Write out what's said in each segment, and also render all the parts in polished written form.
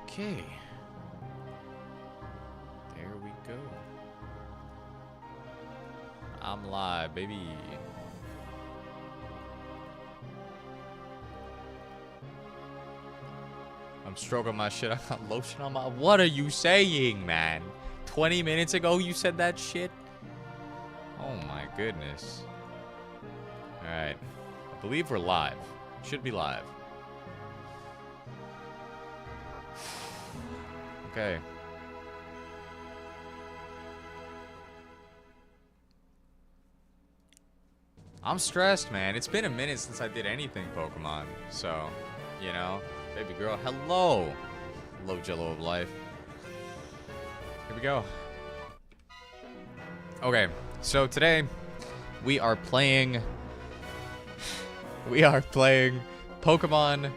Okay. There we go. I'm live, baby. I'm stroking my shit. I got lotion on my... What are you saying, man? 20 minutes ago you said that shit? Oh my goodness. Alright. I believe we're live. Should be live. Okay. I'm stressed, man. It's been a minute since I did anything Pokemon. So, you know. Baby girl, hello. Hello, Jello of life. Here we go. Okay, so today we are playing Pokemon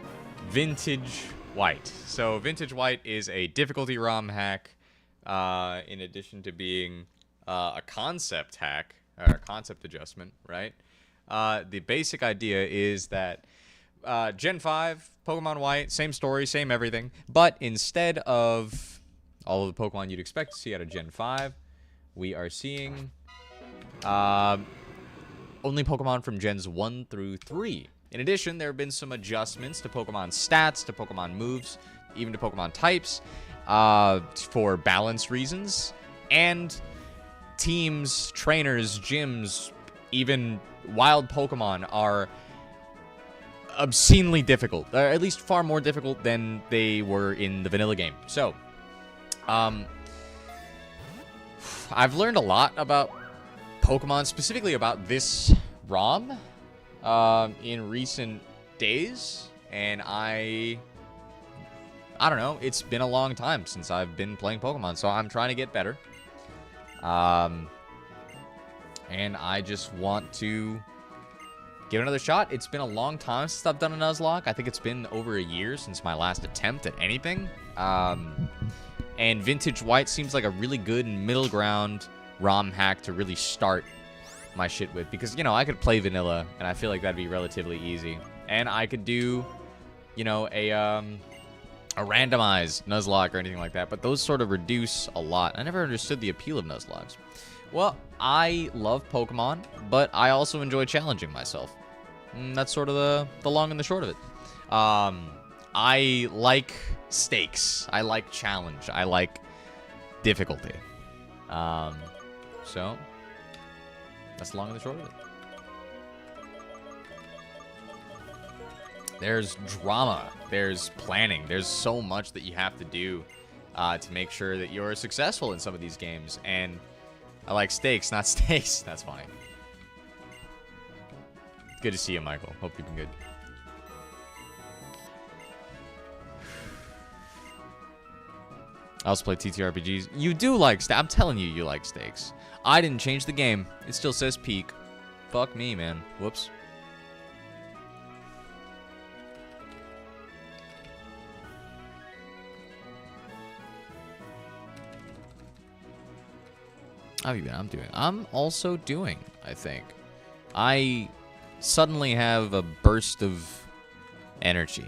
Vintage White. So Vintage White is a difficulty ROM hack, in addition to being a concept hack, or a concept adjustment, right? The basic idea is that Gen 5, Pokemon White, same story, same everything, but instead of all of the Pokemon you'd expect to see out of Gen 5, we are seeing only Pokemon from Gens 1 through 3. In addition, there have been some adjustments to Pokemon stats, to Pokemon moves, even to Pokemon types, for balance reasons, and teams, trainers, gyms, even wild Pokemon are obscenely difficult, or at least far more difficult than they were in the vanilla game. So, I've learned a lot about Pokemon, specifically about this ROM, in recent days, and I don't know, it's been a long time since I've been playing Pokemon, so I'm trying to get better. And I just want to give it another shot. It's been a long time since I've done a Nuzlocke. I think it's been over a year since my last attempt at anything. And Vintage White seems like a really good middle ground ROM hack to really start my shit with. Because, you know, I could play vanilla, and I feel like that'd be relatively easy. And I could do, you know, a randomized Nuzlocke or anything like that. But those sort of reduce a lot. I never understood the appeal of Nuzlockes. Well, I love Pokemon, but I also enjoy challenging myself. And that's sort of the long and the short of it. I like stakes. I like challenge. I like difficulty. So, that's the long and the short of it. There's drama. There's planning. There's so much that you have to do to make sure that you're successful in some of these games. And I like stakes, not stakes. That's funny. Good to see you, Michael. Hope you've been good. I also play TTRPGs. You do like stakes. I'm telling you, you like stakes. I didn't change the game. It still says peak. Fuck me, man. Whoops. How have you been? I'm also doing, I think. I suddenly have a burst of energy.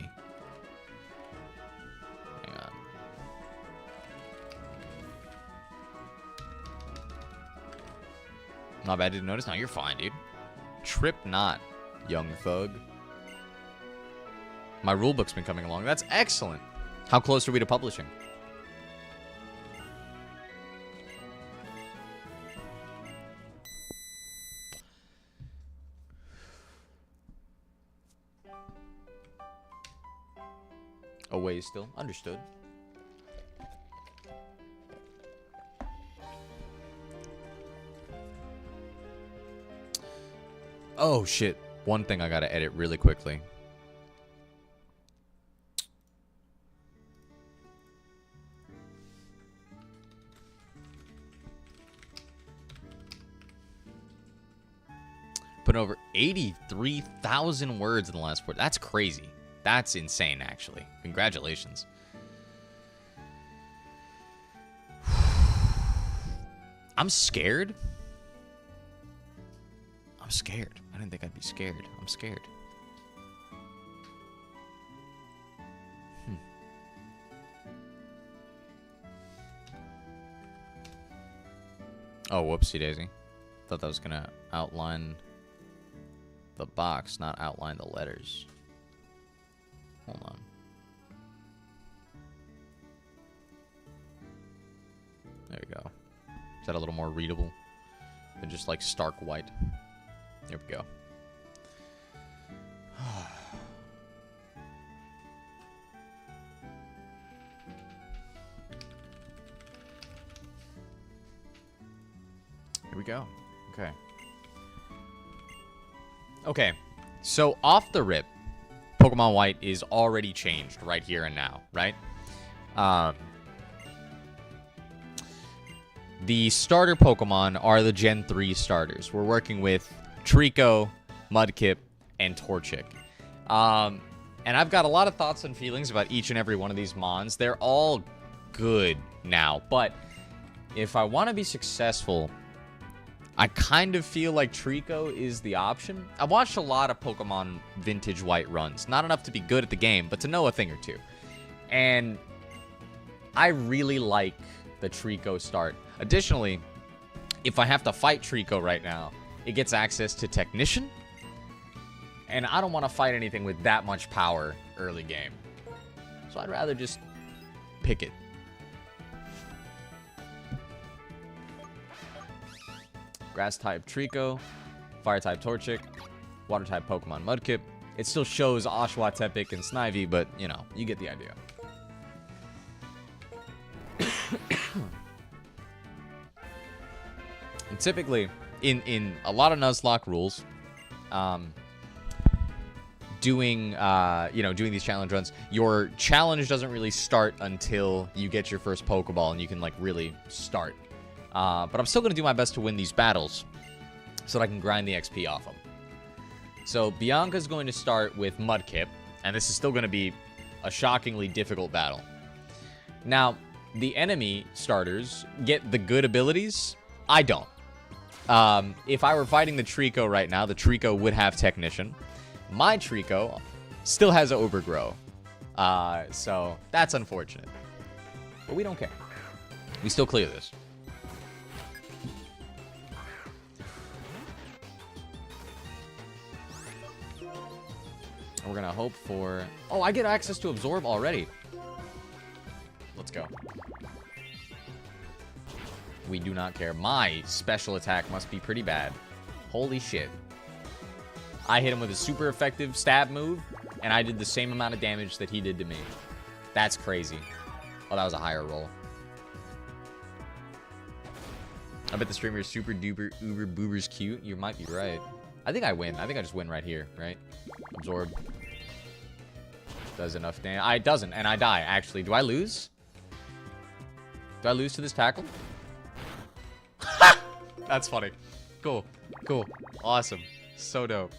Hang on. Not bad, didn't notice. No, you're fine, dude. Trip not, young thug. My rulebook's been coming along. That's excellent. How close are we to publishing? Away still. Understood. Oh, shit. One thing I gotta edit really quickly. Put over 83,000 words in the last 4. That's crazy. That's insane, actually. Congratulations. I'm scared. I'm scared. I didn't think I'd be scared. I'm scared. Oh, whoopsie daisy. Thought that was gonna outline the box, not outline the letters. Hold on. There we go. Is that a little more readable than just like stark white? There we go. Here we go. Okay. Okay. So off the rip, Pokemon White is already changed right here and now, right? The starter Pokemon are the Gen 3 starters. We're working with Trico, Mudkip, and Torchic. And I've got a lot of thoughts and feelings about each and every one of these Mons. They're all good now, but if I want to be successful, I kind of feel like Trico is the option. I've watched a lot of Pokemon Vintage White runs. Not enough to be good at the game, but to know a thing or two. And I really like the Trico start. Additionally, if I have to fight Trico right now, it gets access to Technician. And I don't want to fight anything with that much power early game. So I'd rather just pick it. Grass-type Trico, Fire-type Torchic, Water-type Pokemon Mudkip. It still shows Oshawott, Tepig, and Snivy, but, you know, you get the idea. And typically, in a lot of Nuzlocke rules, doing these challenge runs, your challenge doesn't really start until you get your first Pokeball and you can, like, really start. But I'm still going to do my best to win these battles so that I can grind the XP off them. So Bianca's going to start with Mudkip, and this is still going to be a shockingly difficult battle. Now, the enemy starters get the good abilities. I don't. If I were fighting the Trico right now, the Trico would have Technician. My Trico still has Overgrow. So that's unfortunate. But we don't care. We still clear this. We're going to hope for... Oh, I get access to Absorb already. Let's go. We do not care. My special attack must be pretty bad. Holy shit. I hit him with a super effective stab move, and I did the same amount of damage that he did to me. That's crazy. Oh, that was a higher roll. I bet the streamer is super duper uber boobers cute. You might be right. I think I win. I think I just win right here, right? Absorb. Does enough damage. It doesn't, and I die, actually. Do I lose? Do I lose to this tackle? That's funny. Cool. Cool. Awesome. So dope.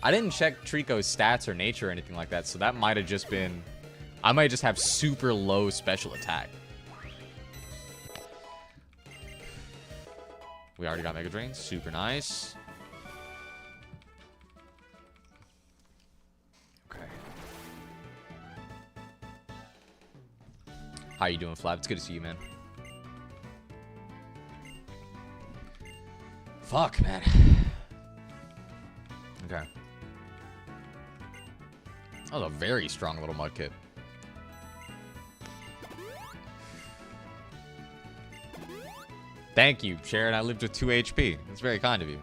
I didn't check Trico's stats or nature or anything like that, so that might have just been... I might just have super low special attack. We already got Mega Drain. Super nice. Okay. How you doing, Flap? It's good to see you, man. Fuck, man. Okay. That was a very strong little Mudkip. Thank you, Sharon. I lived with 2 HP. That's very kind of you.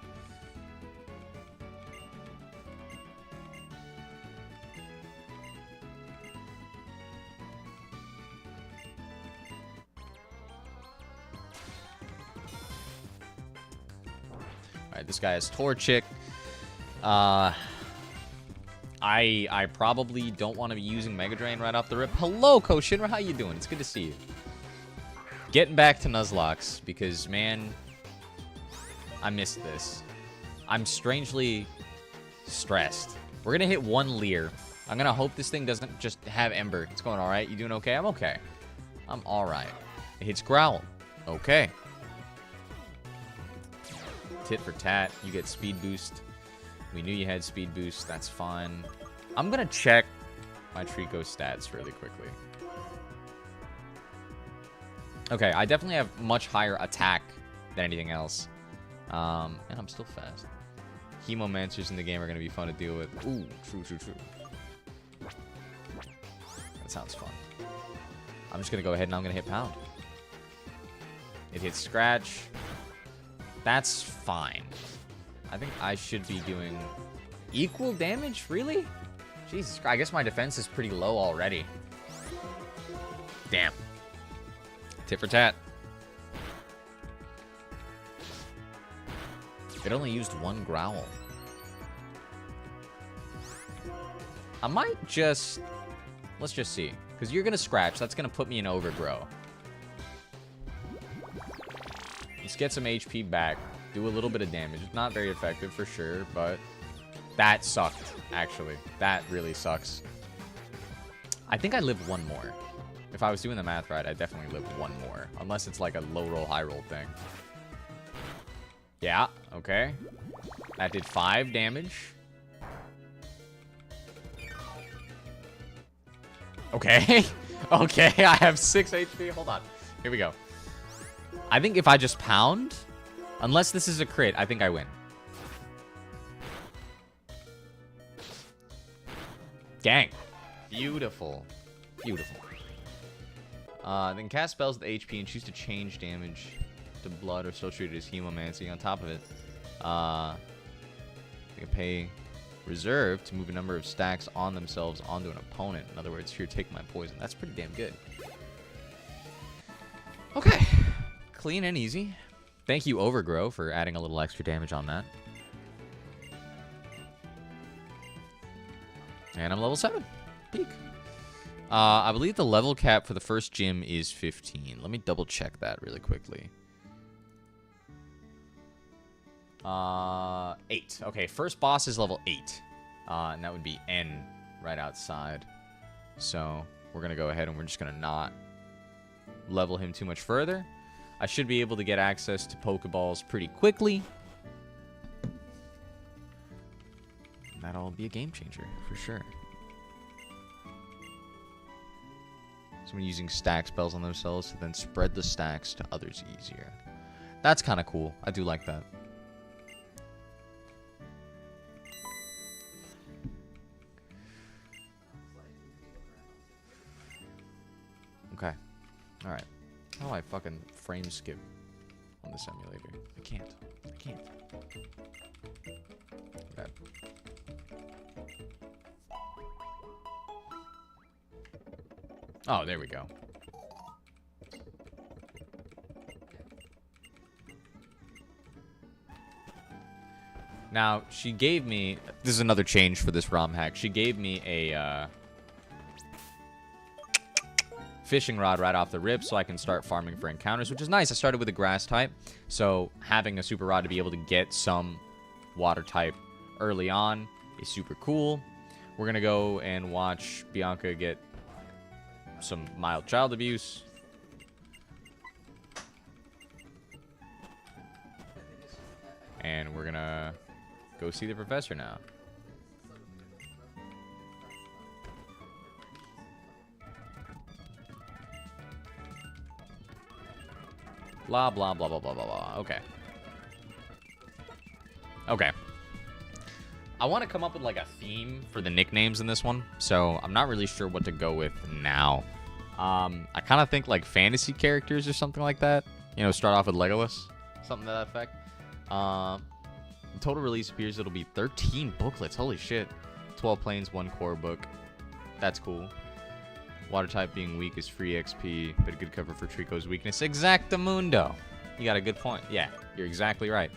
Alright, this guy has Torchic. I probably don't want to be using Mega Drain right off the rip. Hello, Koshinra. How you doing? It's good to see you. Getting back to Nuzlocks, because, man, I missed this. I'm strangely stressed. We're going to hit one Leer. I'm going to hope this thing doesn't just have Ember. It's going all right. You doing okay? I'm okay. I'm all right. It hits Growl. Okay. Tit for tat. You get Speed Boost. We knew you had Speed Boost. That's fine. I'm going to check my Trico stats really quickly. Okay, I definitely have much higher attack than anything else. And I'm still fast. Hemomancers in the game are going to be fun to deal with. Ooh, true. That sounds fun. I'm just going to go ahead and I'm going to hit pound. It hits scratch. That's fine. I think I should be doing equal damage? Really? Jesus Christ. I guess my defense is pretty low already. Damn. Tit for tat. It only used one growl. I might just... Let's just see. Because you're going to scratch. That's going to put me in overgrow. Let's get some HP back. Do a little bit of damage. Not very effective for sure, but... That sucked, actually. That really sucks. I think I live one more. If I was doing the math right, I definitely live one more. Unless it's like a low roll, high roll thing. Yeah, okay. That did 5 damage. Okay. Okay, I have 6 HP. Hold on. Here we go. I think if I just pound, unless this is a crit, I think I win. Dang. Beautiful. Beautiful. Then cast spells with HP and choose to change damage to blood or still treat it as hemomancy. On top of it, they can pay reserve to move a number of stacks on themselves onto an opponent. In other words, here, take my poison. That's pretty damn good. Okay. Clean and easy. Thank you, Overgrow, for adding a little extra damage on that. And I'm level 7. Peak. I believe the level cap for the first gym is 15. Let me double check that really quickly. 8. Okay, first boss is level 8. And that would be N right outside. So we're going to go ahead and we're just going to not level him too much further. I should be able to get access to Pokeballs pretty quickly. That'll be a game changer for sure. Someone using stack spells on themselves to then spread the stacks to others easier. That's kind of cool. I do like that. Okay. Alright. How do I fucking frame skip on this emulator? I can't. Okay. Oh, there we go. Now, she gave me... This is another change for this ROM hack. She gave me a fishing rod right off the rip so I can start farming for encounters, which is nice. I started with a grass type, so having a super rod to be able to get some water type early on is super cool. We're going to go and watch Bianca get some mild child abuse. And we're gonna go see the professor now. Blah, blah, blah, blah, blah, blah, blah. Okay. Okay. I want to come up with like a theme for the nicknames in this one, so I'm not really sure what to go with now. I kind of think like fantasy characters or something like that. You know, start off with Legolas, something to that effect. Total release appears it'll be 13 booklets. Holy shit. 12 planes, 1 core book. That's cool. Water type being weak is free XP, but a good cover for Trico's weakness. Exactamundo. You got a good point. Yeah, you're exactly right.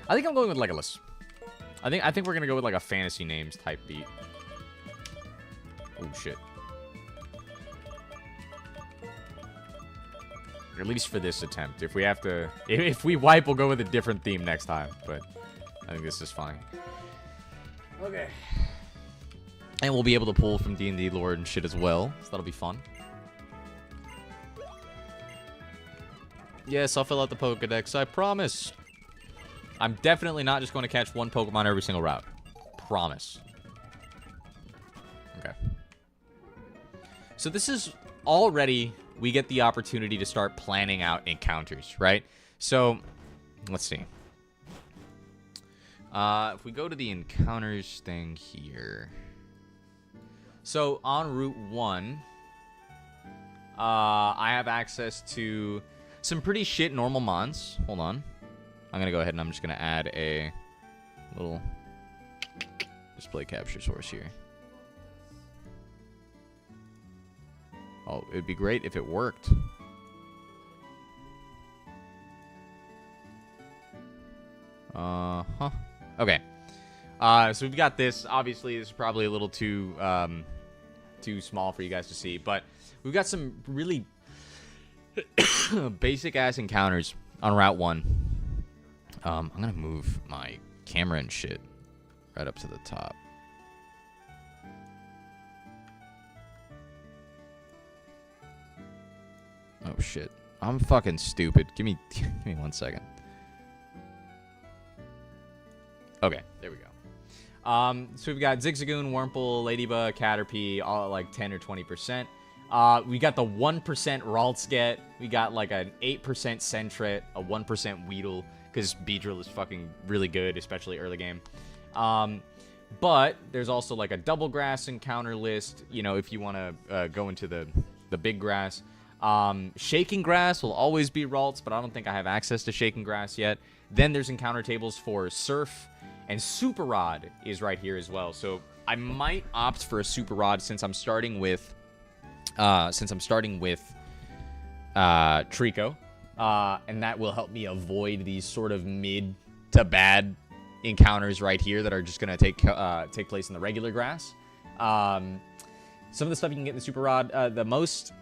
I think I'm going with Legolas. I think we're gonna go with like a fantasy names type beat. Oh shit. At least for this attempt. If we have to, if we wipe, we'll go with a different theme next time. But I think this is fine. Okay. And we'll be able to pull from D&D lore and shit as well, so that'll be fun. Yes, I'll fill out the Pokedex. I promise. I'm definitely not just going to catch one Pokemon every single route. Promise. Okay. So this is already we get the opportunity to start planning out encounters, right? So, let's see. If we go to the encounters thing here. So, on Route 1, I have access to some pretty shit normal mons. Hold on. I'm going to go ahead and I'm just going to add a little display capture source here. Oh, it'd be great if it worked. Uh-huh. Okay. So we've got this. Obviously, this is probably a little too small for you guys to see, but we've got some really basic-ass encounters on Route 1. I'm gonna move my camera and shit right up to the top. Oh, shit. I'm fucking stupid. Give me 1 second. Okay, there we go. So we've got Zigzagoon, Wurmple, Ladybug, Caterpie, all at like 10 or 20%. We got the 1% Raltsget. We got like an 8% Sentret, a 1% Weedle, because Beedrill is fucking really good, especially early game. But there's also like a double grass encounter list, you know, if you want to go into the big grass. Shaking Grass will always be Ralts, but I don't think I have access to Shaking Grass yet. Then there's encounter tables for Surf, and Super Rod is right here as well. So I might opt for a Super Rod since I'm starting with Trico, and that will help me avoid these sort of mid to bad encounters right here that are just gonna take place in the regular grass. Some of the stuff you can get in the Super Rod, the most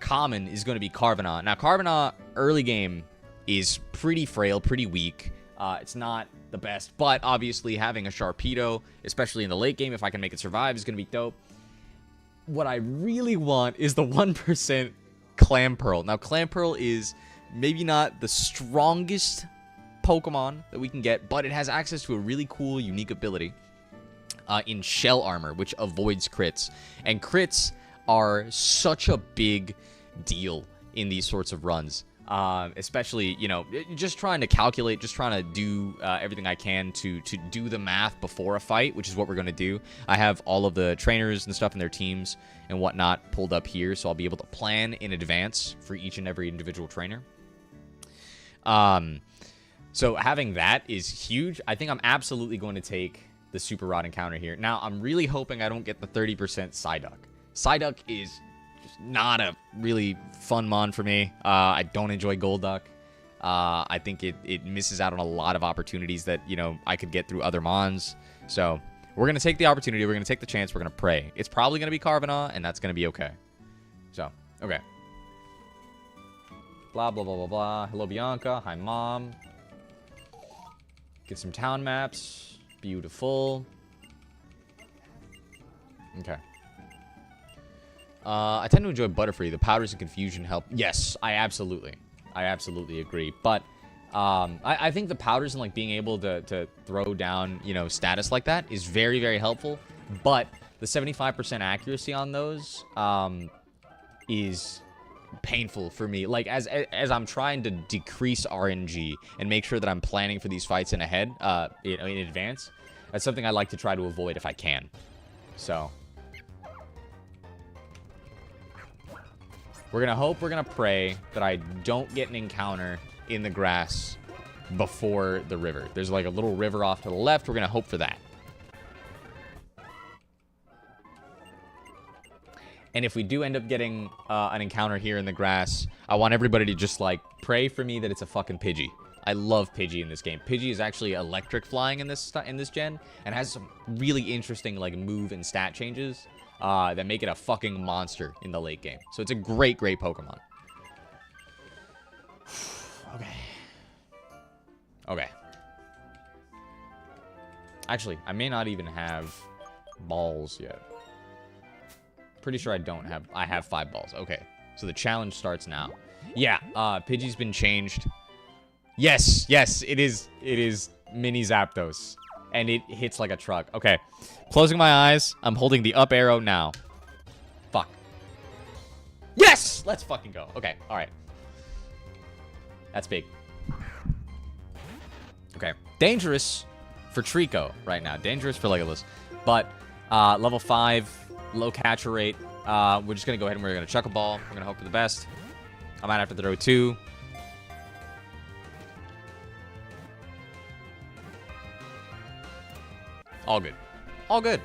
common is going to be Carvanha. Now, Carvanha early game is pretty frail, pretty weak. It's not the best, but obviously having a Sharpedo, especially in the late game, if I can make it survive, is going to be dope. What I really want is the 1% Clamperl. Now, Clamperl is maybe not the strongest Pokemon that we can get, but it has access to a really cool, unique ability in Shell Armor, which avoids crits. And crits are such a big deal in these sorts of runs. Especially, you know, just trying to calculate, just trying to do everything I can to do the math before a fight, which is what we're going to do. I have all of the trainers and stuff in their teams and whatnot pulled up here, so I'll be able to plan in advance for each and every individual trainer. So having that is huge. I think I'm absolutely going to take the Super Rod encounter here. Now, I'm really hoping I don't get the 30% Psyduck. Psyduck is just not a really fun mon for me. I don't enjoy Golduck. I think it misses out on a lot of opportunities that, you know, I could get through other mons. So we're going to take the opportunity. We're going to take the chance. We're going to pray. It's probably going to be Carvanha, and that's going to be okay. So, okay. Blah, blah, blah, blah, blah. Hello, Bianca. Hi, Mom. Get some town maps. Beautiful. Okay. I tend to enjoy Butterfree. The powders and confusion help. Yes, I absolutely agree. But I think the powders and like being able to throw down, you know, status like that is very, very helpful. But the 75% accuracy on those is painful for me. Like as I'm trying to decrease RNG and make sure that I'm planning for these fights in advance. That's something I like to try to avoid if I can. So we're going to hope, we're going to pray that I don't get an encounter in the grass before the river. There's like a little river off to the left. We're going to hope for that. And if we do end up getting an encounter here in the grass, I want everybody to just like pray for me that it's a fucking Pidgey. I love Pidgey in this game. Pidgey is actually electric flying in this gen and has some really interesting like move and stat changes that make it a fucking monster in the late game. So it's a great, great Pokemon. Okay. Actually, I may not even have balls yet. Pretty sure I don't have... I have 5 balls. Okay. So the challenge starts now. Yeah, Pidgey's been changed. Yes, it is Mini Zapdos. And it hits like a truck. Okay. Closing my eyes. I'm holding the up arrow now. Fuck. Yes! Yes! Let's fucking go. Okay, alright. That's big. Okay. Dangerous for Trico right now. Dangerous for Legolas. But level 5, low catcher rate. We're just going to go ahead and we're going to chuck a ball. We're going to hope for the best. I might have to throw 2. All good. All good.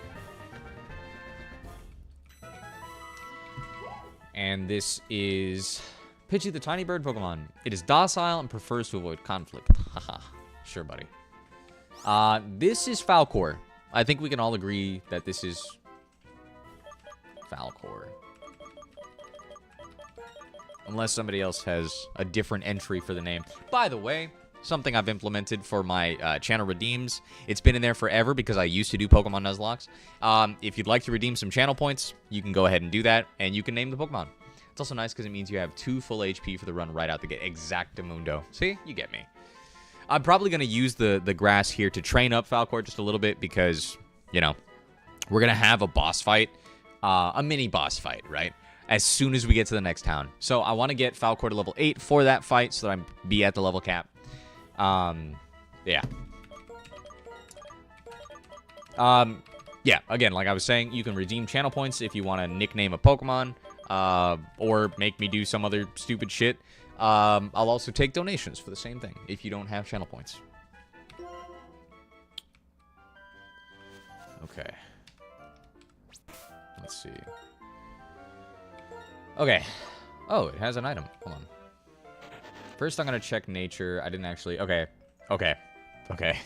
And this is Pidgey the tiny bird Pokemon. It is docile and prefers to avoid conflict. Haha. Sure, buddy. This is Falcor. I think we can all agree that this is Falcor. Unless somebody else has a different entry for the name. By the way, something I've implemented for my channel redeems. It's been in there forever because I used to do Pokemon Nuzlocks. If you'd like to redeem some channel points, you can go ahead and do that, and you can name the Pokemon. It's also nice because it means you have 2 full HP for the run right out the gate. Exactamundo. See? You get me. I'm probably going to use the grass here to train up Falcor just a little bit because, you know, we're going to have a boss fight, a mini boss fight, right? As soon as we get to the next town. So I want to get Falcor to level 8 for that fight so that I'm be at the level cap. Yeah. Yeah, again, like I was saying, you can redeem channel points if you want to nickname a Pokemon, or make me do some other stupid shit. I'll also take donations for the same thing if you don't have channel points. Okay. Let's see. Okay. Oh, it has an item. Hold on. First, I'm going to check nature. I didn't actually... Okay. Okay. Okay.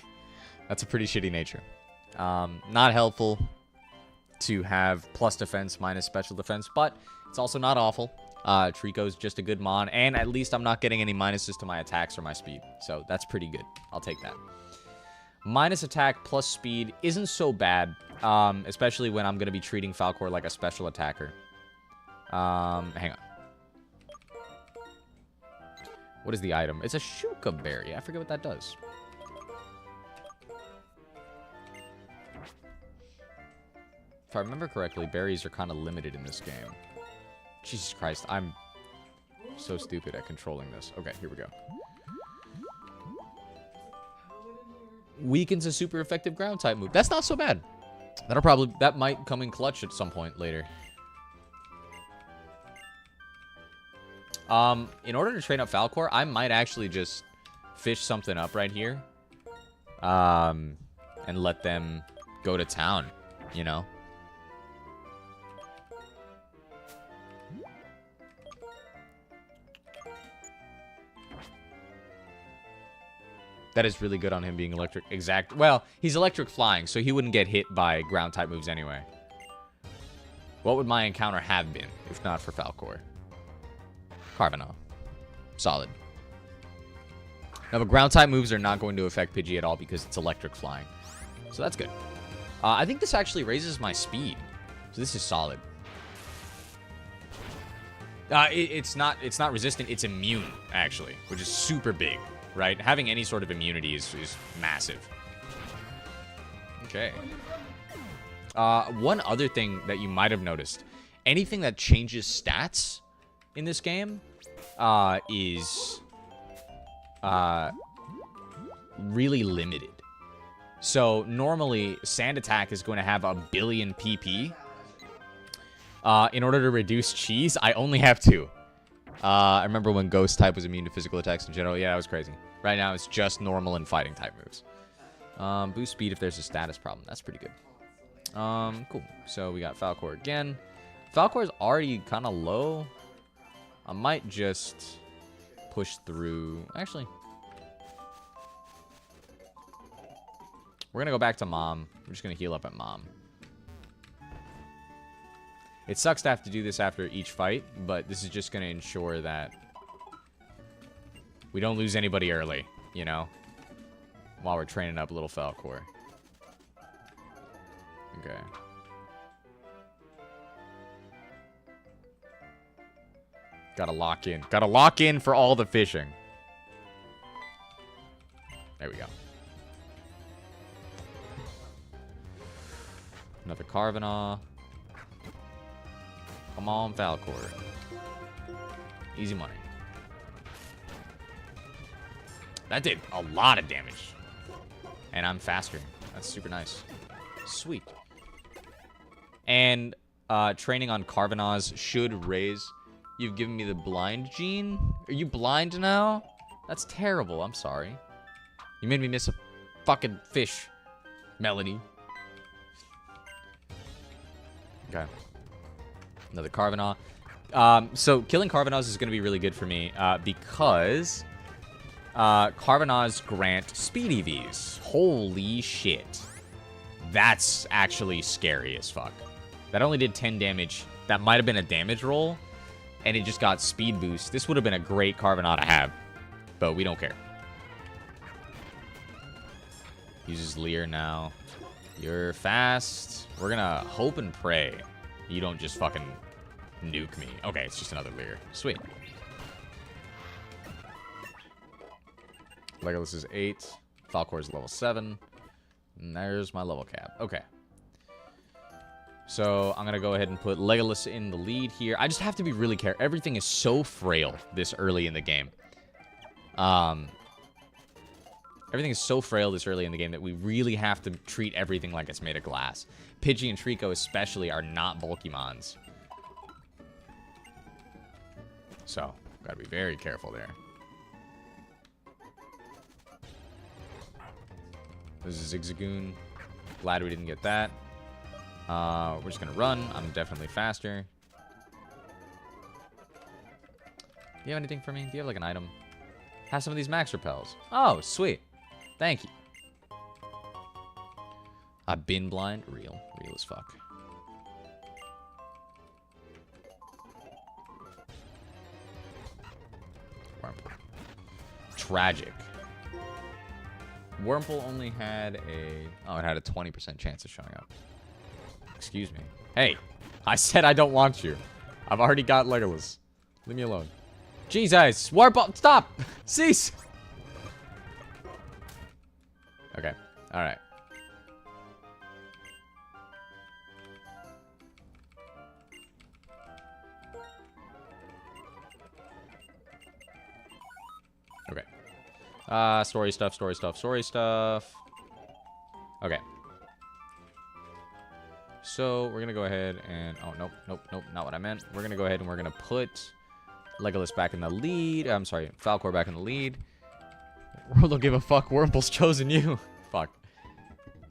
That's a pretty shitty nature. Not helpful to have plus defense minus special defense, but it's also not awful. Trico's just a good mon, and at least I'm not getting any minuses to my attacks or my speed. So that's pretty good. I'll take that. Minus attack plus speed isn't so bad, especially when I'm going to be treating Falcor like a special attacker. Hang on. What is the item? It's a Shuka Berry. I forget what that does. If I remember correctly, berries are kind of limited in this game. Jesus Christ, I'm so stupid at controlling this. Okay, here we go. Weakens a super effective ground type move. That's not so bad. That might come in clutch at some point later. In order to train up Falcor, I might actually just fish something up right here. And let them go to town, you know? That is really good on him being electric. Exact. Well, he's electric flying, so he wouldn't get hit by ground type moves anyway. What would my encounter have been if not for Falcor? Carvanha. Solid. Now, but ground type moves are not going to affect Pidgey at all because it's electric flying. So that's good. I think this actually raises my speed. So this is solid. It's not resistant. It's immune, actually, which is super big, right? Having any sort of immunity is massive. Okay. One other thing that you might have noticed. Anything that changes stats in this game is really limited. So normally Sand Attack is going to have 1 billion PP. In order to reduce cheese, I only have 2. I remember when Ghost type was immune to physical attacks in general. Yeah, that was crazy. Right now it's just normal and fighting type moves. Boost speed if there's a status problem. That's pretty good. Cool. So we got Falcor again. Falcor is already kind of low. I might just push through. Actually, we're going to go back to Mom. We're just going to heal up at Mom. It sucks to have to do this after each fight, but this is just going to ensure that we don't lose anybody early, you know, while we're training up little Falcor. Okay. Gotta lock in. Gotta lock in for all the fishing. There we go. Another Carvanha. Come on, Falcor. Easy money. That did a lot of damage. And I'm faster. That's super nice. Sweet. And training on Carvanaz should raise. You've given me the blind gene? Are you blind now? That's terrible. I'm sorry. You made me miss a fucking fish, Melanie. Okay. Another Carvanaz. So killing Carvanaz is going to be really good for me because Carvanaz grant speed EVs. Holy shit. That's actually scary as fuck. That only did 10 damage. That might have been a damage roll, and it just got speed boost. This would have been a great Carvanaz to have, but we don't care. Uses Leer now. You're fast. We're gonna hope and pray you don't just fucking nuke me. Okay, it's just another Leer. Sweet. Legolas is 8. Falcor is level 7. And there's my level cap. Okay. So I'm gonna go ahead and put Legolas in the lead here. I just have to be really careful. Everything is so frail this early in the game. Everything is so frail this early in the game that we really have to treat everything like it's made of glass. Pidgey and Trico especially are not Bulkymons. So, gotta be very careful there. This is Zigzagoon. Glad we didn't get that. We're just gonna run. I'm definitely faster. Do you have anything for me? Do you have like an item? Have some of these max repels. Oh, sweet. Thank you. I've been blind. Real as fuck. Wurmple. Tragic. Wurmple only had a... Oh, it had a 20% chance of showing up. Excuse me. Hey, I said I don't want you. I've already got Legolas. Leave me alone. Jesus! Wurmple, stop! Cease! Okay. Alright. Okay. Story stuff. Okay. So, we're gonna go ahead and... Oh, nope, not what I meant. We're gonna go ahead and we're gonna put Legolas back in the lead. I'm sorry, Falcor back in the lead. World don't give a fuck. Wurmple's chosen you. Fuck.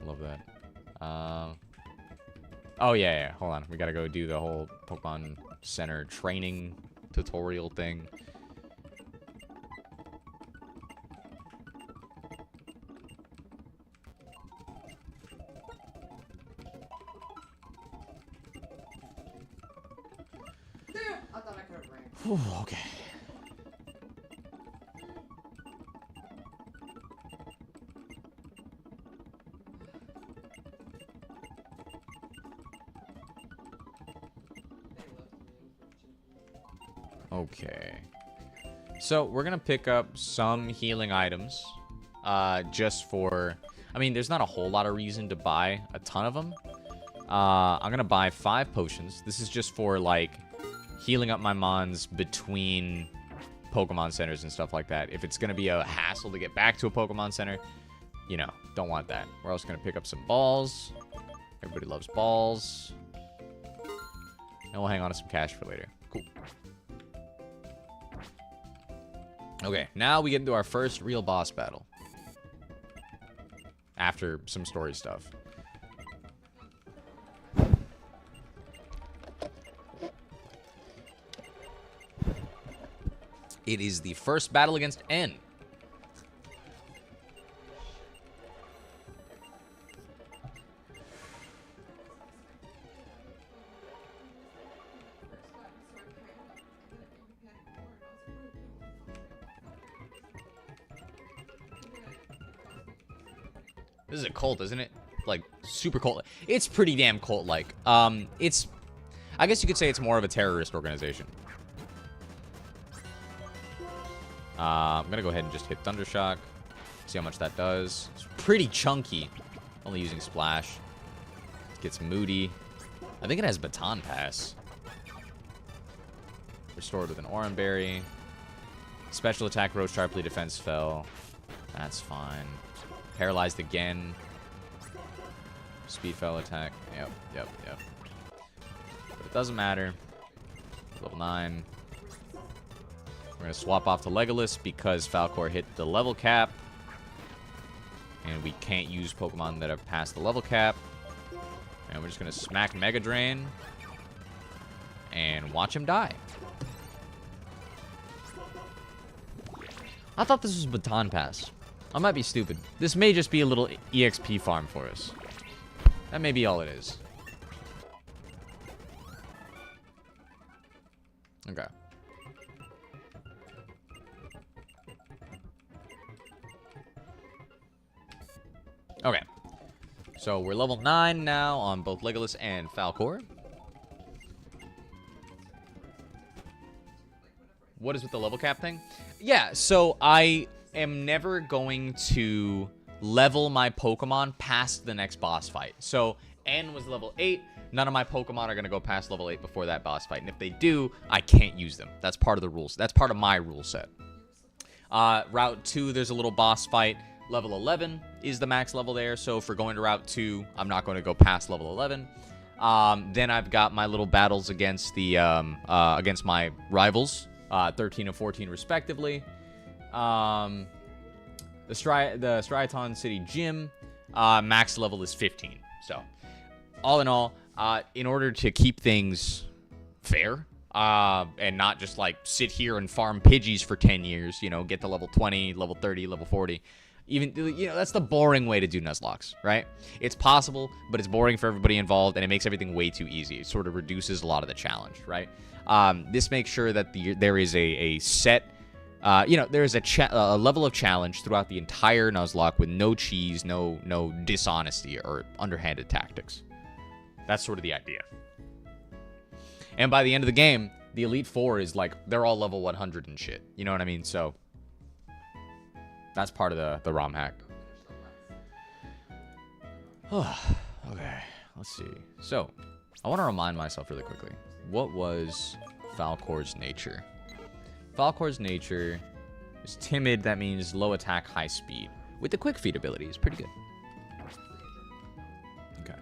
Love that. Oh, yeah. Hold on. We gotta go do the whole Pokemon Center training tutorial thing. I thought I could have ran. Whew, okay. Okay. So, we're gonna pick up some healing items. Just for... I mean, there's not a whole lot of reason to buy a ton of them. I'm gonna buy 5 potions. This is just for, like, healing up my mons between Pokemon centers and stuff like that. If it's gonna be a hassle to get back to a Pokemon center, you know, don't want that. We're also gonna pick up some balls. Everybody loves balls. And we'll hang on to some cash for later. Cool. Okay, now we get into our first real boss battle. After some story stuff. It is the first battle against N. This is a cult, isn't it? Like, super cult. It's pretty damn cult-like. It's... I guess you could say it's more of a terrorist organization. I'm gonna go ahead and just hit Thundershock. See how much that does. It's pretty chunky. Only using Splash. Gets moody. I think it has Baton Pass. restored with an Oran Berry. Special attack rose sharply, defense fell. That's fine. Paralyzed again. Speed fell attack. Yep. But it doesn't matter. Level 9. We're going to swap off to Legolas because Falcor hit the level cap. And we can't use Pokemon that have passed the level cap. And we're just going to smack Mega Drain. And watch him die. I thought this was Baton Pass. I might be stupid. This may just be a little EXP farm for us. That may be all it is. Okay. Okay. So we're level 9 now on both Legolas and Falcor. What is with the level cap thing? Yeah, so I am never going to level my Pokemon past the next boss fight. So N was level 8. None of my Pokemon are going to go past level 8 before that boss fight. And if they do, I can't use them. That's part of the rules. That's part of my rule set. Route 2, there's a little boss fight. Level 11 is the max level there. So if we're going to Route 2, I'm not going to go past level 11. Then I've got my little battles against the against my rivals. 13 and 14 respectively. The Striaton City Gym max level is 15. So all in all, in order to keep things fair and not just like sit here and farm Pidgeys for 10 years, you know, get to level 20, level 30, level 40. Even, you know, that's the boring way to do Nuzlocks, right? It's possible, but it's boring for everybody involved, and it makes everything way too easy. It sort of reduces a lot of the challenge, right? This makes sure that there is a set, there is a level of challenge throughout the entire Nuzlocke with no cheese, no dishonesty or underhanded tactics. That's sort of the idea. And by the end of the game, the Elite Four is like, they're all level 100 and shit. You know what I mean? So that's part of the ROM hack. Okay, let's see. So, I want to remind myself really quickly. What was Falcor's nature? Falcor's nature is timid. That means low attack, high speed. With the quick feet ability, it's pretty good. Okay.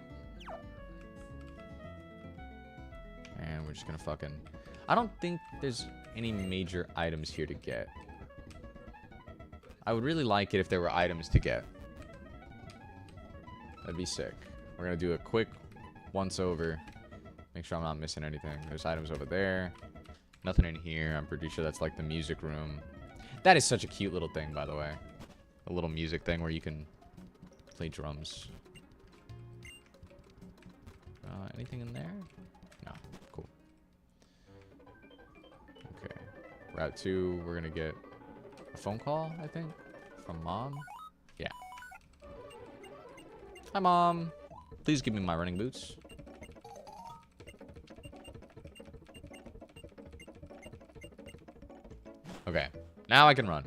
And we're just going to fucking... I don't think there's any major items here to get. I would really like it if there were items to get. That'd be sick. We're going to do a quick once over. Make sure I'm not missing anything. There's items over there. Nothing in here. I'm pretty sure that's like the music room. That is such a cute little thing, by the way. A little music thing where you can play drums. Anything in there? No. Cool. Okay. Route 2, we're going to get a phone call, I think, from Mom. Yeah. Hi, Mom. Please give me my running boots. Okay. Now I can run.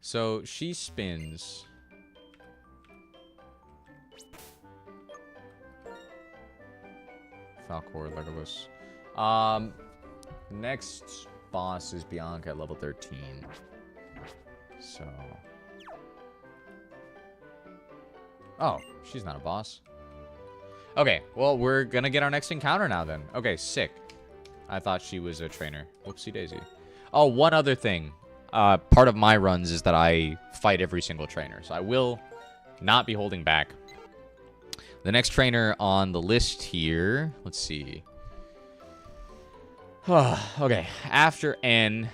So she spins. Falcor, Legolas. Next boss is Bianca at level 13. So. Oh, she's not a boss. Okay, well, we're gonna get our next encounter now then. Okay, sick. I thought she was a trainer. Whoopsie daisy. Oh, one other thing. Part of my runs is that I fight every single trainer. So I will not be holding back. The next trainer on the list here. Let's see. Okay. After N,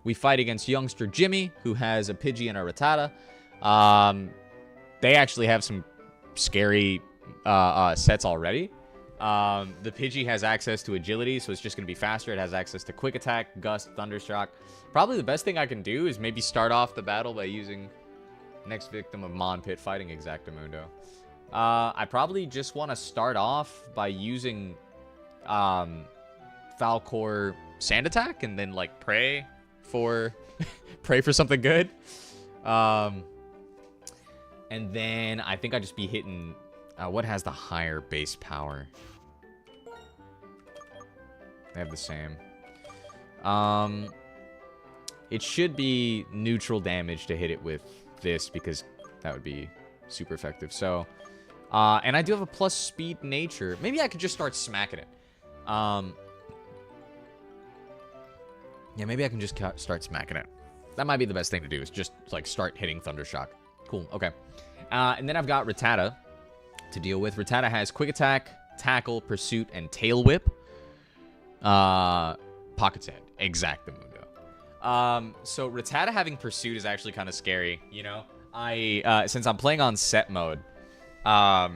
we fight against youngster Jimmy, who has a Pidgey and a Rattata. They actually have some scary sets already. The Pidgey has access to agility, so it's just going to be faster. It has access to quick attack, gust, thundershock. Probably the best thing I can do is maybe start off the battle by using next victim of Mon Pit fighting Exactamundo. I probably just want to start off by using Falcor Sand Attack and then like pray for something good. And then I think I'd just be hitting what has the higher base power? They have the same. It should be neutral damage to hit it with this because that would be super effective. So, and I do have a plus speed nature. Maybe I could just start smacking it. Yeah, maybe I can just start smacking it. That might be the best thing to do, is just, like, start hitting Thundershock. Cool, okay. And then I've got Rattata to deal with. Rattata has Quick Attack, Tackle, Pursuit, and Tail Whip. Pocket's Head. Exactamundo. So Rattata having Pursuit is actually kind of scary, you know? Since I'm playing on set mode, I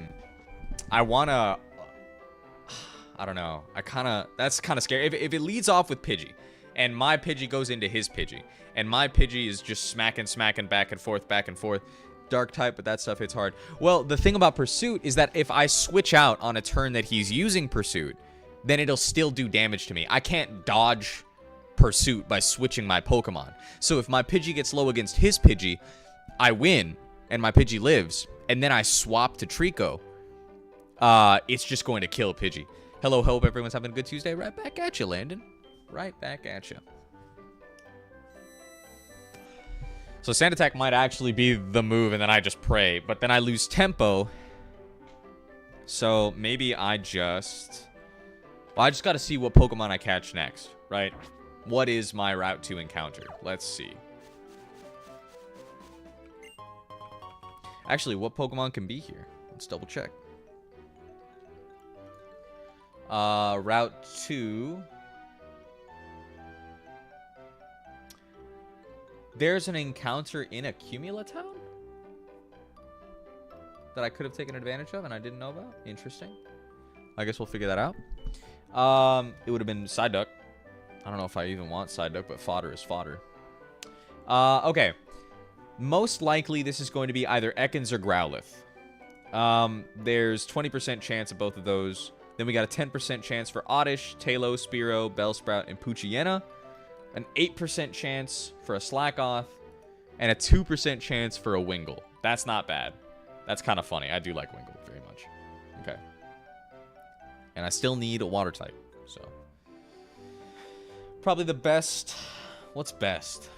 wanna... I don't know. That's kind of scary. If it leads off with Pidgey, and my Pidgey goes into his Pidgey, and my Pidgey is just smacking back and forth, Dark type, but that stuff hits hard. Well, the thing about Pursuit is that if I switch out on a turn that he's using Pursuit, then it'll still do damage to me. I can't dodge Pursuit by switching my Pokemon. So if my Pidgey gets low against his Pidgey, I win, and my Pidgey lives, and then I swap to Trico, it's just going to kill Pidgey. Hello, hope everyone's having a good Tuesday. Right back at you, Landon. Right back at you. So Sand Attack might actually be the move, and then I just pray. But then I lose tempo. So maybe I just... Well, I just got to see what Pokemon I catch next, right? What is my route to encounter? Let's see. Actually, what Pokemon can be here? Let's double check. Route 2... There's an encounter in a Cumula Town that I could have taken advantage of and I didn't know about. Interesting. I guess we'll figure that out. It would have been Psyduck. I don't know if I even want Psyduck, but fodder is fodder. Okay. Most likely this is going to be either Ekans or Growlithe. There's 20% chance of both of those. Then we got a 10% chance for Oddish, Talos, Spearow, Bellsprout, and Poochyena. An 8% chance for a Slackoth, and a 2% chance for a Wingull. That's not bad. That's kind of funny. I do like Wingull very much. Okay. And I still need a water type, so. Probably the best. What's best?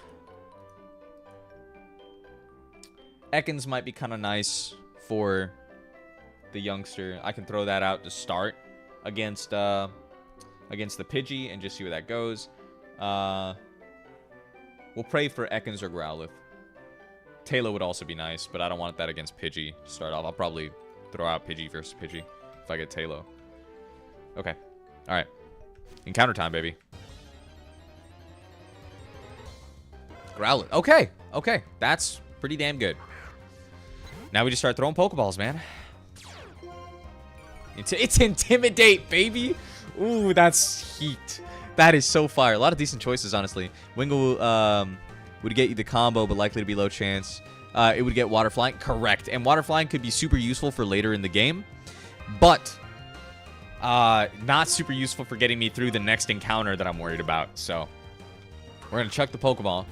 Ekans might be kind of nice for the youngster. I can throw that out to start against the Pidgey and just see where that goes. We'll pray for Ekans or Growlithe. Taylor would also be nice, but I don't want that against Pidgey to start off. I'll probably throw out Pidgey versus Pidgey if I get Taylor. Okay. Alright. Encounter time, baby. Growlithe. Okay. Okay. That's pretty damn good. Now we just start throwing Pokeballs, man. It's Intimidate, baby. Ooh, that's heat. That is so fire. A lot of decent choices, honestly. Wingull would get you the combo, but likely to be low chance. It would get Water Flying. Correct. And Water Flying could be super useful for later in the game. But not super useful for getting me through the next encounter that I'm worried about. So we're going to chuck the Pokeball.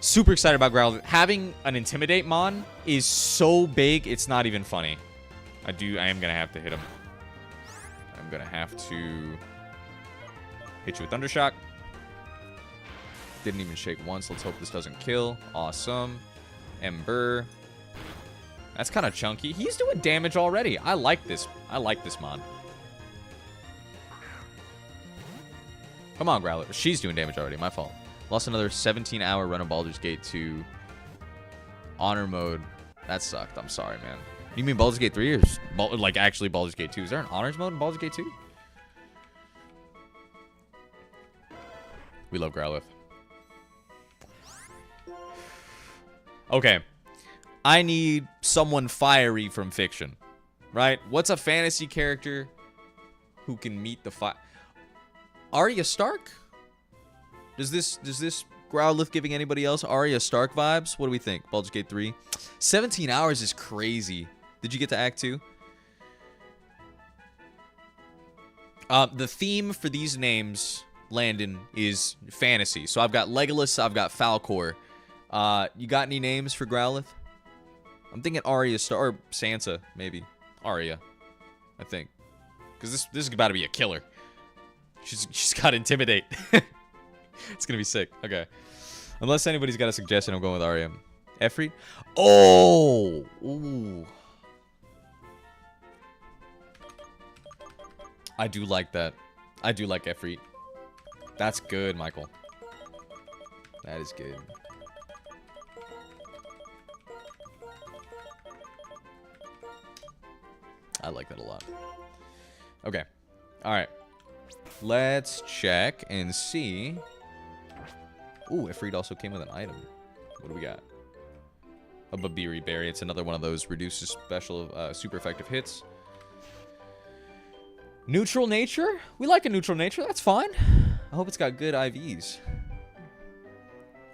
Super excited about Growlithe. Having an Intimidate Mon is so big, it's not even funny. I am going to have to hit him. I'm going to have to... hit you with Thundershock. Didn't even shake once. Let's hope this doesn't kill. Awesome. Ember. That's kind of chunky. He's doing damage already. I like this. I like this mod. Come on, Growlithe. She's doing damage already. My fault. Lost another 17-hour run of Baldur's Gate 2. Honor mode. That sucked. I'm sorry, man. You mean Baldur's Gate 3 or like actually Baldur's Gate 2? Is there an honors mode in Baldur's Gate 2? We love Growlithe. Okay. I need someone fiery from fiction. Right? What's a fantasy character who can meet the fire? Arya Stark? Does this Growlithe giving anybody else Arya Stark vibes? What do we think? Baldur's Gate 3. 17 hours is crazy. Did you get to Act 2? The theme for these names, Landon, is fantasy. So I've got Legolas, I've got Falcor. You got any names for Growlithe? I'm thinking Arya Stark, or Sansa, maybe. Arya, I think. Because this is about to be a killer. She's got Intimidate. It's gonna be sick. Okay. Unless anybody's got a suggestion, I'm going with REM. Efreet? Oh! Ooh. I do like that. I do like Efreet. That's good, Michael. That is good. I like that a lot. Okay. Alright. Let's check and see. Ooh, Efreet also came with an item. What do we got? A Babiri Berry. It's another one of those reduces special super effective hits. Neutral nature? We like a neutral nature. That's fine. I hope it's got good IVs.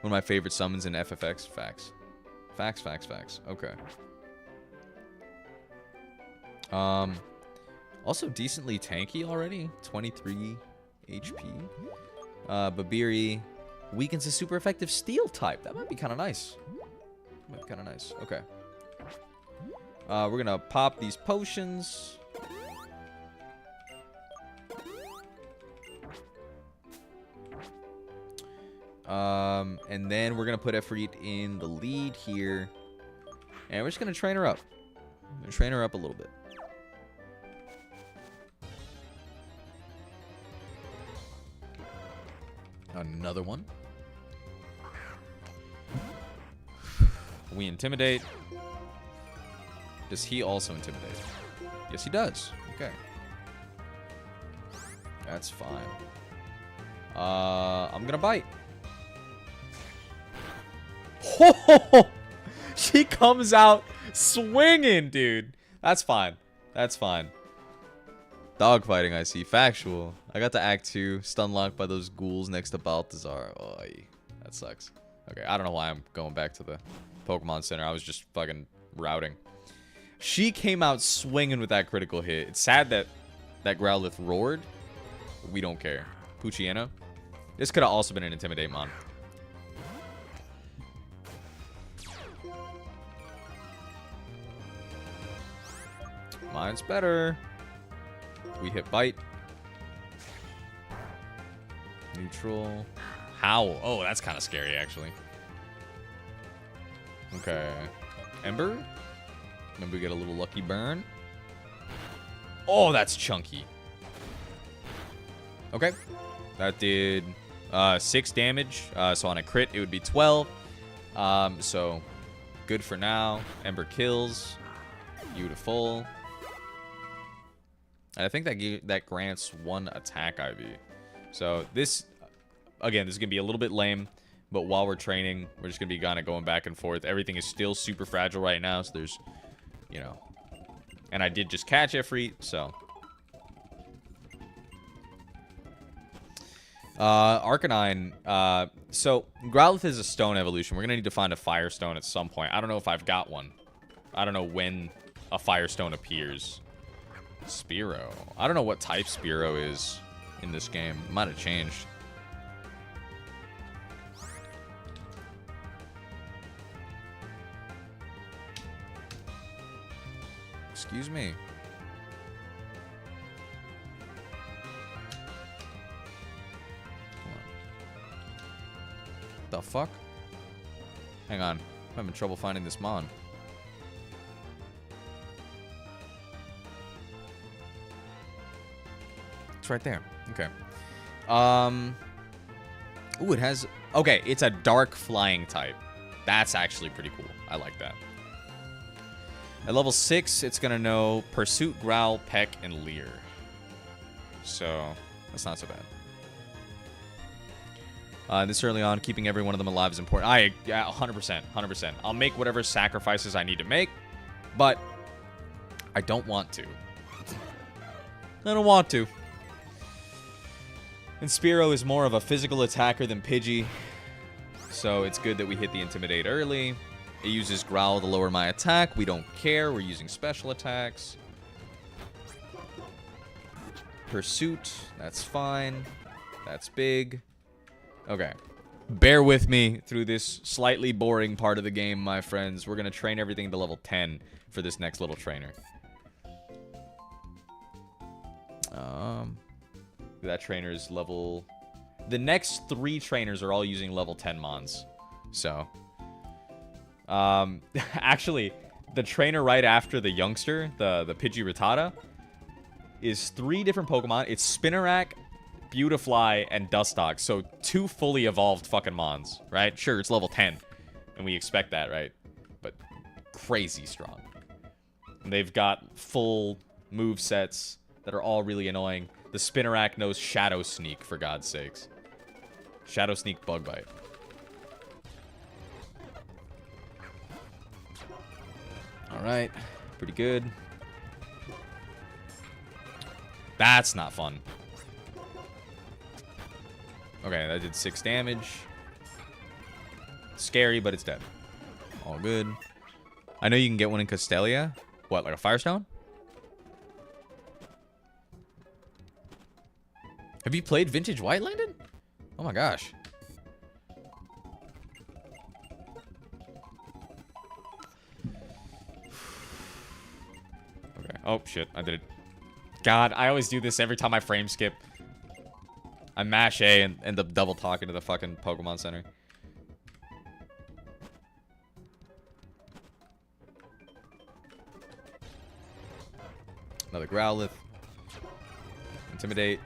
One of my favorite summons in FFX. Facts. Facts, facts, facts. Okay. Also decently tanky already. 23 HP. Babiri weakens a super effective steel type. That might be kind of nice. Might be kind of nice. Okay. We're gonna pop these potions. And then we're gonna put Efreet in the lead here. And we're just gonna train her up. I'm gonna train her up a little bit. Another one. We intimidate. Does he also intimidate? Yes, he does. Okay. That's fine. I'm gonna bite. Oh, she comes out swinging, dude. That's fine. That's fine. Dogfighting, I see. Factual. I got to Act 2. Stun locked by those ghouls next to Balthazar. Oh, that sucks. Okay, I don't know why I'm going back to the Pokemon Center. I was just fucking routing. She came out swinging with that critical hit. It's sad that that Growlithe roared. We don't care. Puchieno. This could have also been an Intimidate Mon. Mine's better. We hit Bite. Neutral. Howl. Oh, that's kind of scary, actually. Okay. Ember. Maybe we get a little lucky burn. Oh, that's chunky. Okay. That did 6 damage. So on a crit, it would be 12. So good for now. Ember kills. Beautiful. I think that grants 1 attack IV. So this, again, this is going to be a little bit lame. But while we're training, we're just going to be kind of going back and forth. Everything is still super fragile right now. So there's, you know. And I did just catch Efreet, so. Arcanine. So Growlithe is a stone evolution. We're going to need to find a Firestone at some point. I don't know if I've got one. I don't know when a Firestone appears. Spearow. I don't know what type Spearow is in this game. It might have changed. Excuse me. The fuck? Hang on. I'm having trouble finding this Mon. It's right there. Okay. Ooh, it has... Okay, it's a dark flying type. That's actually pretty cool. I like that. At level 6, it's going to know Pursuit, Growl, Peck, and Leer. So, that's not so bad. This early on, keeping every one of them alive is important. Yeah, 100%. 100%. I'll make whatever sacrifices I need to make, but I don't want to. I don't want to. And Spearow is more of a physical attacker than Pidgey, so it's good that we hit the Intimidate early. It uses Growl to lower my attack. We don't care. We're using special attacks. Pursuit. That's fine. That's big. Okay. Bear with me through this slightly boring part of the game, my friends. We're going to train everything to level 10 for this next little trainer. That trainer's level... The next 3 trainers are all using level 10 mons. So... actually, the trainer right after the youngster, the Pidgeotto, is 3 different Pokemon. It's Spinarak, Beautifly, and Dustox. So 2 fully evolved fucking mons, right? Sure, it's level 10. And we expect that, right? But crazy strong. And they've got full move sets that are all really annoying. The Spinarak knows Shadow Sneak, for God's sakes. Shadow Sneak, Bug Bite. Alright. Pretty good. That's not fun. Okay, that did 6 damage. Scary, but it's dead. All good. I know you can get one in Castelia. What, like a Firestone? Have you played Vintage White, Landon? Oh my gosh. Okay. Oh, shit. I did it. God, I always do this every time I frame skip. I mash A and end up double talking to the fucking Pokemon Center. Another Growlithe. Intimidate.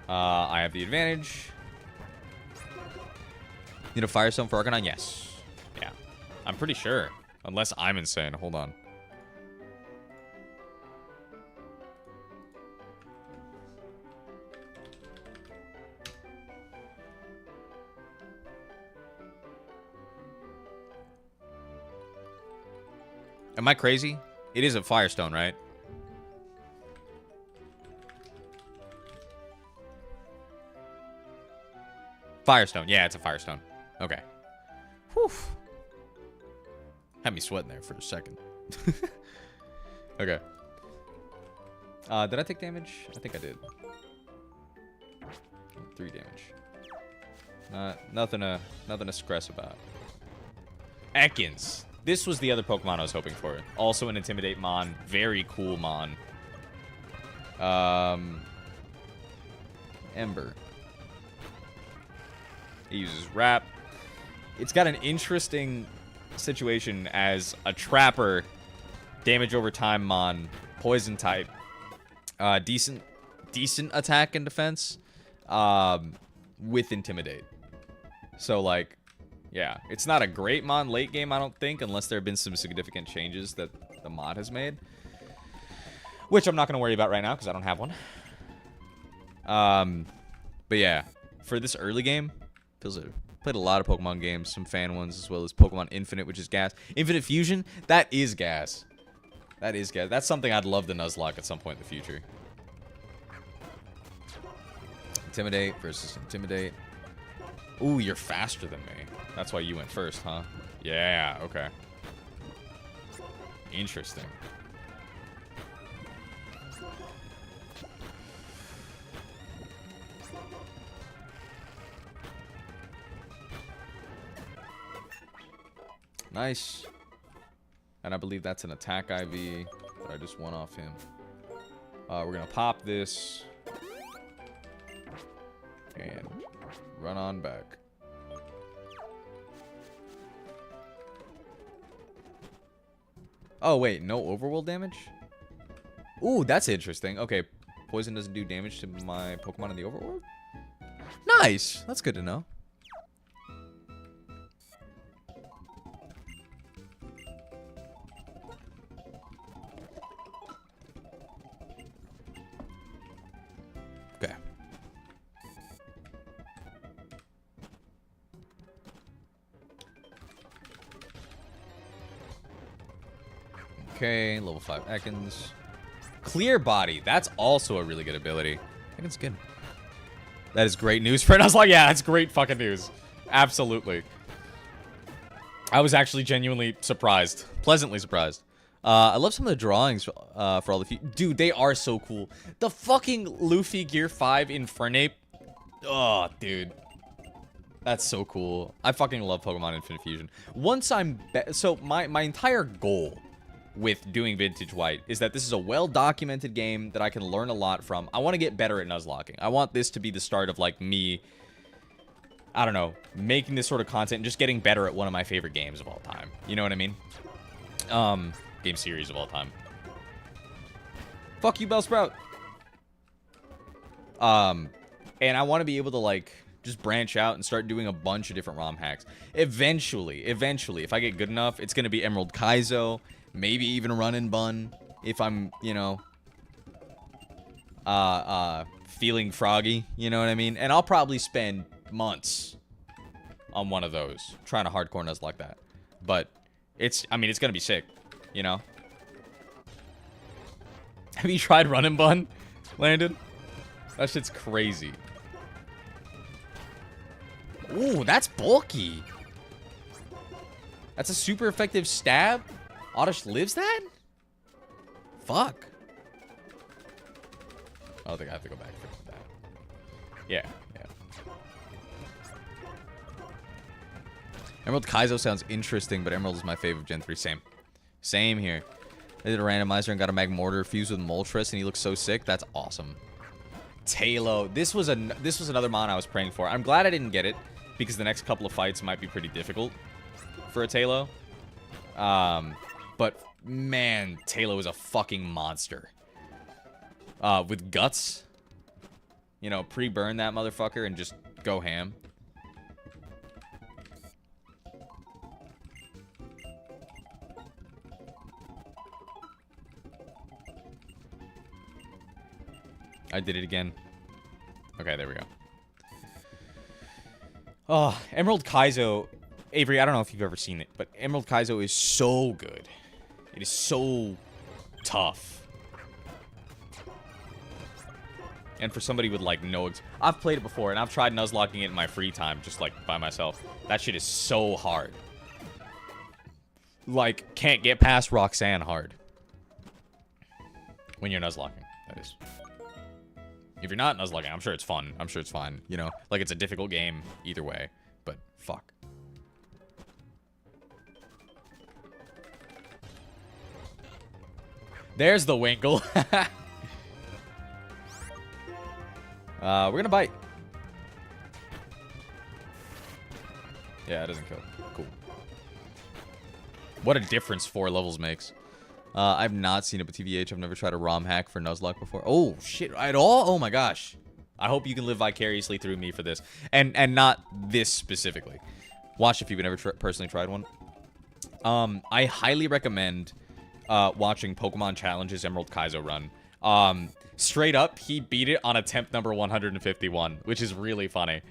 I have the advantage. Need a Firestone for Arcanine? Yes. Yeah. I'm pretty sure. Unless I'm insane. Hold on. Am I crazy? It is a Firestone, right? Firestone. Yeah, it's a Firestone. Okay. Whew. Had me sweating there for a second. Okay. Did I take damage? I think I did. 3 damage. Nothing to stress about. Ekans. This was the other Pokemon I was hoping for. Also an Intimidate Mon. Very cool Mon. Ember. He uses Wrap. It's got an interesting situation as a Trapper, damage over time Mon, Poison type, decent attack and defense, with Intimidate. So like, yeah, it's not a great Mon late game, I don't think, unless there have been some significant changes that the mod has made, which I'm not going to worry about right now because I don't have one. But yeah, for this early game, played a lot of Pokemon games, some fan ones, as well as Pokemon Infinite, which is gas. Infinite Fusion, that is gas. That is gas. That's something I'd love to Nuzlocke at some point in the future. Intimidate versus Intimidate. Ooh, you're faster than me. That's why you went first, huh? Yeah, okay. Interesting. Nice. And I believe that's an attack IV that I just won off him. We're going to pop this. And run on back. Oh, wait. No overworld damage? Ooh, that's interesting. Okay. Poison doesn't do damage to my Pokemon in the overworld? Nice. That's good to know. Okay. Okay, level 5 Ekans. Clear Body. That's also a really good ability. Ekans good. That is great news for it. I was like, yeah, that's great fucking news. Absolutely. I was actually genuinely surprised. Pleasantly surprised. I love some of the drawings for all the... Dude, they are so cool. The fucking Luffy Gear 5 Infernape. Oh, dude. That's so cool. I fucking love Pokemon Infinite Fusion. Once I'm... So, my entire goal with doing Vintage White is that this is a well-documented game that I can learn a lot from. I want to get better at Nuzlocking. I want this to be the start of, like, me, I don't know, making this sort of content and just getting better at one of my favorite games of all time. You know what I mean? Game series of all time. Fuck you, Bellsprout. And I want to be able to, like, just branch out and start doing a bunch of different ROM hacks. Eventually, if I get good enough, it's going to be Emerald Kaizo, maybe even Run and Bun, if I'm, you know, feeling froggy, you know what I mean? And I'll probably spend months on one of those, trying to hardcore Nuzlocke that. But it's, I mean, it's going to be sick, you know? Have you tried Run and Bun, Landon? That shit's crazy. Ooh, that's bulky. That's a super effective stab? Oddish lives that? Fuck. I don't think I have to go back for that. Yeah, yeah. Emerald Kaizo sounds interesting, but Emerald is my favorite Gen 3. Same. Same here. I did a randomizer and got a Mag Mortar fused with Moltres, and he looks so sick. That's awesome. Talo. This was another mon I was praying for. I'm glad I didn't get it, because the next couple of fights might be pretty difficult for a Talo. But, man, Talo is a fucking monster. With guts. You know, pre-burn that motherfucker and just go ham. I did it again. Okay, there we go. Oh, Emerald Kaizo. Avery, I don't know if you've ever seen it, but Emerald Kaizo is so good. It is so tough. And for somebody with, like, no... I've played it before, and I've tried Nuzlocking it in my free time, just, like, by myself. That shit is so hard. Like, can't get past Roxanne hard. When you're Nuzlocking, that is. If you're not Nuzlocking, I'm sure it's fun. I'm sure it's fine, you know? Like, it's a difficult game either way, but fuck. There's the Winkle. We're gonna bite. Yeah, it doesn't kill. Cool. What a difference 4 levels makes. I've not seen it, but TVH, I've never tried a ROM hack for Nuzlocke before. Oh, shit. At all? Oh, my gosh. I hope you can live vicariously through me for this. And not this specifically. Watch if you've never personally tried one. I highly recommend watching Pokemon Challenge's Emerald Kaizo run. Straight up, he beat it on attempt number 151, which is really funny.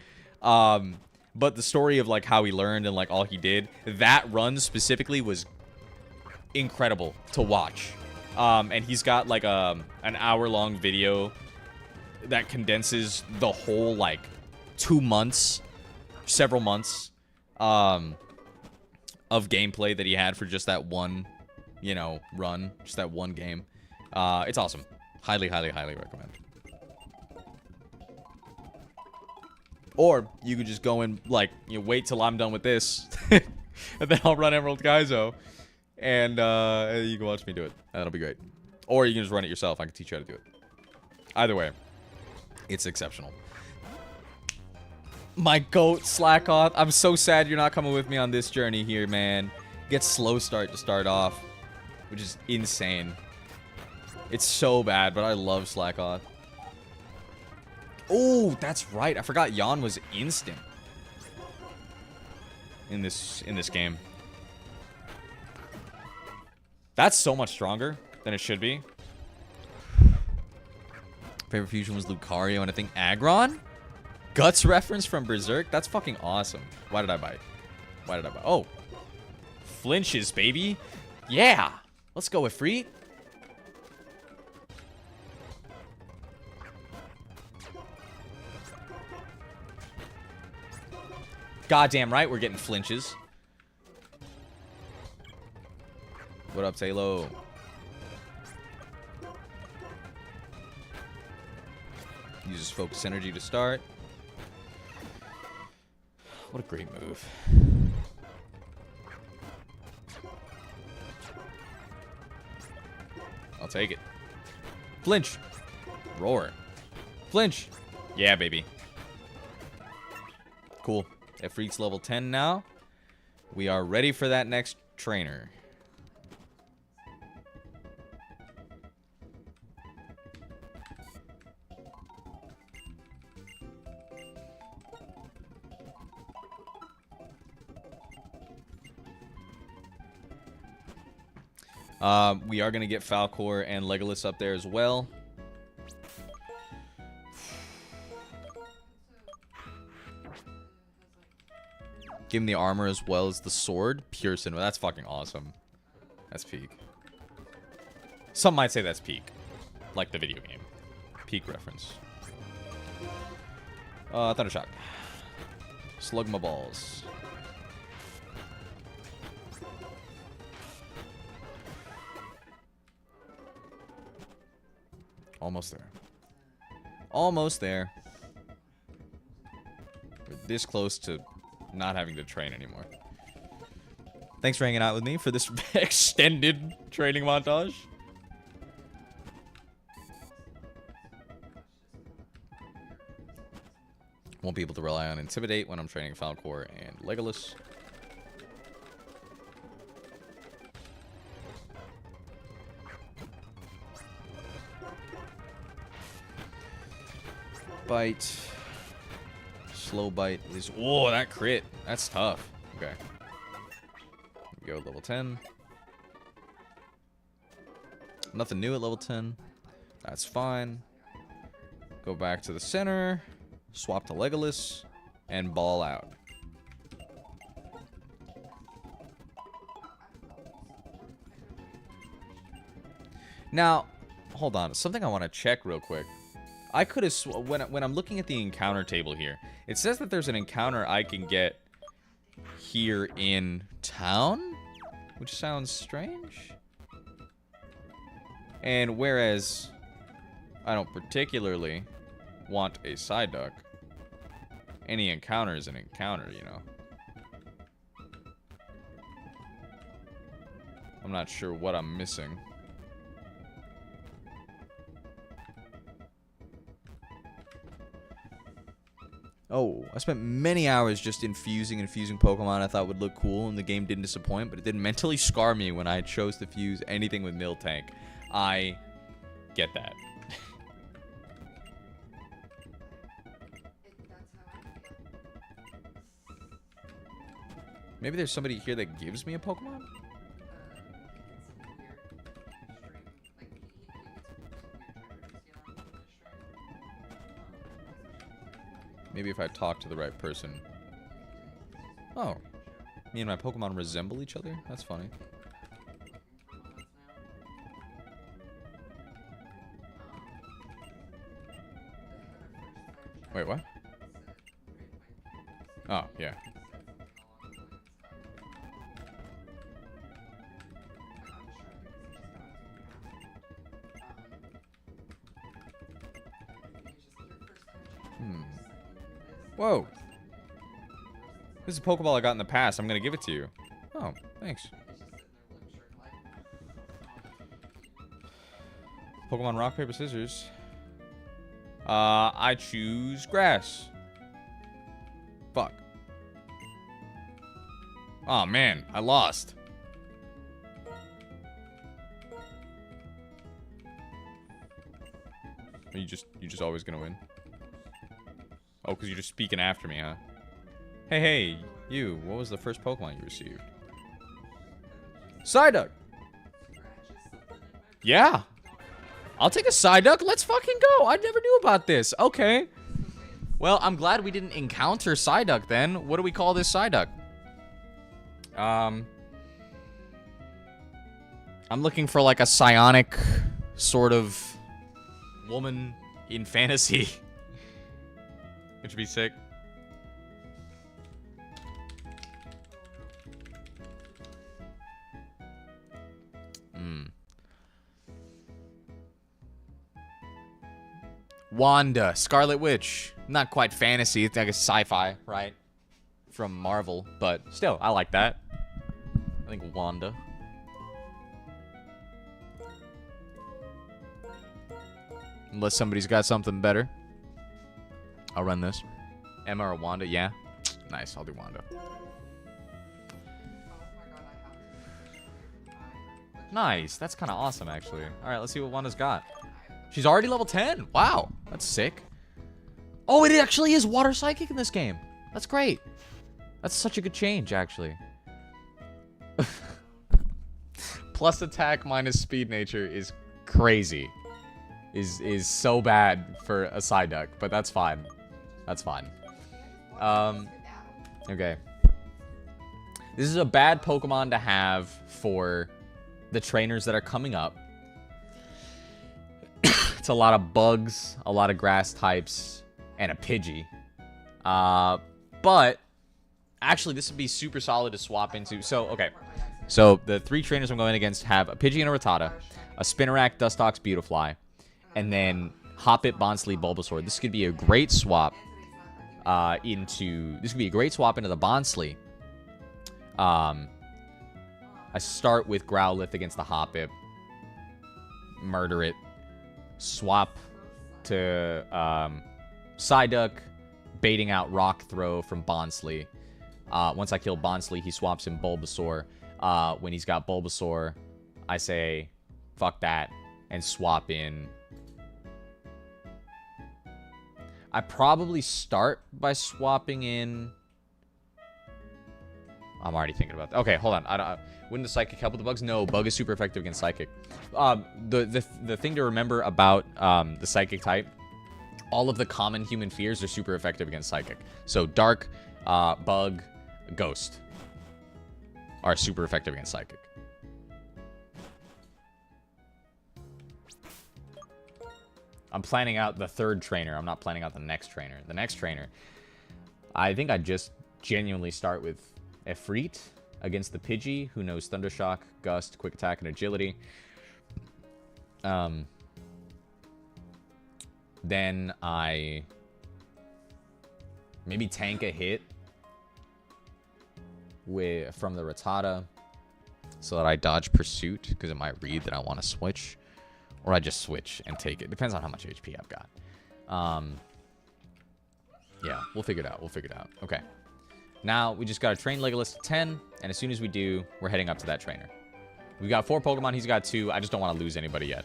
But the story of, like, how he learned and, like, all he did, that run specifically was incredible to watch. And he's got, like, an hour-long video that condenses the whole, like, 2 months, several months, of gameplay that he had for just that one, you know, run, just that one game. It's awesome. Highly, highly, highly recommend. Or you could just go and, like, you know, wait till I'm done with this, and then I'll run Emerald Kaizo, and you can watch me do it. That'll be great. Or you can just run it yourself. I can teach you how to do it. Either way, it's exceptional. My goat, Slackoth. I'm so sad you're not coming with me on this journey here, man. Get slow start to start off, which is insane. It's so bad, but I love Slackoth. Oh, that's right. I forgot Yawn was instant in this game. That's so much stronger than it should be. Favorite fusion was Lucario and I think Aggron? Guts reference from Berserk? That's fucking awesome. Why did I bite? Why did I bite? Oh. Flinches, baby. Yeah. Let's go with Free. Goddamn right, we're getting flinches. What up, Talo? Uses focus energy to start. What a great move. take it. Flinch. Roar. Flinch. Yeah, baby. Cool. Efreet's level 10 now. We are ready for that next trainer. We are going to get Falcor and Legolas up there as well. Give him the armor as well as the sword. Pearson. Well, that's fucking awesome. That's peak. Some might say that's peak. Like the video game. Peak reference. Thunder Shock. Slug my balls. Almost there. Almost there. We're this close to not having to train anymore. Thanks for hanging out with me for this extended training montage. Won't be able to rely on Intimidate when I'm training Falcor and Legolas. Bite. Slow bite is... Whoa, that crit. That's tough. Okay. Here we go, level 10. Nothing new at level 10. That's fine. Go back to the center. Swap to Legolas. And ball out. Now, hold on. Something I want to check real quick. I could have... When I'm looking at the encounter table here, it says that there's an encounter I can get here in town, which sounds strange. And whereas I don't particularly want a Psyduck, any encounter is an encounter, you know. I'm not sure what I'm missing. Oh, I spent many hours just infusing and fusing Pokemon I thought would look cool, and the game didn't disappoint, but it didn't mentally scar me when I chose to fuse anything with Miltank. I get that. Maybe there's somebody here that gives me a Pokemon? Maybe if I talk to the right person. Oh. Me and my Pokemon resemble each other? That's funny. Wait, what? Oh, yeah. Whoa. This is a Pokeball I got in the past. I'm going to give it to you. Oh, thanks. Pokemon Rock, Paper, Scissors. I choose Grass. Fuck. Oh, man. I lost. Are you just always going to win? Oh, because you're just speaking after me, huh? Hey, you. What was the first Pokemon you received? Psyduck. Yeah. I'll take a Psyduck. Let's fucking go. I never knew about this. Okay. Well, I'm glad we didn't encounter Psyduck then. What do we call this Psyduck? I'm looking for like a psionic sort of woman in fantasy. Which would be sick. Wanda, Scarlet Witch. Not quite fantasy. It's like a sci-fi, right? From Marvel. But still, I like that. I think Wanda. Unless somebody's got something better. I'll run this. Emma or Wanda? Yeah. Nice. I'll do Wanda. Nice. That's kind of awesome, actually. All right, let's see what Wanda's got. She's already level 10. Wow. That's sick. Oh, it actually is Water Psychic in this game. That's great. That's such a good change, actually. Plus attack minus speed nature is crazy. Is so bad for a Psyduck, but that's fine. That's fine. Okay. This is a bad Pokemon to have for the trainers that are coming up. It's a lot of bugs, a lot of grass types, and a Pidgey. But actually, this would be super solid to swap into. So, okay. So, the 3 trainers I'm going against have a Pidgey and a Rattata, a Spinarak, Dustox, Beautifly, and then Hoppip, Bonsly, Bulbasaur. This could be a great swap into the Bonsly. I start with Growlithe against the Hoppip, murder it, swap to Psyduck, baiting out Rock Throw from Bonsly. Once I kill Bonsly, he swaps in Bulbasaur. When he's got Bulbasaur, I say, fuck that, and swap in. I probably start by swapping in. I'm already thinking about that. Okay, hold on. Wouldn't the Psychic help with the bugs? No, Bug is super effective against Psychic. The thing to remember about the Psychic type, all of the common human fears are super effective against Psychic. So Dark, Bug, Ghost are super effective against Psychic. I'm planning out the 3rd trainer. I'm not planning out the next trainer. The next trainer, I think I just genuinely start with Efreet against the Pidgey, who knows Thundershock, Gust, Quick Attack, and Agility. Then I maybe tank a hit from the Rattata so that I dodge Pursuit, because it might read that I want to switch. Or I just switch and take it. Depends on how much HP I've got. Yeah, we'll figure it out. We'll figure it out. Okay. Now, we just got to train Legolas to 10. And as soon as we do, we're heading up to that trainer. We've got 4 Pokemon. He's got 2. I just don't want to lose anybody yet.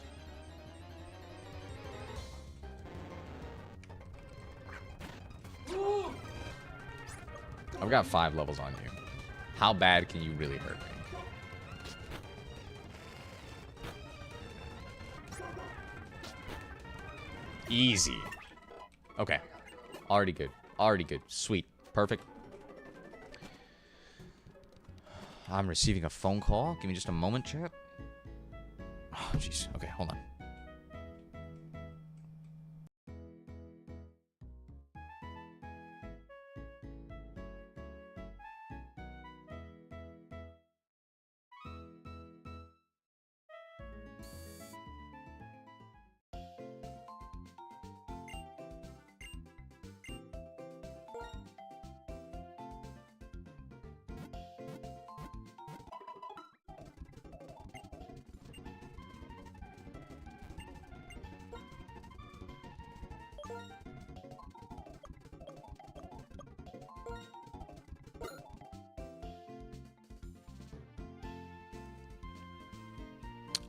I've got 5 levels on you. How bad can you really hurt me? Easy. Okay. Already good. Already good. Sweet. Perfect. I'm receiving a phone call. Give me just a moment, chat. Oh, jeez. Okay, hold on.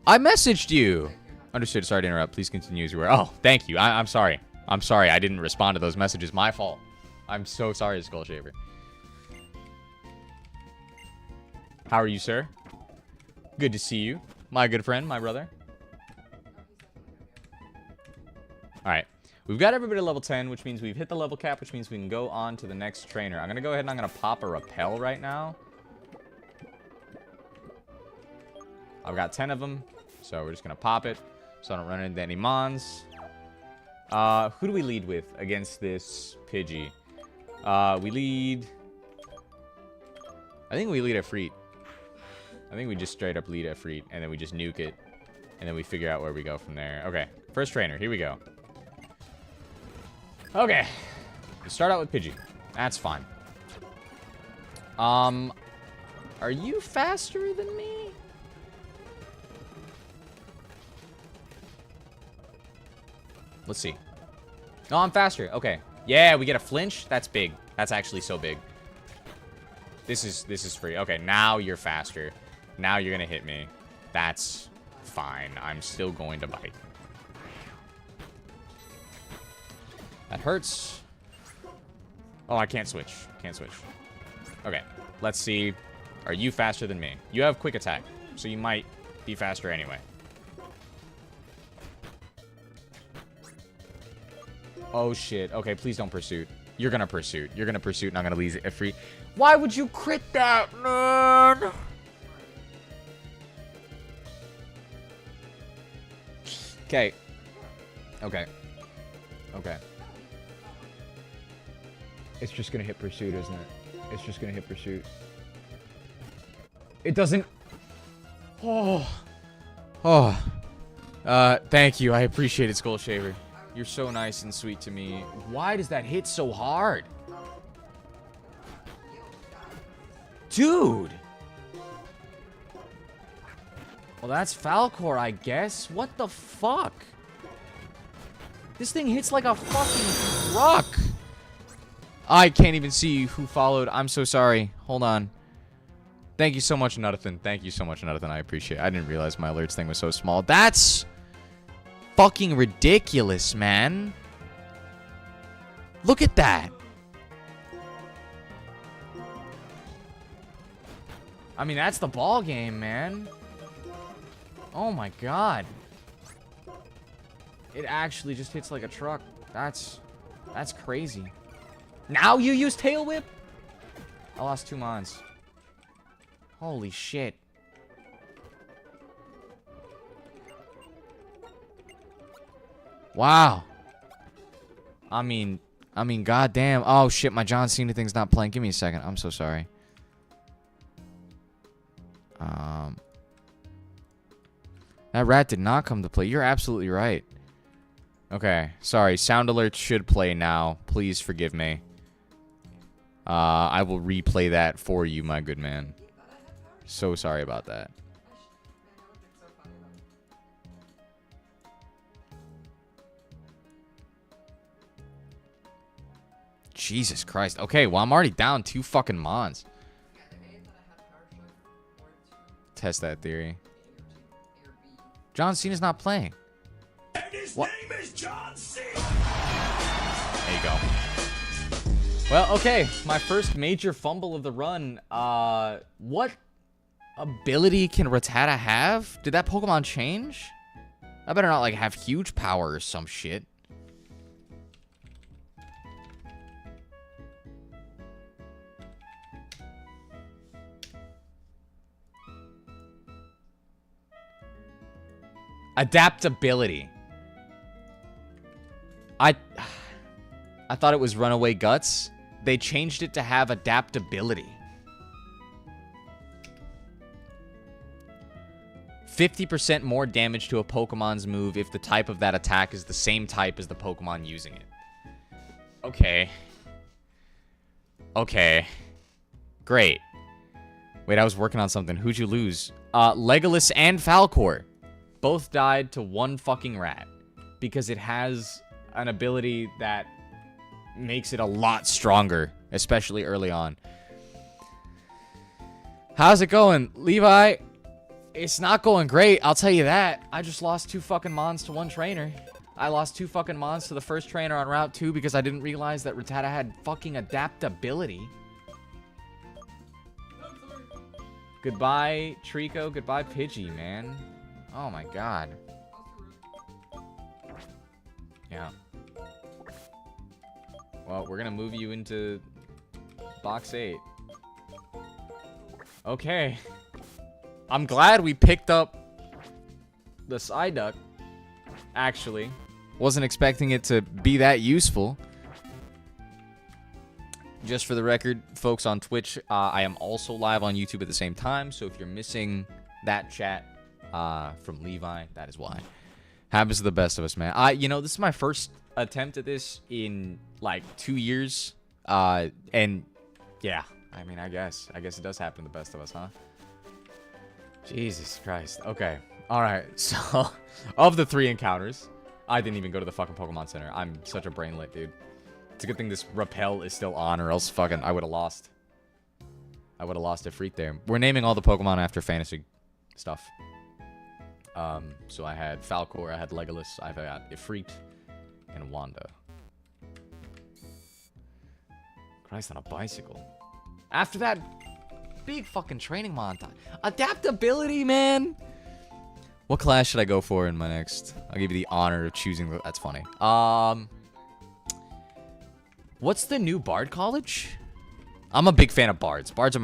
I messaged you. Understood. Sorry to interrupt. Please continue as you were. Oh, thank you. I'm sorry. I'm sorry. I didn't respond to those messages. My fault. I'm so sorry, Skullshaver. How are you, sir? Good to see you. My good friend, my brother. Alright. We've got everybody level 10, which means we've hit the level cap, which means we can go on to the next trainer. I'm going to go ahead and I'm going to pop a Repel right now. I've got 10 of them, so we're just going to pop it so I don't run into any Mons. Who do we lead with against this Pidgey? We lead... I think we lead Efreet. I think we just straight up lead Efreet, and then we just nuke it, and then we figure out where we go from there. Okay, first trainer, here we go. Okay, we start out with Pidgey. That's fine. Are you faster than me? Let's see. Oh, I'm faster. Okay. Yeah, we get a flinch. That's big. That's actually so big. This is free. Okay, now you're faster. Now you're gonna hit me. That's fine. I'm still going to bite. That hurts. Oh, I can't switch. Can't switch. Okay, let's see. Are you faster than me? You have quick attack, so you might be faster anyway. Oh, shit. Okay, please don't pursuit. You're gonna pursuit. You're gonna pursuit, and I'm gonna leave it free. Why would you crit that, man? Okay. Okay. Okay. It's just gonna hit pursuit, isn't it? It's just gonna hit pursuit. It doesn't... Oh. Oh. Thank you. I appreciate it, Skull Shaver. You're so nice and sweet to me. Why does that hit so hard? Dude! Well, that's Falcor, I guess. What the fuck? This thing hits like a fucking truck. I can't even see who followed. I'm so sorry. Hold on. Thank you so much, Nuthathan. Thank you so much, Nuthathan. I appreciate it. I didn't realize my alerts thing was so small. That's fucking ridiculous, man. Look at that. I mean, that's the ball game, man. Oh my god. It actually just hits like a truck. That's crazy. Now you use Tail Whip? I lost 2 mons. Holy shit. Wow. I mean, goddamn. Oh shit, my John Cena thing's not playing. Give me a second. I'm so sorry. That rat did not come to play. You're absolutely right. Okay, sorry. Sound alerts should play now. Please forgive me. I will replay that for you, my good man. So sorry about that. Jesus Christ. Okay, well, I'm already down 2 fucking mons. Test that theory. John Cena's not playing. And his What? name is John Cena. There you go. Well, okay. My first major fumble of the run. What ability can Rattata have? Did that Pokemon change? I better not, like, have huge power or some shit. Adaptability. I thought it was Runaway Guts. They changed it to have adaptability. 50% more damage to a Pokemon's move if the type of that attack is the same type as the Pokemon using it. Okay. Okay. Great. Wait, I was working on something. Who'd you lose? Legolas and Falcor. Both died to one fucking rat. Because it has an ability that makes it a lot stronger. Especially early on. How's it going, Levi? It's not going great, I'll tell you that. I just lost 2 fucking mons to 1 trainer. I lost 2 fucking mons to the first trainer on Route 2 because I didn't realize that Rattata had fucking adaptability. Goodbye, Trico. Goodbye, Pidgey, man. Oh my god. Yeah. Well, we're gonna move you into box 8. Okay. I'm glad we picked up the Psyduck, actually. Wasn't expecting it to be that useful. Just for the record, folks on Twitch, I am also live on YouTube at the same time, so if you're missing that chat from Levi, that is why. Happens to the best of us, man. You know, this is my first attempt at this in, like, 2 years. And, yeah, I mean, I guess it does happen to the best of us, huh? Jesus Christ. Okay. All right. So, of the 3 encounters, I didn't even go to the fucking Pokemon Center. I'm such a brainlet, dude. It's a good thing this Repel is still on, or else fucking I would have lost. I would have lost a freak there. We're naming all the Pokemon after fantasy stuff. So I had Falcor, I had Legolas, I've got Ifrit, and Wanda. Christ, on a bicycle. After that, big fucking training montage. Adaptability, man! What class should I go for in my next? I'll give you the honor of choosing. That's funny. What's the new Bard College? I'm a big fan of Bards. Bards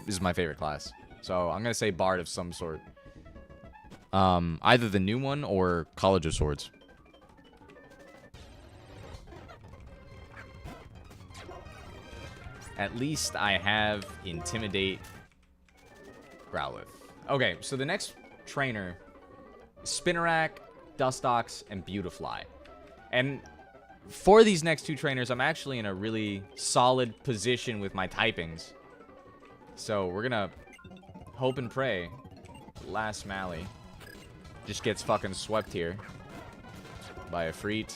is my favorite class. So I'm gonna say Bard of some sort. Either the new one or College of Swords. At least I have Intimidate, Growlithe. Okay, so the next trainer, Spinarak, Dustox, and Beautifly. And for these next two trainers, I'm actually in a really solid position with my typings. So we're gonna hope and pray last Mally just gets fucking swept here by a Ifrit.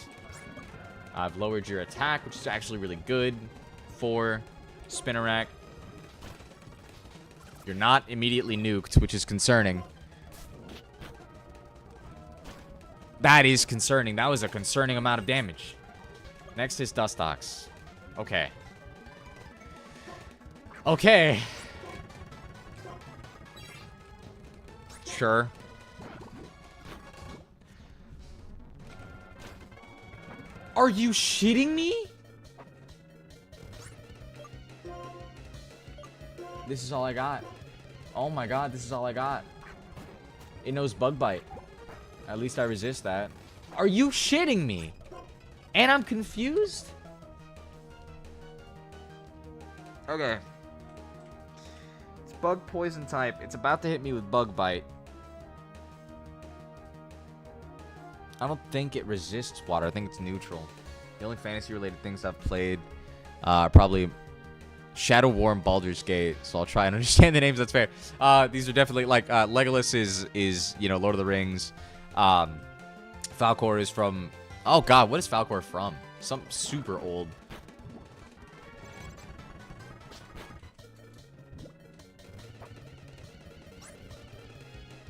I've lowered your attack, which is actually really good for Spinarak. You're not immediately nuked, which is concerning. That is concerning. That was a concerning amount of damage. Next is Dustox. Okay. Okay. Sure. Are you shitting me? This is all I got. Oh my god, this is all I got. It knows Bug Bite. At least I resist that. Are you shitting me? And I'm confused? Okay. It's Bug Poison type. It's about to hit me with Bug Bite. I don't think it resists water. I think it's neutral. The only fantasy-related things I've played probably Shadow War and Baldur's Gate. So I'll try and understand the names. That's fair. These are definitely like Legolas is you know, Lord of the Rings. Falcor is from... Oh, God. What is Falcor from? Something super old.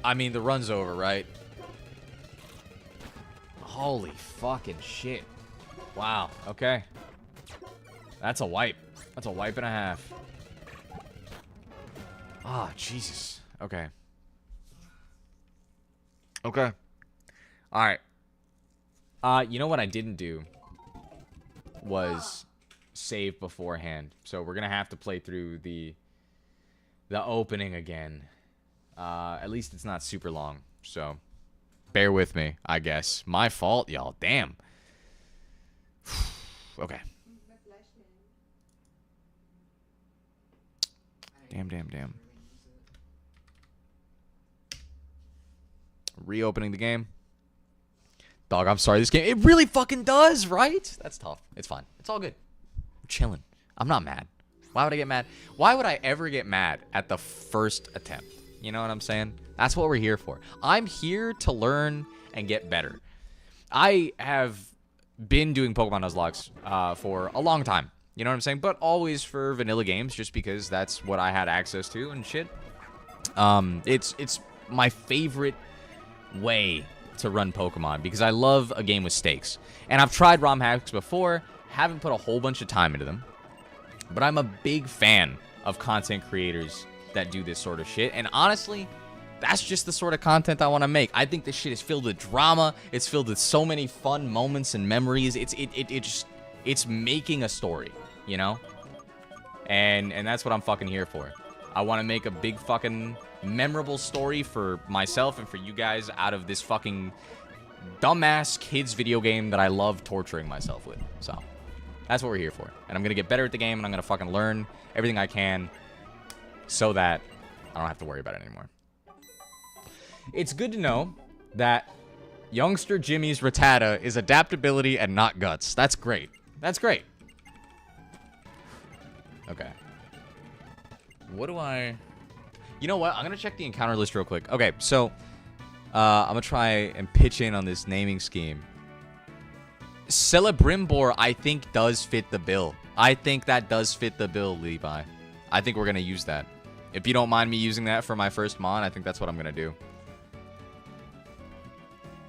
I mean, the run's over, right? Holy fucking shit. Wow. Okay. That's a wipe. That's a wipe and a half. Ah, Jesus. Okay. Okay. All right. You know what I didn't do was save beforehand. So we're gonna have to play through the opening again. At least it's not super long. So bear with me, I guess. My fault, y'all. Damn. Okay. Damn. Reopening the game. Dog, I'm sorry. This game, it really fucking does, right? That's tough. It's fine. It's all good. I'm chilling. I'm not mad. Why would I get mad? Why would I ever get mad at the first attempt? You know what I'm saying? That's what we're here for. I'm here to learn and get better. I have been doing Pokemon Nuzlocke for a long time. You know what I'm saying? But always for vanilla games, just because that's what I had access to and shit. It's my favorite way to run Pokemon because I love a game with stakes. And I've tried ROM hacks before, haven't put a whole bunch of time into them. But I'm a big fan of content creators that do this sort of shit. And honestly, that's just the sort of content I want to make. I think this shit is filled with drama. It's filled with so many fun moments and memories. It's making a story, you know? And that's what I'm fucking here for. I want to make a big fucking memorable story for myself and for you guys out of this fucking dumbass kids video game that I love torturing myself with. So that's what we're here for. And I'm going to get better at the game, and I'm going to fucking learn everything I can so that I don't have to worry about it anymore. It's good to know that youngster Jimmy's Rattata is adaptability and not guts. That's great. That's great. Okay. What do I... You know what? I'm going to check the encounter list real quick. Okay, so I'm going to try and pitch in on this naming scheme. Celebrimbor, I think, does fit the bill. I think that does fit the bill, Levi. I think we're going to use that. If you don't mind me using that for my first mon, I think that's what I'm going to do.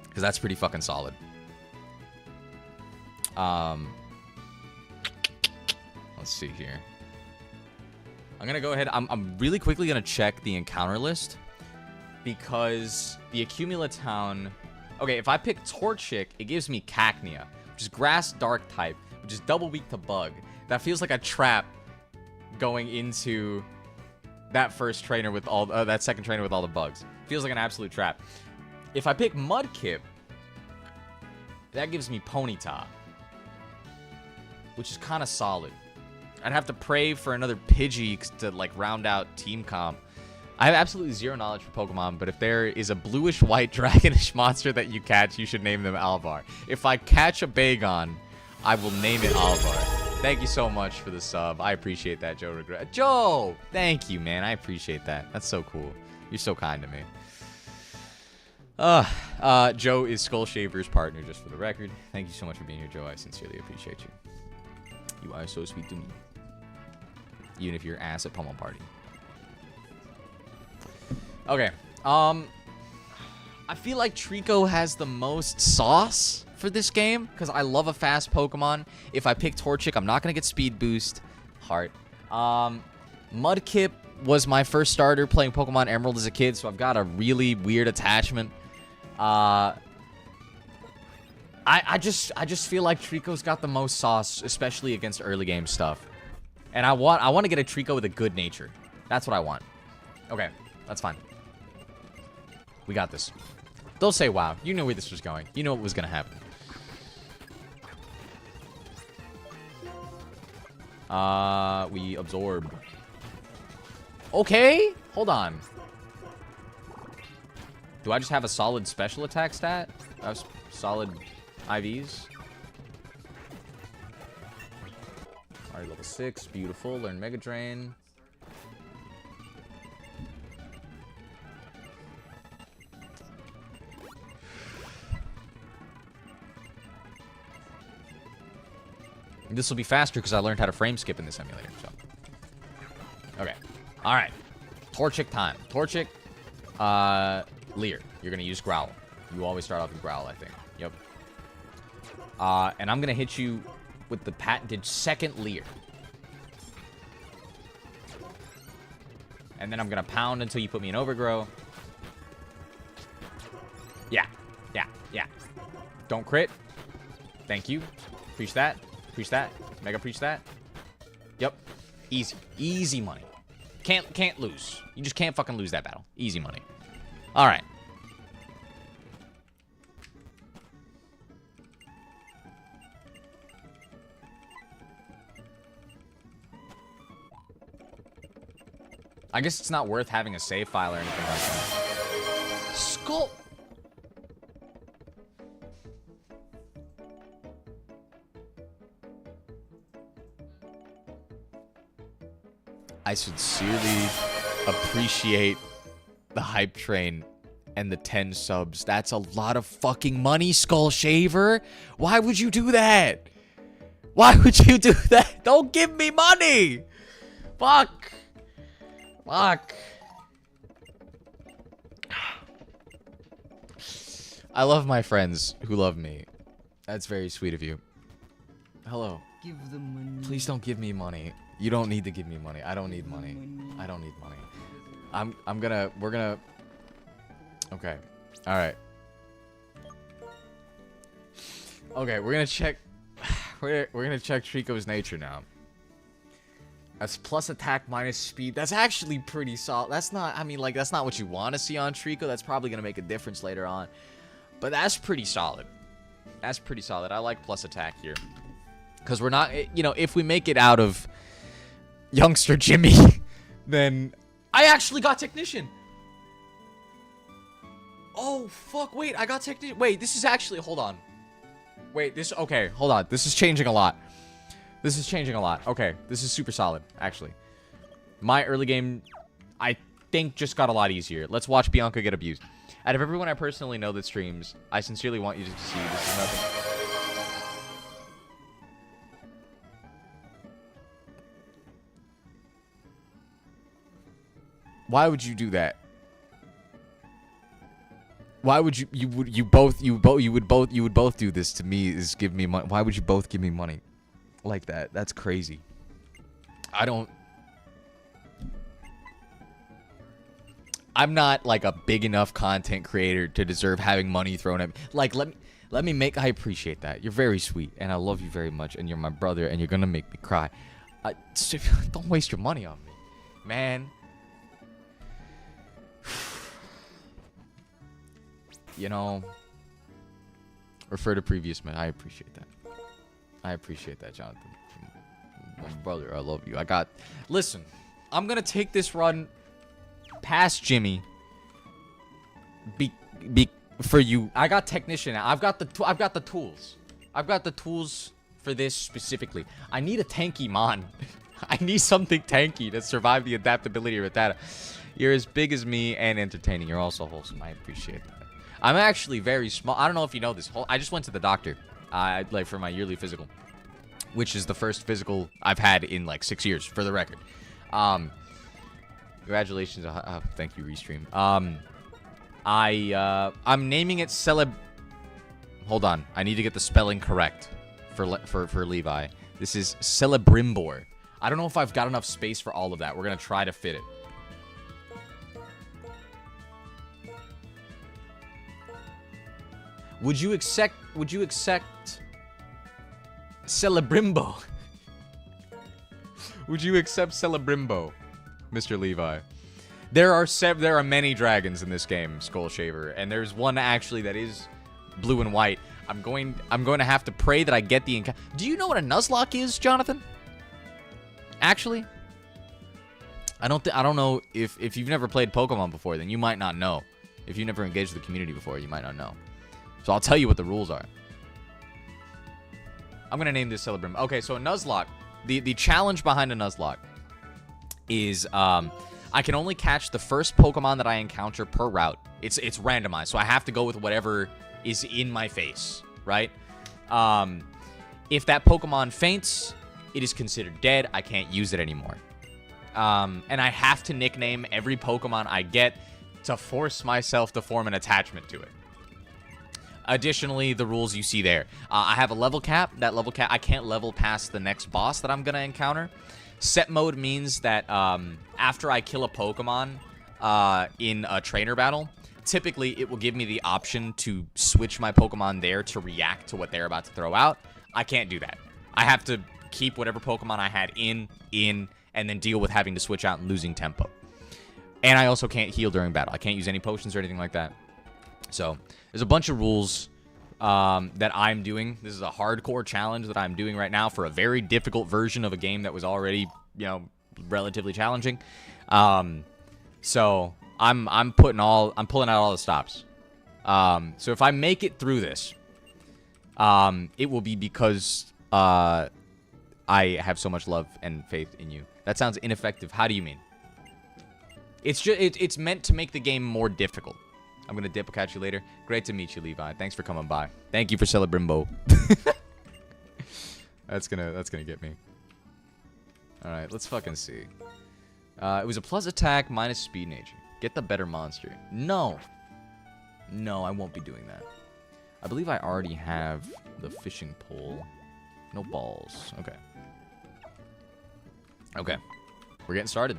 Because that's pretty fucking solid. Let's see here. I'm going to go ahead. I'm really quickly going to check the encounter list. Because the Accumula Town... Okay, if I pick Torchic, it gives me Cacnea, which is Grass Dark type, which is double weak to Bug. That feels like a trap going into that first trainer with all... that second trainer with all the bugs. Feels like an absolute trap. If I pick Mudkip, that gives me Ponyta, which is kind of solid. I'd have to pray for another Pidgey to, like, round out Team Comp. I have absolutely zero knowledge for Pokemon, but if there is a bluish-white dragonish monster that you catch, you should name them Alvar. If I catch a Bagon, I will name it Alvar. Thank you so much for the sub. I appreciate that, Joe Regret. Joe! Thank you, man. I appreciate that. That's so cool. You're so kind to me. Joe is Skullshaver's partner, just for the record. Thank you so much for being here, Joe. I sincerely appreciate you. You are so sweet to me. Even if you're ass at Pummel Party. Okay, I feel like Trico has the most sauce for this game, because I love a fast Pokemon. If I pick Torchic, I'm not going to get Speed Boost. Heart. Mudkip was my first starter playing Pokemon Emerald as a kid, so I've got a really weird attachment. I just feel like Trico's got the most sauce, especially against early game stuff. And I want to get a Trico with a good nature. That's what I want. Okay, that's fine. We got this. Don't say wow. You knew where this was going. You know what was going to happen. We absorb. Okay. Hold on. Do I just have a solid special attack stat? I have solid IVs. Alright, level 6. Beautiful. Learn Mega Drain. This will be faster because I learned how to frame skip in this emulator. So, okay, all right. Torchic time. Torchic, Leer. You're gonna use Growl. You always start off with Growl, I think. Yep. And I'm gonna hit you with the patented second Leer. And then I'm gonna pound until you put me in Overgrow. Yeah, yeah, yeah. Don't crit. Thank you. Preach that. Preach that. Mega preach that. Yep. Easy. Easy money. Can't lose. You just can't fucking lose that battle. Easy money. All right. I guess it's not worth having a save file or anything like that. Skull. I sincerely appreciate the hype train and the 10 subs. That's a lot of fucking money, Skullshaver. Why would you do that? Why would you do that? Don't give me money. Fuck. Fuck. I love my friends who love me. That's very sweet of you. Hello. Give them money. Please don't give me money. You don't need to give me money. I don't need money. I don't need money. We're gonna. Okay. All right. Okay, we're gonna check. We're gonna check Trico's nature now. That's plus attack minus speed. That's actually pretty solid. That's not. I mean, like, that's not what you want to see on Trico. That's probably gonna make a difference later on. But that's pretty solid. That's pretty solid. I like plus attack here. Because we're not, you know, if we make it out of youngster Jimmy, then I actually got Technician. Oh, fuck. Wait, I got Technician. Wait, this is actually, hold on. Wait, this, okay, hold on. This is changing a lot. This is changing a lot. Okay, this is super solid, actually. My early game, I think, just got a lot easier. Let's watch Bianca get abused. Out of everyone I personally know that streams, I sincerely want you to see this is nothing. Why would you do that? Why would you would both do this to me? Is give me money? Why would you both give me money like that? That's crazy. I'm not like a big enough content creator to deserve having money thrown at me. Like, let me make. I appreciate that. You're very sweet, and I love you very much, and you're my brother, and you're gonna make me cry. Don't waste your money on me, man. You know, refer to previous men. I appreciate that. I appreciate that, Jonathan. My brother, I love you. Listen, I'm gonna take this run past Jimmy. For you. I got technician. I've got the tools. I've got the tools for this specifically. I need a tanky mon. I need something tanky to survive the adaptability of data. You're as big as me and entertaining. You're also wholesome. I appreciate that. I'm actually very small. I don't know if you know this. I just went to the doctor, like for my yearly physical, which is the first physical I've had in like 6 years, for the record. Congratulations. Thank you, Restream. I'm naming it Hold on. I need to get the spelling correct for Levi. This is Celebrimbor. I don't know if I've got enough space for all of that. We're gonna try to fit it. Would you accept Celebrimbo? Would you accept Celebrimbo, Mr. Levi? There are many dragons in this game, Skullshaver, and there's one actually that is blue and white. I'm going to have to pray that I get the encounter. Do you know what a Nuzlocke is, Jonathan? Actually, I don't know if you've never played Pokemon before, then you might not know. If you've never engaged with the community before, you might not know. So I'll tell you what the rules are. I'm going to name this Celebrim. Okay, so a Nuzlocke, the challenge behind a Nuzlocke is I can only catch the first Pokemon that I encounter per route. It's randomized, so I have to go with whatever is in my face, right? If that Pokemon faints, it is considered dead. I can't use it anymore. And I have to nickname every Pokemon I get to force myself to form an attachment to it. Additionally, the rules you see there. I have a level cap. That level cap, I can't level past the next boss that I'm going to encounter. Set mode means that after I kill a Pokemon in a trainer battle, typically it will give me the option to switch my Pokemon there to react to what they're about to throw out. I can't do that. I have to keep whatever Pokemon I had in, and then deal with having to switch out and losing tempo. And I also can't heal during battle. I can't use any potions or anything like that. So there's a bunch of rules that I'm doing. This is a hardcore challenge that I'm doing right now for a very difficult version of a game that was already, relatively challenging. So I'm pulling out all the stops. So if I make it through this, it will be because I have so much love and faith in you. That sounds ineffective. How do you mean? It's meant to make the game more difficult. I'm gonna dip. I'll catch you later. Great to meet you, Levi. Thanks for coming by. Thank you for Celebrimbo. That's gonna get me. All right, let's fucking see. It was a plus attack minus speed nature. Get the better monster. No, I won't be doing that. I believe I already have the fishing pole. No balls. Okay. We're getting started.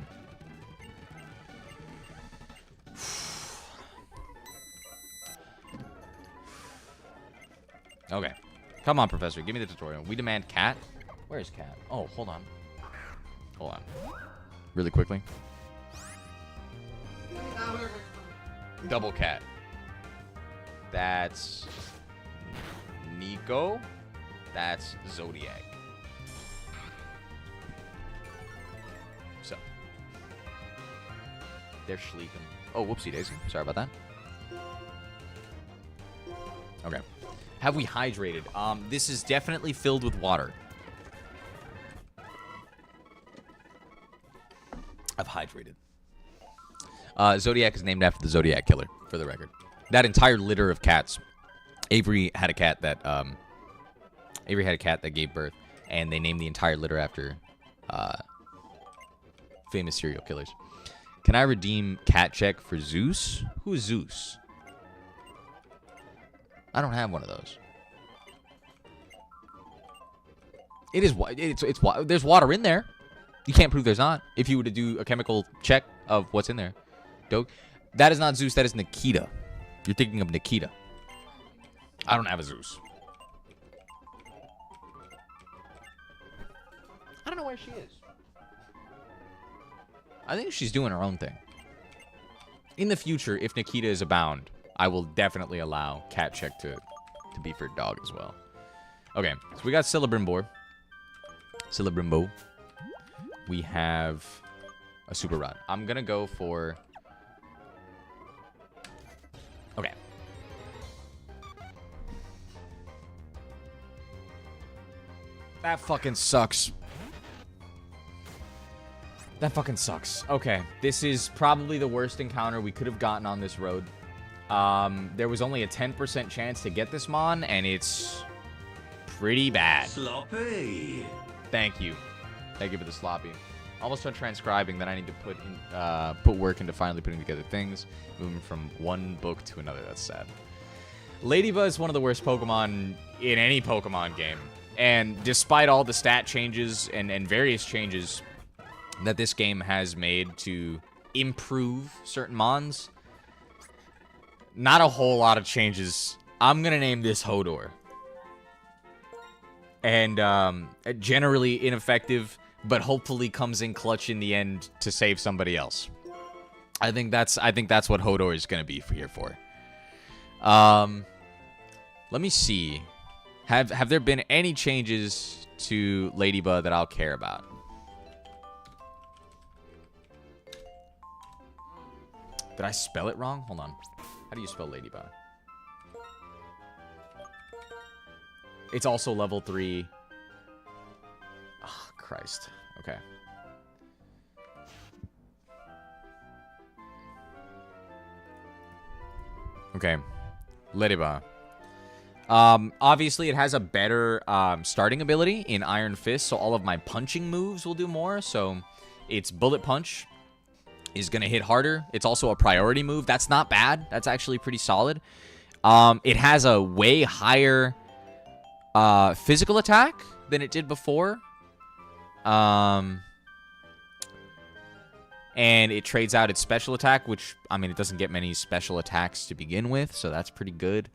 Okay. Come on, Professor. Give me the tutorial. We demand cat. Where is cat? Oh, hold on. Really quickly. Double cat. That's Nico. That's Zodiac. So. They're sleeping. Oh, whoopsie daisy. Sorry about that. Okay. Have we hydrated? This is definitely filled with water. I've hydrated. Zodiac is named after the Zodiac Killer, for the record. That entire litter of cats. Avery had a cat that gave birth, and they named the entire litter after famous serial killers. Can I redeem cat check for Zeus? Who is Zeus? I don't have one of those. It is. It's. There's water in there. You can't prove there's not. If you were to do a chemical check of what's in there, Doge. That is not Zeus. That is Nikita. You're thinking of Nikita. I don't have a Zeus. I don't know where she is. I think she's doing her own thing. In the future, if Nikita is abound, I will definitely allow cat check to be for dog as well. Okay, so we got Celebrimbor. Celebrimbo. We have a Super Rod. I'm gonna go for... Okay. That fucking sucks. That fucking sucks. Okay, this is probably the worst encounter we could have gotten on this road. There was only a 10% chance to get this Mon, and it's pretty bad. Sloppy. Thank you. Thank you for the sloppy. Almost done transcribing, then I need to put work into finally putting together things. Moving from one book to another. That's sad. Ladybug is one of the worst Pokemon in any Pokemon game. And despite all the stat changes and various changes that this game has made to improve certain Mons, not a whole lot of changes. I'm going to name this Hodor. And generally ineffective, but hopefully comes in clutch in the end to save somebody else. I think that's what Hodor is going to be here for. Let me see. Have there been any changes to Ladybug that I'll care about? Did I spell it wrong? Hold on. How do you spell Ladybug? It's also level 3. Oh, Christ. Okay. Okay. Ladybug. Obviously, it has a better starting ability in Iron Fist, so all of my punching moves will do more. So its Bullet Punch is going to hit harder. It's also a priority move. That's not bad. That's actually pretty solid. It has a way higher physical attack than it did before. And it trades out its special attack, which, I mean, it doesn't get many special attacks to begin with, so that's pretty good.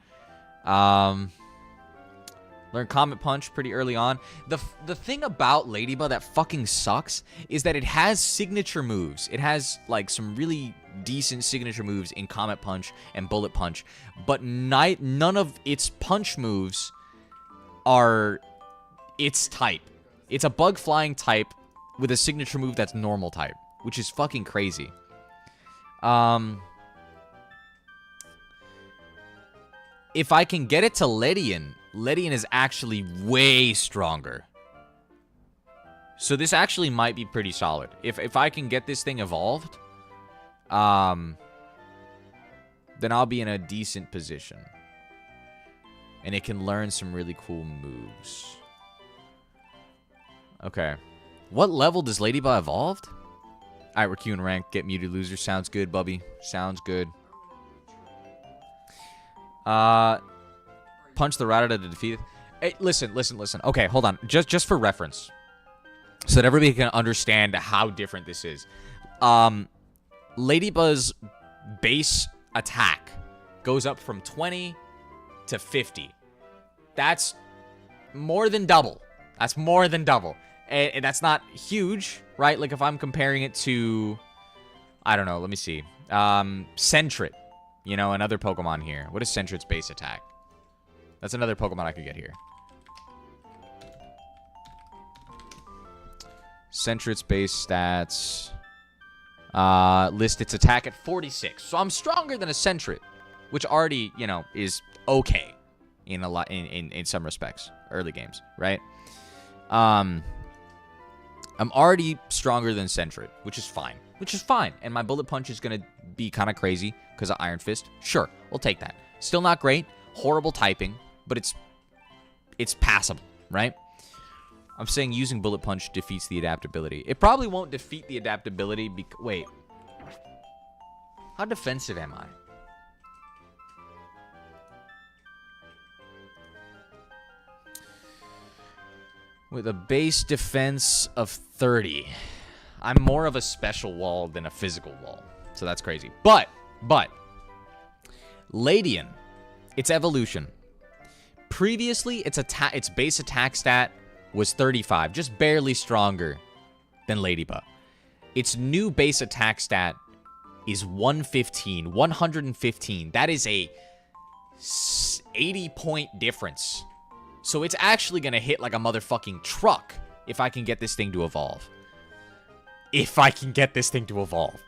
Learn Comet Punch pretty early on. The thing about Ladybug that fucking sucks is that it has signature moves. It has, like, some really decent signature moves in Comet Punch and Bullet Punch, but none of its punch moves are its type. It's a bug flying type with a signature move that's normal type, which is fucking crazy. If I can get it to Ledian is actually way stronger. So this actually might be pretty solid. If I can get this thing evolved, then I'll be in a decent position. And it can learn some really cool moves. Okay. What level does Ladybug evolved? Alright, we're queuing rank. Get muted, loser. Sounds good, Bubby. Sounds good. Punch the Rattata to defeat it. Hey, listen. Okay, hold on. Just for reference. So that everybody can understand how different this is. Ladybug's base attack goes up from 20 to 50. That's more than double. That's more than double. And that's not huge, right? Like, if I'm comparing it to, I don't know, let me see. Sentret, you know, another Pokemon here. What is Sentret's base attack? That's another Pokemon I could get here. Sentret's base stats. List its attack at 46. So I'm stronger than a Sentret, which already, you know, is okay in a lot in some respects. Early games, right? I'm already stronger than Sentret, which is fine. And my Bullet Punch is going to be kind of crazy because of Iron Fist. Sure, we'll take that. Still not great. Horrible typing, but it's passable, right? I'm saying using Bullet Punch defeats the adaptability. It probably won't defeat the adaptability. Wait. How defensive am I? With a base defense of 30. I'm more of a special wall than a physical wall. So that's crazy. But, Ladian, its evolution. Previously, its base attack stat was 35, just barely stronger than Ladybug. Its new base attack stat is 115. That is a 80-point difference. So it's actually going to hit like a motherfucking truck if I can get this thing to evolve. If I can get this thing to evolve.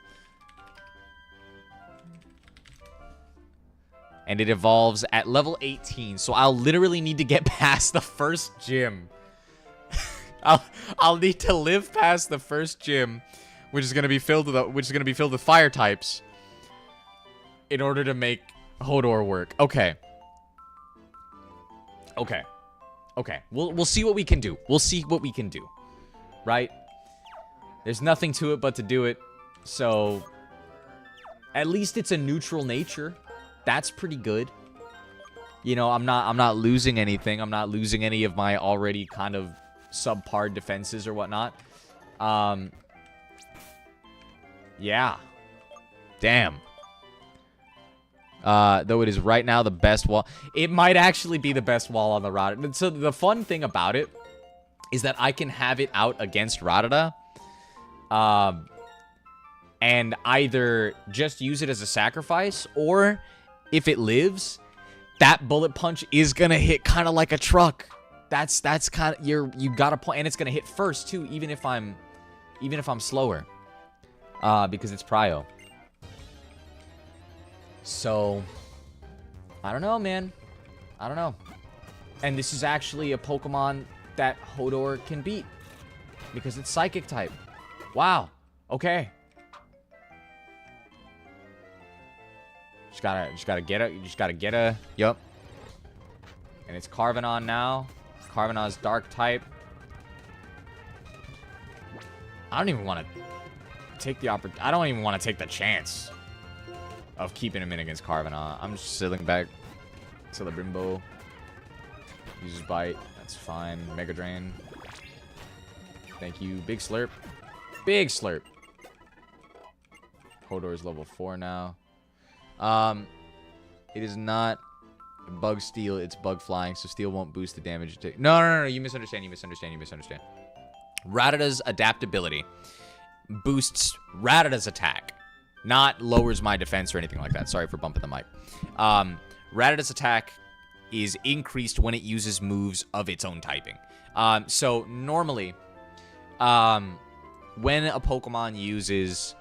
And it evolves at level 18, so I'll literally need to get past the first gym. I'll need to live past the first gym, which is going to be filled with fire types, in order to make Hodor work. Okay. We'll see what we can do. Right? There's nothing to it but to do it. So at least it's a neutral nature. That's pretty good. You know, I'm not losing anything. I'm not losing any of my already kind of subpar defenses or whatnot. Yeah. Damn. Though it is right now the best wall. It might actually be the best wall on the Rattata. So the fun thing about it is that I can have it out against Rattata. And either just use it as a sacrifice, or if it lives, that bullet punch is gonna hit kind of like a truck. That's kind of you got a point, and it's gonna hit first too, even if I'm slower, because it's prio. So I don't know, man. I don't know. And this is actually a Pokemon that Hodor can beat because it's Psychic type. Wow. Okay. Just gotta get it. You just gotta get a. Yup. And it's Carvenon now. Carvenon's Dark type. I don't even want to take the I don't even want to take the chance of keeping him in against Carvenon. I'm just sitting back. Celebrimbo. Uses Bite. That's fine. Mega Drain. Thank you. Big Slurp. Big Slurp. Hodor's level 4 now. It is not Bug Steel, it's Bug Flying, so Steel won't boost the damage. No, you misunderstand. Rattata's adaptability boosts Rattata's attack, not lowers my defense or anything like that. Sorry for bumping the mic. Rattata's attack is increased when it uses moves of its own typing. So normally, when a Pokemon uses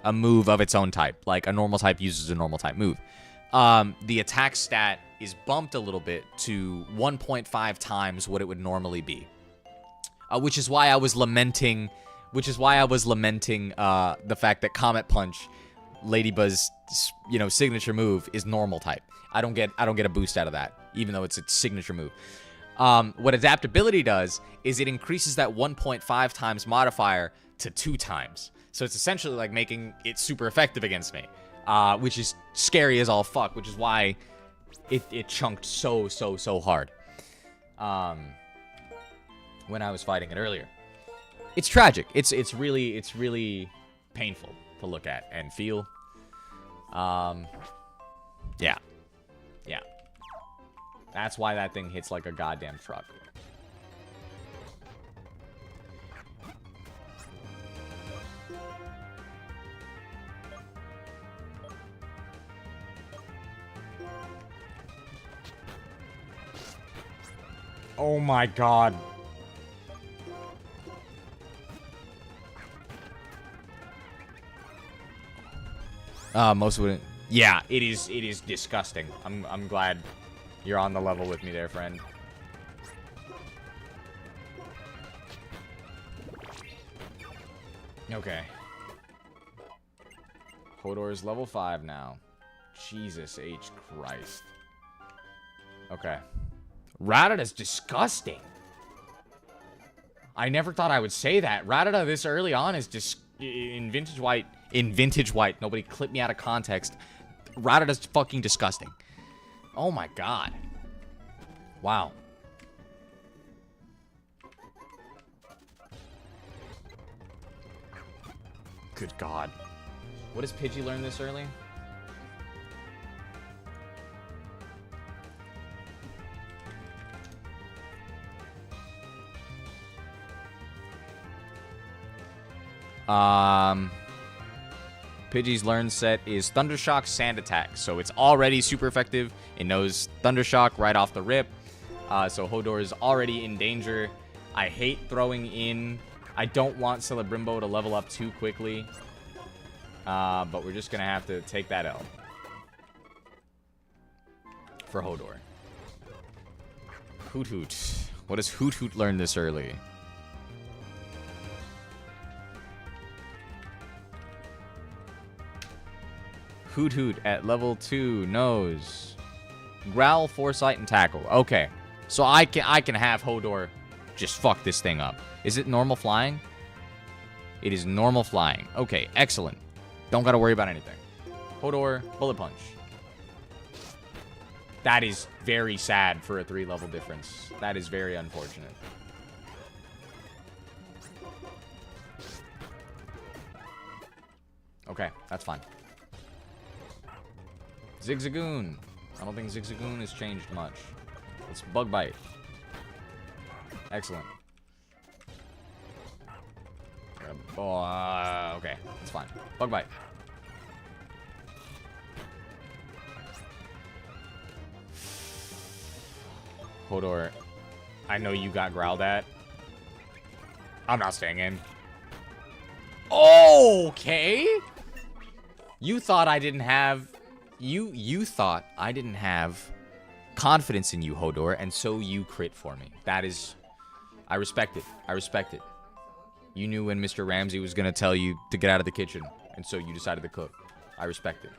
a move of its own type, like a normal type uses a normal type move, the attack stat is bumped a little bit to 1.5 times what it would normally be, which is why I was lamenting the fact that Comet Punch, Ladybuzz, signature move, is normal type. I don't get a boost out of that, even though it's its signature move. What adaptability does is it increases that 1.5 times modifier to 2 times. So it's essentially like making it super effective against me, which is scary as all fuck, which is why it chunked so hard when I was fighting it earlier. It's tragic. It's really painful to look at and feel. Yeah. That's why that thing hits like a goddamn truck. Oh my god. Most wouldn't. Yeah, it is disgusting. I'm glad you're on the level with me there, friend. Okay. Hodor's level 5 now. Jesus H. Christ. Okay. Rattata's disgusting. I never thought I would say that. Rattata this early on is just in Vintage White, nobody clip me out of context. Rattata's fucking disgusting. Oh my god. Wow. Good god. What does Pidgey learn this early? Pidgey's learn set is Thundershock, Sand Attack. So it's already super effective. It knows Thundershock right off the rip. So Hodor is already in danger. I hate throwing in. I don't want Celebrimbo to level up too quickly. But we're just going to have to take that L. For Hodor. Hoot Hoot. What does Hoot Hoot learn this early? Hoot Hoot at level 2 knows Growl, Foresight, and Tackle. Okay. So I can have Hodor just fuck this thing up. Is it normal flying? It is normal flying. Okay, excellent. Don't gotta worry about anything. Hodor, Bullet Punch. That is very sad for a 3-level difference. That is very unfortunate. Okay, that's fine. Zigzagoon. I don't think Zigzagoon has changed much. It's Bug Bite. Excellent. Okay, it's fine. Bug Bite. Hodor, I know you got growled at. I'm not staying in. Okay. You thought I didn't have... You thought I didn't have confidence in you, Hodor, and so you crit for me. That is... I respect it. I respect it. You knew when Mr. Ramsey was going to tell you to get out of the kitchen, and so you decided to cook. I respect it.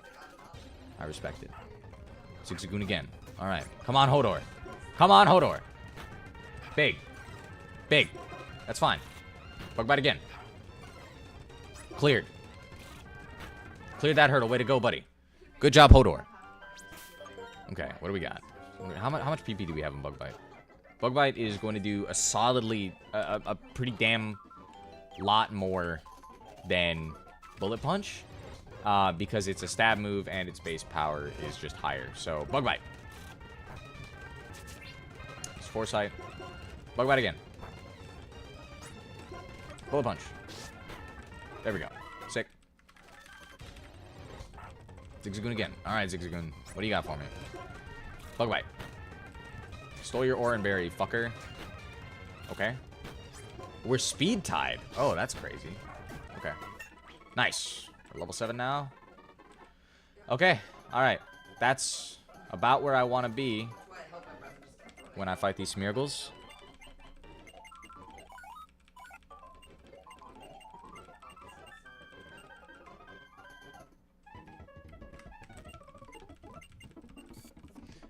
I respect it. Zigzagoon again. All right. Come on, Hodor. Come on, Hodor. Big. Big. That's fine. Bug Bite again. Cleared. Cleared that hurdle. Way to go, buddy. Good job, Hodor. Okay, what do we got? How much PP do we have in Bug Bite? Bug Bite is going to do a solidly, a pretty damn lot more than Bullet Punch. Because it's a stab move and its base power is just higher. So, Bug Bite. It's Foresight. Bug Bite again. Bullet Punch. There we go. Sick. Zigzagoon again. Alright, Zigzagoon. What do you got for me? Bug Bite. Stole your Oran Berry, fucker. Okay. We're speed tied. Oh, that's crazy. Okay. Nice. We're level 7 now. Okay. Alright. That's about where I want to be when I fight these Smeargles.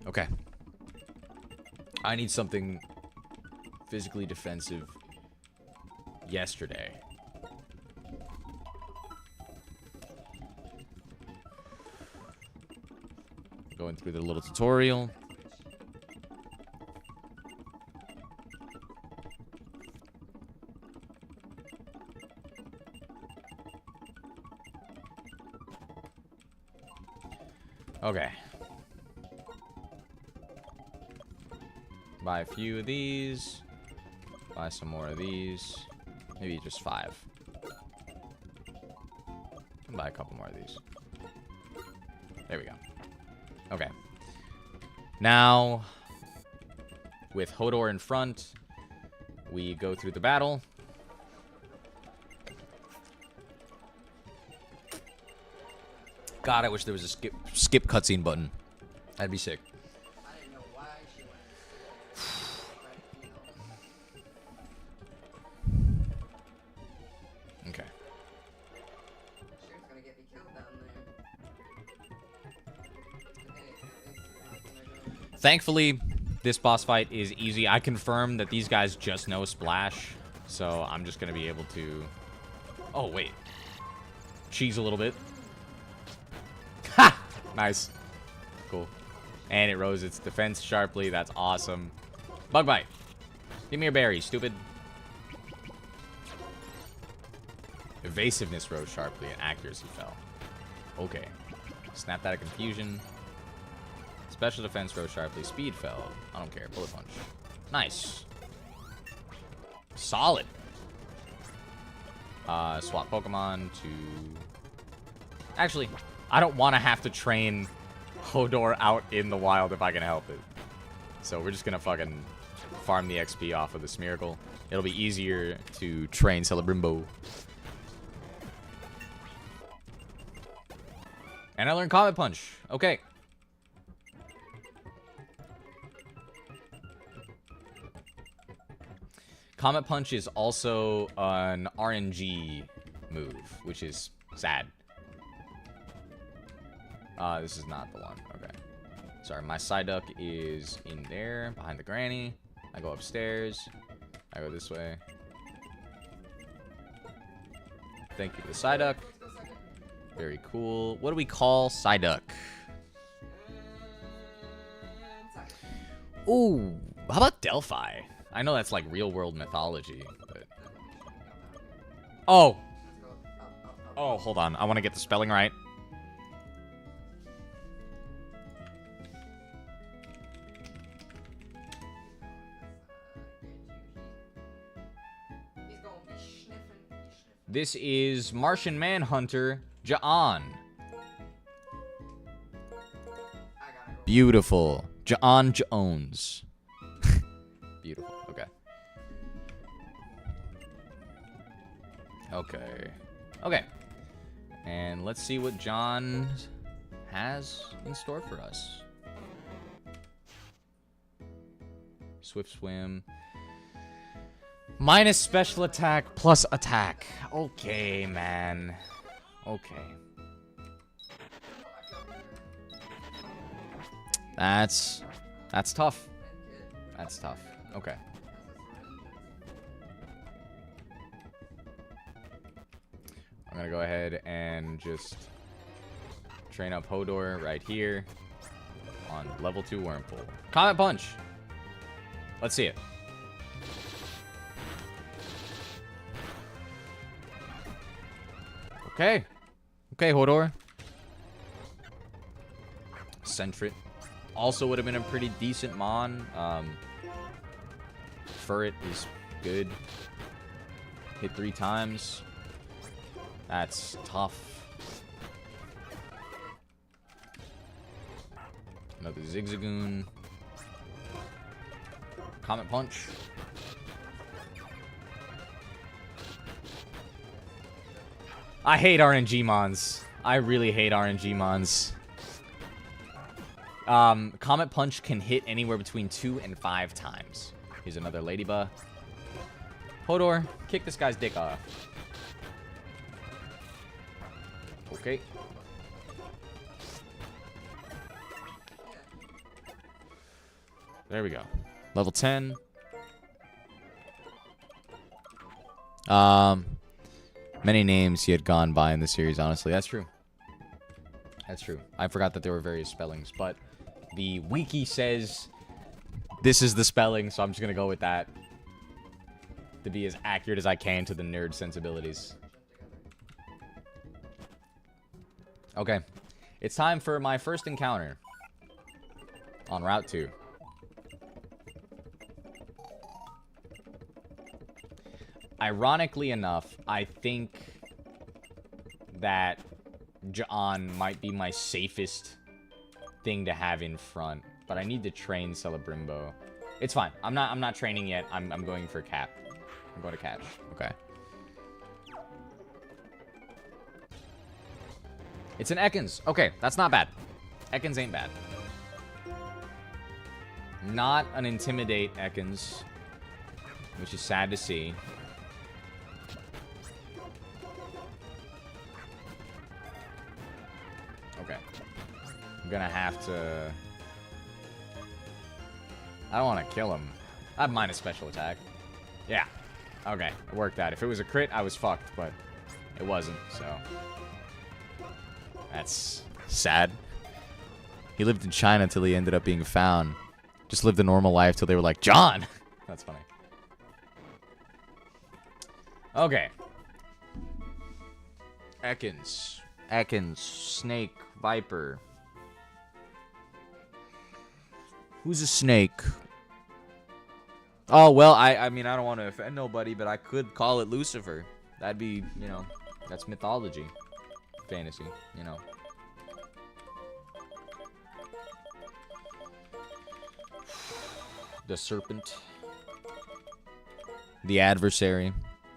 Okay. I need something physically defensive yesterday. Going through the little tutorial. Okay. Buy a few of these. Buy some more of these. Maybe just 5. Buy a couple more of these. There we go. Okay. Now, with Hodor in front, we go through the battle. God, I wish there was a skip cutscene button. That'd be sick. I didn't know why she went. Okay. She was gonna get me killed down there. Thankfully, this boss fight is easy. I confirmed that these guys just know Splash, so I'm just going to be able to Oh, wait. Cheese a little bit. Ha! Nice. Cool. And it rose its defense sharply. That's awesome. Bug bite. Give me your berry, stupid. Evasiveness rose sharply and accuracy fell. Okay. Snapped out of confusion. Special defense rose sharply. Speed fell. I don't care. Bullet punch. Nice. Solid. Swap Pokemon to... Actually, I don't want to have to train Hodor out in the wild if I can help it. So we're just going to fucking farm the XP off of the Smeargle. It'll be easier to train Celebrimbo. And I learned Comet Punch. Okay. Comet Punch is also an RNG move, which is sad. This is not the one. Okay. Sorry, my Psyduck is in there, behind the granny. I go upstairs. I go this way. Thank you for the Psyduck. Very cool. What do we call Psyduck? Ooh, how about Delphi? I know that's like real-world mythology, but... Oh! Oh, hold on. I want to get the spelling right. This is Martian Manhunter Ja'an. Beautiful. Ja'an Jones. Beautiful. Okay. Okay. Okay. And let's see what John has in store for us. Swift Swim. Minus special attack plus attack. Okay, man. Okay. That's tough. That's tough. Okay. I'm gonna go ahead and just train up Hodor right here on level 2 Wurmple. Comet Punch. Let's see it. Okay. Okay, Hodor. Sentret. Also would have been a pretty decent Mon. Furret is good. Hit 3 times. That's tough. Another Zigzagoon. Comet Punch. I hate RNG Mons. I really hate RNG Mons. Comet Punch can hit anywhere between 2 and 5 times. Here's another Ladybug. Hodor, kick this guy's dick off. Okay. There we go. Level 10. Many names he had gone by in the series, honestly. That's true. That's true. I forgot that there were various spellings, but the wiki says this is the spelling, so I'm just going to go with that to be as accurate as I can to the nerd sensibilities. Okay. It's time for my first encounter on Route 2. Ironically enough, I think that Ja'an might be my safest thing to have in front, but I need to train Celebrimbo. It's fine. I'm not training yet. I'm going for Cap. I'm going to catch. Okay. It's an Ekans. Okay, that's not bad. Ekans ain't bad. Not an Intimidate Ekans, which is sad to see. Okay. I'm gonna have to... I don't want to kill him. I have minus special attack. Yeah. Okay, it worked out. If it was a crit, I was fucked, but It wasn't, so that's sad. He lived in China until he ended up being found. Just lived a normal life till they were like, John! That's funny. Okay. Ekans. Snake. Viper. Who's a snake? Oh, well, I mean, I don't want to offend nobody, but I could call it Lucifer. That'd be, you know, that's mythology. Fantasy, you know. The serpent. The adversary.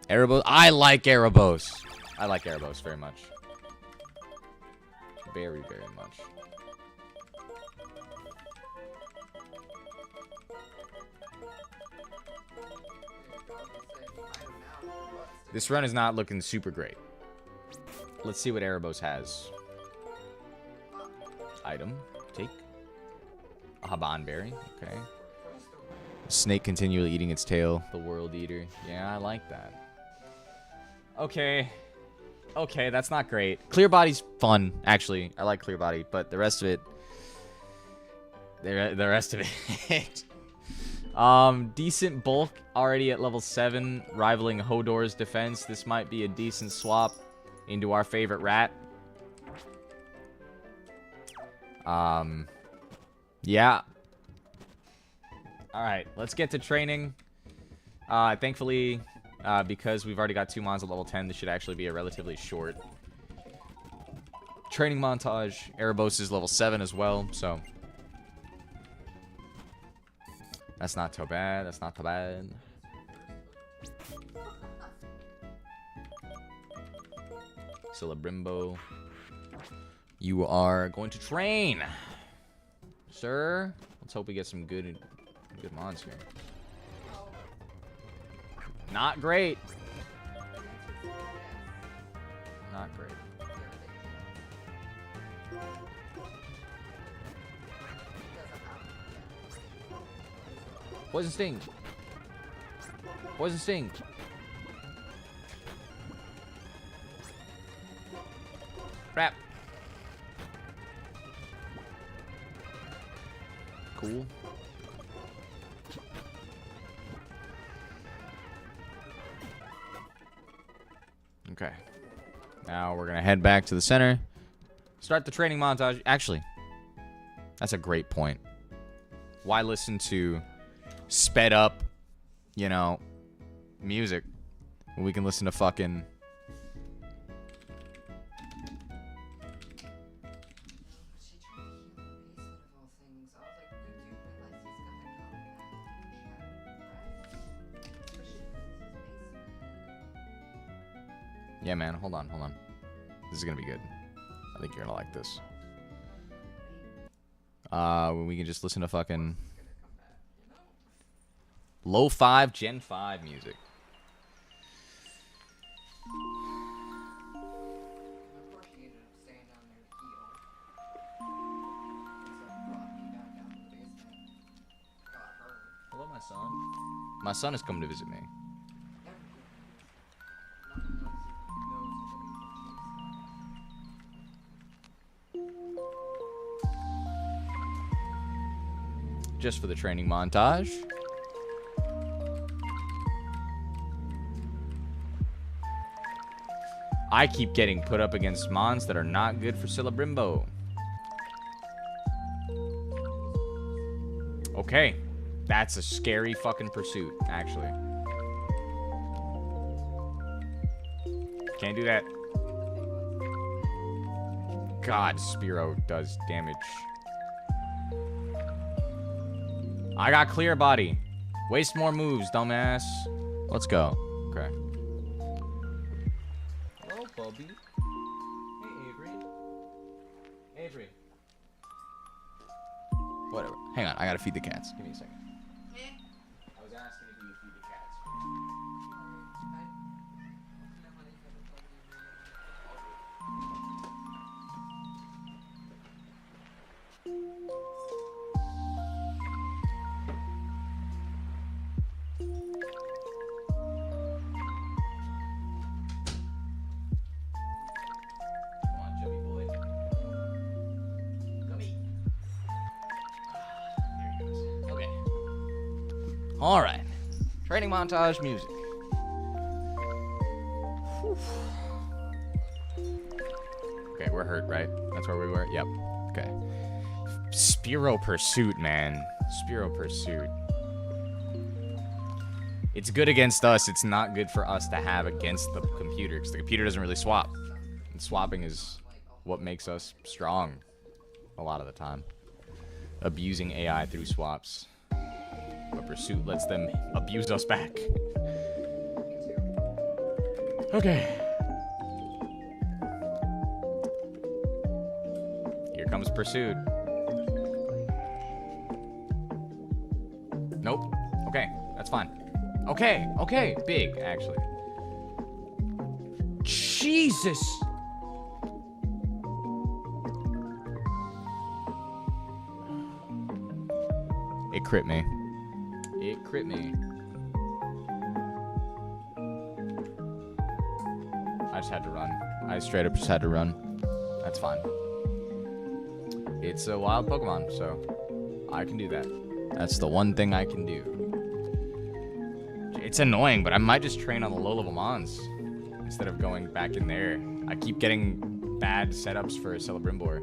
Erebos. I like Erebos. I like Erebos very much. Very, very much. This run is not looking super great. Let's see what Erebos has. Item. Take. A Haban berry. Okay. Snake continually eating its tail. The world eater. Yeah, I like that. Okay. Okay, that's not great. Clear body's fun, actually. I like clear body, but the rest of it... The rest of it... decent bulk already at level 7, rivaling Hodor's defense. This might be a decent swap into our favorite rat. Yeah. Alright, let's get to training. Thankfully, because we've already got 2 mons at level 10, this should actually be a relatively short training montage. Erebos is level 7 as well, so that's not too bad. That's not too bad. Celebrimbo, you are going to train, sir. Let's hope we get some good mons here. Not great. Not great. Poison sting. Poison sting. Crap. Cool. Okay. Now we're going to head back to the center. Start the training montage. Actually, that's a great point. Why listen to sped up, you know, music when we can listen to fucking... Yeah, man. Hold on. This is gonna be good. I think you're gonna like this. We can just listen to fucking low 5 Gen 5 music. Hello, my son. My son is coming to visit me. Just for the training montage. I keep getting put up against mons that are not good for Celebrimbo. Okay. That's a scary fucking pursuit, actually. Can't do that. God, Spearow does damage. I got clear body. Waste more moves, dumbass. Let's go. Okay. Hello, Bubby. Hey, Avery. Avery. Whatever. Hang on, I gotta feed the cats. Give me a second. I was asking if you would feed the cats. All right. Training montage music. Whew. Okay, we're hurt, right? That's where we were? Yep. Okay. Spearow Pursuit, man. Spearow Pursuit. It's good against us. It's not good for us to have against the computer, because the computer doesn't really swap. And swapping is what makes us strong a lot of the time. Abusing AI through swaps. But Pursuit lets them abuse us back. Okay. Here comes Pursuit. Nope. Okay, that's fine. Okay, big, actually. Jesus! It crit me. It crit me. I just had to run. I straight up just had to run. That's fine. It's a wild Pokemon, so I can do that. That's the one thing I can do. It's annoying, but I might just train on the low-level mons instead of going back in there. I keep getting bad setups for Celebrimbor.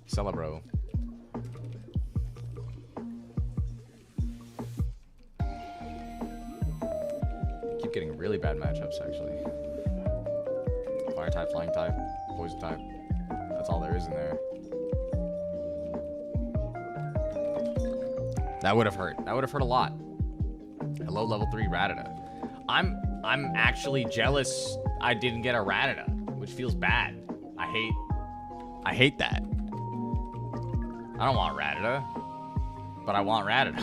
Celebro. Keep getting really bad matchups, actually. Fire type, flying type, poison type. That's all there is in there. That would have hurt. That would have hurt a lot. Hello, level 3 Rattata. I'm actually jealous I didn't get a Rattata, which feels bad. I hate that. I don't want Rattata, but I want Rattata.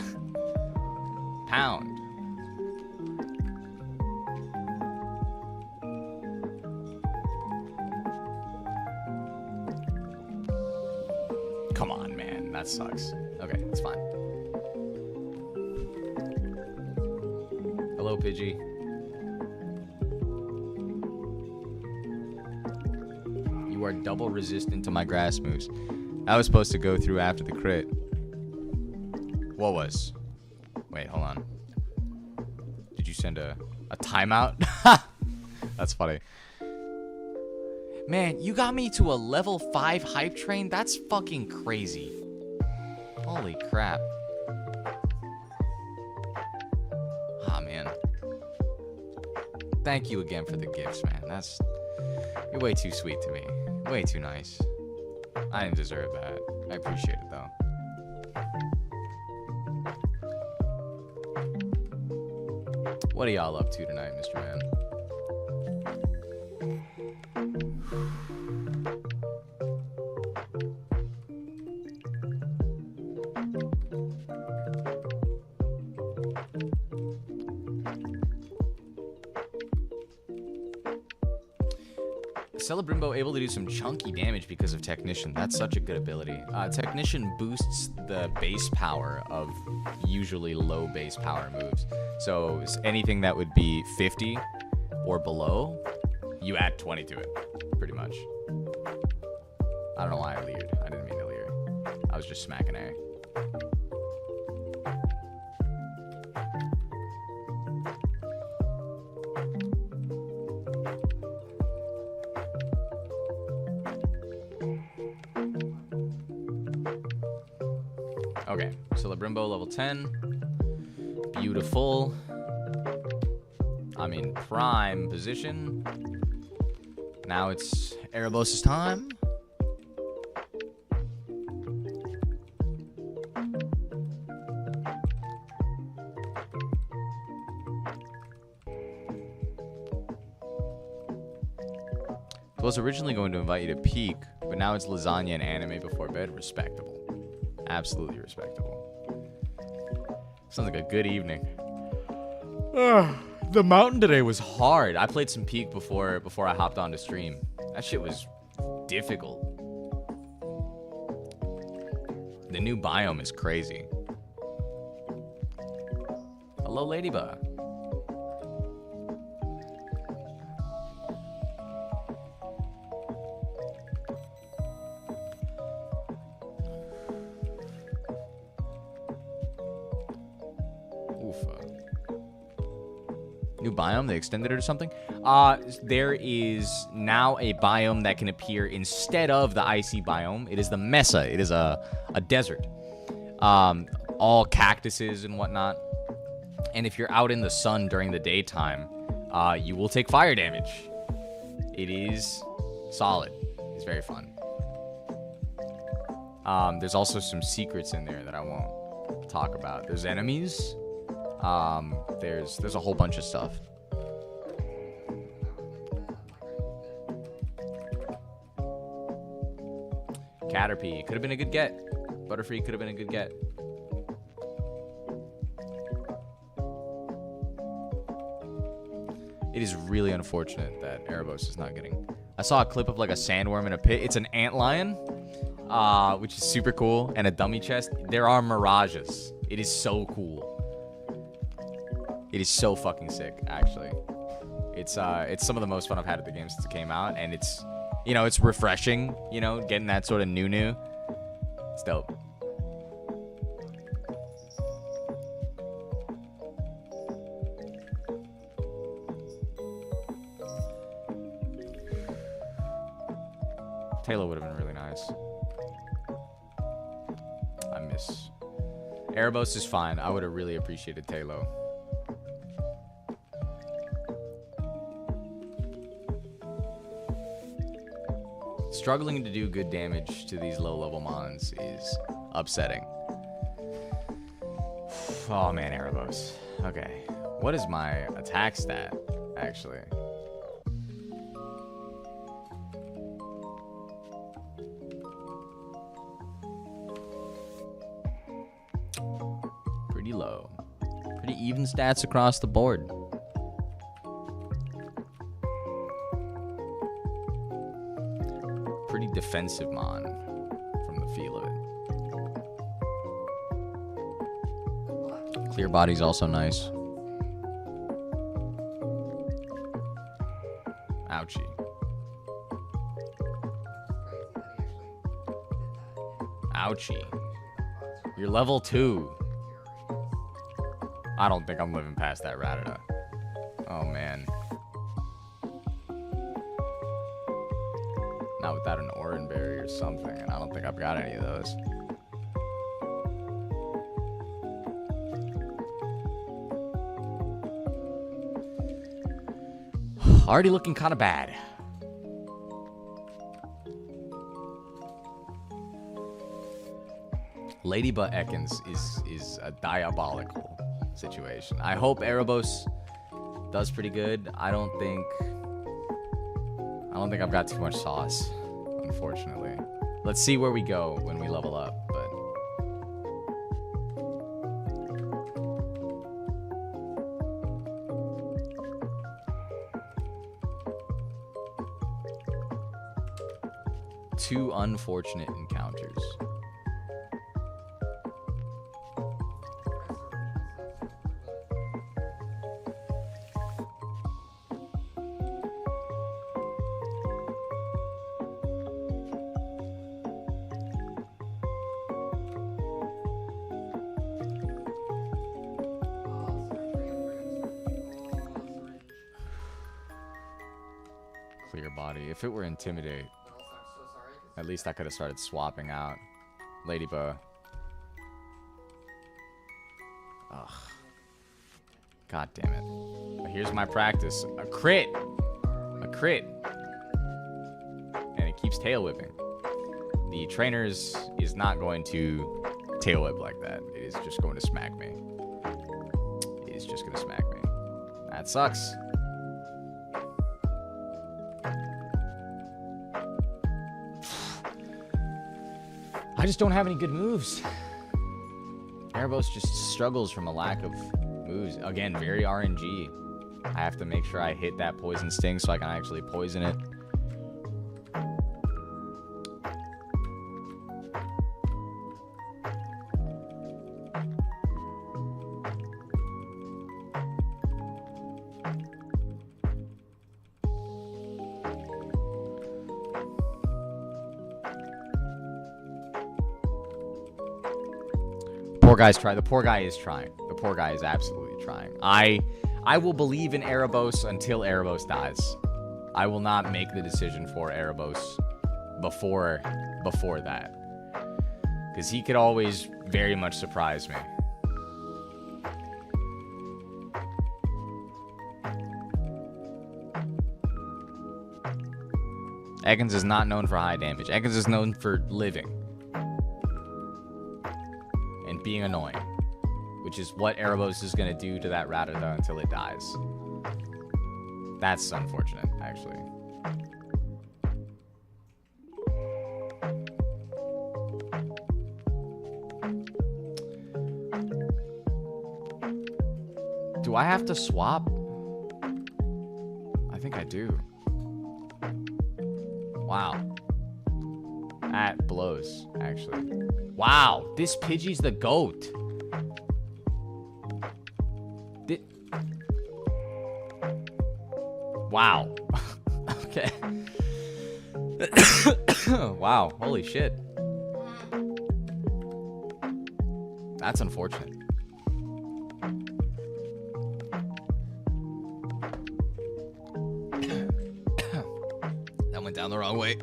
Pound. Come on, man. That sucks. Okay, it's fine. Hello, Pidgey. You are double resistant to my grass moves. I was supposed to go through after the crit. What was? Wait, hold on. Did you send a timeout? That's funny. Man, you got me to a level 5 hype train? That's fucking crazy. Holy crap. Ah, man. Thank you again for the gifts, man. You're way too sweet to me. Way too nice. I didn't deserve that. I appreciate it, though. What are y'all up to tonight, Mr. Man? Celebrimbo able to do some chunky damage because of Technician. That's such a good ability. Technician boosts the base power of usually low base power moves. So anything that would be 50 or below, you add 20 to it, pretty much. I don't know why I leered. I didn't mean to leer. I was just smacking A. Okay, Celebrimbo level 10. Beautiful. I'm in prime position. Now it's Erebos' time. I was originally going to invite you to Peak, but now it's lasagna and anime before bed. Respectable. Absolutely respectable. Sounds like a good evening. The mountain today was hard. I played some Peak before I hopped on to stream. That shit was difficult. The new biome is crazy. Hello, Ladybug. New biome, they extended it or something. There is now a biome that can appear instead of the icy biome. It is the Mesa. It is a desert. All cactuses and whatnot. And if you're out in the sun during the daytime, you will take fire damage. It is solid. It's very fun. There's also some secrets in there that I won't talk about. There's enemies. There's a whole bunch of stuff. Caterpie could have been a good get. Butterfree could have been a good get. It is really unfortunate that Erebos is not getting. I saw a clip of like a sandworm in a pit. It's an antlion, which is super cool, and a dummy chest. There are mirages. It is so cool. It is so fucking sick, actually. It's some of the most fun I've had at the game since it came out, and it's, you know, it's refreshing, you know, getting that sort of new. It's dope. Taylor would have been really nice. I miss. Erebos is fine. I would have really appreciated Taylor. Struggling to do good damage to these low-level mons is upsetting. Oh man, Erebos. Okay. What is my attack stat, actually? Pretty low. Pretty even stats across the board. Pretty defensive mon from the feel of it. Clear body's also nice. Ouchie. Ouchie. You're level 2. I don't think I'm living past that Rattata. Oh man. Not without an Oranberry or something, and I don't think I've got any of those. Already looking kind of bad. Ladybug Ekans is a diabolical situation. I hope Erebos does pretty good. I don't think I've got too much sauce, unfortunately. Let's see where we go when we level up, but two unfortunate encounters. Clear body. If it were Intimidate, at least I could have started swapping out Ladybug. Ugh. God damn it. But here's my practice. A crit! A crit! And it keeps tail whipping. The trainers is not going to tail whip like that. It is just going to smack me. It is just going to smack me. That sucks. I just don't have any good moves. Erebos just struggles from a lack of moves. Again, very RNG. I have to make sure I hit that poison sting so I can actually poison it. Poor guy's trying. The poor guy is trying. The poor guy is absolutely trying. I I will believe in Erebos until Erebos dies. I will not make the decision for Erebos before that. Because he could always very much surprise me. Ekans is not known for high damage. Ekans is known for living. And being annoying. Which is what Erebos is going to do to that Ratata until it dies. That's unfortunate, actually. Do I have to swap? I think I do. Wow. That blows, actually. Wow, this Pidgey's the GOAT. Wow. Okay. Wow, holy shit. That's unfortunate. That went down the wrong way.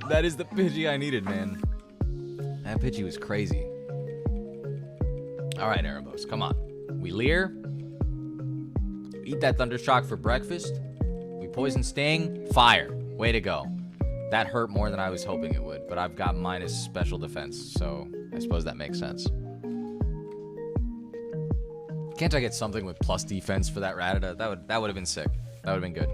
That is the Pidgey I needed, man. That Pidgey was crazy. Alright, Erebos, come on. We Leer. Eat that Thundershock for breakfast. We Poison Sting. Fire. Way to go. That hurt more than I was hoping it would, but I've got minus special defense, so I suppose that makes sense. Can't I get something with plus defense for that Rattata? That would have been sick. That would have been good.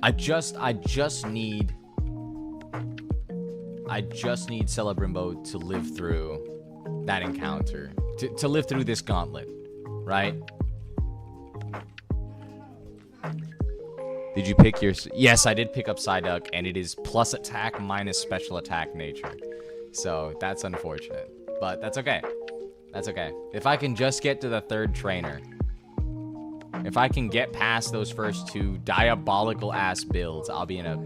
I just need Celebrimbo to live through that encounter. To live through this gauntlet, right? Did you pick your... Yes, I did pick up Psyduck, and it is plus attack minus special attack nature. So, that's unfortunate. But that's okay. That's okay. If I can just get to the third trainer... If I can get past those first two diabolical-ass builds, I'll be in a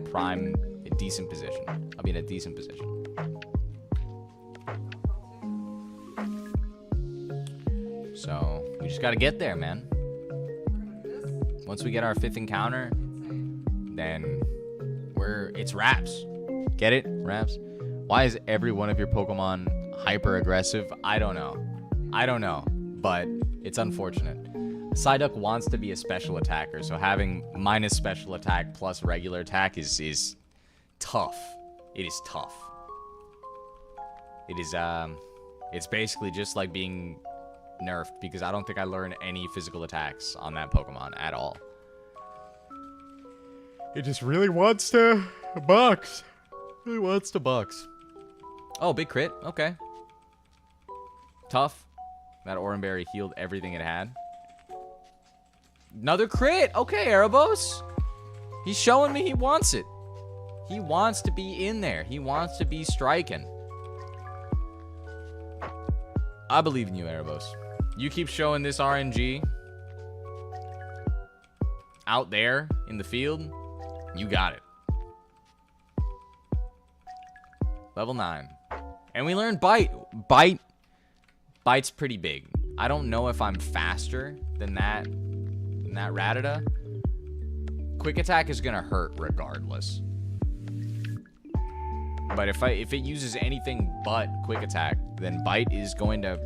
decent position. I'll be in a decent position. So, we just gotta get there, man. Once we get our 5th encounter, then it's Raps. Get it? Raps? Why is every one of your Pokemon hyper-aggressive? I don't know. But it's unfortunate. Psyduck wants to be a special attacker, so having minus special attack plus regular attack is tough. It is tough. It is, it's basically just like being nerfed, because I don't think I learned any physical attacks on that Pokemon at all. It just really wants to box. It wants to box. Oh, big crit. Okay. Tough. That Oranberry healed everything it had. Another crit. Okay, Erebos. He's showing me he wants it. He wants to be in there. He wants to be striking. I believe in you, Erebos. You keep showing this RNG out there in the field. You got it. Level 9. And we learned Bite. Bite's pretty big. I don't know if I'm faster than that Rattata. Quick attack is gonna hurt regardless. But if it uses anything but quick attack, then Bite is going to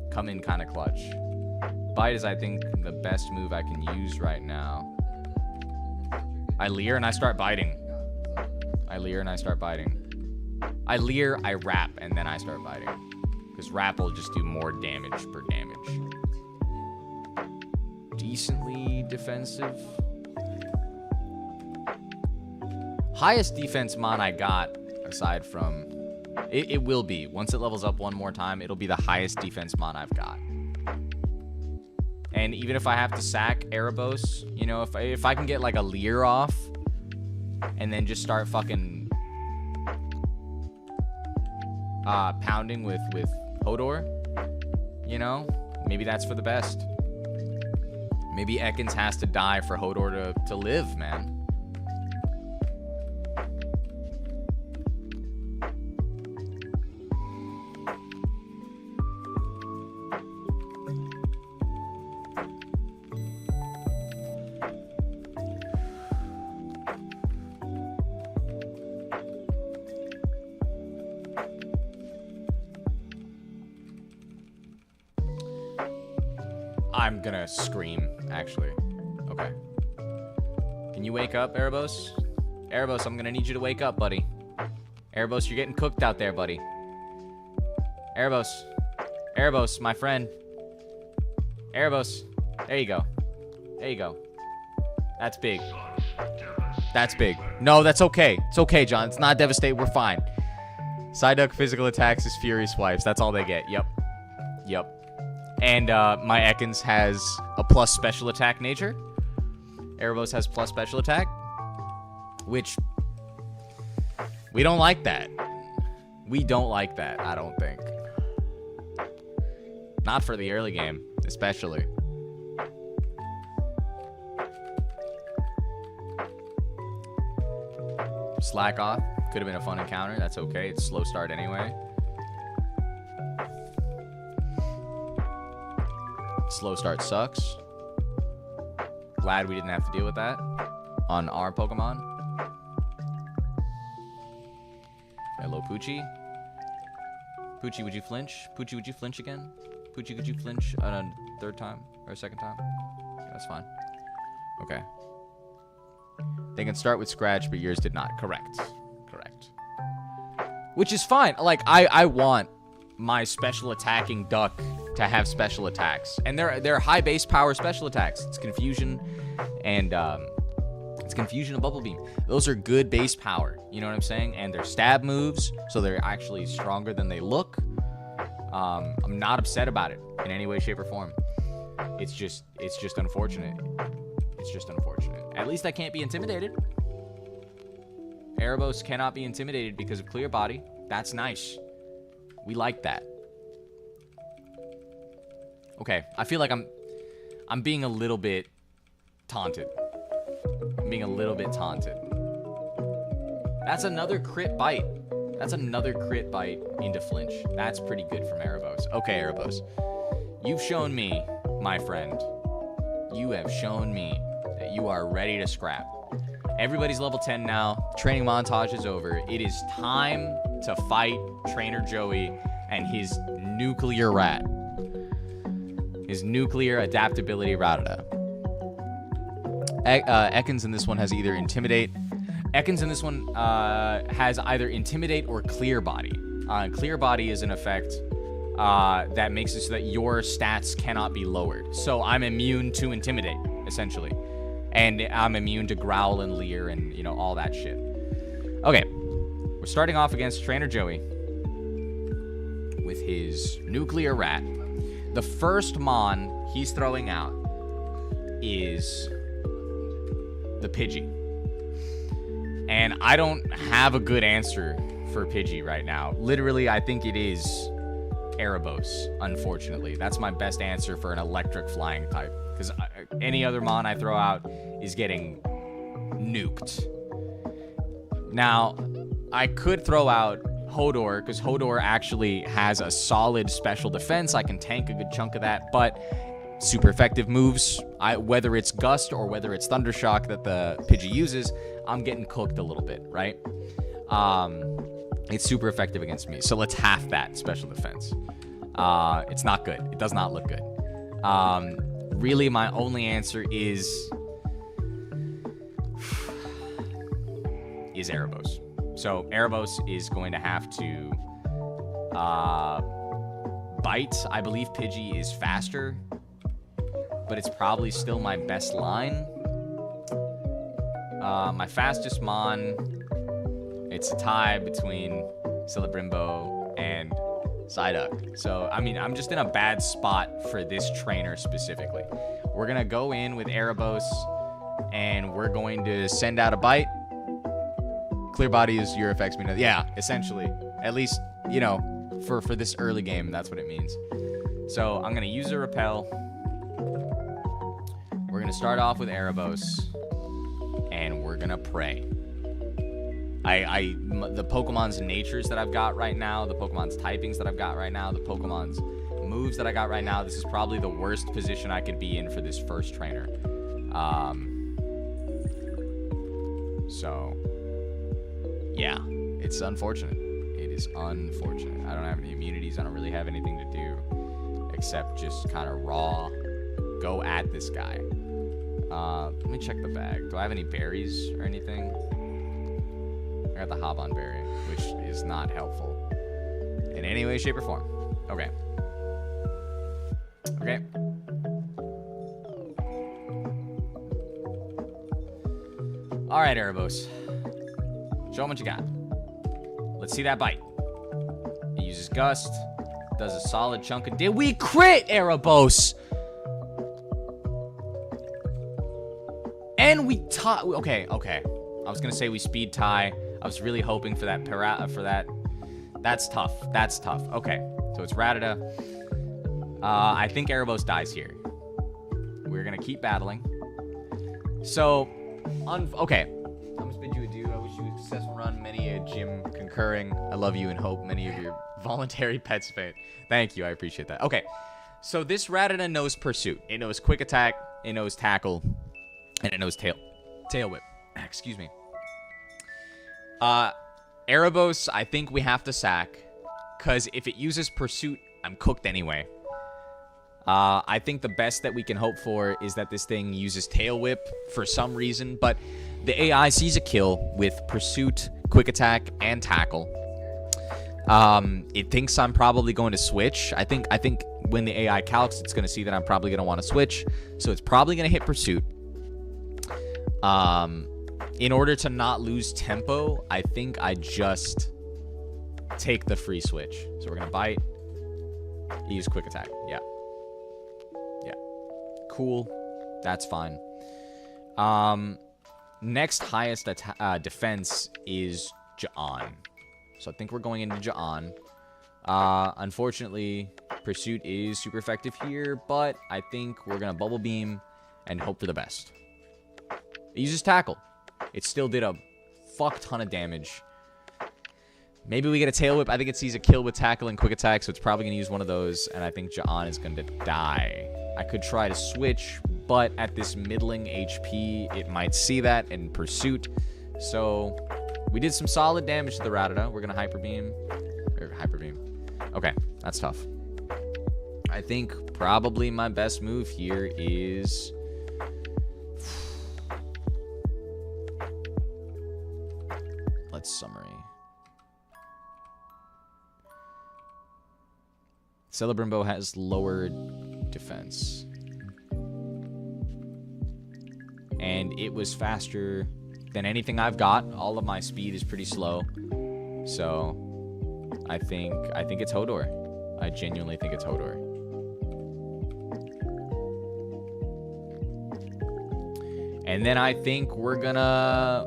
come in kind of clutch. Bite is, I think, the best move I can use right now. I Leer and I start biting. I Leer, I Wrap, and then I start biting. Because Wrap will just do more damage per damage. Decently defensive. Highest defense mon I got, aside from... It will be. Once it levels up one more time, it'll be the highest defense mon I've got. And even if I have to sack Erebos, you know, if I can get like a Leer off, and then just start fucking pounding with Hodor, you know, maybe that's for the best. Maybe Ekans has to die for Hodor to live, man. I'm gonna scream, actually. Okay. Can you wake up, Erebos? Erebos, I'm gonna need you to wake up, buddy. Erebos, you're getting cooked out there, buddy. Erebos. Erebos, my friend. Erebos. There you go. There you go. That's big. That's big. No, that's okay. It's okay, John. It's not devastate. We're fine. Psyduck physical attacks is Fury Swipes. That's all they get. Yep. Yep. And my Ekans has a plus special attack nature. Erebos has plus special attack. Which, we don't like that. We don't like that, I don't think. Not for the early game, especially. Slack off. Could have been a fun encounter. That's okay. It's slow start anyway. Slow start sucks. Glad we didn't have to deal with that on our Pokemon. Hello, Poochie. Poochie, would you flinch? Poochie, would you flinch again? Poochie, could you flinch a third time or a second time? That's fine. Okay. They can start with Scratch, but yours did not. Correct. Correct. Which is fine. Like, I want my special attacking duck to have special attacks. And they're high base power special attacks. It's Confusion and it's Confusion and Bubble Beam. Those are good base power. You know what I'm saying? And they're stab moves, so they're actually stronger than they look. I'm not upset about it in any way, shape, or form. It's just unfortunate. It's just unfortunate. At least I can't be intimidated. Erebos cannot be intimidated because of Clear Body. That's nice. We like that. Okay, I feel like I'm being a little bit taunted. I'm being a little bit taunted. That's another crit bite. That's another crit bite into flinch. That's pretty good from Erebos. Okay, Erebos. You've shown me, my friend. You have shown me that you are ready to scrap. Everybody's level 10 now. Training montage is over. It is time to fight Trainer Joey and his nuclear rat. His nuclear adaptability Rattata. Ekans in this one has either Intimidate. Ekans in this one has either Intimidate or Clear Body. Clear Body is an effect that makes it so that your stats cannot be lowered. So I'm immune to Intimidate, essentially. And I'm immune to Growl and Leer and, you know, all that shit. Okay. We're starting off against Trainer Joey with his Nuclear Rat. The first Mon he's throwing out is the Pidgey. And I don't have a good answer for Pidgey right now. Literally, I think it is Erebos, unfortunately. That's my best answer for an electric flying type. Because any other Mon I throw out is getting nuked. Now, I could throw out Hodor, because Hodor actually has a solid special defense. I can tank a good chunk of that, but super effective moves. Whether it's Gust or whether it's Thundershock that the Pidgey uses, I'm getting cooked a little bit, right? It's super effective against me, so let's half that special defense. It's not good. It does not look good. Really, my only answer is Erebos. So Erebos is going to have to bite. I believe Pidgey is faster, but it's probably still my best line. My fastest Mon, it's a tie between Celebrimbo and Psyduck. So, I mean, I'm just in a bad spot for this trainer specifically. We're going to go in with Erebos, and we're going to send out a bite. Clear Body is your effects mean. Yeah, essentially. At least, you know, for this early game, that's what it means. So, I'm going to use a Repel. We're going to start off with Erebos, and we're going to pray. The Pokemon's natures that I've got right now, the Pokemon's typings that I've got right now, the Pokemon's moves that I got right now, this is probably the worst position I could be in for this first trainer. So, yeah, it's unfortunate. It is unfortunate. I don't have any immunities. I don't really have anything to do except just kind of raw go at this guy. Let me check the bag. Do I have any berries or anything? I got the Habon berry, which is not helpful in any way, shape, or form. Okay. Okay. All right, Erebos. Show them what you got. Let's see that bite. It uses Gust. Does a solid chunk of... Did we crit, Erebos? And we tie... Okay. I was going to say we speed tie. I was really hoping for that for that. That's tough. Okay. So it's Rattata. I think Erebos dies here. We're going to keep battling. So... Okay. I'm gonna bid you adieu. I wish you a successful run. Many a gym concurring. I love you and hope many of your voluntary pets faint. Thank you. I appreciate that. Okay. So this Rattata knows Pursuit. It knows Quick Attack. It knows Tackle. And it knows Tail Whip. Excuse me. Erebos, I think we have to sack. Because if it uses Pursuit, I'm cooked anyway. I think the best that we can hope for is that this thing uses Tail Whip for some reason, but the AI sees a kill with Pursuit, Quick Attack, and Tackle. It thinks I'm probably going to switch. I think when the AI calcs, it's going to see that I'm probably going to want to switch, so it's probably going to hit Pursuit. In order to not lose tempo, I think I just take the free switch. So we're going to bite, use Quick Attack. Yeah. Cool. That's fine. Next highest defense is Ja'an. So I think we're going into Ja'an. Unfortunately, Pursuit is super effective here, but I think we're going to Bubble Beam and hope for the best. It uses Tackle. It still did a fuck ton of damage. Maybe we get a Tail Whip. I think it sees a kill with Tackle and Quick Attack, so it's probably going to use one of those, and I think Ja'an is going to die. I could try to switch, but at this middling HP, it might see that and Pursuit. So we did some solid damage to the Rattata. We're going to Hyper Beam. Okay, that's tough. I think probably my best move here is... Let's summary. Celebrimbo has lower defense. And it was faster than anything I've got. All of my speed is pretty slow. So I think it's Hodor. I genuinely think it's Hodor. And then I think we're gonna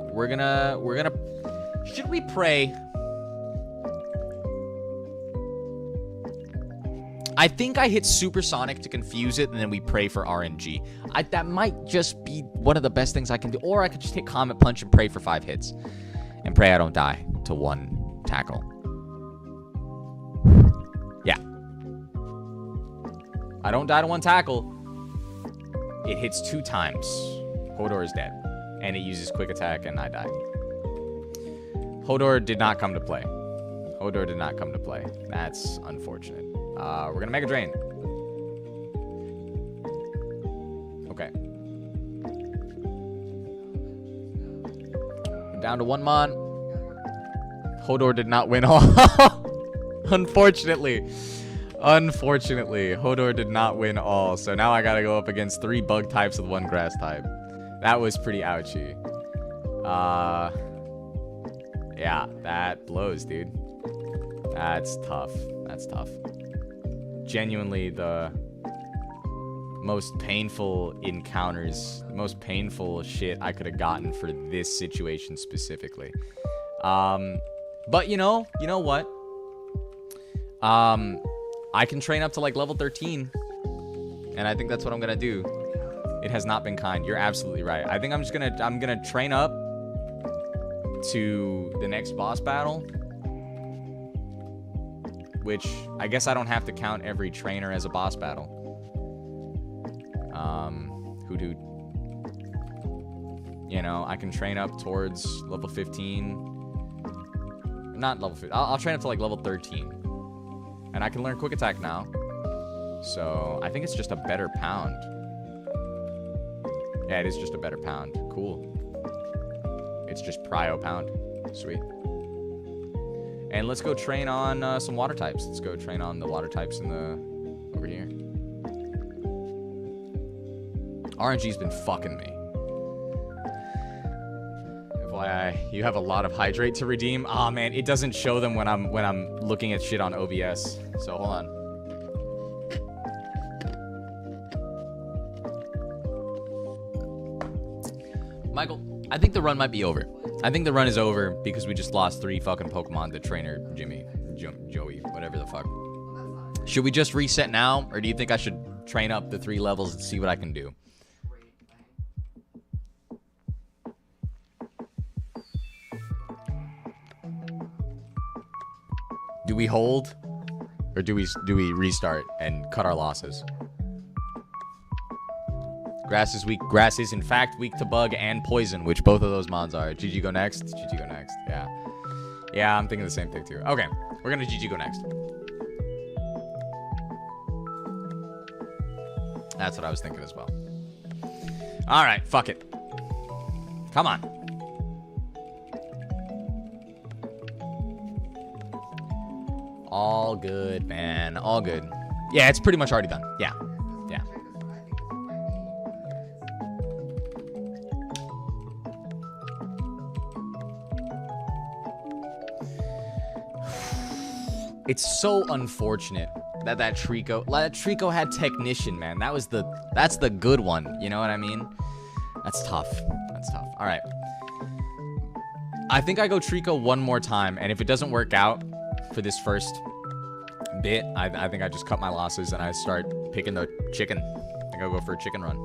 should we pray? I think I hit Supersonic to confuse it, and then we pray for RNG. That might just be one of the best things I can do. Or I could just hit Comet Punch and pray for 5 hits. And pray I don't die to 1 tackle. Yeah. I don't die to 1 tackle. It hits 2 times. Hodor is dead. And it uses Quick Attack, and I die. Hodor did not come to play. Hodor did not come to play. That's unfortunate. We're gonna Mega Drain. Okay. We're down to 1 mon. Hodor did not win all. Unfortunately, Hodor did not win all. So now I gotta go up against 3 bug types with 1 grass type. That was pretty ouchy. Yeah, that blows, dude. That's tough. That's tough. Genuinely the most painful encounters, the most painful shit I could have gotten for this situation specifically. But you know what? I can train up to like level 13, and I think that's what I'm gonna do. It has not been kind. You're absolutely right. I think I'm gonna train up to the next boss battle, which I guess I don't have to count every trainer as a boss battle. Hoot. You know, I can train up towards level 15. Not level 15. I'll train up to like level 13. And I can learn Quick Attack now. So I think it's just a better pound. Yeah, it is just a better pound. Cool. It's just prio pound. Sweet. And let's go train on some water types. Let's go train on the water types in the over here. RNG's been fucking me. FYI, you have a lot of hydrate to redeem. Ah, man, it doesn't show them when I'm looking at shit on OBS. So hold on. Michael, I think the run might be over. I think the run is over because we just lost 3 fucking Pokemon to Trainer Jimmy, Joey, whatever the fuck. Should we just reset now, or do you think I should train up the 3 levels and see what I can do? Do we hold, or do we restart and cut our losses? Grass is weak. Grass is, in fact, weak to bug and poison, which both of those mons are. GG go next. GG go next. Yeah. Yeah, I'm thinking the same thing, too. Okay. We're going to GG go next. That's what I was thinking as well. All right. Fuck it. Come on. All good, man. All good. Yeah, it's pretty much already done. Yeah. Yeah. It's so unfortunate that Trico had Technician, man. That's the good one. You know what I mean? That's tough. That's tough. All right. I think I go Trico one more time, and if it doesn't work out for this first bit, I think I just cut my losses and I start picking the chicken. I think I'll go for a chicken run.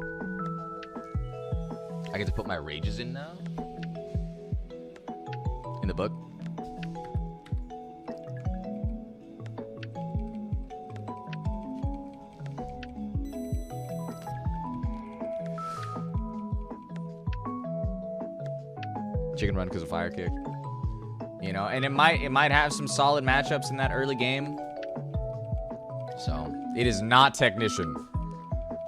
I get to put my rages in now. In the book. Chicken run because of fire kick, you know, and it might have some solid matchups in that early game. So it is not Technician.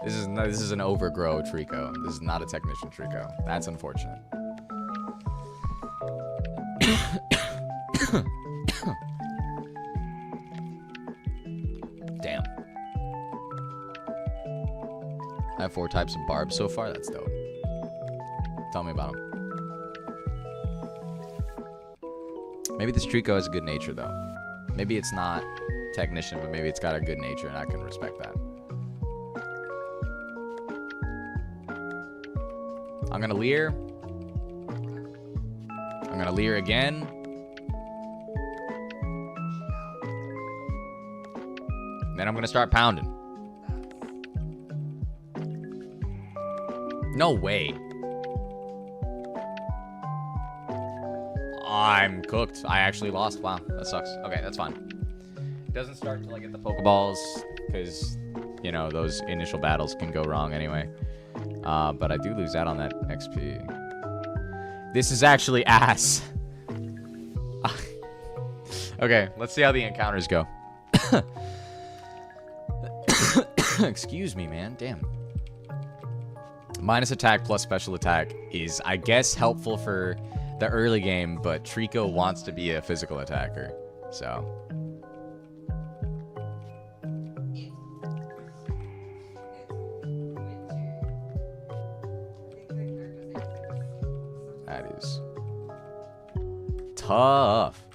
This is an overgrow Trico. This is not a Technician Trico. That's unfortunate. Damn. I have 4 types of barbs so far. That's dope. Tell me about them. Maybe this Trico has a good nature, though. Maybe it's not Technician, but maybe it's got a good nature, and I can respect that. I'm gonna Leer. I'm gonna Leer again. Then I'm gonna start pounding. No way. I'm cooked. I actually lost. Wow, that sucks. Okay, that's fine. It doesn't start till I get the Pokeballs, because, you know, those initial battles can go wrong anyway. But I do lose out on that XP. This is actually ass. Okay, let's see how the encounters go. Excuse me, man. Damn. Minus attack plus special attack is, I guess, helpful for the early game, but Trico wants to be a physical attacker, so. That is tough.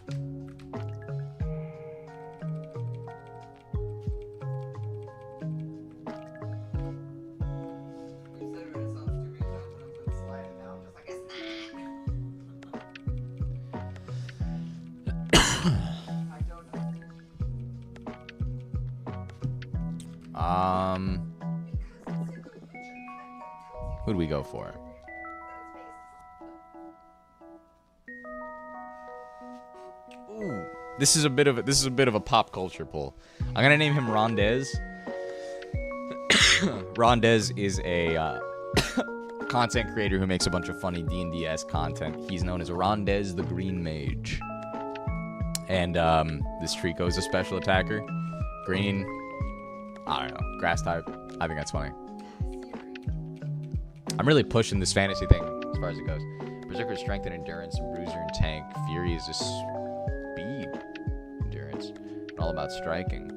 Who'd we go for? Ooh, this is a bit of a pop culture pull. I'm gonna name him Rondez. Rondez is a content creator who makes a bunch of funny D&D-esque content. He's known as Rondez the Green Mage. And this Trico is a special attacker. Green, I don't know, grass type. I think that's funny. I'm really pushing this fantasy thing as far as it goes. Berserker's strength and endurance, Bruiser and tank. Fury is a speed endurance, and all about striking.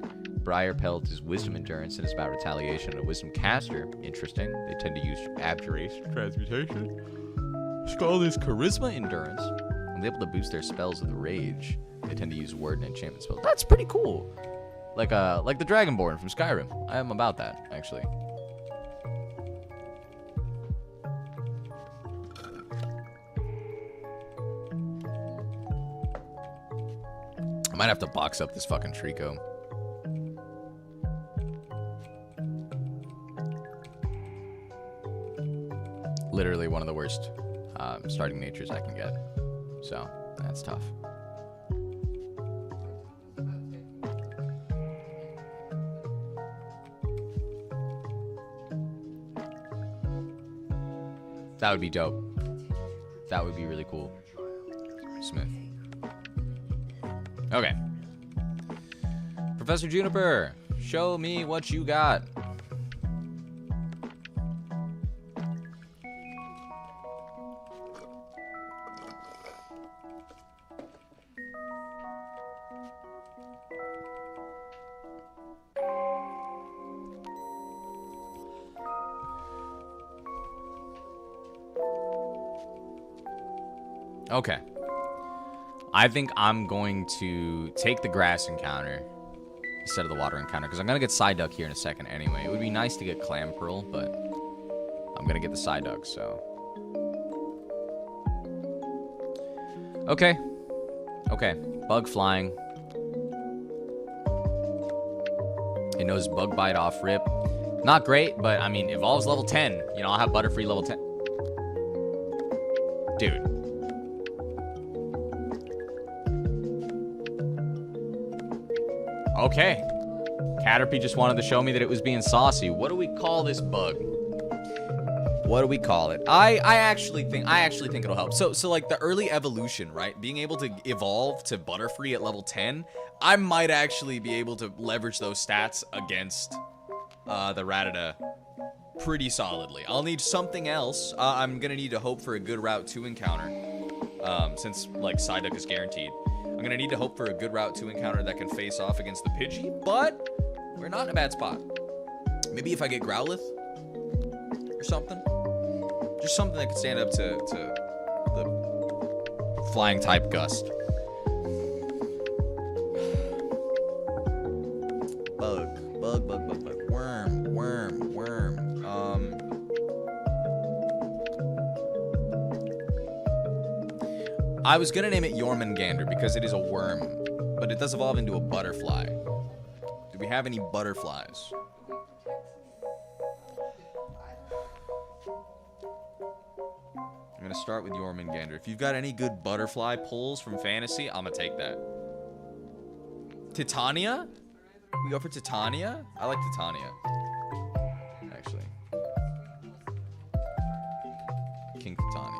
Briarpelt is wisdom endurance and is about retaliation. And a wisdom caster, interesting. They tend to use abjuration, transmutation. Skull is charisma endurance, and they're able to boost their spells with rage. They tend to use word and enchantment spells. That's pretty cool. Like the Dragonborn from Skyrim. I am about that, actually. I might have to box up this fucking Trico. Literally one of the worst starting natures I can get. So, that's tough. That would be dope. That would be really cool. Smith. Okay. Professor Juniper, show me what you got. Okay. I think I'm going to take the grass encounter instead of the water encounter, because I'm going to get Psyduck here in a second anyway. It would be nice to get Clam Pearl, but I'm going to get the Psyduck, so. Okay. Okay. Bug flying. It knows Bug Bite off rip. Not great, but I mean, evolves level 10. You know, I'll have Butterfree level 10. Dude. Okay. Caterpie just wanted to show me that it was being saucy. What do we call this bug? What do we call it? I actually think it'll help. So like the early evolution, right? Being able to evolve to Butterfree at level 10, I might actually be able to leverage those stats against the Rattata pretty solidly. I'll need something else. I'm gonna need to hope for a good Route 2 encounter, since like Psyduck is guaranteed. I'm gonna need to hope for a good Route 2 encounter that can face off against the Pidgey, but we're not in a bad spot. Maybe if I get Growlithe or something. Just something that could stand up to the flying type Gust. Bug. Worm. I was gonna name it Jormungandr because it is a worm, but it does evolve into a butterfly. Do we have any butterflies? I'm gonna start with Jormungandr. If you've got any good butterfly pulls from Fantasy, I'm gonna take that. Titania? We go for Titania? I like Titania. Actually. King Titania.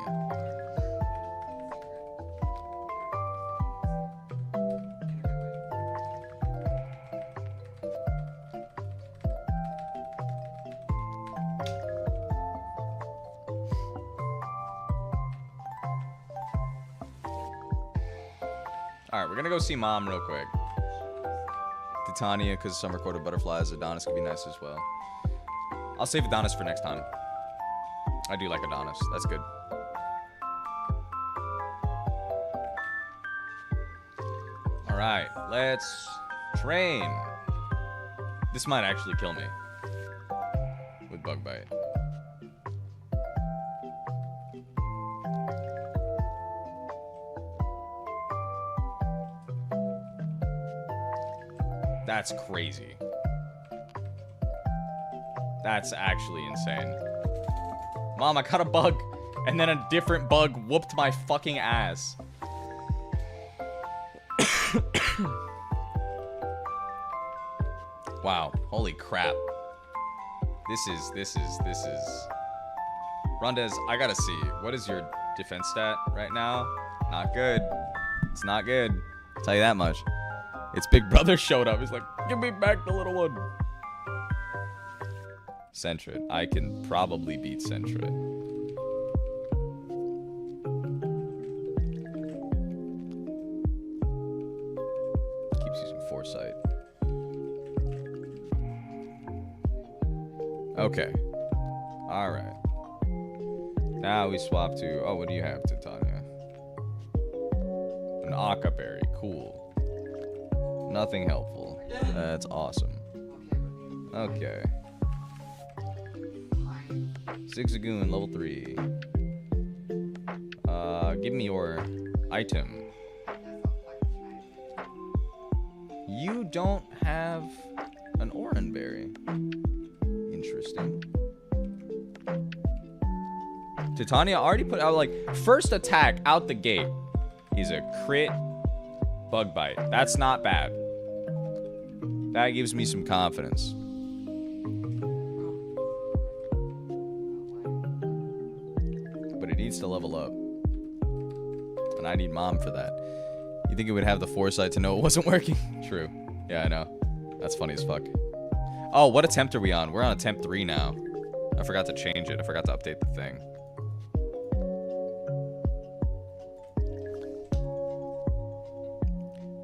Alright, we're gonna go see Mom real quick. Titania, because Summer Court of Butterflies. Adonis could be nice as well. I'll save Adonis for next time. I do like Adonis. That's good. Alright, let's train. This might actually kill me with Bug Bite. That's crazy. That's actually insane. Mom, I caught a bug, and then a different bug whooped my fucking ass. Wow, holy crap. This is... Rondez, I gotta see. What is your defense stat right now? Not good. It's not good. I'll tell you that much. Its big brother showed up. He's like, give me back the little one. Sentret. I can probably beat Sentret. Keeps using Foresight. Okay. Alright. Now we swap to... Oh, what do you have, Titania? An Akka Berry. Cool. Nothing helpful. That's awesome. Okay. Zigzagoon, level 3. Give me your item. You don't have an Oranberry. Interesting. Titania already put out, like, first attack out the gate. He's a crit bug bite. That's not bad. That gives me some confidence. But it needs to level up. And I need Mom for that. You think it would have the foresight to know it wasn't working? True. Yeah, I know. That's funny as fuck. Oh, what attempt are we on? We're on attempt 3 now. I forgot to change it. I forgot to update the thing.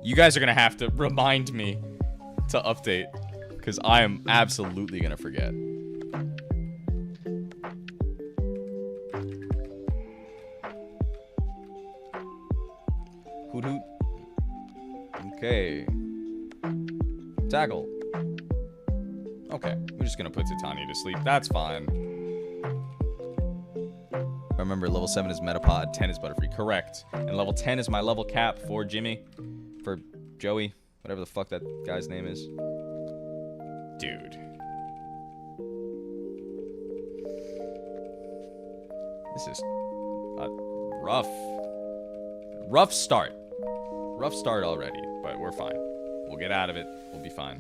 You guys are going to have to remind me to update, because I am absolutely going to forget. Hoot hoot. Okay. Tackle. Okay, we're just going to put Titania to sleep. That's fine. Remember, level 7 is Metapod, 10 is Butterfree. Correct. And level 10 is my level cap for Jimmy. For Joey, whatever the fuck that guy's name is. Dude. This is a rough start. Rough start already, but we're fine. We'll get out of it. We'll be fine.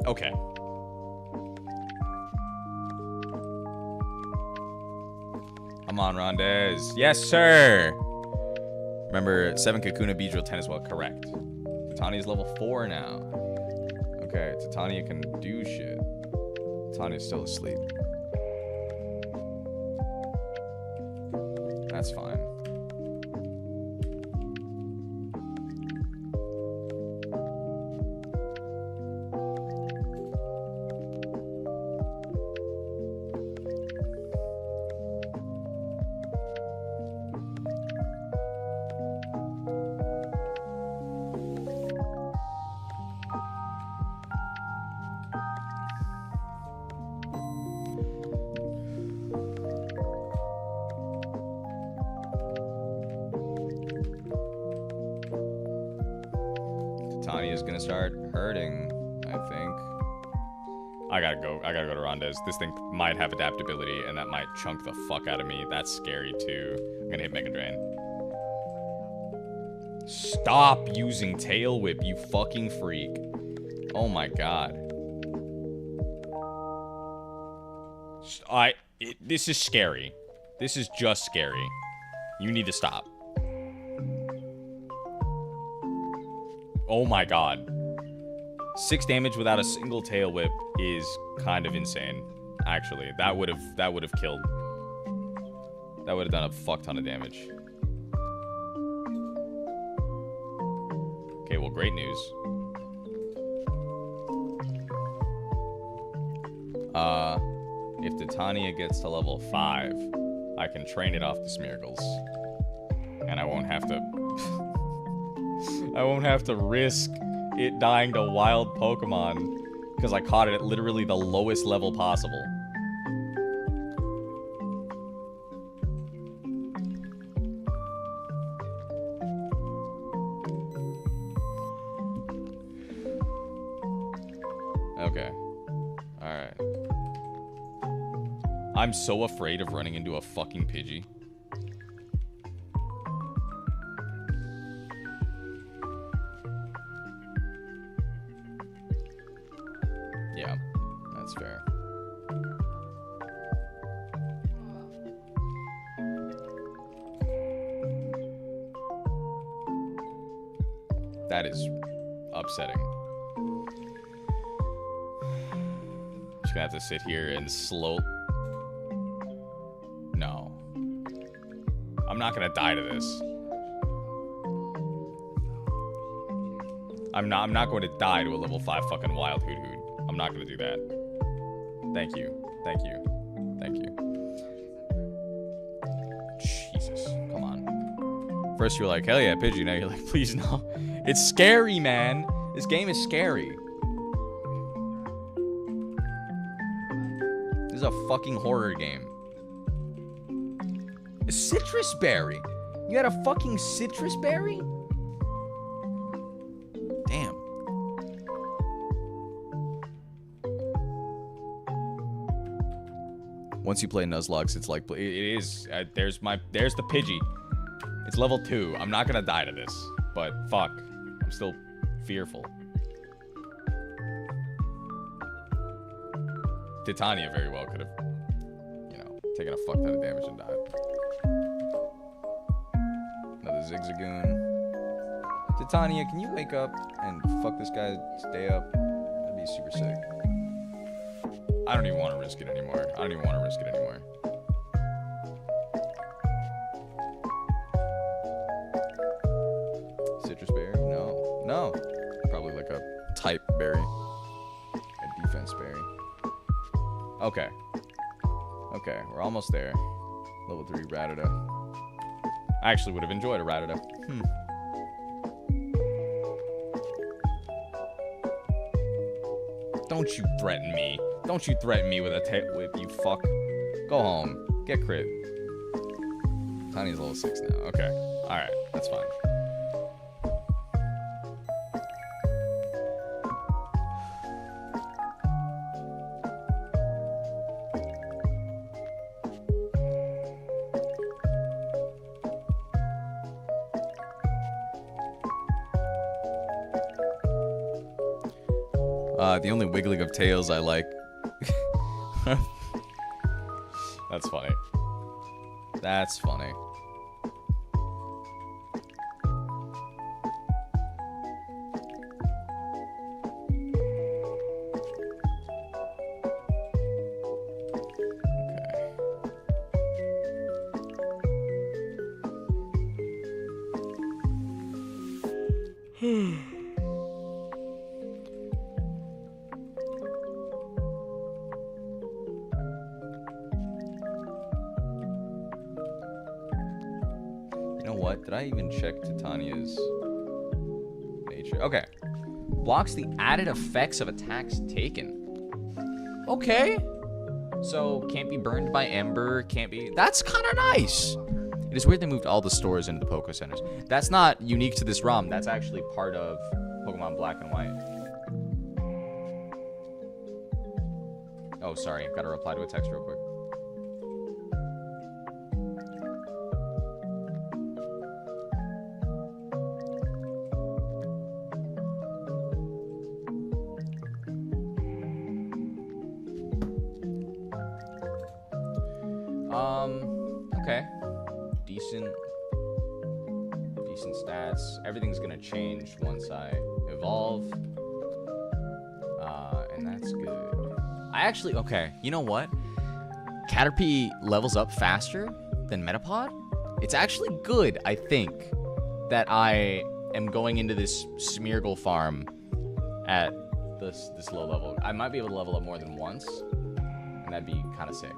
Okay. Come on, Rondez. Yes, sir. Remember, 7 Kakuna Beedrill, 10 as well. Correct. Titania's level 4 now. Okay, Titania can do shit. Titania's still asleep. That's fine. Titania's gonna start hurting, I think. I gotta go to Rondez. This thing might have adaptability, and that might chunk the fuck out of me. That's scary, too. I'm gonna hit Mega Drain. Stop using Tail Whip, you fucking freak. Oh my god. This is scary. This is just scary. You need to stop. Oh my god. 6 damage without a single Tail Whip is kind of insane. Actually, that would have killed. That would have done a fuck ton of damage. Okay, well, great news. If Titania gets to level 5, I can train it off the Smeargles. And I won't have to I won't have to risk it dying to wild Pokemon because I caught it at literally the lowest level possible. Okay. Alright. I'm so afraid of running into a fucking Pidgey. Yeah, that's fair. That is upsetting. Just gonna have to sit here and slow. No. I'm not gonna die to this. I'm not going to die to a level 5 fucking wild hoot hoot. I'm not gonna do that. Thank you. Thank you. Thank you. Jesus. Come on. First you were like, hell yeah, Pidgey. Now you're like, please no. It's scary, man. This game is scary. This is a fucking horror game. A citrus berry. You had a fucking citrus berry? Damn. Once you play Nuzlocke, it's like it is. There's the Pidgey. It's level 2. I'm not gonna die to this, but fuck, I'm still fearful. Titania very well could have, taken a fuck ton of damage and died. Another Zigzagoon. Titania, can you wake up and fuck this guy stay up? That'd be super sick. I don't even want to risk it anymore. Citrus berry? No. Probably like a type berry. A defense berry. Okay, we're almost there. Level 3 Rattata. I actually would have enjoyed a Rattata. Don't you threaten me. Don't you threaten me with a tail whip, you fuck. Go home. Get crit. Tiny's level 6 now. Okay. Alright, that's fine. The only wiggling of tails I like. That's funny. That's funny. Okay. Did I even check Titania's nature? Okay. Blocks the added effects of attacks taken. Okay. So, can't be burned by Ember, can't be... That's kind of nice. It is weird they moved all the stores into the Poké Centers. That's not unique to this ROM. That's actually part of Pokemon Black and White. Oh, sorry. Gotta reply to a text real quick. Okay. Decent stats. Everything's gonna change once I evolve. And that's good. Okay, you know what? Caterpie levels up faster than Metapod? It's actually good, I think, that I am going into this Smeargle farm at this low level. I might be able to level up more than once, and that'd be kind of sick.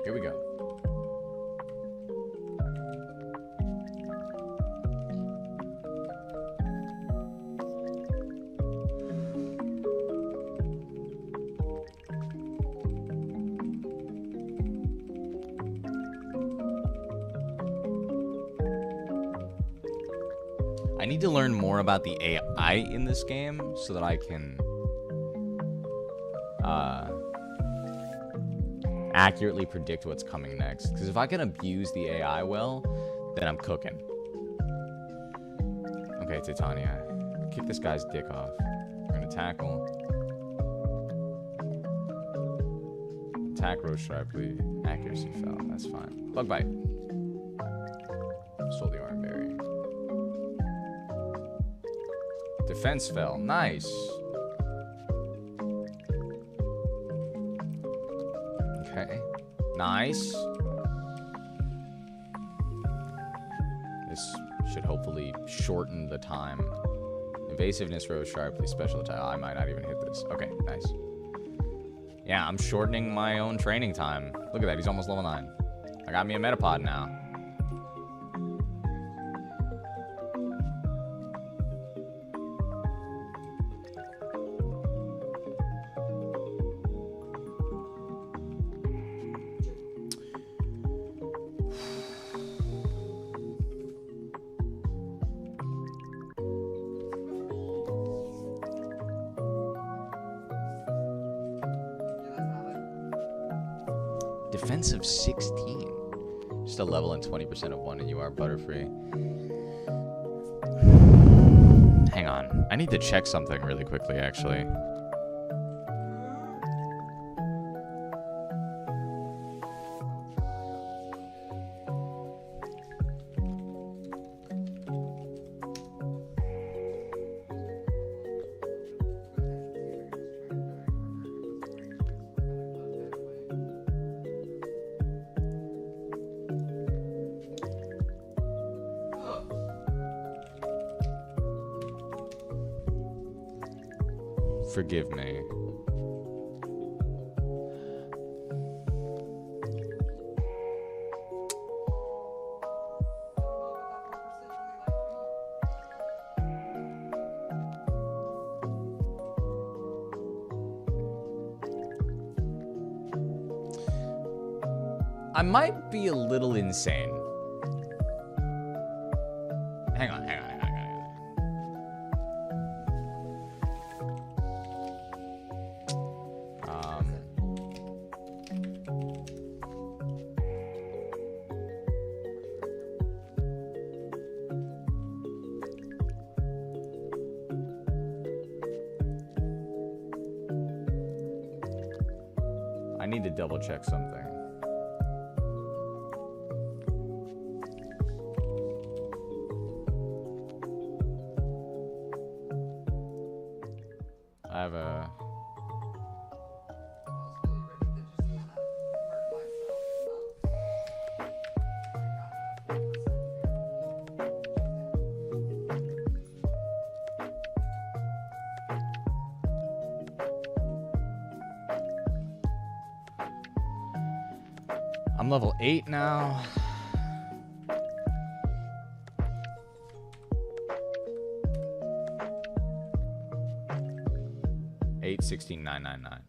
Here we go. I need to learn more about the AI in this game so that I can accurately predict what's coming next. Because if I can abuse the AI well, then I'm cooking. Okay, Titania. Kick this guy's dick off. We're gonna tackle. Attack Roach sharply. Accuracy fell. That's fine. Bug bite. Stole the arm berry. Defense fell. Nice. Okay. Nice. This should hopefully shorten the time. Evasiveness rose sharply. Special attack. I might not even hit this. Okay, nice. Yeah, I'm shortening my own training time. Look at that. He's almost level 9. I got me a Metapod now. Defense of 16. Just a level and 20% of 1 and you are Butterfree. Hang on. I need to check something really quickly, actually. Forgive me. I might be a little insane. Hang on. I need to double check something. I have a... I'm level 8 now. Eight 16 999.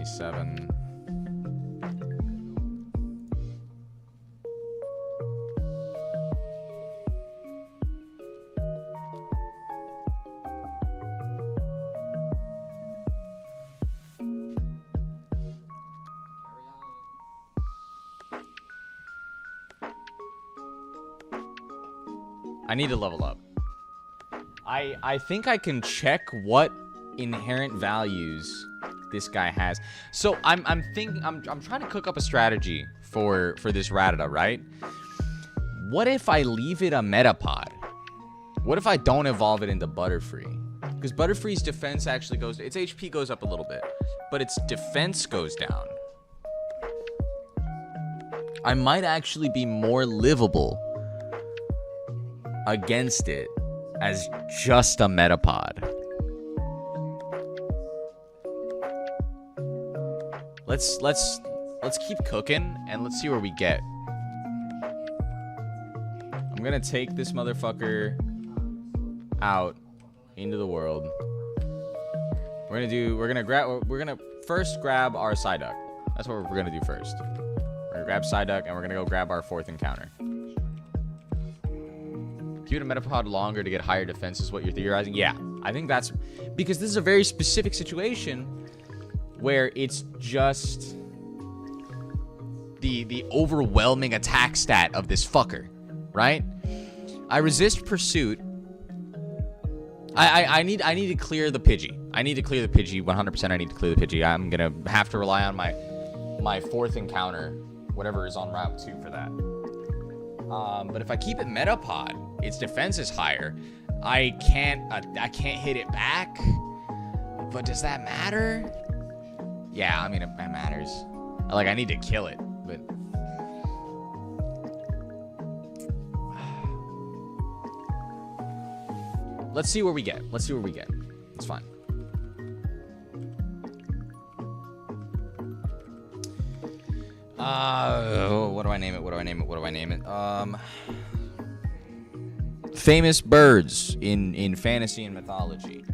Seven. I need to level up. I think I can check what inherent values this guy has. So I'm trying to cook up a strategy for this Rattata, right? What if I leave it a Metapod? What if I don't evolve it into Butterfree? Because Butterfree's defense actually goes, its HP goes up a little bit, but its defense goes down. I might actually be more livable against it as just a Metapod. Let's keep cooking and let's see where we get. I'm gonna take this motherfucker out into the world. We're gonna first grab our Psyduck. That's what we're gonna do first. We're gonna grab Psyduck and we're gonna go grab our 4th encounter. Keep it a Metapod longer to get higher defense is what you're theorizing? Yeah, I think that's because this is a very specific situation where it's just the overwhelming attack stat of this fucker, right? I resist pursuit. I need to clear the Pidgey. I need to clear the Pidgey. 100% I need to clear the Pidgey. I'm gonna have to rely on my 4th encounter, whatever is on Route 2 for that. But if I keep it Metapod, its defense is higher. I can't hit it back. But does that matter? Yeah, I mean it matters. Like I need to kill it, but let's see where we get. Let's see where we get. It's fine. What do I name it? What do I name it? What do I name it? Famous birds in fantasy and mythology.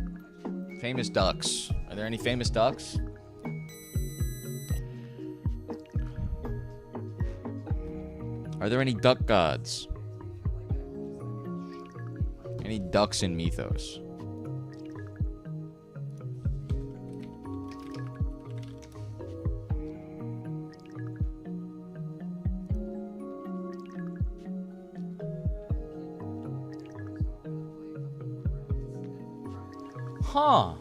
Famous ducks. Are there any famous ducks? Are there any duck gods? Any ducks in mythos? Huh.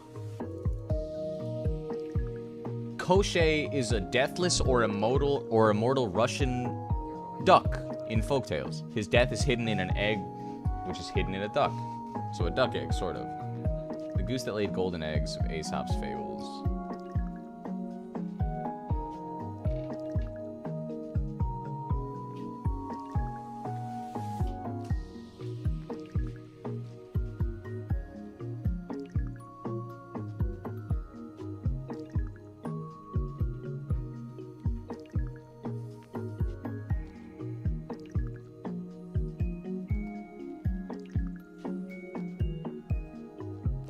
Koshei is a deathless or immortal Russian duck in folktales. His death is hidden in an egg, which is hidden in a duck. So a duck egg, sort of. The goose that laid golden eggs of Aesop's fables.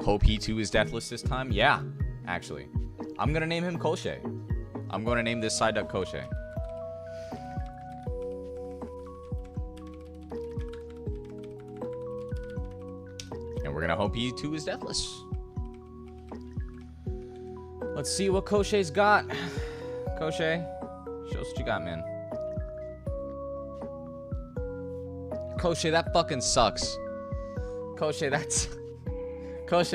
Hope he too is deathless this time? Yeah, actually. I'm gonna name him Koshei. I'm gonna name this Psyduck Koshei. And we're gonna hope he too is deathless. Let's see what Koshei's got. Koshei, show us what you got, man. Koshei, that fucking sucks. Koshei,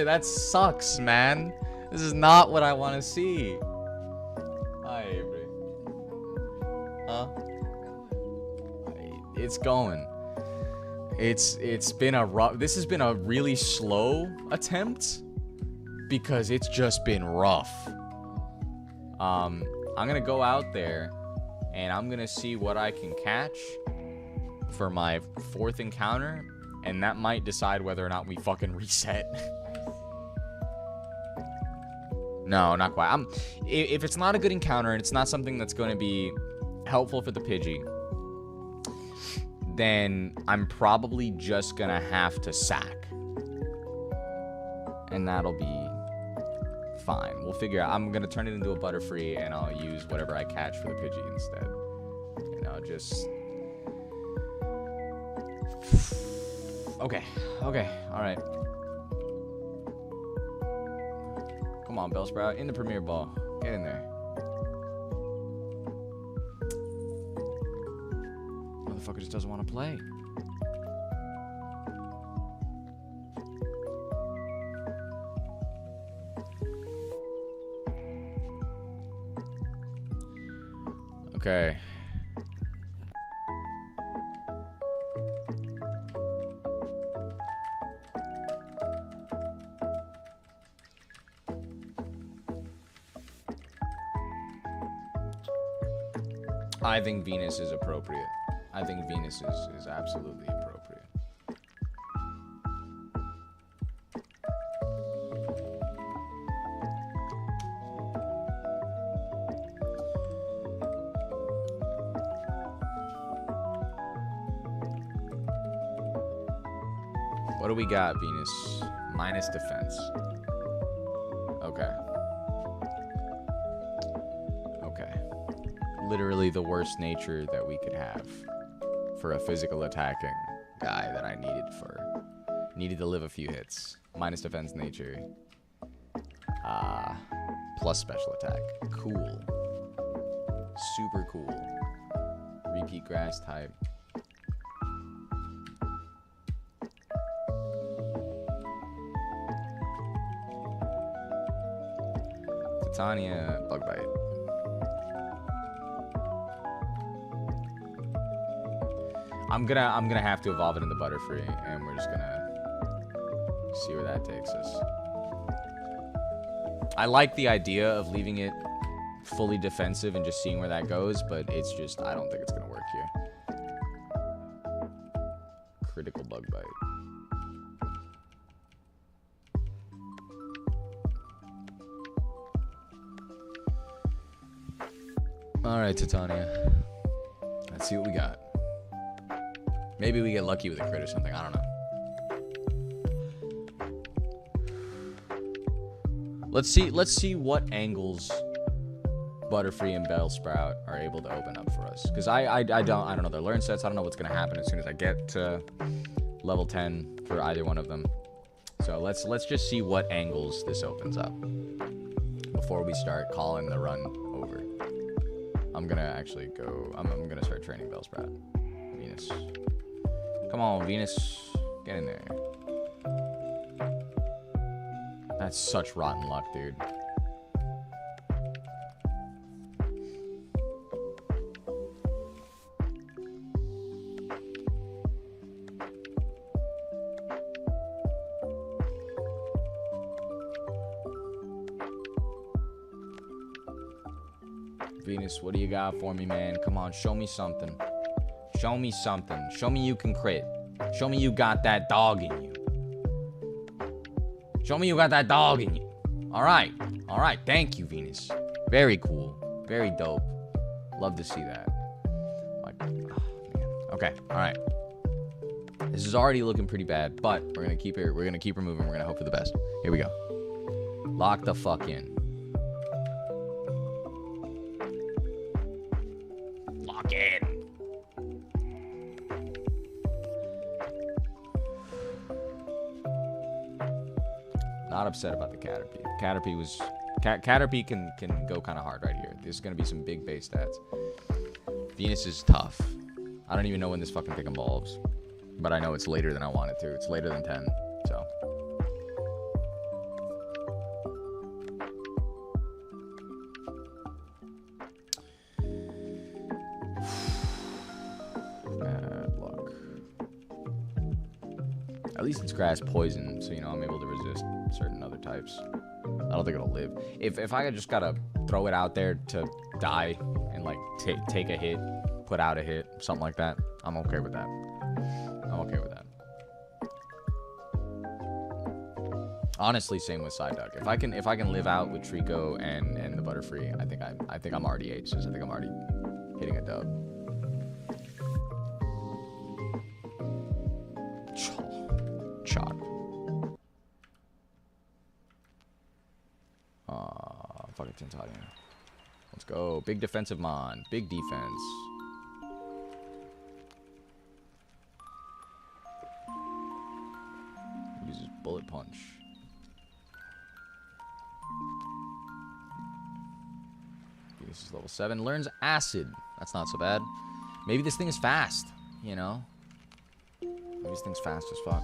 that sucks, man. This is not what I want to see. Hi, Avery. Huh? It's going. It's been a rough. This has been a really slow attempt because it's just been rough. I'm gonna go out there and I'm gonna see what I can catch for my 4th encounter, and that might decide whether or not we fucking reset. No, not quite. If it's not a good encounter and it's not something that's going to be helpful for the Pidgey, then I'm probably just going to have to sack. And that'll be fine. We'll figure out. I'm going to turn it into a Butterfree and I'll use whatever I catch for the Pidgey instead. And I'll just... Okay, alright. Come on, Bellsprout. In the Premier Ball. Get in there. Motherfucker just doesn't want to play. Okay. I think Venus is appropriate. I think Venus is absolutely appropriate. What do we got, Venus? Minus defense. Okay. Okay. Literally the worst nature that we could have for a physical attacking guy that I needed to live a few hits. Minus defense nature. Plus special attack. Cool. Super cool. Repeat grass type. Titania, bug bite. I'm gonna have to evolve it into Butterfree, and we're just gonna see where that takes us. I like the idea of leaving it fully defensive and just seeing where that goes, but it's just, I don't think it's gonna work here. Critical bug bite. Alright, Titania. Let's see what we got. Maybe we get lucky with a crit or something, I don't know. Let's see what angles Butterfree and Bellsprout are able to open up for us. Because I don't know their learn sets. I don't know what's gonna happen as soon as I get to level 10 for either one of them. So let's just see what angles this opens up before we start calling the run over. I'm gonna actually go. I'm gonna start training Bellsprout. Venus, come on, Venus, get in there. That's such rotten luck, dude. Venus, what do you got for me, man? Come on, show me something. Show me something. Show me you can crit. Show me you got that dog in you. Show me you got that dog in you. All right. All right. Thank you, Venus. Very cool. Very dope. Love to see that. Like, oh, man. Okay. All right. This is already looking pretty bad, but we're going to keep it. We're going to keep her moving. We're going to hope for the best. Here we go. Lock the fuck in. Lock in. Not upset about the Caterpie. Caterpie was... Caterpie can go kind of hard right here. There's going to be some big base stats. Venus is tough. I don't even know when this fucking thing evolves. But I know it's later than I want it to. It's later than 10, so... Bad luck. At least it's grass poison, so, you know, I'm able to resist certain other types. I don't think it'll live. If I just gotta throw it out there to die and, like, take a hit, put out a hit, something like that, I'm okay with that. I'm okay with that. Honestly, same with Psyduck. If I can live out with Trico and the Butterfree, I think I'm already aces. I think I'm already hitting a dub. Chalk. Fucking Tintania. Let's go. Big defensive mon. Big defense. Uses bullet punch. This is level 7. Learns acid. That's not so bad. Maybe this thing is fast, you know? Maybe this thing's fast as fuck.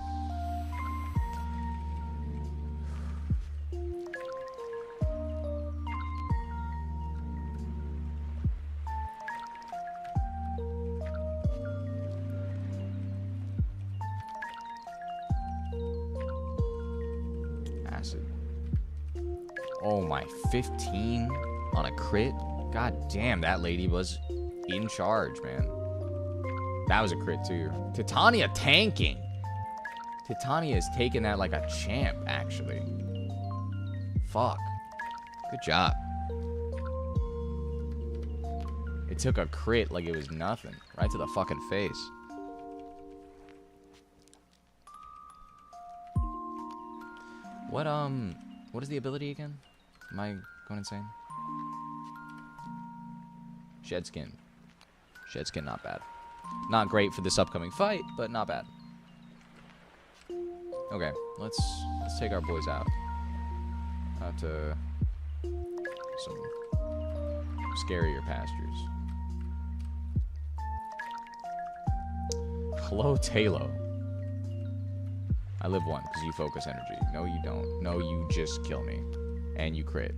Oh my, 15 on a crit? God damn, that lady was in charge, man. That was a crit too. Titania tanking. Titania is taking that like a champ, actually. Fuck. Good job. It took a crit like it was nothing. Right to the fucking face. What is the ability again? Am I going insane? Shed skin. Shed skin, not bad. Not great for this upcoming fight, but not bad. Okay, let's take our boys out. Out to some scarier pastures. Hello, Talo. I live one because you focus energy. No, you don't. No, you just kill me, and you crit.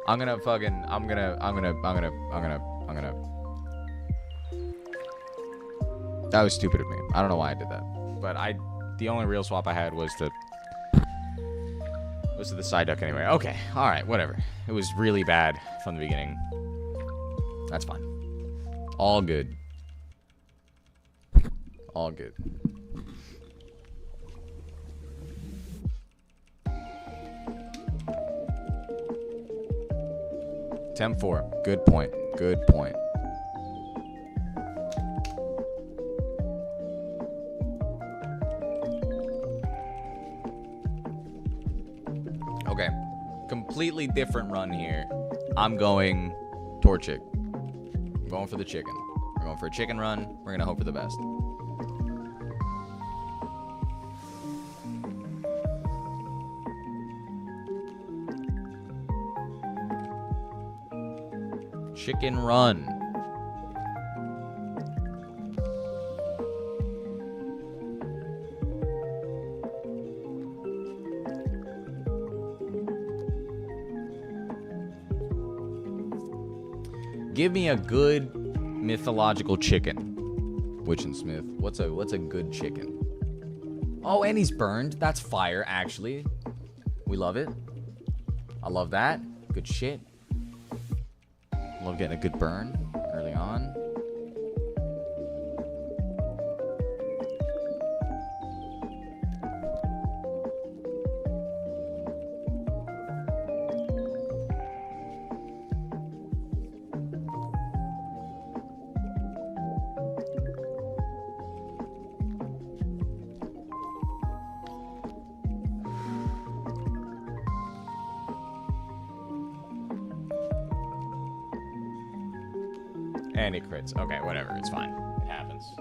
I'm gonna. That was stupid of me. I don't know why I did that, but the only real swap I had was to the side duck anyway. Okay, all right, whatever. It was really bad from the beginning. That's fine. All good. All good. Temp 4. Good point. Good point. Okay. Completely different run here. I'm going Torchic. I'm going for the chicken. We're going for a chicken run. We're going to hope for the best. Chicken run. Give me a good mythological chicken. Witch and Smith. What's a good chicken? Oh, and he's burned. That's fire, actually. We love it. I love that. Good shit. Love getting a good burn early on. And it crits. Okay, whatever. It's fine. It happens.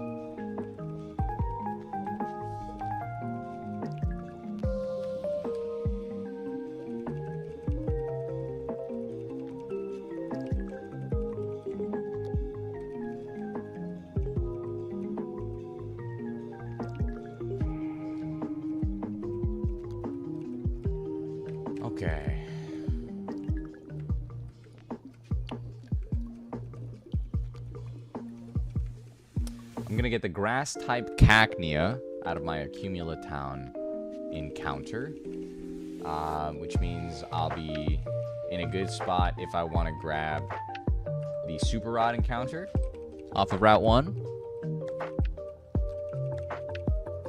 Okay. I'm gonna get the grass type Cacnea out of my Accumula Town encounter, which means I'll be in a good spot if I want to grab the Super Rod encounter off of Route 1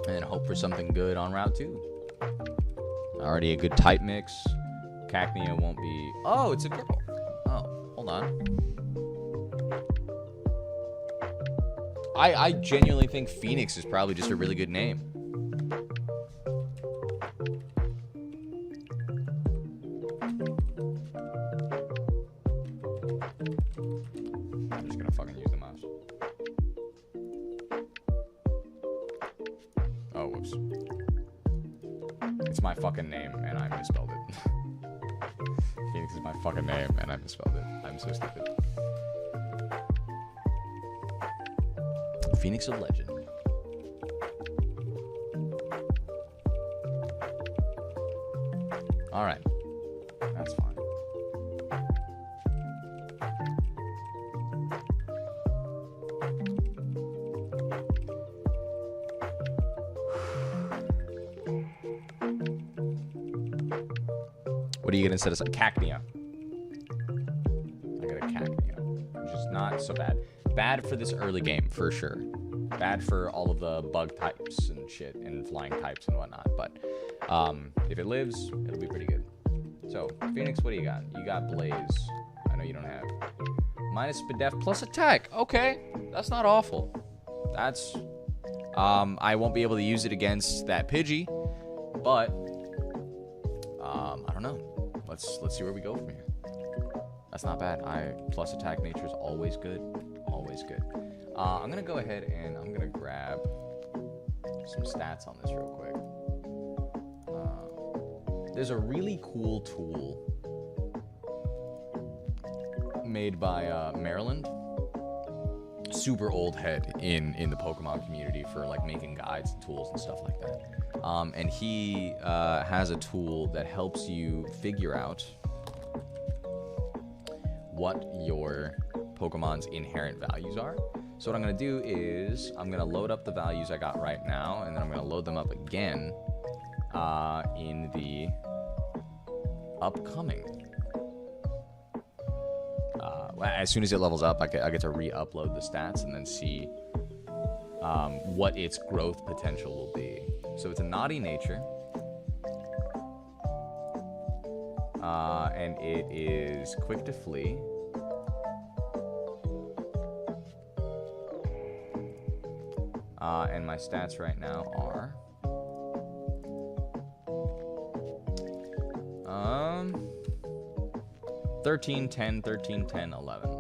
and hope for something good on Route 2. Already a good type mix. Cacnea won't be... Oh, it's a girl. Oh, hold on. I genuinely think Phoenix is probably just a really good name. I'm just gonna fucking use the mouse. Oh, whoops. It's my fucking name, and I misspelled it. Phoenix is my fucking name, and I misspelled it. I'm so stupid. Phoenix of Legend. Alright. That's fine. What are you gonna set aside? Cacnea. I got a Cacnea. Which is not so bad. Bad for this early game, for sure. Bad for all of the bug types and shit and flying types and whatnot. But if it lives, it'll be pretty good. So, Phoenix, what do you got? You got Blaze. I know you don't have. Minus Spadef plus attack. Okay, that's not awful. That's... I won't be able to use it against that Pidgey, but I don't know. Let's see where we go from here. That's not bad. Plus attack nature is always good. Always good. I'm gonna go ahead and I'm gonna grab some stats on this real quick. There's a really cool tool made by Maryland. Super old head in the Pokemon community for like making guides and tools and stuff like that. And he has a tool that helps you figure out what your Pokemon's inherent values are. So what I'm going to do is I'm going to load up the values I got right now, and then I'm going to load them up again in the upcoming. As soon as it levels up, I get to re-upload the stats and then see what its growth potential will be. So it's a naughty nature. And it is quick to flee. And my stats right now are 13, 10, 13, 10, 11.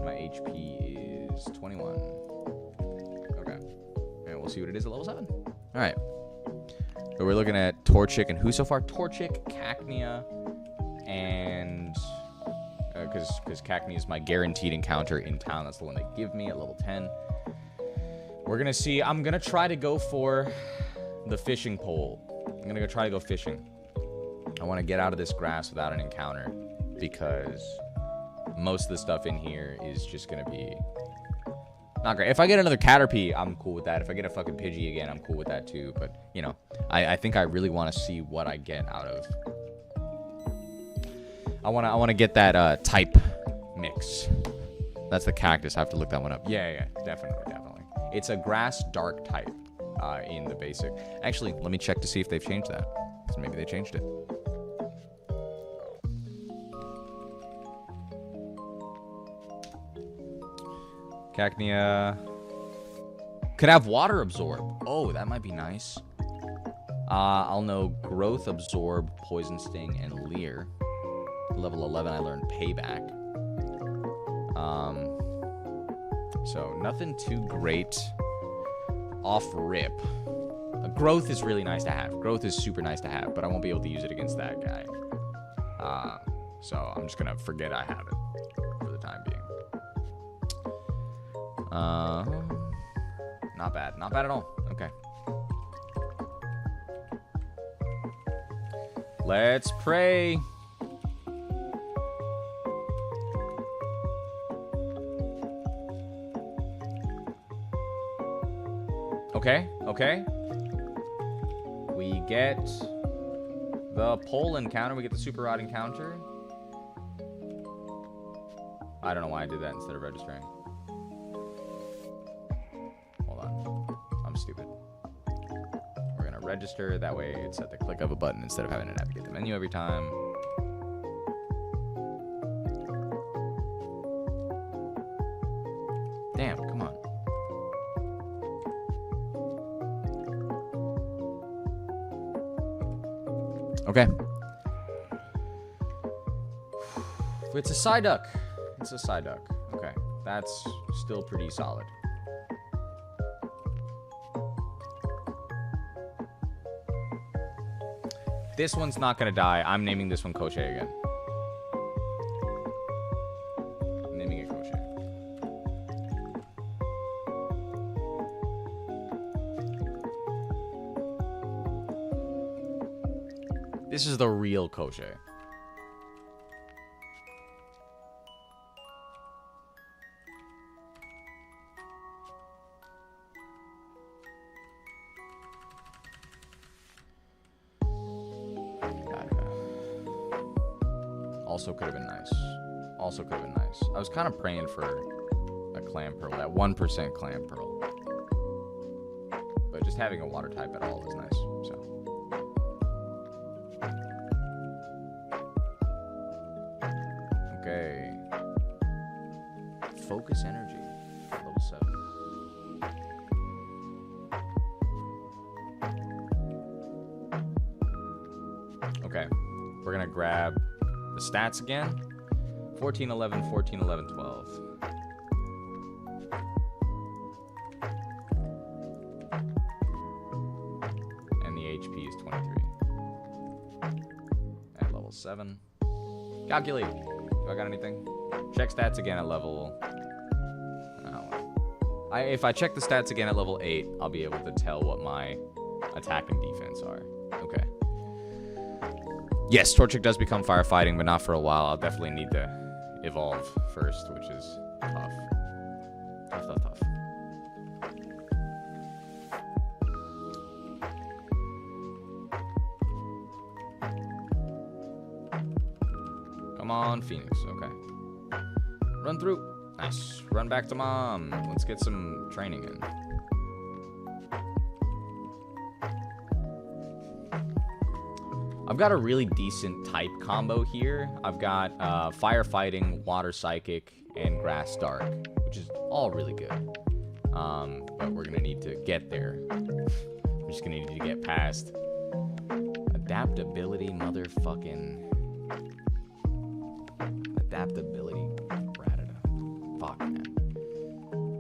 My HP is 21. Okay. And we'll see what it is at level 7. All right. So we're looking at Torchic and who so far? Torchic, Cacnea, and because Cacnea is my guaranteed encounter in town. That's the one they give me at level 10. We're going to see. I'm going to try to go for the fishing pole. I'm going to try to go fishing. I want to get out of this grass without an encounter because most of the stuff in here is just going to be not great. If I get another Caterpie, I'm cool with that. If I get a fucking Pidgey again, I'm cool with that too. But, you know, I think I really want to see what I get out of. I want to get that type mix. That's the cactus. I have to look that one up. Yeah, definitely. It's a grass dark type in the basic. Actually, let me check to see if they've changed that. Because maybe they changed it. Cacnea could have water absorb. Oh, that might be nice. I'll know growth absorb, poison sting, and leer. Level 11, I learned payback. So nothing too great off rip. Growth is really nice to have. Growth is super nice to have, but I won't be able to use it against that guy. So I'm just gonna forget I have it for the time being. Not bad. Not bad at all. Okay. Let's pray. Okay. We get the pole encounter. We get the super rod encounter. I don't know why I did that instead of registering. Hold on. I'm stupid. We're going to register. That way it's at the click of a button instead of having to navigate the menu every time. Damn, come on. Okay. It's a Psyduck. It's a Psyduck. Okay. That's still pretty solid. This one's not going to die. I'm naming this one Koche again. I'm naming it Koche. This is the real Koche. Also could have been nice. Also could have been nice. I was kind of praying for a Clam Pearl, that 1% Clam Pearl. But just having a water type at all is nice, so. Okay. Focus energy, level 7. grab the stats again. 14, 11, 14, 11, 12. And the HP is 23. At level 7. Calculate. Do I got anything? Check stats again at level... if I check the stats again at level 8, I'll be able to tell what my attack and defense are. Okay. Yes, Torchic does become firefighting, but not for a while. I'll definitely need to evolve first, which is tough. Tough. Come on, Phoenix. Okay. Run through. Nice. Run back to mom. Let's get some training in. I've got a really decent type combo here. I've got firefighting, water psychic, and grass dark, which is all really good. But we're gonna need to get there. We're just gonna need to get past adaptability, motherfucking adaptability. Fuck, man.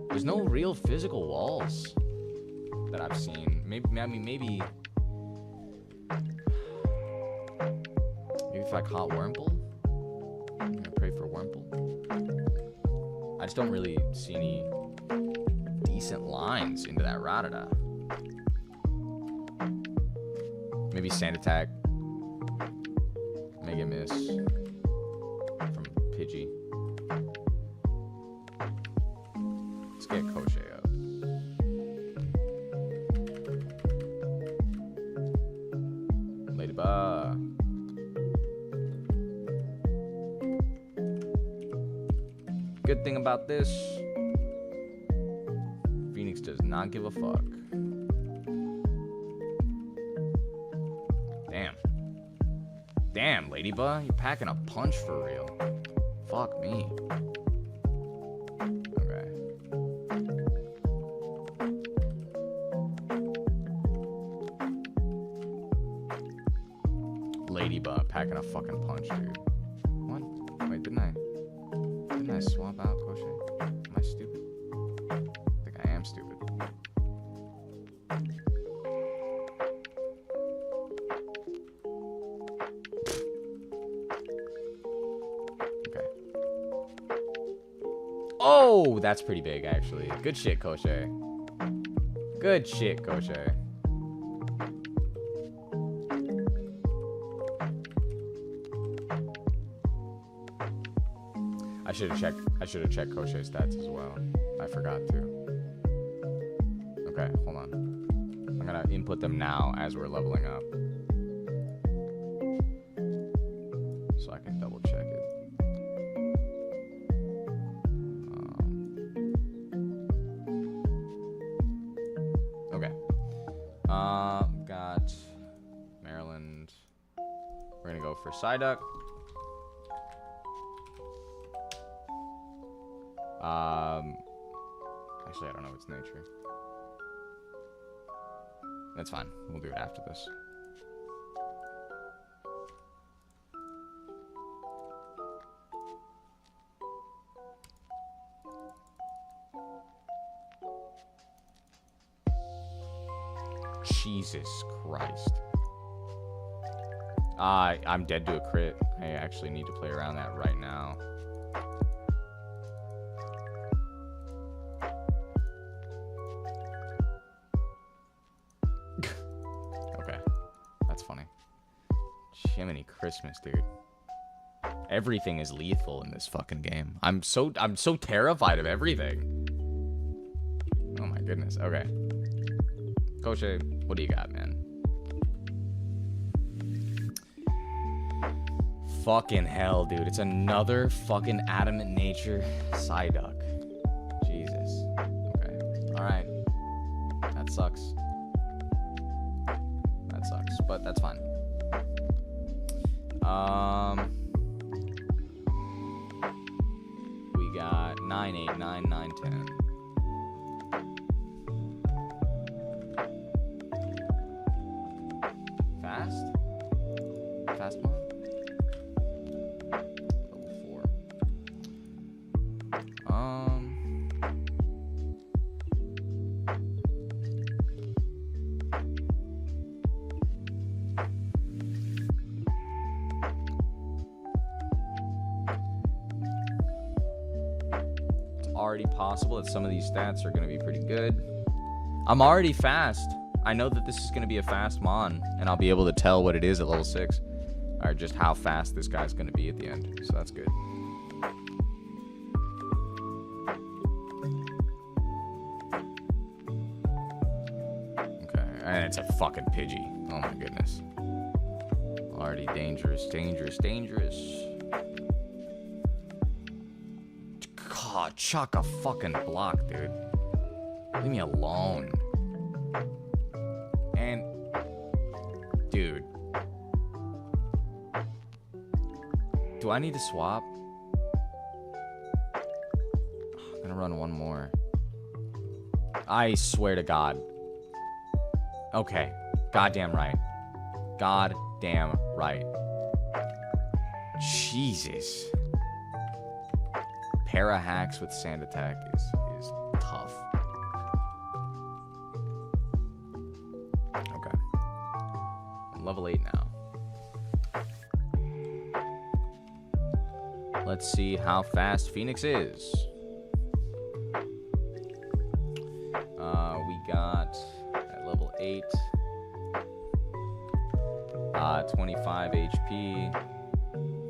There's no real physical walls that I've seen. Maybe if I caught Wurmple? I'm gonna pray for Wurmple. I just don't really see any decent lines into that Rattata. Maybe Sand Attack. Mega Miss. From Pidgey. Let's get Koshé up. Ladybug. Good thing about this, Phoenix does not give a fuck. Damn, Ladybug, you're packing a punch for real. Fuck me. Okay. Ladybug packing a fucking punch, dude. What? Wait, didn't I swap out Koshé? Am I stupid? I think I am stupid. Okay. Oh, that's pretty big, actually. Good shit, Koshé. Good shit, Koshé. I should have checked Koshé's stats as well. I forgot to. Okay, hold on. I'm gonna input them now as we're leveling up, so I can double check it. Okay. Got Maryland. We're gonna go for Psyduck. Actually, I don't know its nature. That's fine. We'll do it after this. Jesus Christ. I'm dead to a crit. I actually need to play around that right now. Jiminy Christmas, dude. Everything is lethal in this fucking game. I'm so terrified of everything. Oh my goodness. Okay. Koshé, what do you got, man? Fucking hell, dude. It's another fucking Adamant Nature Psyduck. Jesus. Okay. Alright. That sucks. That sucks, but that's fine. We got 9, 8, 9, 9, 10. Fast? Fast mode? already possible that some of these stats are going to be pretty good. I'm already fast. I know that this is going to be a fast mon, and I'll be able to tell what it is at level 6. Or just how fast this guy's going to be at the end. So that's good. Okay, and it's a fucking Pidgey. Oh my goodness. Already dangerous, dangerous, dangerous. God, chuck a fucking block, dude. Leave me alone. And, dude. Do I need to swap? I'm gonna run one more. I swear to God. Okay. Goddamn right. Goddamn right. Jesus. Para hacks with sand attack is tough. Okay. I'm level 8 now. Let's see how fast Phoenix is. We got at level 8, 25 HP,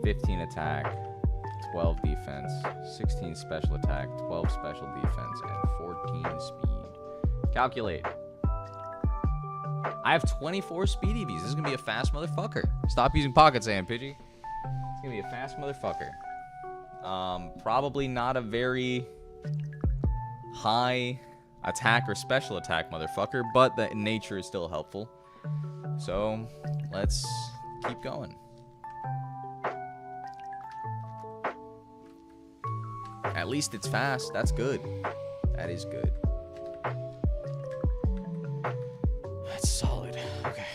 15 attack, 12 defense, 16 special attack, 12 special defense, and 14 speed. Calculate. I have 24 speed EVs. This is going to be a fast motherfucker. Stop using pocket sand, Pidgey. It's going to be a fast motherfucker. Probably not a very high attack or special attack motherfucker, but the nature is still helpful. So, let's keep going. At least it's fast. That's good. That is good. That's solid. Okay.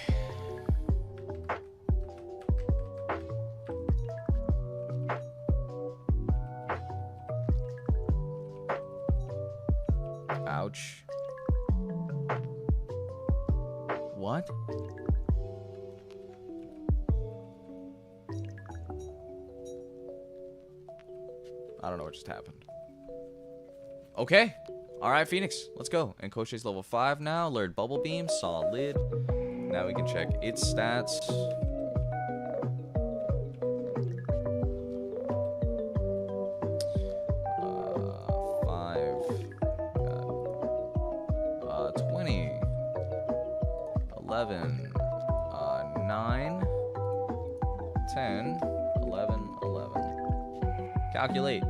Ouch. What? I don't know what just happened. Okay. Alright, Phoenix. Let's go. And Koshei's level 5 now. Lured Bubble Beam. Solid. Now we can check its stats. Calculate.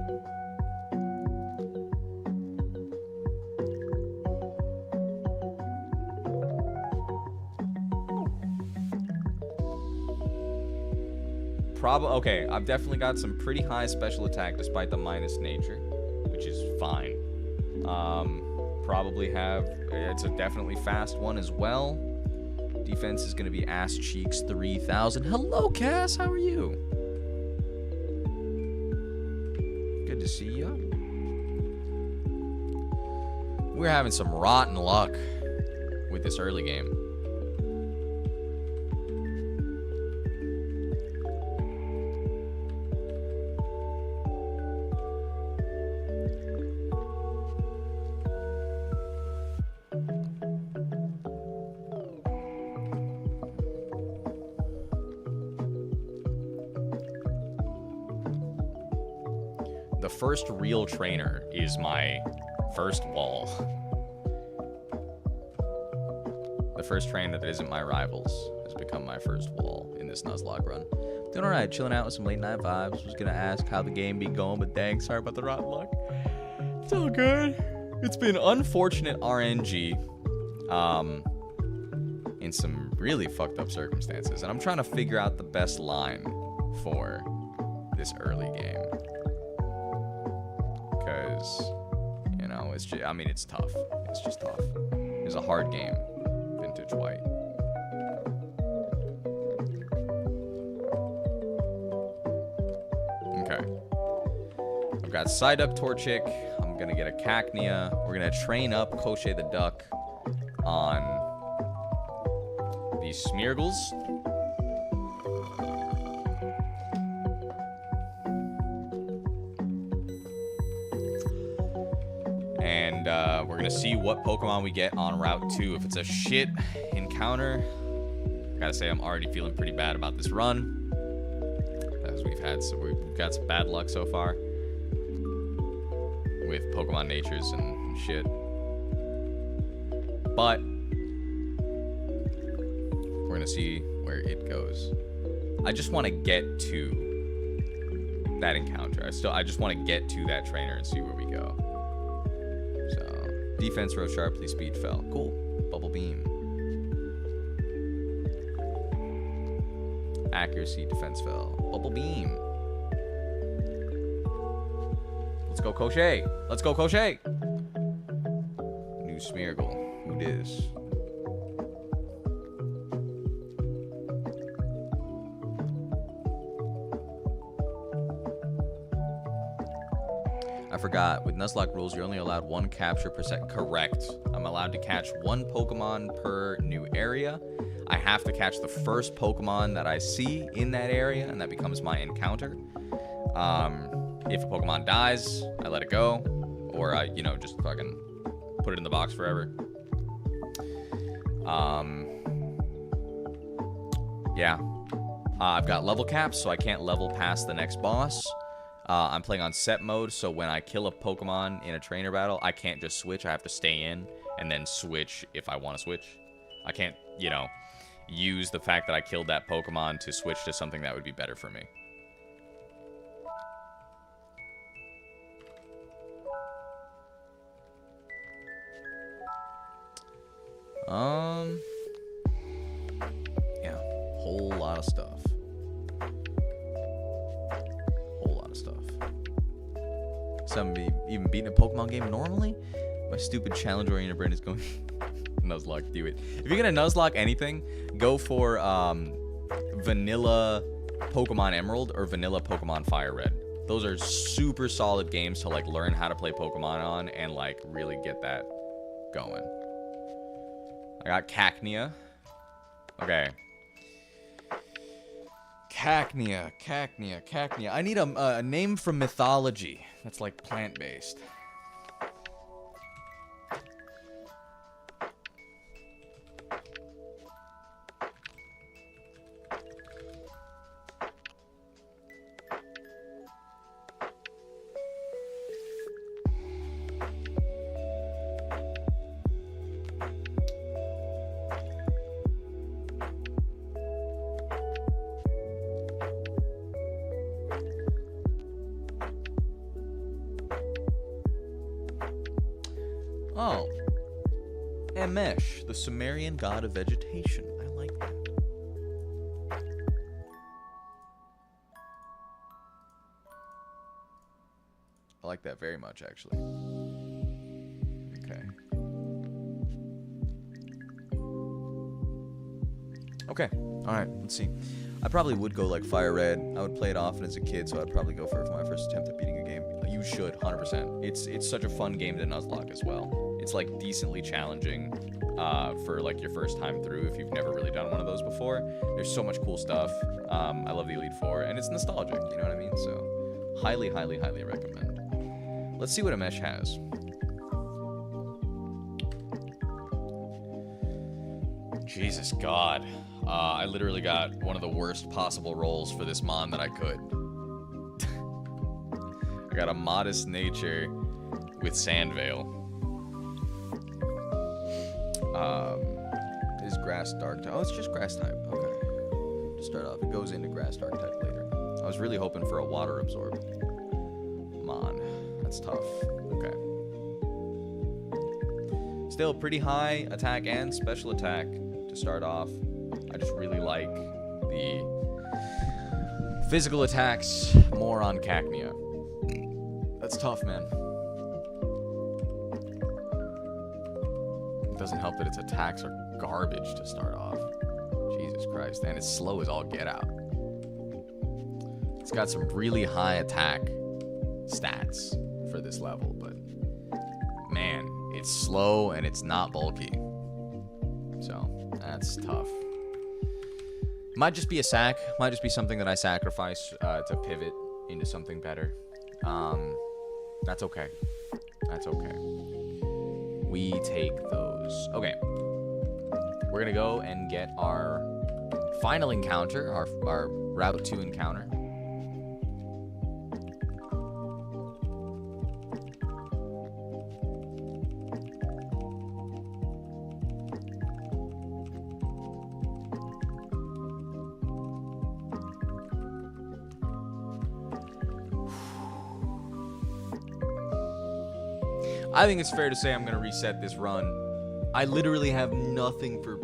Okay, I've definitely got some pretty high special attack despite the minus nature, which is fine. Probably have, it's a definitely fast one as well. Defense is going to be ass cheeks 3000. Hello, Cass, how are you? Good to see ya. We're having some rotten luck with this early game. The first real trainer is my first wall. The first trainer that isn't my rivals has become my first wall in this Nuzlocke run. Doing alright, chilling out with some late night vibes. Was gonna ask how the game be going, but dang, sorry about the rotten luck. It's all good. It's been unfortunate RNG in some really fucked up circumstances, and I'm trying to figure out the best line for this early game. Because, you know, it's just, I mean, it's tough. It's just tough. It's a hard game, Vintage White. Okay. I've got Psyduck Torchic. I'm going to get a Cacnea. We're going to train up Koshei the Duck on these Smeargles. we're gonna see what Pokemon we get on Route 2. If it's a shit encounter, I gotta say I'm already feeling pretty bad about this run, as we've got some bad luck so far with Pokemon natures and shit. But we're gonna see where it goes. I just want to get to that encounter. I just want to get to that trainer and see where we go. So, defense rose sharply, speed fell. Cool. Bubble beam. Accuracy, defense fell. Bubble beam. Let's go, Crochet. Let's go, Crochet. New Smeargle. Who dis? I forgot. With Nuzlocke rules, you're only allowed 1 capture per second. Correct. I'm allowed to catch 1 Pokemon per new area. I have to catch the first Pokemon that I see in that area, and that becomes my encounter. If a Pokemon dies, I let it go, or I, just fucking put it in the box forever. Yeah. I've got level caps, so I can't level past the next boss. I'm playing on set mode, so when I kill a Pokemon in a trainer battle, I can't just switch. I have to stay in and then switch if I want to switch. I can't, use the fact that I killed that Pokemon to switch to something that would be better for me. Yeah, whole lot of stuff. Some even beating a Pokemon game normally? My stupid challenge-oriented brain is going Nuzlocke, do it. If you're gonna Nuzlocke anything, go for vanilla Pokemon Emerald or vanilla Pokemon Fire Red. Those are super solid games to like learn how to play Pokemon on and like really get that going. I got Cacnea. Okay. Cacnea. I need a name from mythology that's like plant-based. Oh. Amesh, the Sumerian god of vegetation. I like that. I like that very much, actually. Okay. Okay. Alright, let's see. I probably would go like Fire Red. I would play it often as a kid, so I'd probably go for it for my first attempt at beating a game. You should, 100%. It's such a fun game to Nuzlocke as well. It's like decently challenging for like your first time through if you've never really done one of those before. There's so much cool stuff. I love the Elite Four, and it's nostalgic, you know what I mean? So highly, highly, highly recommend. Let's see what Amesh has. Jesus God. I literally got one of the worst possible rolls for this mon that I could. I got a Modest Nature with Sandvale. Is Grass Dark type? Oh, it's just Grass type. Okay. To start off, it goes into Grass Dark type later. I was really hoping for a Water Absorb. Mon. That's tough. Okay. Still pretty high attack and special attack to start off. I just really like the physical attacks more on Cacnea. That's tough, man. It doesn't help that its attacks are garbage to start off. Jesus Christ. And it's slow as all get out. It's got some really high attack stats for this level, but man, it's slow and it's not bulky. So, that's tough. Might just be a sack. Might just be something that I sacrifice to pivot into something better. That's okay. That's okay. We take those. Okay. We're going to go and get our final encounter, our Route 2 encounter. I think it's fair to say I'm going to reset this run. I literally have nothing for...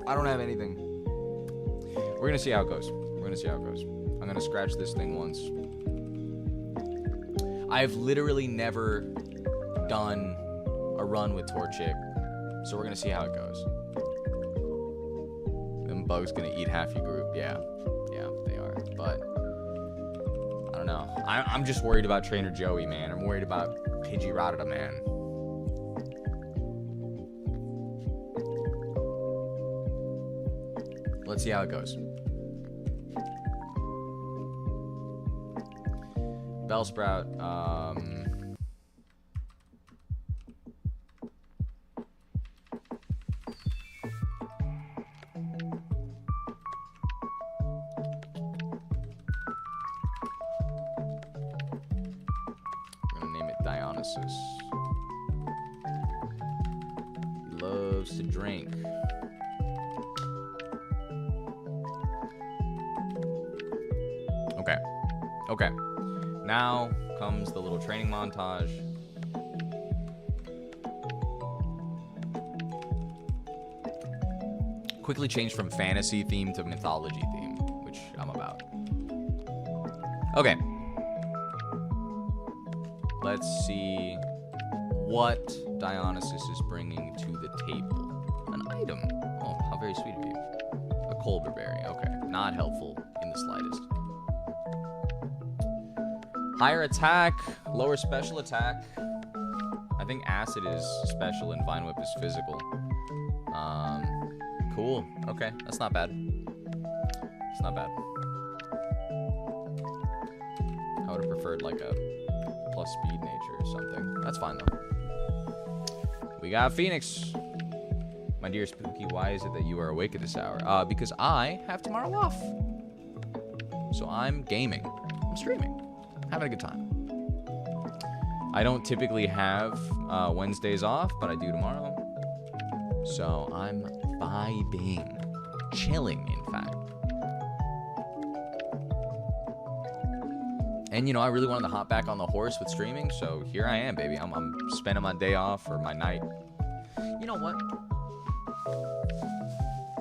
I don't have anything. We're going to see how it goes. We're going to see how it goes. I'm going to scratch this thing once. I've literally never done a run with Torchic, so we're going to see how it goes. Them bugs going to eat half your group. Yeah, they are. But... I don't know. I'm just worried about Trainer Joey, man. I'm worried about Pidgeotto, man. Let's see how it goes. Bellsprout, Dionysus. He loves to drink. Okay. Now comes the little training montage. Quickly changed from fantasy theme to mythology theme, which I'm about. Okay. Let's see what Dionysus is bringing to the table. An item. Oh, how very sweet of you. A Colbur berry. Okay. Not helpful in the slightest. Higher attack, lower special attack. I think Acid is special and Vine Whip is physical. Cool. Okay, that's not bad. It's not bad. I would have preferred like a plus speed nature or something. That's fine though. We got Phoenix. My dear Spooky, why is it that you are awake at this hour? Because I have tomorrow off. So I'm gaming. I'm streaming. Having a good time. I don't typically have Wednesdays off, but I do tomorrow. So I'm vibing. Chilling, in fact. And, you know, I really wanted to hop back on the horse with streaming, so here I am, baby. I'm spending my day off or my night. You know what?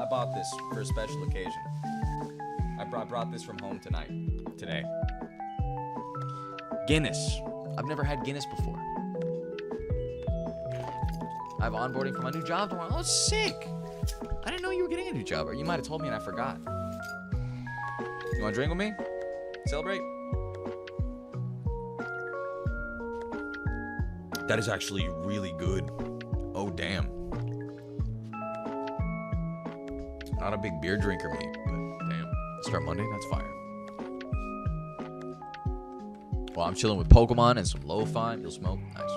I bought this for a special occasion. I brought this from home today. Guinness. I've never had Guinness before. I have onboarding for my new job tomorrow. Oh, sick. I didn't know you were getting a new job, or you might have told me and I forgot. You want to drink with me? Celebrate? That is actually really good. Oh, damn. Not a big beer drinker, me, but damn. Start Monday? That's fire. Well, I'm chilling with Pokemon and some lo-fi. You'll smoke? Nice.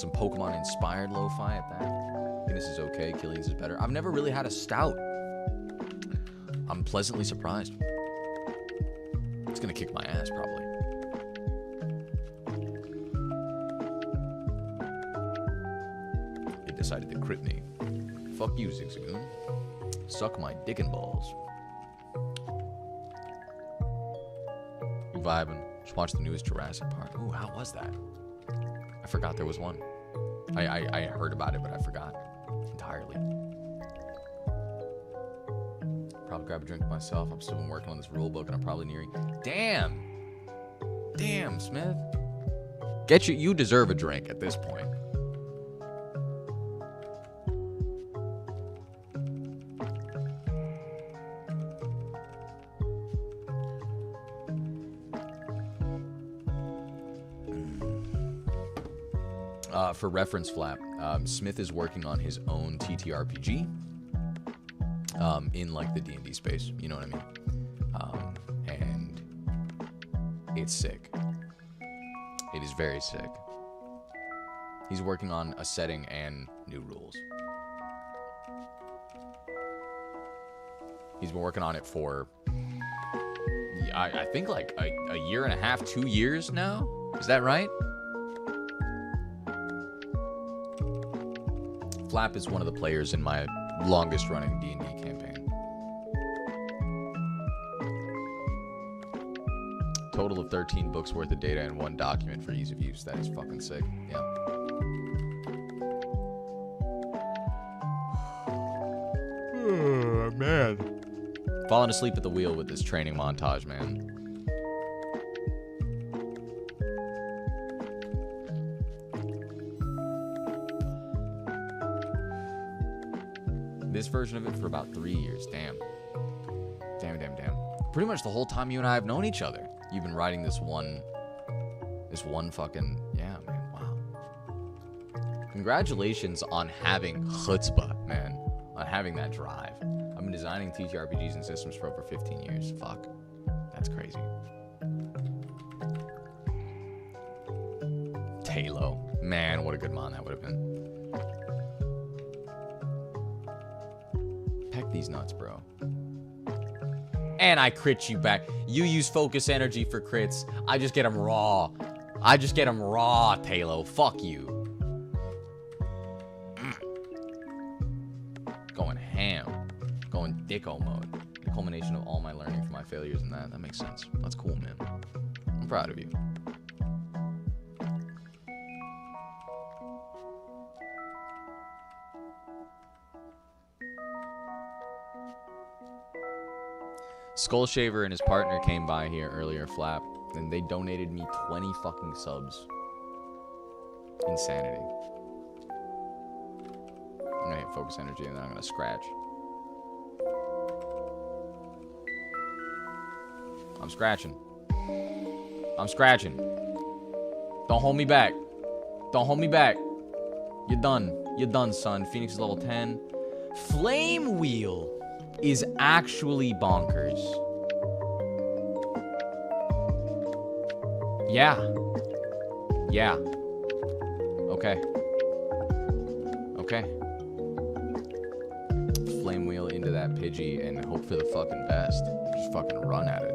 Some Pokemon-inspired lo-fi at that. Guinness is okay. Killian's is better. I've never really had a stout. I'm pleasantly surprised. It's going to kick my ass, probably. It decided to crit me. Fuck you, Zigzagoon. Suck my dick and balls. You vibing? Just watch the newest Jurassic Park. Ooh, how was that? I forgot there was one. I heard about it, but I forgot entirely. Probably grab a drink myself. I'm still been working on this rule book, and I'm probably nearing. Damn, Smith. You deserve a drink at this point. For reference, Flap, Smith is working on his own TTRPG in like the D&D space. You know what I mean? And it's sick. It is very sick. He's working on a setting and new rules. He's been working on it for, I think, like a year and a half, 2 years now. Is that right? Flap is one of the players in my longest running D&D campaign. Total of 13 books worth of data and 1 document for ease of use. That is fucking sick. Yeah. Oh, man. Falling asleep at the wheel with this training montage, man. This version of it for about 3 years. Damn. Damn. Pretty much the whole time you and I have known each other. You've been writing this one fucking, yeah, man, wow. Congratulations on having chutzpah, man. On having that drive. I've been designing TTRPGs and systems for over 15 years. Fuck. That's crazy. Halo. Man, what a good mon that would have been. Peck these nuts, bro. And I crit you back. You use focus energy for crits. I just get them raw. Halo. Fuck you. Going ham. Going dicko mode. The culmination of all my learning from my failures and that. That makes sense. That's cool, man. I'm proud of you. Skullshaver and his partner came by here earlier, Flap, and they donated me 20 fucking subs. Insanity. I'm gonna hit focus energy and then I'm gonna scratch. I'm scratching. Don't hold me back. You're done, son. Phoenix is level 10. Flame Wheel is actually bonkers. Yeah. Okay. Flame Wheel into that Pidgey and hope for the fucking best. Just fucking run at it.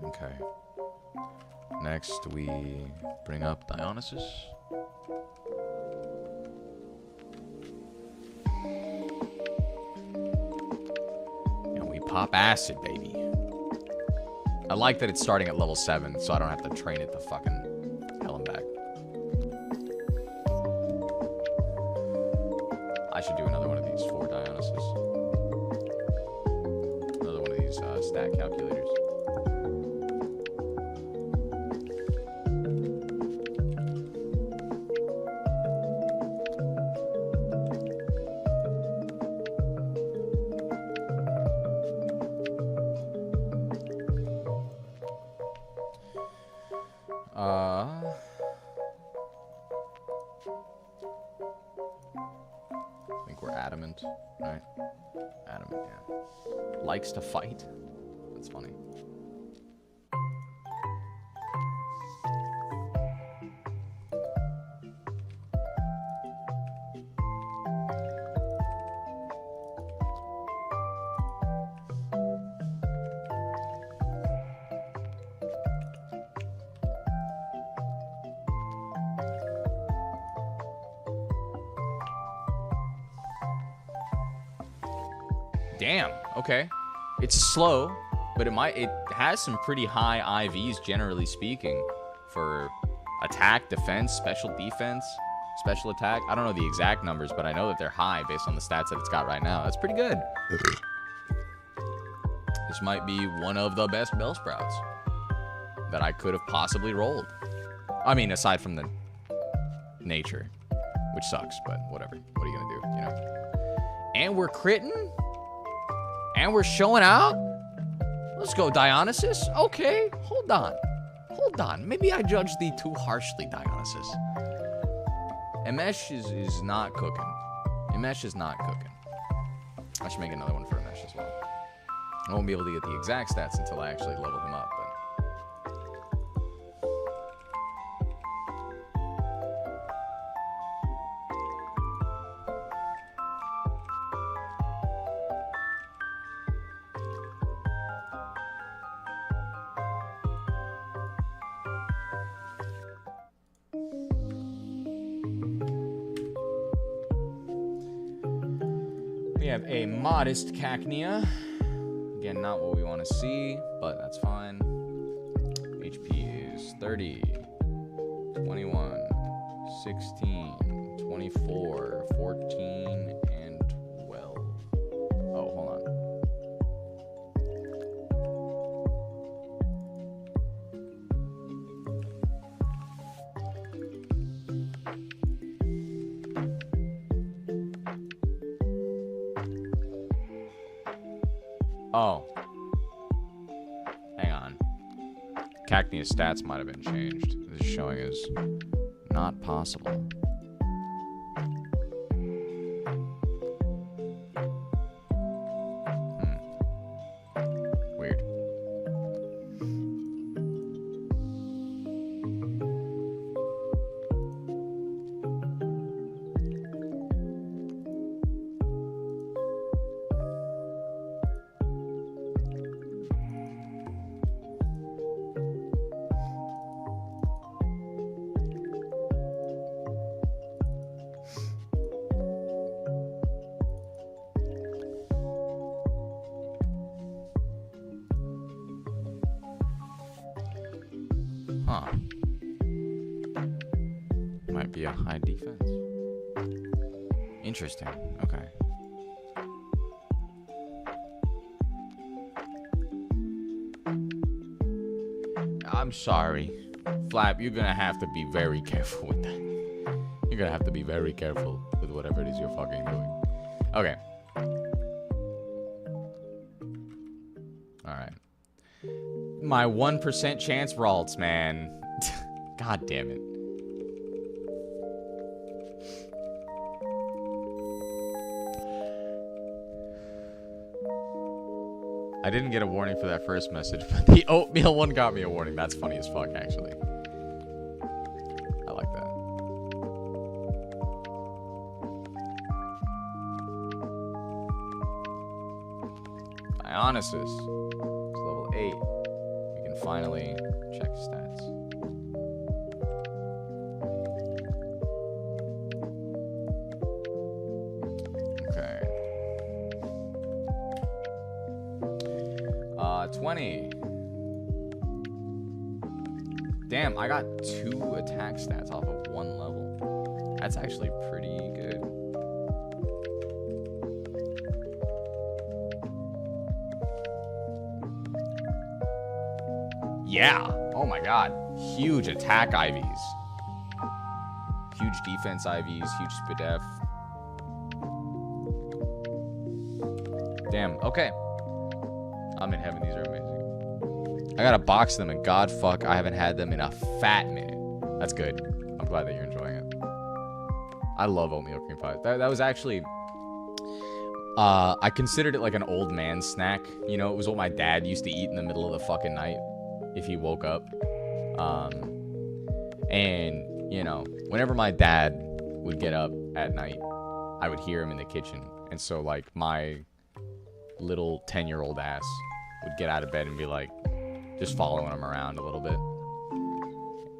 Okay. Next, we bring up Dionysus. And we pop acid, baby. I like that it's starting at level 7, so I don't have to train it to fucking hell and back. I should do another one of these for Dionysus. Another one of these stat calculators. I think we're adamant, right? Adamant, yeah. Likes to fight. That's funny. Damn, okay. It's slow, but it has some pretty high IVs, generally speaking, for attack, defense, special defense, special attack. I don't know the exact numbers, but I know that they're high based on the stats that it's got right now. That's pretty good. This might be one of the best Bellsprouts that I could have possibly rolled. I mean, aside from the nature, which sucks, but whatever. What are you gonna do, you know? And we're critting? And we're showing out? Let's go, Dionysus. Okay, hold on. Maybe I judged thee too harshly, Dionysus. Emesh is not cooking. Emesh is not cooking. I should make another one for Emesh as well. I won't be able to get the exact stats until I actually level him up, but... We have a modest Cacnea. Again, not what we want to see, but that's fine. HP is 30, 21, 16, 24, 14, and 12. Oh, hold on. Oh. Hang on. Cacnea's stats might have been changed. This is showing as not possible. Weird. Huh. Might be a high defense. Interesting. Okay. I'm sorry. Flap, you're gonna have to be very careful with that. You're gonna have to be very careful with whatever it is you're fucking doing. Okay. Alright. My 1% chance Ralts, man. God damn it. I didn't get a warning for that first message, but the oatmeal one got me a warning. That's funny as fuck, actually. I like that. Dionysus is level 8. We can finally check stats. Okay. 20. Damn, I got 2 attack stats off of 1 level. That's actually pretty good. Yeah. Oh my god. Huge attack IVs. Huge defense IVs. Huge SPDF. Damn. Okay. I'm in heaven. These are amazing. I gotta box them, and god fuck, I haven't had them in a fat minute. That's good. I'm glad that you're enjoying it. I love oatmeal cream pie. That was actually... I considered it like an old man snack. You know, it was what my dad used to eat in the middle of the fucking night if he woke up. And, you know, whenever my dad would get up at night, I would hear him in the kitchen. And so, like, my little 10-year-old ass would get out of bed and be like, just following him around a little bit.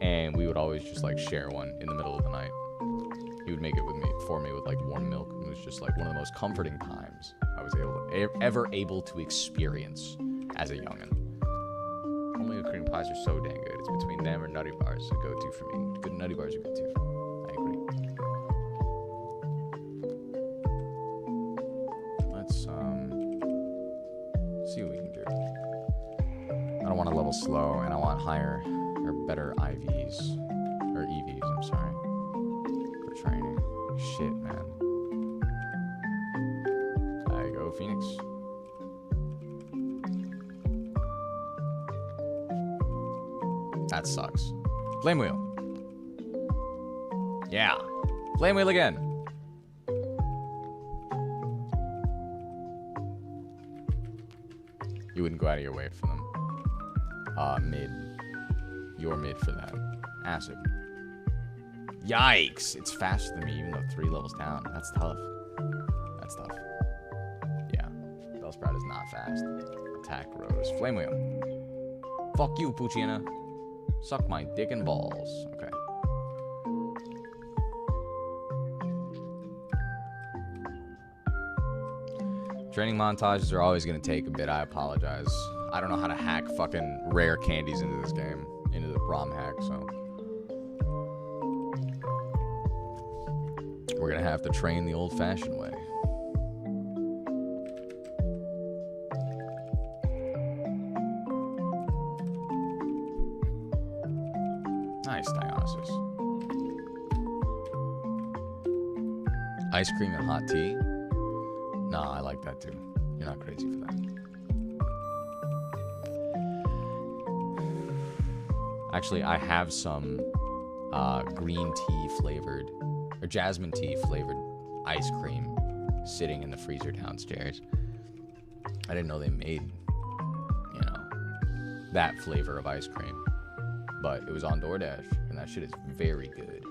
And we would always just, like, share one in the middle of the night. He would make it for me with, like, warm milk. It was just, like, one of the most comforting times I was ever able to experience as a youngin'. Oatmeal cream pies are so dang good. It's between them or Nutty Bars a go-to for me. Good Nutty Bars are good too. I agree. Let's see what we can do. I don't want to level slow, and I want higher or better IVs or EVs. I'm sorry for training. Shit, man. There you go, Phoenix. That sucks. Flame wheel. Yeah. Flame Wheel again. You wouldn't go out of your way for them. Mid. You're mid for that. Acid. Yikes! It's faster than me, even though 3 levels down. That's tough. That's tough. Yeah. Bellsprout is not fast. Attack Rose. Flame Wheel. Fuck you, Puccina. Suck my dick and balls. Okay. Training montages are always going to take a bit. I apologize. I don't know how to hack fucking rare candies into this game. Into the ROM hack, so. We're going to have to train the old-fashioned way. Nice, Dionysus. Ice cream and hot tea? Nah, I like that too. You're not crazy for that. Actually, I have some green tea flavored, or jasmine tea flavored ice cream sitting in the freezer downstairs. I didn't know they made, you know, that flavor of ice cream. But it was on DoorDash, and that shit is very good.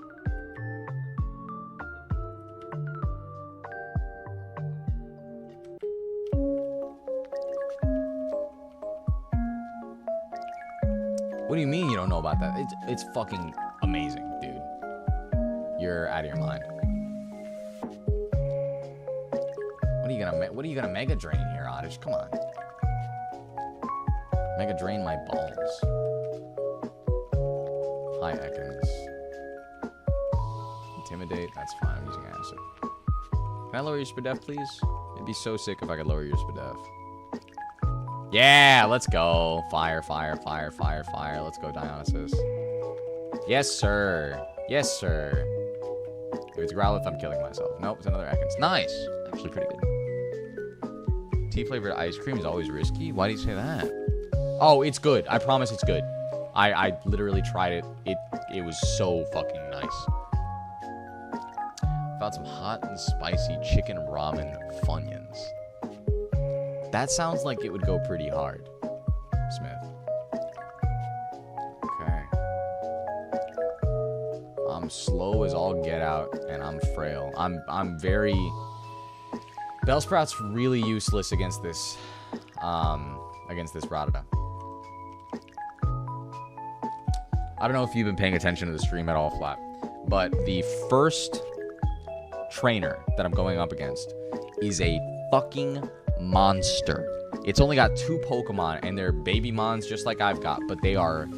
What do you mean you don't know about that? It's fucking amazing, dude. You're out of your mind. What are you gonna mega drain here, Oddish? Come on. Mega drain my balls. Hi, Ekans. Intimidate, that's fine. I'm using acid. Can I lower your SPDF, please? It'd be so sick if I could lower your SPDF. Yeah, let's go. Fire, fire, fire, fire, fire. Let's go, Dionysus. Yes, sir. Yes, sir. If it's Growlithe, I'm killing myself. Nope, it's another Ekans. Nice. Actually pretty good. Tea-flavored ice cream is always risky. Why do you say that? Oh, it's good. I promise it's good. I literally tried it. It was so fucking nice. Found some hot and spicy chicken ramen Funyuns. That sounds like it would go pretty hard, Smith. Okay. I'm slow as all get out, and I'm frail. I'm very... Bellsprout's really useless against this Rattata. I don't know if you've been paying attention to the stream at all, Flap, but the first trainer that I'm going up against is a fucking monster. It's only got 2 Pokemon, and they're baby mons just like I've got, but they are...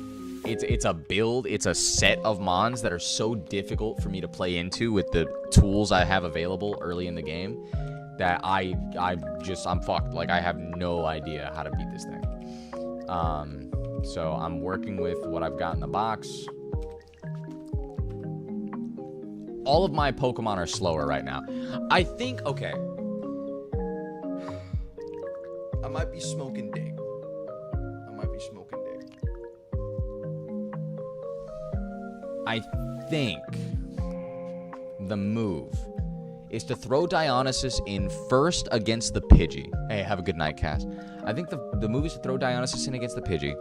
It's a build, it's a set of mons that are so difficult for me to play into with the tools I have available early in the game that I'm fucked. Like, I have no idea how to beat this thing. So I'm working with what I've got in the box. All of my Pokemon are slower right now. I think, okay. I might be smoking dick. I think the move is to throw Dionysus in first against the Pidgey. Hey, have a good night, Cass. I think the move is to throw Dionysus in against the Pidgey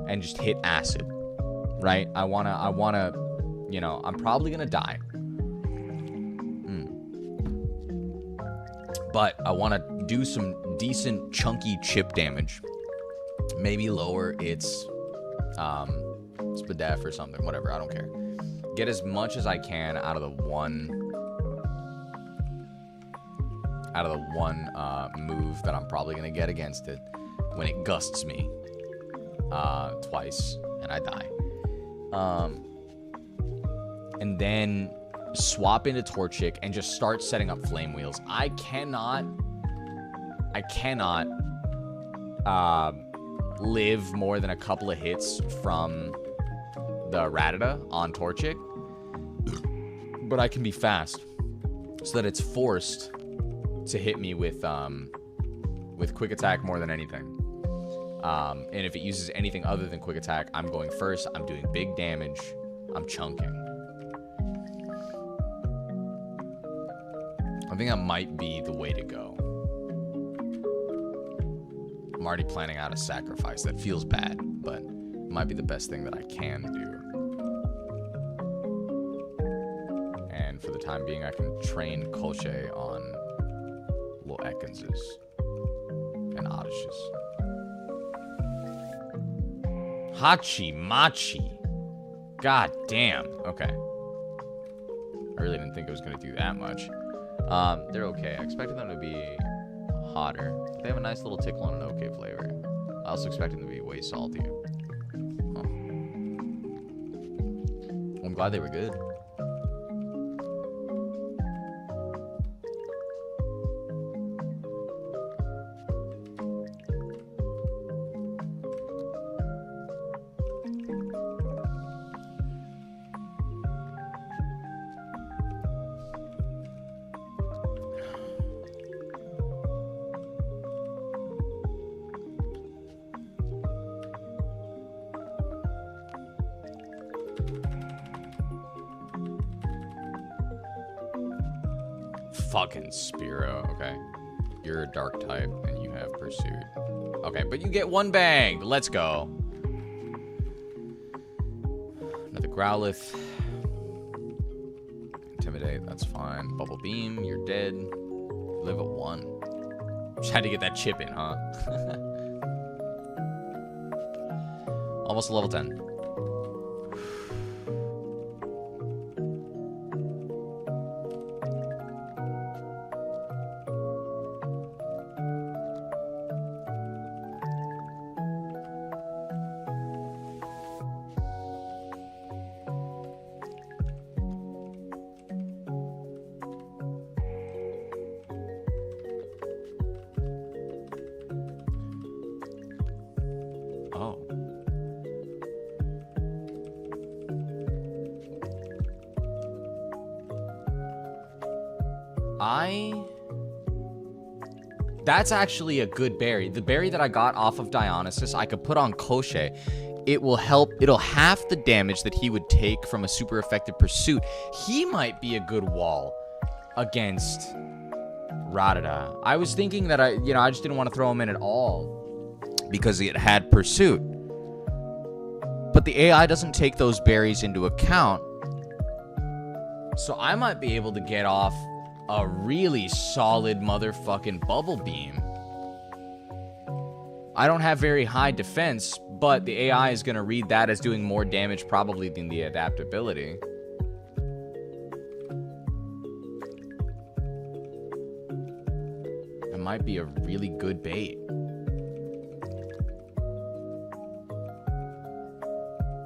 and just hit acid, right? I wanna, you know, I'm probably gonna die. But I wanna do some decent chunky chip damage. Maybe lower its, SPDF or something, whatever, I don't care. Get as much as I can out of the one move that I'm probably gonna get against it when it gusts me twice and I die. And then swap into Torchic and just start setting up Flame Wheels. I cannot live more than a couple of hits from the Rattata on Torchic, but I can be fast so that it's forced to hit me with Quick Attack more than anything. And if it uses anything other than Quick Attack, I'm going first. I'm doing big damage. I'm chunking. I think that might be the way to go. I'm already planning out a sacrifice. That feels bad, but it might be the best thing that I can do. And for the time being, I can train Koche on Lil Ekanses and Odyshes. Hachi Machi. God damn. Okay. I really didn't think it was going to do that much. They're okay. I expected them to be hotter. But they have a nice little tickle and an okay flavor. I also expected them to be way saltier. Huh. Well, I'm glad they were good. Fucking Spiro. Okay. You're a dark type and you have pursuit. Okay, but you get one bang. Let's go. Another Growlithe. Intimidate, that's fine. Bubble Beam, you're dead. You live at 1. Just had to get that chip in, huh? Almost a level 10. That's actually a good berry. The berry that I got off of Dionysus, I could put on Koche. It will help. It'll half the damage that he would take from a super effective pursuit. He might be a good wall against Radada. I was thinking that I just didn't want to throw him in at all because it had pursuit. But the AI doesn't take those berries into account. So I might be able to get off a really solid motherfucking Bubble Beam. I don't have very high defense, but the AI is going to read that as doing more damage probably than the adaptability. That might be a really good bait.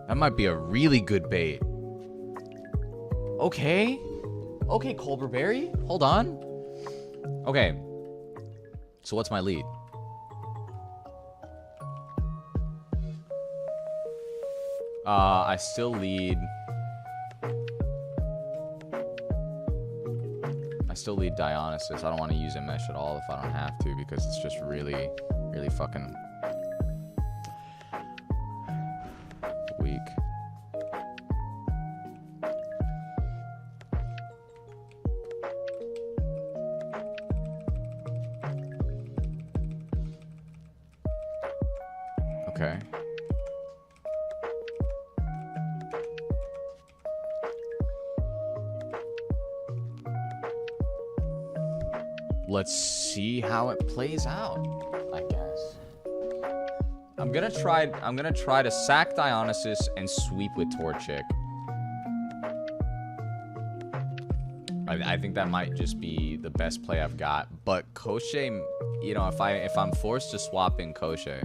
That might be a really good bait. Okay. Okay, Colberberry. Hold on. Okay. So what's my lead? I still lead. I still lead Dionysus. I don't want to use Enmesh at all if I don't have to because it's just really, really fucking weak. Okay. Let's see how it plays out, I guess. I'm gonna try to sack Dionysus and sweep with Torchic. I think that might just be the best play I've got. But Koche, you know, if I'm forced to swap in Koche,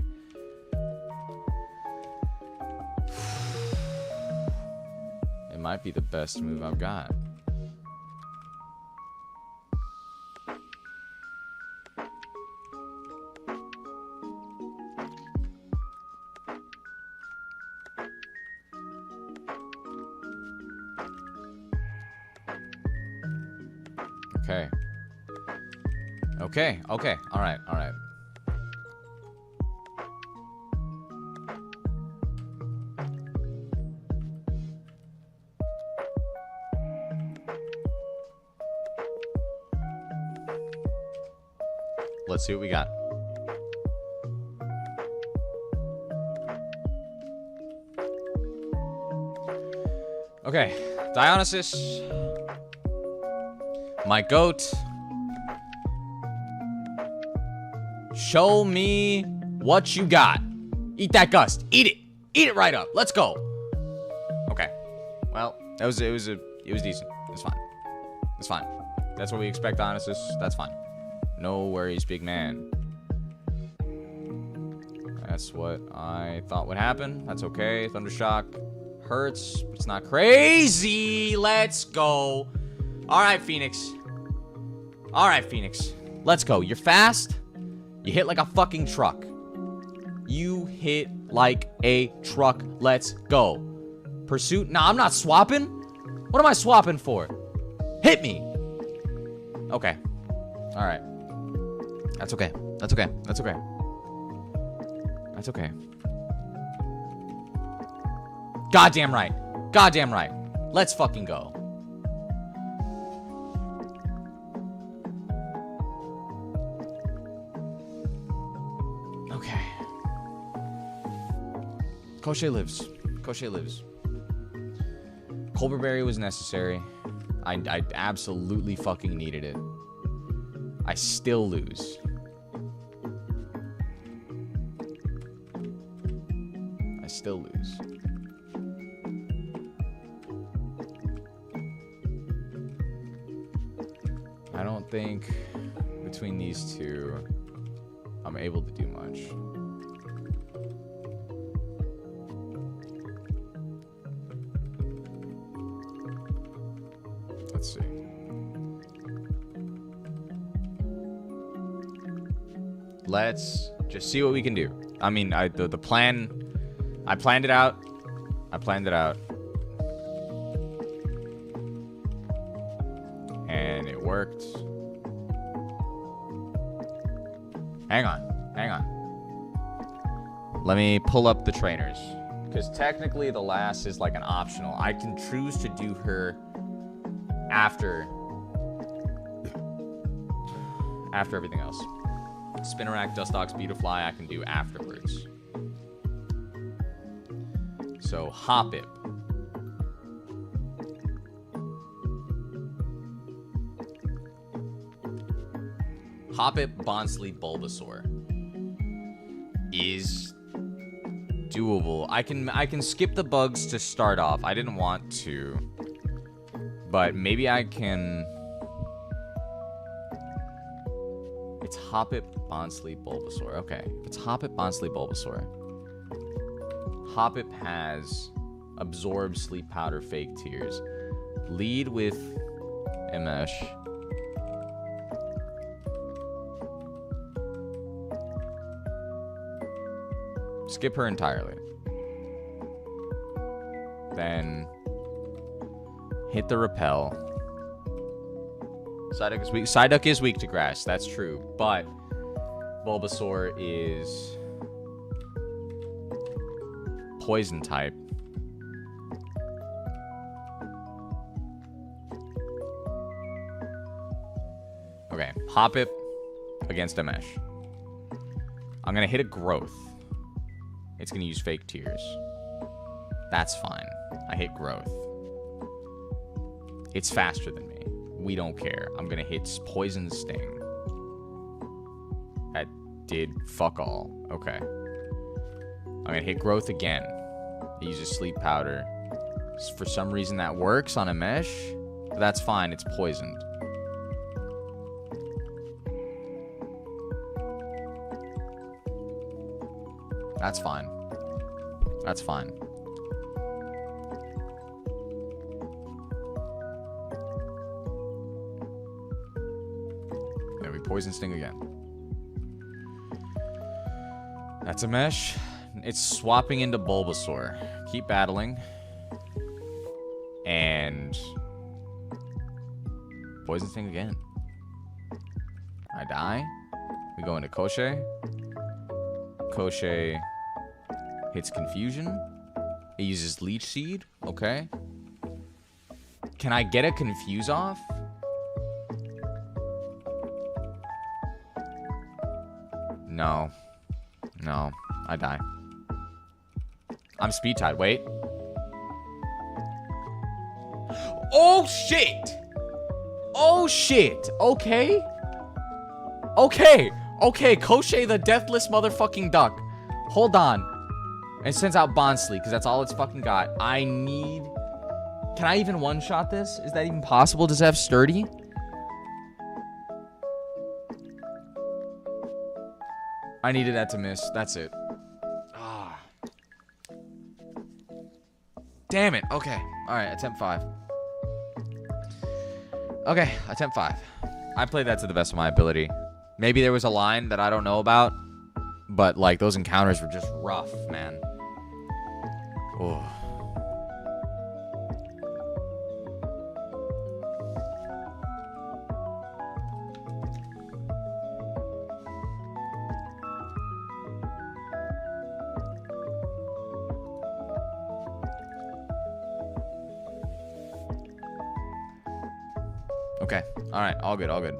it might be the best move I've got. Okay. Okay, okay. All right, all right. Let's see what we got. Okay, Dionysus. My goat. Show me what you got. Eat that gust. Eat it. Eat it right up. Let's go. Okay. Well, it was decent. It's fine. It's fine. That's what we expect, Dionysus. That's fine. No worries, big man. That's what I thought would happen. That's okay. Thundershock hurts, but it's not crazy. Let's go. All right, Phoenix. All right, Phoenix. Let's go. You're fast. You hit like a fucking truck. You hit like a truck. Let's go. Pursuit. Nah, I'm not swapping. What am I swapping for? Hit me. Okay. All right. That's okay. That's okay. That's okay. That's okay. Goddamn right. Goddamn right. Let's fucking go. Okay. Koshé lives. Koshé lives. Colberberry was necessary. I absolutely fucking needed it. I still lose. I still lose. I don't think between these two I'm able to do much. Let's see. Let's just see what we can do. I mean, the plan, I planned it out. I planned it out. And it worked. Hang on. Hang on. Let me pull up the trainers. Because technically the last is like an optional. I can choose to do her after everything else. Spinarak, Dustox, Beautifly, I can do afterwards. So, Hoppip. Hoppip, Bonsly, Bulbasaur is doable. I can skip the bugs to start off. I didn't want to, but maybe I can. It's Hoppip, Bonsly, Bulbasaur. Okay, if it's Hoppip, Bonsly, Bulbasaur. Hoppip has Absorb, Sleep Powder, Fake Tears. Lead with Emesh. Skip her entirely. Then hit the Repel. Psyduck is weak. Psyduck is weak to grass. That's true. But Bulbasaur is poison type. Okay. Hoppip against Emesh. I'm going to hit a Growth. It's going to use Fake Tears. That's fine. I hit Growth. It's faster than me. We don't care. I'm going to hit Poison Sting. That did fuck all. Okay. I'm going to hit Growth again. It uses Sleep Powder. For some reason that works on a mesh. But that's fine. It's poisoned. That's fine. That's fine. There we Poison Sting again. That's a mesh. It's swapping into Bulbasaur. Keep battling. And Poison Sting again. I die. We go into Koshé. Koshé hits Confusion. It uses Leech Seed. Okay. Can I get a Confuse off? No. No. I die. I'm speed tied. Wait. Oh, shit! Oh, shit! Okay. Okay. Okay, Koshei the deathless motherfucking duck. Hold on. And sends out Bonsly, because that's all it's fucking got. I need... Can I even one-shot this? Is that even possible? Does it have sturdy? I needed that to miss. That's it. Ah. Damn it. Okay. Alright, attempt 5. Okay, attempt 5. I played that to the best of my ability. Maybe there was a line that I don't know about, but, like, those encounters were just rough, man. Oh. Okay. All right. All good. All good.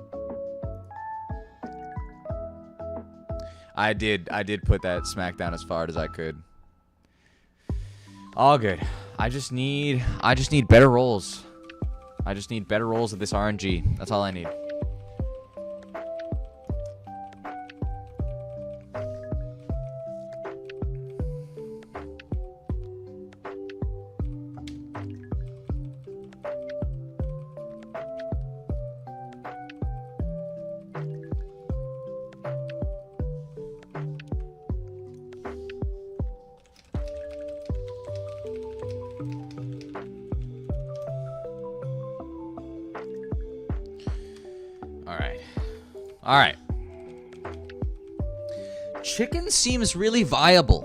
I did put that smackdown as far as I could. All good. I just need better rolls. I just need better rolls of this RNG. That's all I need. All right. Chicken seems really viable.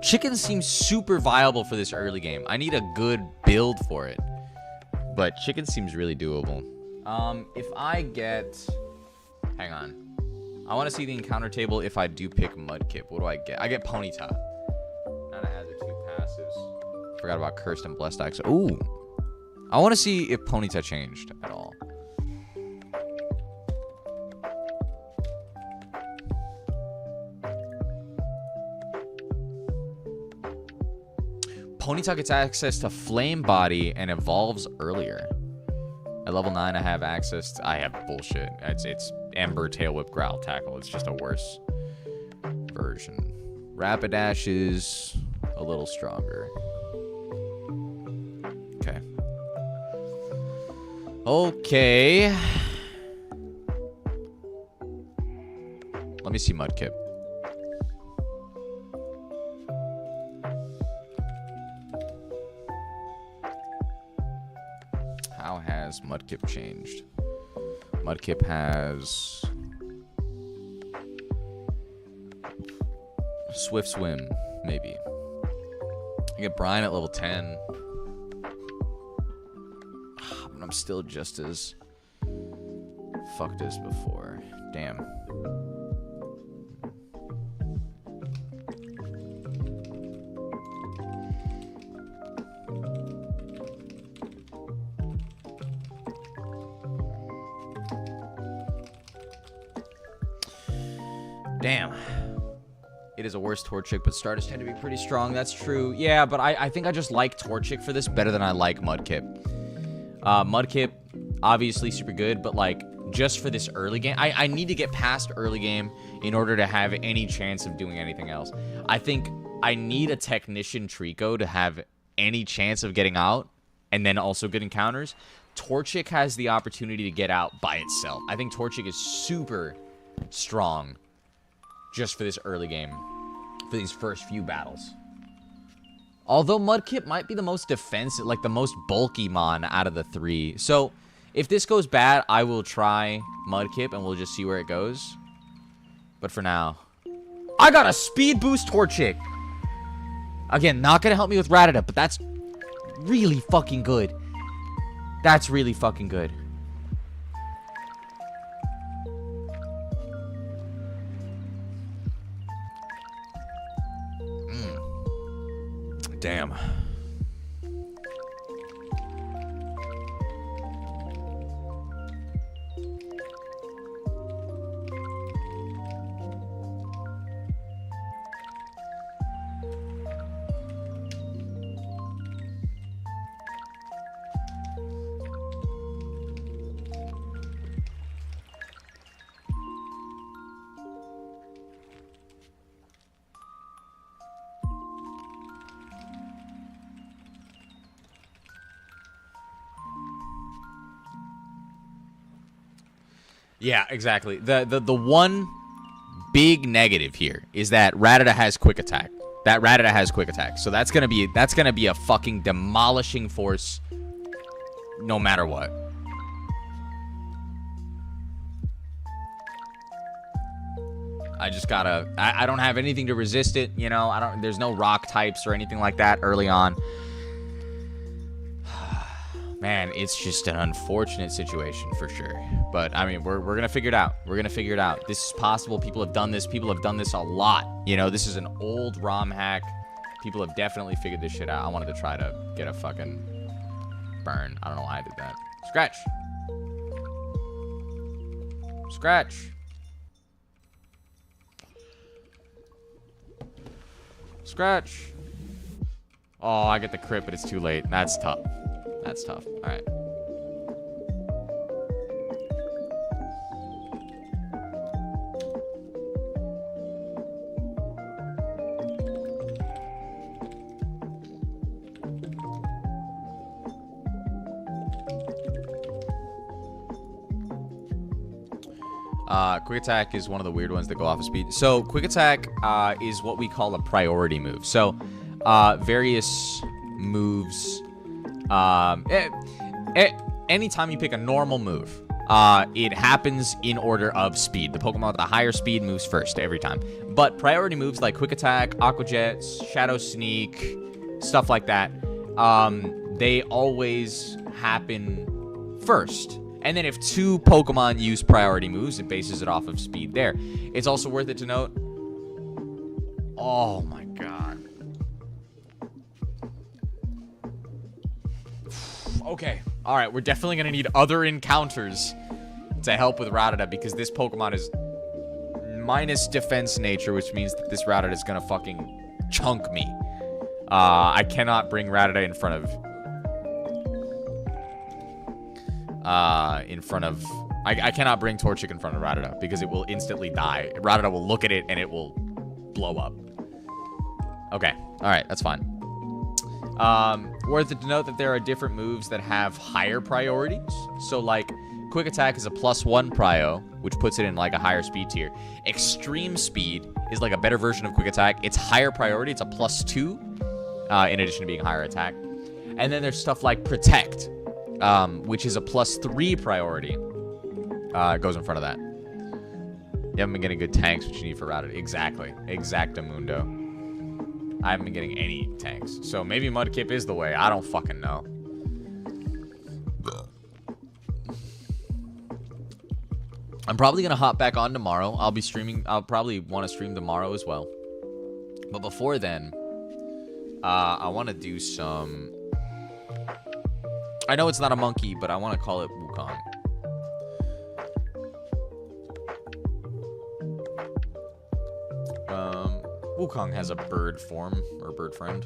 Chicken seems super viable for this early game. I need a good build for it. But chicken seems really doable. If I get... Hang on. I want to see the encounter table if I do pick Mudkip. What do I get? I get Ponyta. Now to add the 2 passives. Forgot about Cursed and Blessed Axe. Ooh. I want to see if Ponyta changed at all. Ponyta gets access to Flame Body and evolves earlier. At level 9, I have access to... I have bullshit. It's Ember, Tail Whip, Growl, Tackle. It's just a worse version. Rapidash is a little stronger. Okay. Okay. Let me see Mudkip. How has Mudkip changed? Mudkip has Swift Swim, maybe. I get Brian at level 10. But I'm still just as fucked as before. Damn. Damn. It is a worse Torchic, but starters tend to be pretty strong. That's true. Yeah, but I think I just like Torchic for this better than I like Mudkip. Mudkip, obviously super good, but like just for this early game, I need to get past early game in order to have any chance of doing anything else. I think I need a Technician Trico to have any chance of getting out and then also good encounters. Torchic has the opportunity to get out by itself. I think Torchic is super strong just for this early game, for these first few battles. Although Mudkip might be the most defensive, like the most bulky mon out of the 3. So if this goes bad, I will try Mudkip and we'll just see where it goes. But for now, I got a speed boost Torchic. Again, not gonna help me with Rattata, but that's really fucking good. That's really fucking good. Damn. Yeah, exactly. The one big negative here is that Rattata has quick attack. So that's gonna be a fucking demolishing force, no matter what. I just gotta. I don't have anything to resist it. You know, There's no rock types or anything like that early on. Man, it's just an unfortunate situation for sure. But, I mean, we're going to figure it out. This is possible. People have done this. People have done this a lot. You know, this is an old ROM hack. People have definitely figured this shit out. I wanted to try to get a fucking burn. I don't know why I did that. Scratch. Scratch. Scratch. Oh, I get the crit, but it's too late. That's tough. All right. Quick attack is one of the weird ones that go off of speed. So quick attack is what we call a priority move. So various moves. Anytime you pick a normal move, it happens in order of speed. The Pokemon with the higher speed moves first every time. But priority moves like Quick Attack, Aqua Jet, Shadow Sneak, stuff like that, they always happen first. And then if two Pokemon use priority moves, it bases it off of speed there. It's also worth it to note... Oh my god. Okay. Alright, we're definitely going to need other encounters to help with Rattata, because this Pokemon is minus defense nature, which means that this Rattata is going to fucking chunk me. I cannot bring Rattata in front of... I cannot bring Torchic in front of Rattata, because it will instantly die. Rattata will look at it, and it will blow up. Okay. Alright, that's fine. Worth it to note that there are different moves that have higher priorities. So, like, Quick Attack is a +1 prio, which puts it in, like, a higher speed tier. Extreme Speed is, like, a better version of Quick Attack. It's higher priority. It's a +2, in addition to being higher attack. And then there's stuff like Protect, which is a +3 priority. It goes in front of that. You haven't been getting good tanks, which you need for Rattata. Exactly. Exactamundo. I haven't been getting any tanks. So maybe Mudkip is the way. I don't fucking know. I'm probably going to hop back on tomorrow. I'll be streaming. I'll probably want to stream tomorrow as well. But before then, I want to do some... I know it's not a monkey, but I want to call it Wukong. Wukong has a bird form, or bird friend.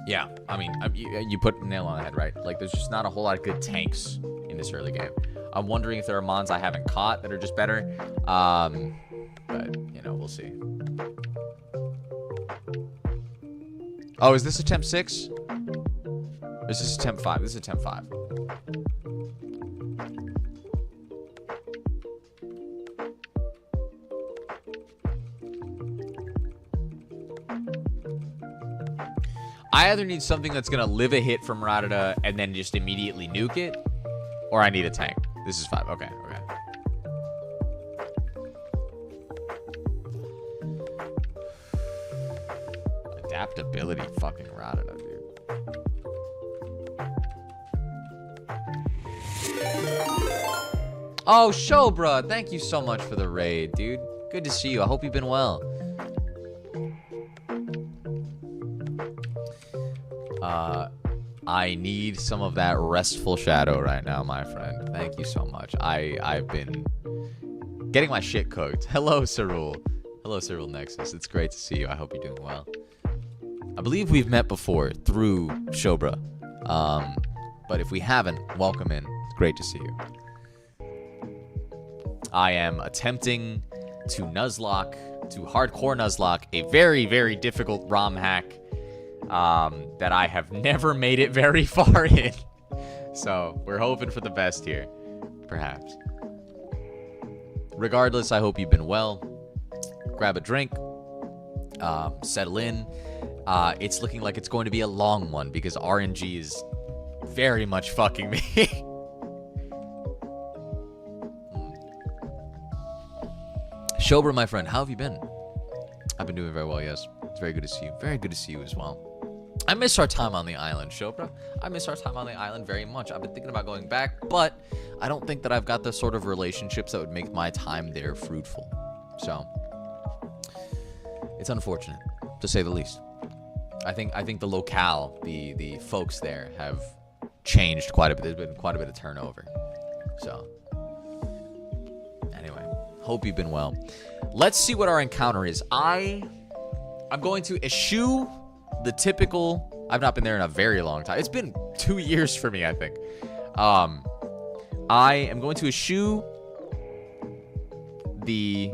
Yeah, I mean, you put a nail on the head, right? Like, there's just not a whole lot of good tanks in this early game. I'm wondering if there are mons I haven't caught that are just better. But, you know, we'll see. Oh, is this attempt 6? Or is this attempt 5? This is attempt 5. I either need something that's going to live a hit from Rattata and then just immediately nuke it, or I need a tank. This is 5. Okay, okay. Adaptability fucking Rattata, dude. Oh, Shobra, thank you so much for the raid, dude. Good to see you. I hope you've been well. I need some of that restful shadow right now, my friend. Thank you so much. I've been getting my shit cooked. Hello, Cyril. Hello, Cyril Nexus. It's great to see you. I hope you're doing well. I believe we've met before through Shobra. But if we haven't, welcome in. It's great to see you. I am attempting to Nuzlocke, to hardcore Nuzlocke, a very, very difficult ROM hack that I have never made it very far in. So we're hoping for the best here. Perhaps. Regardless, I hope you've been well. Grab a drink. Settle in. It's looking like it's going to be a long one because RNG is very much fucking me. Shobra, my friend, how have you been? I've been doing very well, yes. It's very good to see you. Very good to see you as well. I miss our time on the island, Shobra. I miss our time on the island very much. I've been thinking about going back, but I don't think that I've got the sort of relationships that would make my time there fruitful. So, it's unfortunate, to say the least. I think the locale, the folks there have changed quite a bit. There's been quite a bit of turnover. So, anyway, hope you've been well. Let's see what our encounter is. I'm going to eschew the typical. I've not been there in a very long time. It's been 2 years for me, I think. I am going to eschew the.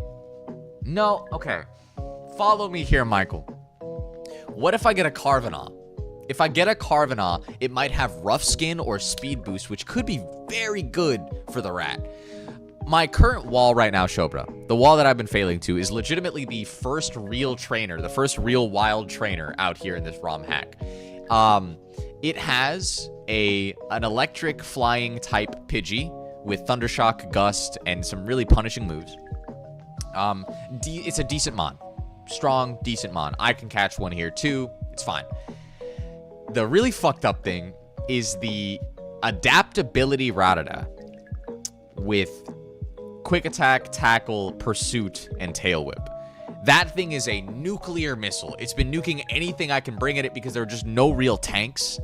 No, okay. Follow me here, Michael. What if I get a Carvanah? If I get a Carvanah, it might have rough skin or speed boost, which could be very good for the rat. My current wall right now, Shobra, the wall that I've been failing to, is legitimately the first real trainer, the first real wild trainer out here in this ROM hack. It has an electric flying type Pidgey with Thundershock, Gust, and some really punishing moves. It's a decent mon. Strong, decent mon. I can catch one here too. It's fine. The really fucked up thing is the adaptability Rattata with quick attack, tackle, pursuit, and tail whip. That thing is a nuclear missile. It's been nuking anything I can bring at it because there are just no real tanks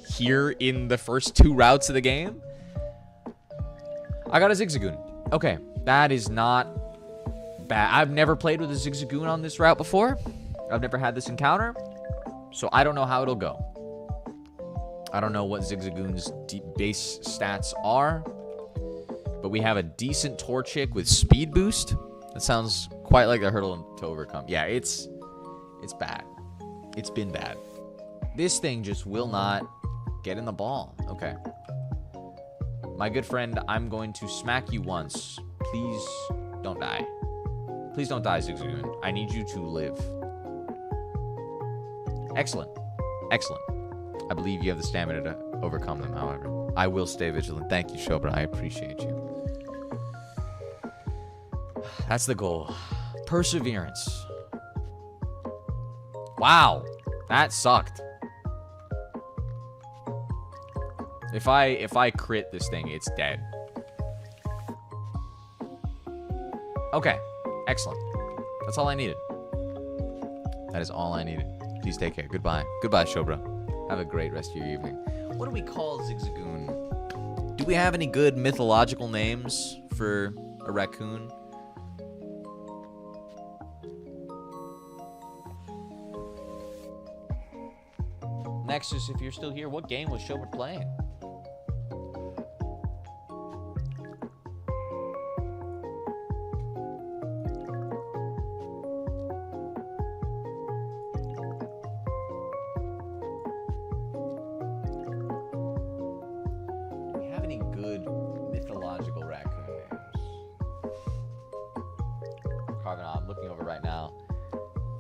here in the first 2 routes of the game. I got a Zigzagoon. Okay, that is not bad. I've never played with a Zigzagoon on this route before. I've never had this encounter, so I don't know how it'll go. I don't know what Zigzagoon's base stats are, but we have a decent Torchic with speed boost. That sounds quite like a hurdle to overcome. Yeah, it's bad. It's been bad. This thing just will not get in the ball. Okay. My good friend, I'm going to smack you once. Please don't die. Please don't die, Zigzagoon. I need you to live. Excellent. Excellent. I believe you have the stamina to overcome them, however. I will stay vigilant. Thank you, Shobra. I appreciate you. That's the goal. Perseverance. Wow. That sucked. If I crit this thing, it's dead. Okay. Excellent. That's all I needed. That is all I needed. Please take care. Goodbye. Goodbye, Shobra. Have a great rest of your evening. What do we call Zigzagoon? Do we have any good mythological names for a raccoon? Nexus, if you're still here, what game was Shobra playing?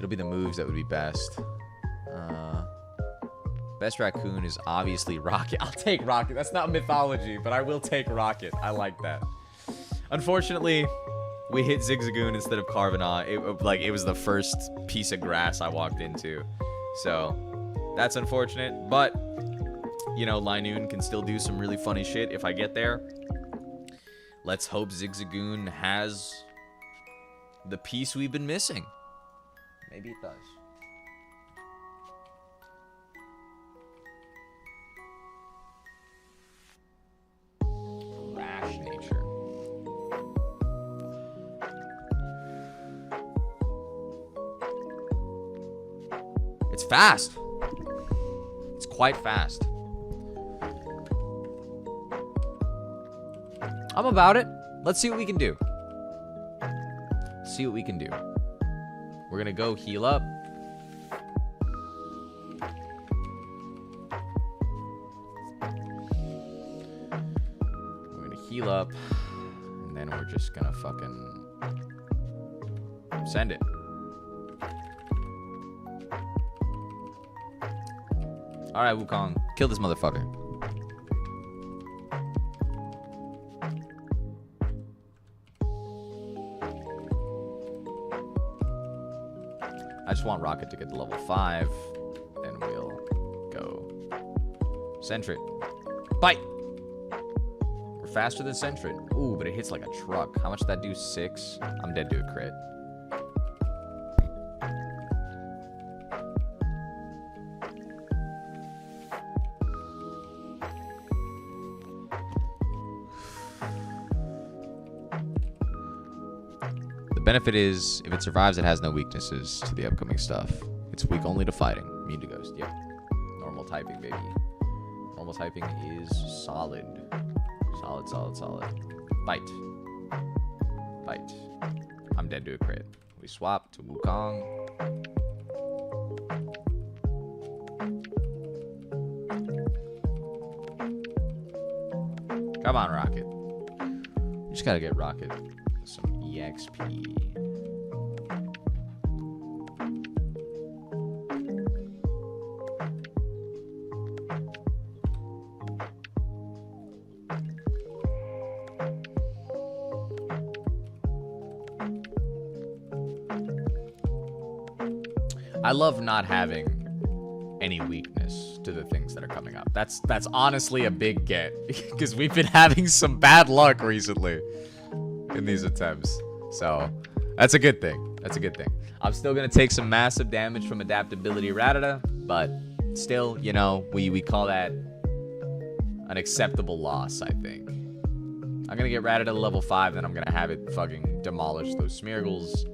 Be the moves that would be best. Best raccoon is obviously Rocket. I'll take Rocket. That's not mythology, but I will take Rocket. I like that. Unfortunately, we hit Zigzagoon instead of Carvanah. It was the first piece of grass I walked into. So, that's unfortunate. But, you know, Linoon can still do some really funny shit if I get there. Let's hope Zigzagoon has the piece we've been missing. Maybe it does. Rash nature. It's fast. It's quite fast. I'm about it. Let's see what we can do. See what we can do. We're going to go heal up. We're going to heal up. And then we're just gonna fucking send it. Alright, Wukong. Kill this motherfucker. I just want Rocket to get to level 5. Then we'll go Sentret. Bite! We're faster than Sentret. Ooh, but it hits like a truck. How much did that do? 6? I'm dead to a crit. The benefit is, if it survives, it has no weaknesses to the upcoming stuff. It's weak only to fighting. Immune to ghost. Yep. Normal typing, baby. Normal typing is solid. Solid, solid, solid. Bite. Bite. I'm dead to a crit. We swap to Wukong. Come on, Rocket. You just gotta get Rocket some EXP. I love not having any weakness to the things that are coming up. That's honestly a big get because we've been having some bad luck recently in these attempts. So that's a good thing. That's a good thing. I'm still gonna take some massive damage from adaptability Rattata, but still, you know, we call that an acceptable loss, I think. I'm gonna get Rattata to level 5, then I'm gonna have it fucking demolish those Smeargles.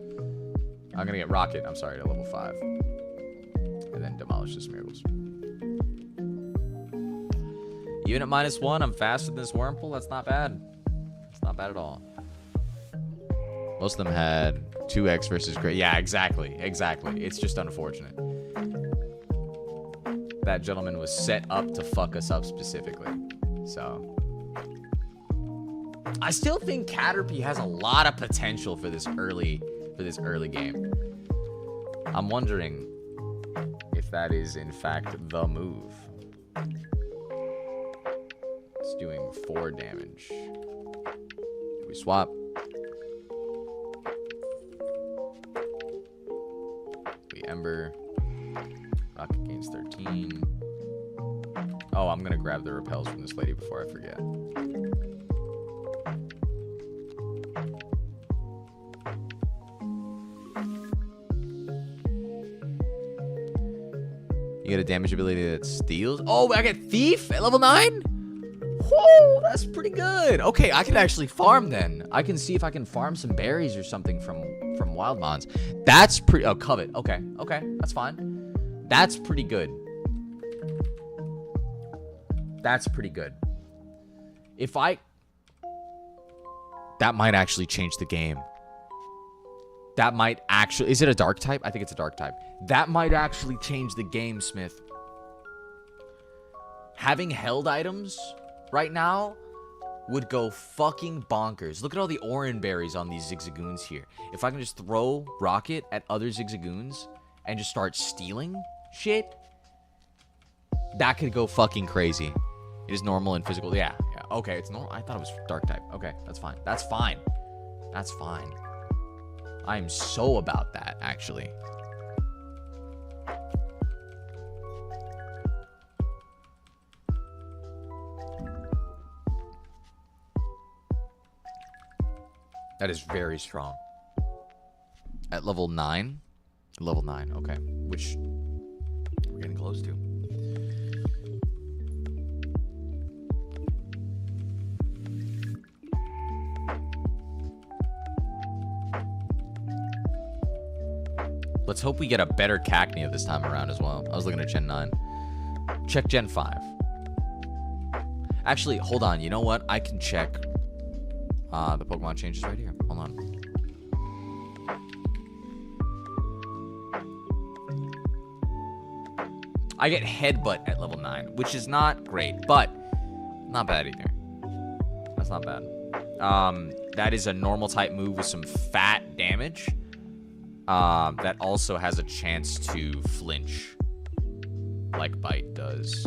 I'm gonna get Rocket, I'm sorry, to level 5. And then demolish the Smeargles. Even at -1, I'm faster than this Wurmple. That's not bad. It's not bad at all. Most of them had 2x versus Great. Yeah, exactly. Exactly. It's just unfortunate. That gentleman was set up to fuck us up specifically. So. I still think Caterpie has a lot of potential for this early game. I'm wondering if that is in fact the move. It's doing 4 damage. We swap. We Ember. Rocket gains 13. Oh, I'm gonna grab the repels from this lady before I forget. You get a damage ability that steals. Oh, I get Thief at level 9? Whoa, that's pretty good. Okay, I can actually farm then. I can see if I can farm some berries or something from Wild Mons. That's pretty... Oh, Covet. Okay, okay, that's fine. That's pretty good. That's pretty good. If I... That might actually change the game. That might actually... Is it a dark type? I think it's a dark type. That might actually change the game, Smith. Having held items right now would go fucking bonkers. Look at all the Oran berries on these Zigzagoons here. If I can just throw Rocket at other Zigzagoons and just start stealing shit, that could go fucking crazy. It is normal and physical. Yeah, yeah. Okay, it's normal. I thought it was dark type. Okay, that's fine. That's fine. That's fine. I'm so about that, actually. That is very strong. At level 9? Level 9, okay. Which we're getting close to. Let's hope we get a better Cacnea this time around as well. I was looking at Gen 9. Check Gen 5. Actually, hold on. You know what? I can check the Pokemon changes right here. Hold on. I get Headbutt at level 9, which is not great, but not bad either. That's not bad. That is a normal type move with some fat damage. That also has a chance to flinch, like Bite does.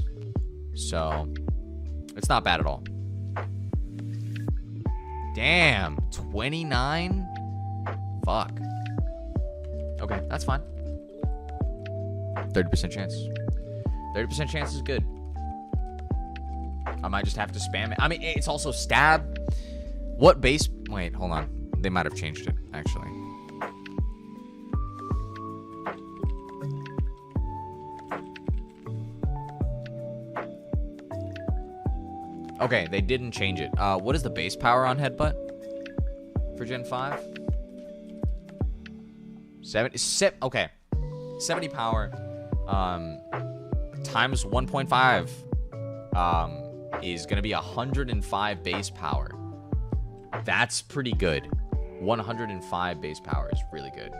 So, it's not bad at all. Damn, 29? Fuck. Okay, that's fine. 30% chance. 30% chance is good. I might just have to spam it. I mean, it's also stab. What base? Wait, hold on. They might have changed it, actually. Okay, they didn't change it. What is the base power on Headbutt for Gen 5? 70, okay. 70 power times 1.5 is going to be 105 base power. That's pretty good. 105 base power is really good.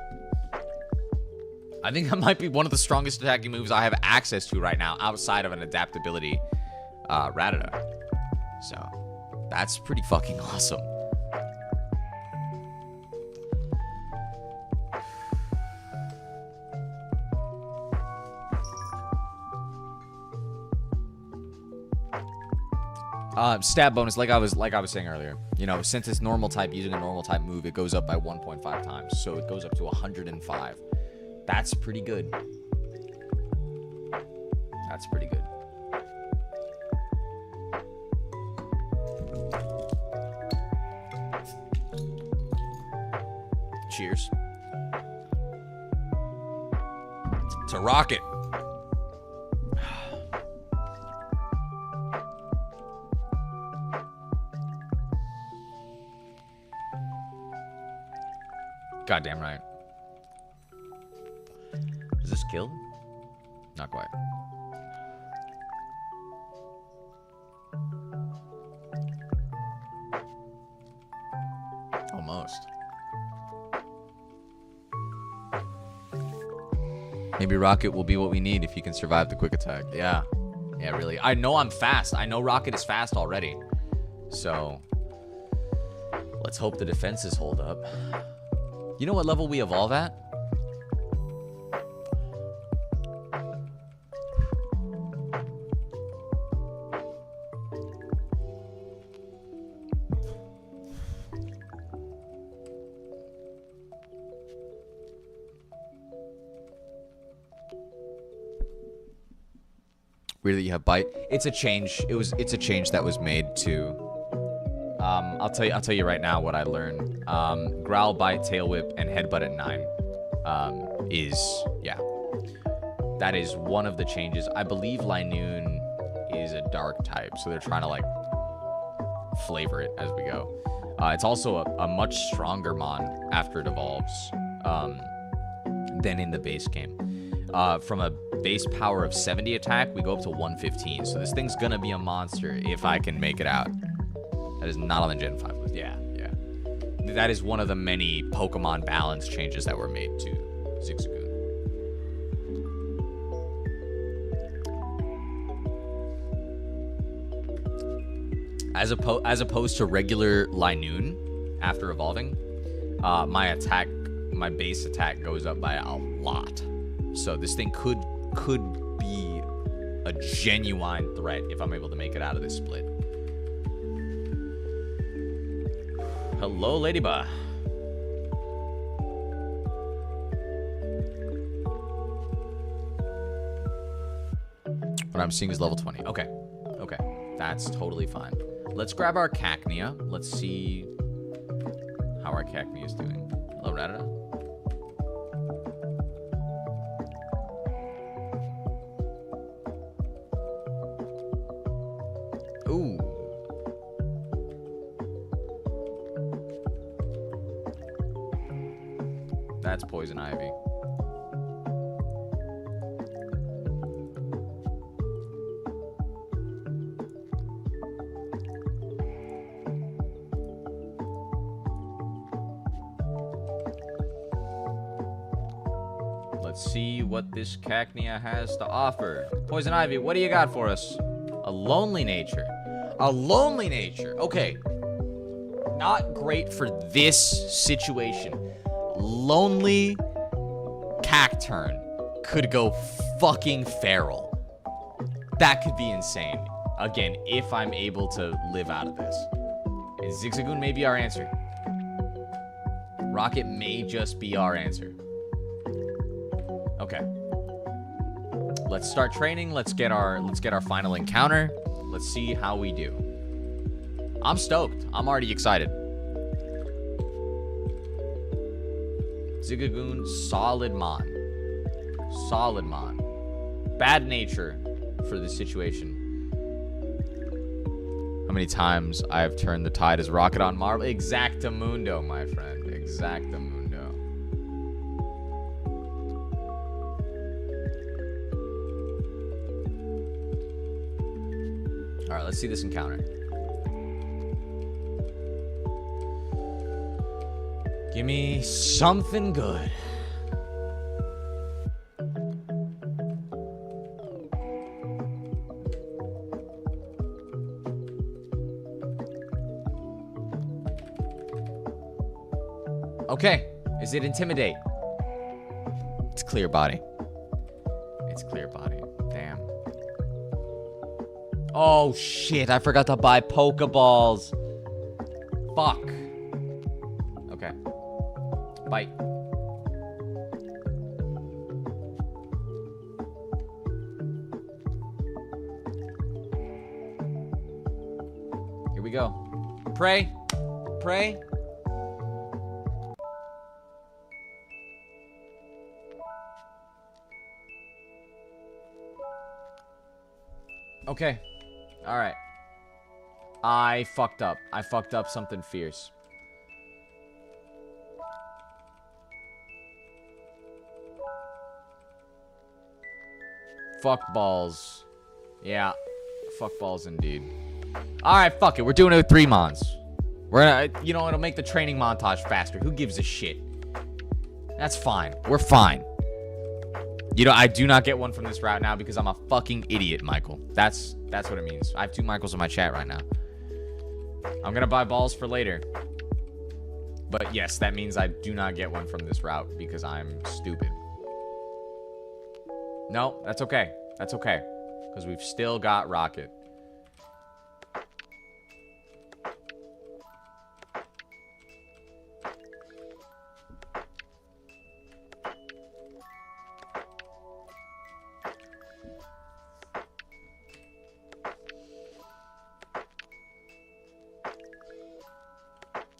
I think that might be one of the strongest attacking moves I have access to right now outside of an adaptability Rattata. So, that's pretty fucking awesome. Stab bonus, like I was saying earlier. You know, since it's normal type, using a normal type move, it goes up by 1.5 times. So it goes up to 105. That's pretty good. That's pretty good. Cheers. To Rocket. Goddamn right. Is this kill? Not quite. Almost. Maybe Rocket will be what we need if he can survive the quick attack. Yeah. Yeah, really. I know I'm fast. I know Rocket is fast already. So, let's hope the defenses hold up. You know what level we evolve at? Weird that you have Bite. It's a change. It's a change that was made to. I'll tell you right now what I learned. Growl, Bite, Tail Whip, and Headbutt at 9 that is one of the changes. I believe Linoon is a dark type, so they're trying to like flavor it as we go. It's also a much stronger mon after it evolves than in the base game. From a base power of 70 attack, we go up to 115. So this thing's gonna be a monster if I can make it out. That is not on the Gen 5 list. Yeah. That is one of the many Pokemon balance changes that were made to Zigzagoon. As opposed to regular Linoon after evolving, my base attack goes up by a lot. So this thing could be a genuine threat if I'm able to make it out of this split. Hello, Ladybug. What I'm seeing is level 20. Okay. That's totally fine. Let's grab our Cacnea. Let's see how our Cacnea is doing. Hello, Rattata. Ooh. That's Poison Ivy. Let's see what this Cacnea has to offer. Poison Ivy, what do you got for us? A lonely nature. A lonely nature. Okay. Not great for this situation. Lonely Cacturn could go fucking feral. That could be insane. Again, if I'm able to live out of this. And Zigzagoon may be our answer. Rocket may just be our answer. Okay. Let's start training. Let's get our final encounter. Let's see how we do. I'm stoked. I'm already excited. Zigzagoon, solid mon. Solid mon. Bad nature for the situation. How many times I have turned the tide as Rocket on Marvel? Exactamundo, my friend. Exactamundo. Alright, let's see this encounter. Give me something good. Okay, is it Intimidate? It's Clear Body. It's Clear Body. Damn. Oh shit, I forgot to buy Pokeballs. Fuck. Okay. Bite. Here we go. Pray. Pray. Okay. Alright. I fucked up. I fucked up something fierce. Fuck balls. Yeah. Fuck balls indeed. Alright, fuck it. We're doing it with 3 mons. We're gonna, you know, it'll make the training montage faster. Who gives a shit? That's fine. We're fine. You know, I do not get one from this route now because I'm a fucking idiot, Michael. That's what it means. I have 2 Michaels in my chat right now. I'm gonna buy balls for later. But yes, that means I do not get one from this route because I'm stupid. No, that's okay. That's okay. Because we've still got Rocket.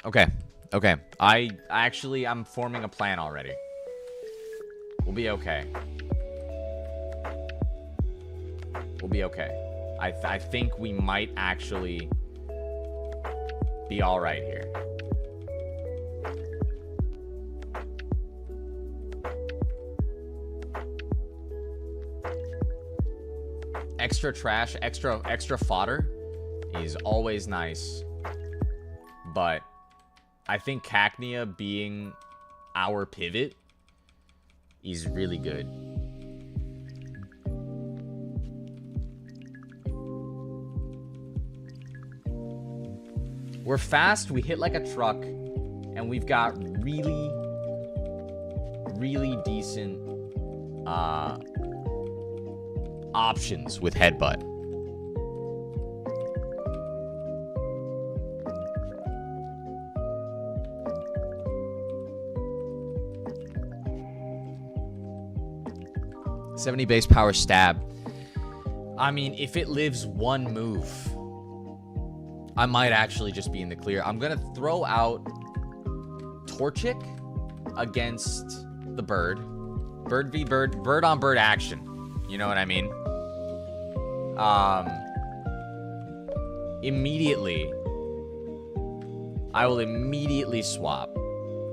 Okay. Okay. I'm forming a plan already. We'll be okay. We'll be okay. I think we might actually be all right here. Extra trash, extra fodder is always nice. But I think Cacnea being our pivot is really good. We're fast, we hit like a truck, and we've got really, really decent options with Headbutt. $70 base power stab. I mean, if it lives 1 move, I might actually just be in the clear. I'm gonna throw out Torchic against the bird. Bird v bird. Bird on bird action. You know what I mean? Immediately. I will immediately swap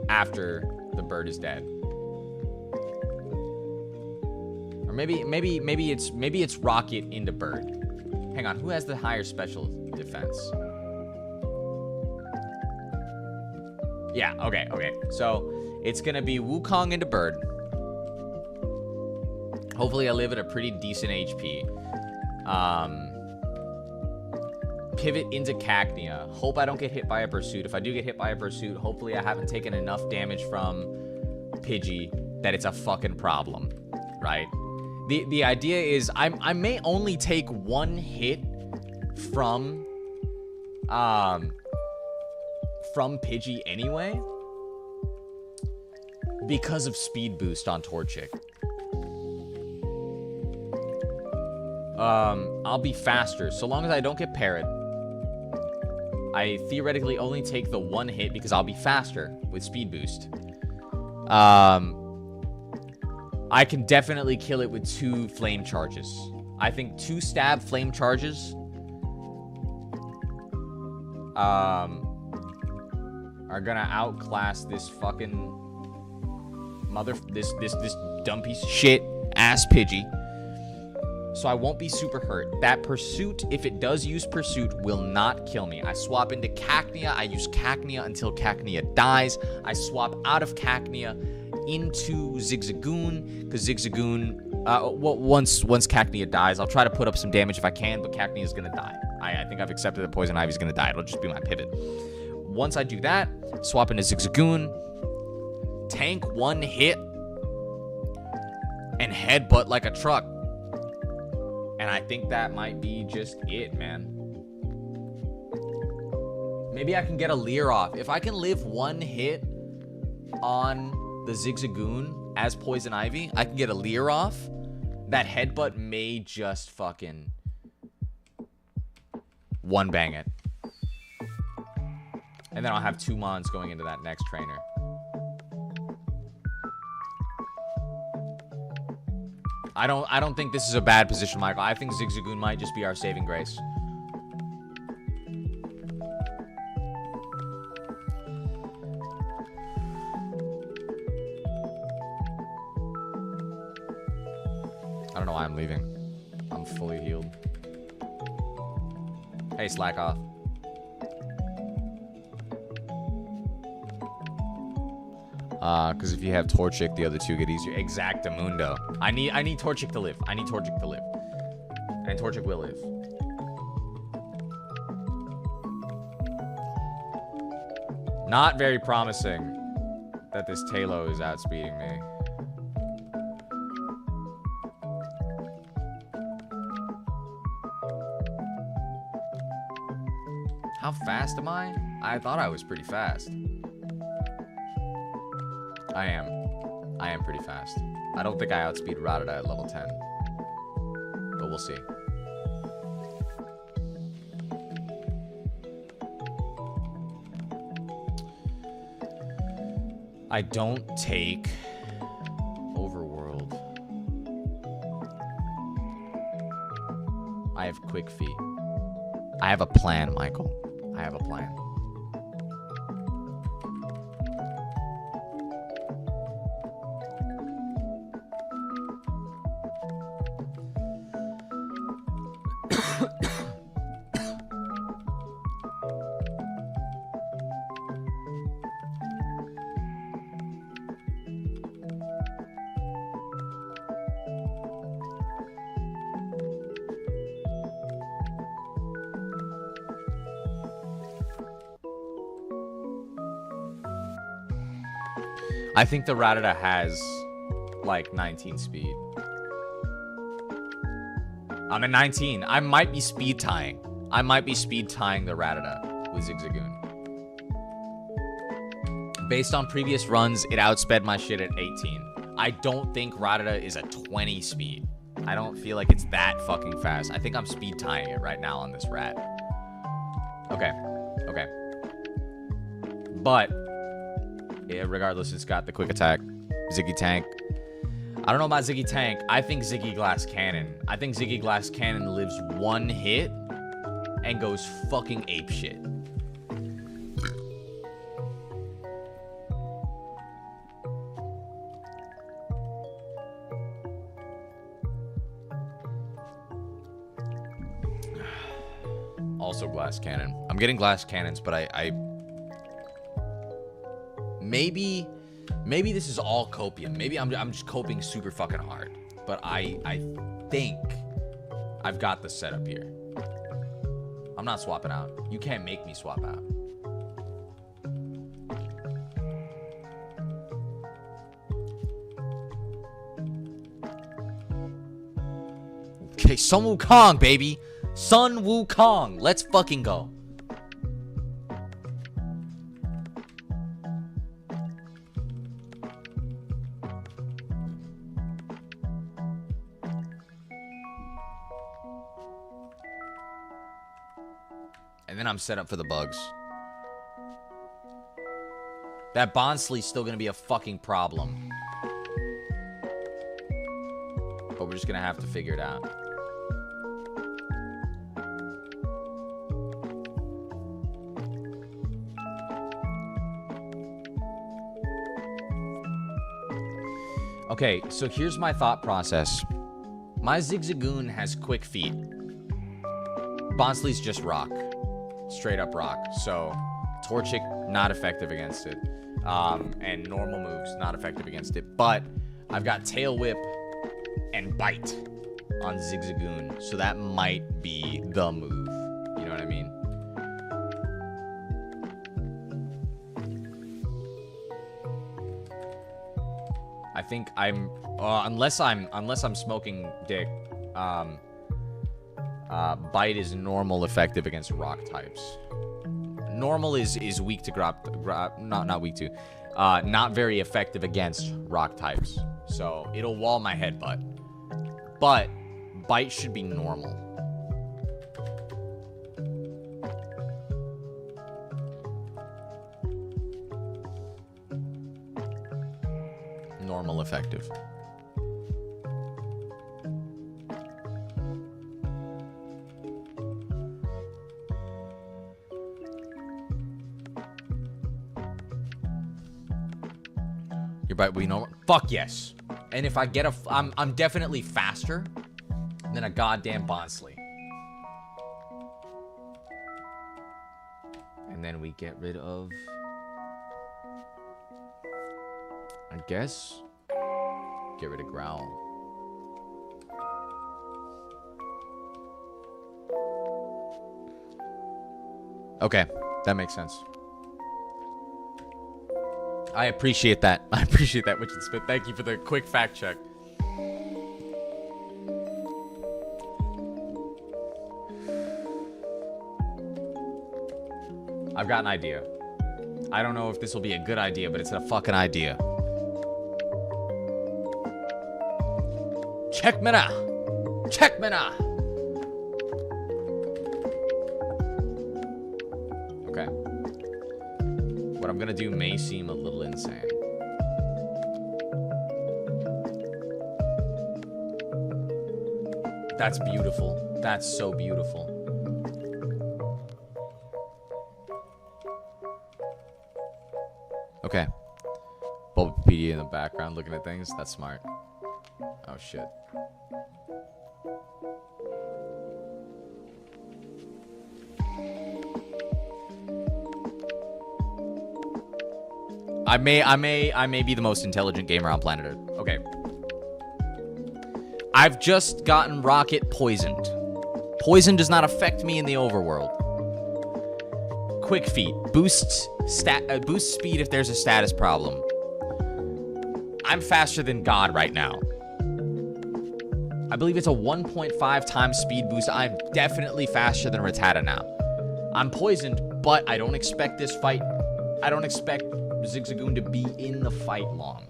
after the bird is dead. Or maybe it's Rocket into bird. Hang on, who has the higher special defense? Yeah, okay. So, it's gonna be Wukong into bird. Hopefully I live at a pretty decent HP. pivot into Cacnea. Hope I don't get hit by a Pursuit. If I do get hit by a Pursuit, hopefully I haven't taken enough damage from Pidgey that it's a fucking problem, right? The idea is I may only take one hit from Pidgey anyway because of speed boost on Torchic. I'll be faster so long as I don't get parried. I theoretically only take the one hit because I'll be faster with speed boost. I can definitely kill it with 2 flame charges. I think 2 stab flame charges are gonna outclass this fucking this dumb piece of shit ass Pidgey. So I won't be super hurt. That Pursuit, if it does use Pursuit, will not kill me. I swap into Cacnea. I use Cacnea until Cacnea dies. I swap out of Cacnea into Zigzagoon, because Zigzagoon, once Cacnea dies, I'll try to put up some damage if I can, but Cacnea is going to die. I think I've accepted that Poison Ivy is going to die. It'll just be my pivot. Once I do that, swap into Zigzagoon, tank 1 hit, and headbutt like a truck. And I think that might be just it, man. Maybe I can get a Leer off. If I can live 1 hit on the Zigzagoon as Poison Ivy, I can get a Leer off. That headbutt may just fucking one bang it. And then I'll have 2 Mons going into that next trainer. I don't think this is a bad position, Michael. I think Zigzagoon might just be our saving grace. I don't know why I'm leaving. I'm fully healed. Hey, slack off. Because if you have Torchic, the other 2 get easier. Exactamundo. I need Torchic to live. I need Torchic to live. And Torchic will live. Not very promising that this Talo is outspeeding me. How fast am I? I thought I was pretty fast. I am pretty fast. I don't think I outspeed Rattata at level 10. But we'll see. I don't take Overworld. I have Quick Feet. I have a plan, Michael. I have a plan. I think the Rattata has like 19 speed. I'm at 19. I might be speed tying. I might be speed tying the Rattata with Zigzagoon. Based on previous runs, it outsped my shit at 18. I don't think Rattata is a 20 speed. I don't feel like it's that fucking fast. I think I'm speed tying it right now on this rat. Okay. Okay. But yeah, regardless, it's got the quick attack. Ziggy Tank. I don't know about Ziggy Tank. I think Ziggy Glass Cannon. I think Ziggy Glass Cannon lives 1 hit and goes fucking apeshit. Also Glass Cannon. I'm getting Glass Cannons, but I Maybe this is all copium. Maybe I'm just coping super fucking hard. But I think I've got the setup here. I'm not swapping out. You can't make me swap out. Okay, Sun Wukong, baby. Sun Wukong. Let's fucking go. And then I'm set up for the bugs. That Bonsly's still gonna be a fucking problem. But we're just gonna have to figure it out. Okay, so here's my thought process. My Zigzagoon has quick feet. Bonsly's just rock. Straight up rock. So, Torchic, not effective against it. And normal moves, not effective against it. But, I've got Tail Whip and Bite on Zigzagoon. So that might be the move. You know what I mean? I think I'm unless I'm smoking dick, Bite is normal effective against rock types. Normal is weak to not weak to, not very effective against rock types. So it'll wall my headbutt. But Bite should be normal. Normal effective. Your bite will be normal. Fuck yes. And if I get I'm definitely faster than a goddamn Bonsly. And then we get rid of, I guess, get rid of Growl. Okay, that makes sense. I appreciate that. I appreciate that, Witch and Spit. Thank you for the quick fact check. I've got an idea. I don't know if this will be a good idea, but it's a fucking idea. Check me now. Check me now. Okay. What I'm gonna do may seem a little insane. That's beautiful. That's so beautiful. Okay. Bulbapedia in the background looking at things. That's smart. Oh, shit. I may be the most intelligent gamer on planet Earth. Okay. I've just gotten Rocket poisoned. Poison does not affect me in the overworld. Quick feet. Boost speed if there's a status problem. I'm faster than God right now. I believe it's a 1.5 times speed boost. I'm definitely faster than Rattata now. I'm poisoned, but I don't expect this fight. I don't expect Zigzagoon to be in the fight long.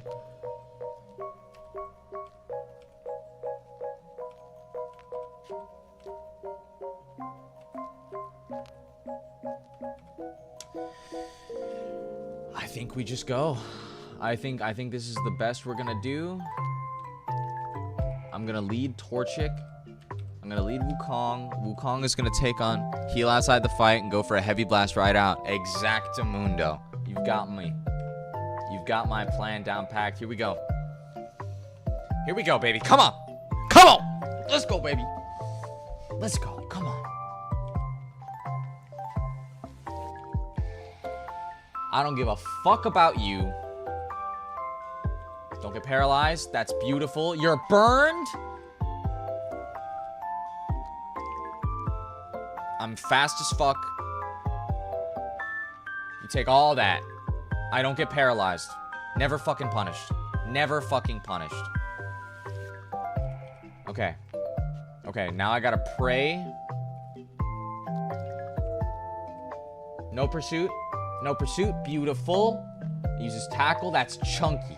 I think we just go. I think this is the best we're gonna do. I'm gonna lead Torchic. I'm gonna lead Wukong. Wukong is gonna take on heal outside the fight and go for a heavy blast right out. Exactamundo. You've got me. You've got my plan down packed. Here we go. Here we go, baby. Come on. Come on. Let's go, baby. Let's go. Come on. I don't give a fuck about you. Don't get paralyzed. That's beautiful. You're burned. I'm fast as fuck. You take all that. I don't get paralyzed. Never fucking punished. Never fucking punished. Okay. Okay, now I gotta pray. No pursuit. No pursuit. Beautiful. Uses tackle. That's chunky.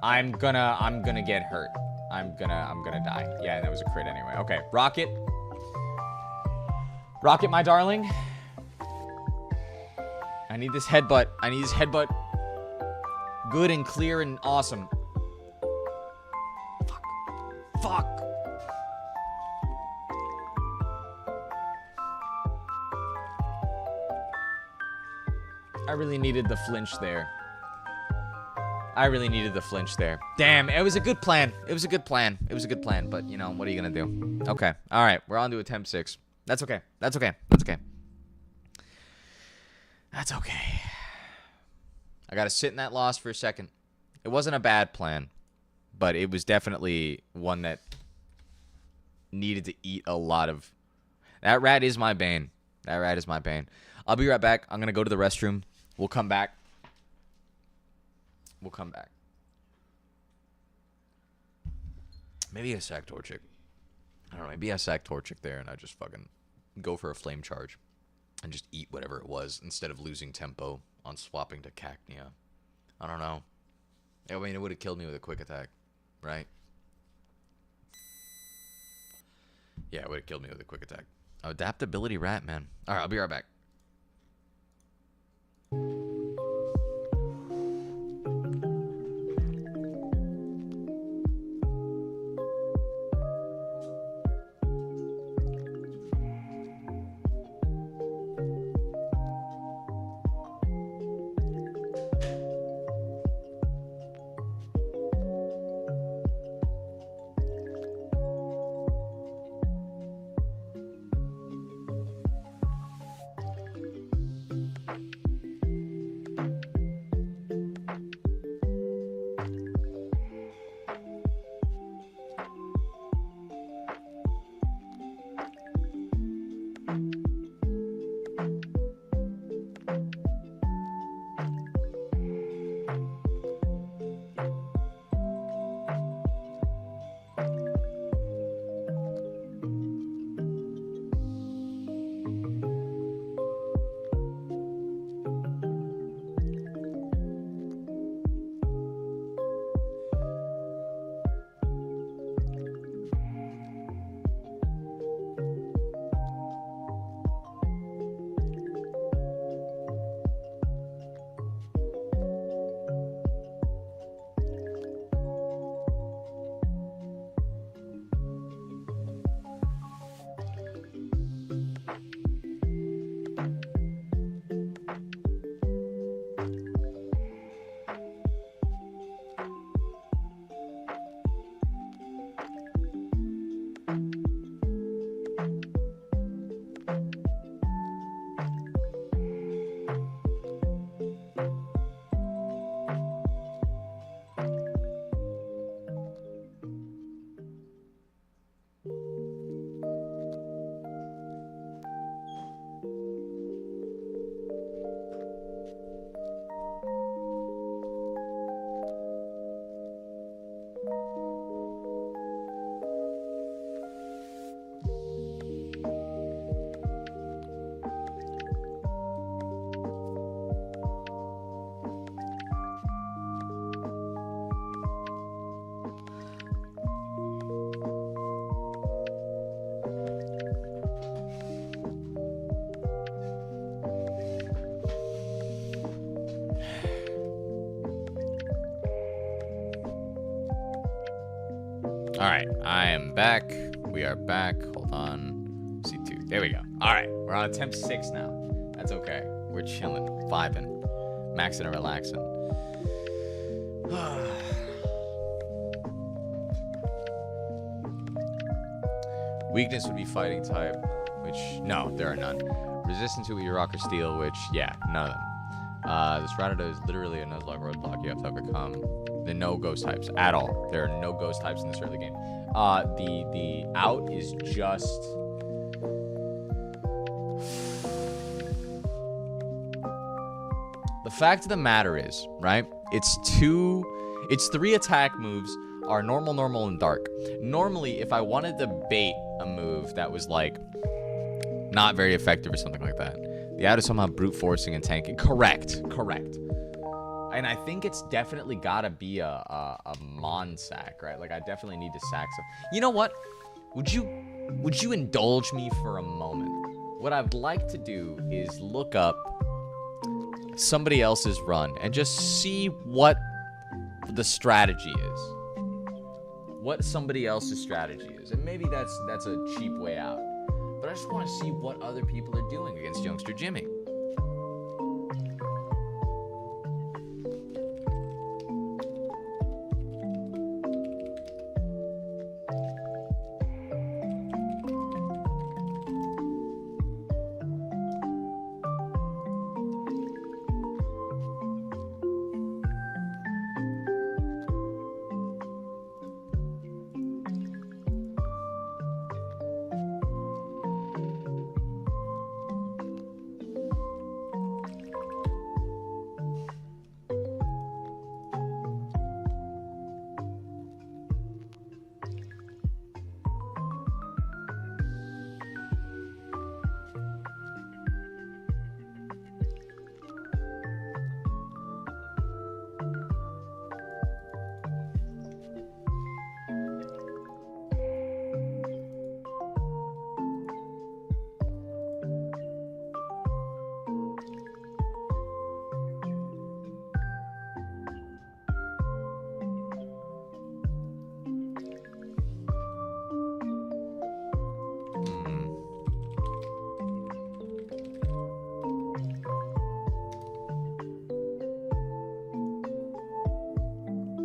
I'm gonna get hurt. I'm gonna die. Yeah, that was a crit anyway. Okay, rocket. Rocket, my darling. I need this headbutt. I need this headbutt. Good and clear and awesome. Fuck. Fuck. I really needed the flinch there. I really needed the flinch there. Damn, it was a good plan. It was a good plan. It was a good plan, but, you know, what are you gonna do? Okay. All right, we're on to attempt 6. That's okay. That's okay. That's okay. That's okay. I gotta sit in that loss for a second. It wasn't a bad plan, but it was definitely one that needed to eat a lot of... That rat is my bane. That rat is my bane. I'll be right back. I'm gonna go to the restroom. We'll come back. We'll come back. Maybe a sack Torchic. I don't know. Maybe I sack Torchic there and I just fucking go for a flame charge and just eat whatever it was instead of losing tempo on swapping to Cacnea. I don't know. I mean, it would have killed me with a quick attack, right? Yeah, it would have killed me with a quick attack. Adaptability rat, man. All right, I'll be right back. All right, I am back. We are back. Hold on. C2. There we go. All right, we're on attempt 6 now. That's okay. We're chilling, vibing, maxing and relaxing. Weakness would be fighting type, which, no, there are none. Resistance would be rock or steel, which, yeah, none of them. This Ratata is literally a Nuzlocke roadblock you have to overcome. There are no ghost types at all. There are no ghost types in this early game. The out is just The fact of the matter is, right? It's 3 attack moves are normal, normal, and dark. Normally, if I wanted to bait a move that was like not very effective or something like that, the out is somehow brute forcing and tanking. Correct. And I think it's definitely gotta be a mon sack, right? Like I definitely need to sack some. You know what? Would you indulge me for a moment? What I'd like to do is look up somebody else's run and just see what the strategy is. What somebody else's strategy is. And maybe that's a cheap way out. But I just want to see what other people are doing against youngster Jimmy.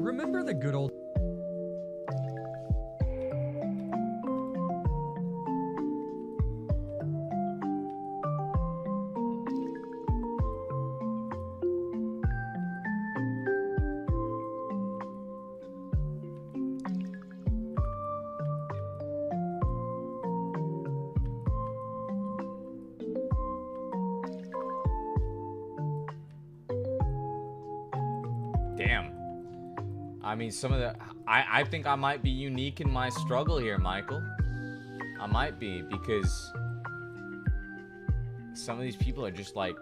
Remember the good old... Damn. I mean, some of the... I think I might be unique in my struggle here, Michael. I might be, because some of these people are just like...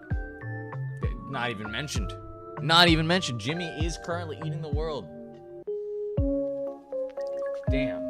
not even mentioned. Not even mentioned. Jimmy is currently eating the world. Damn.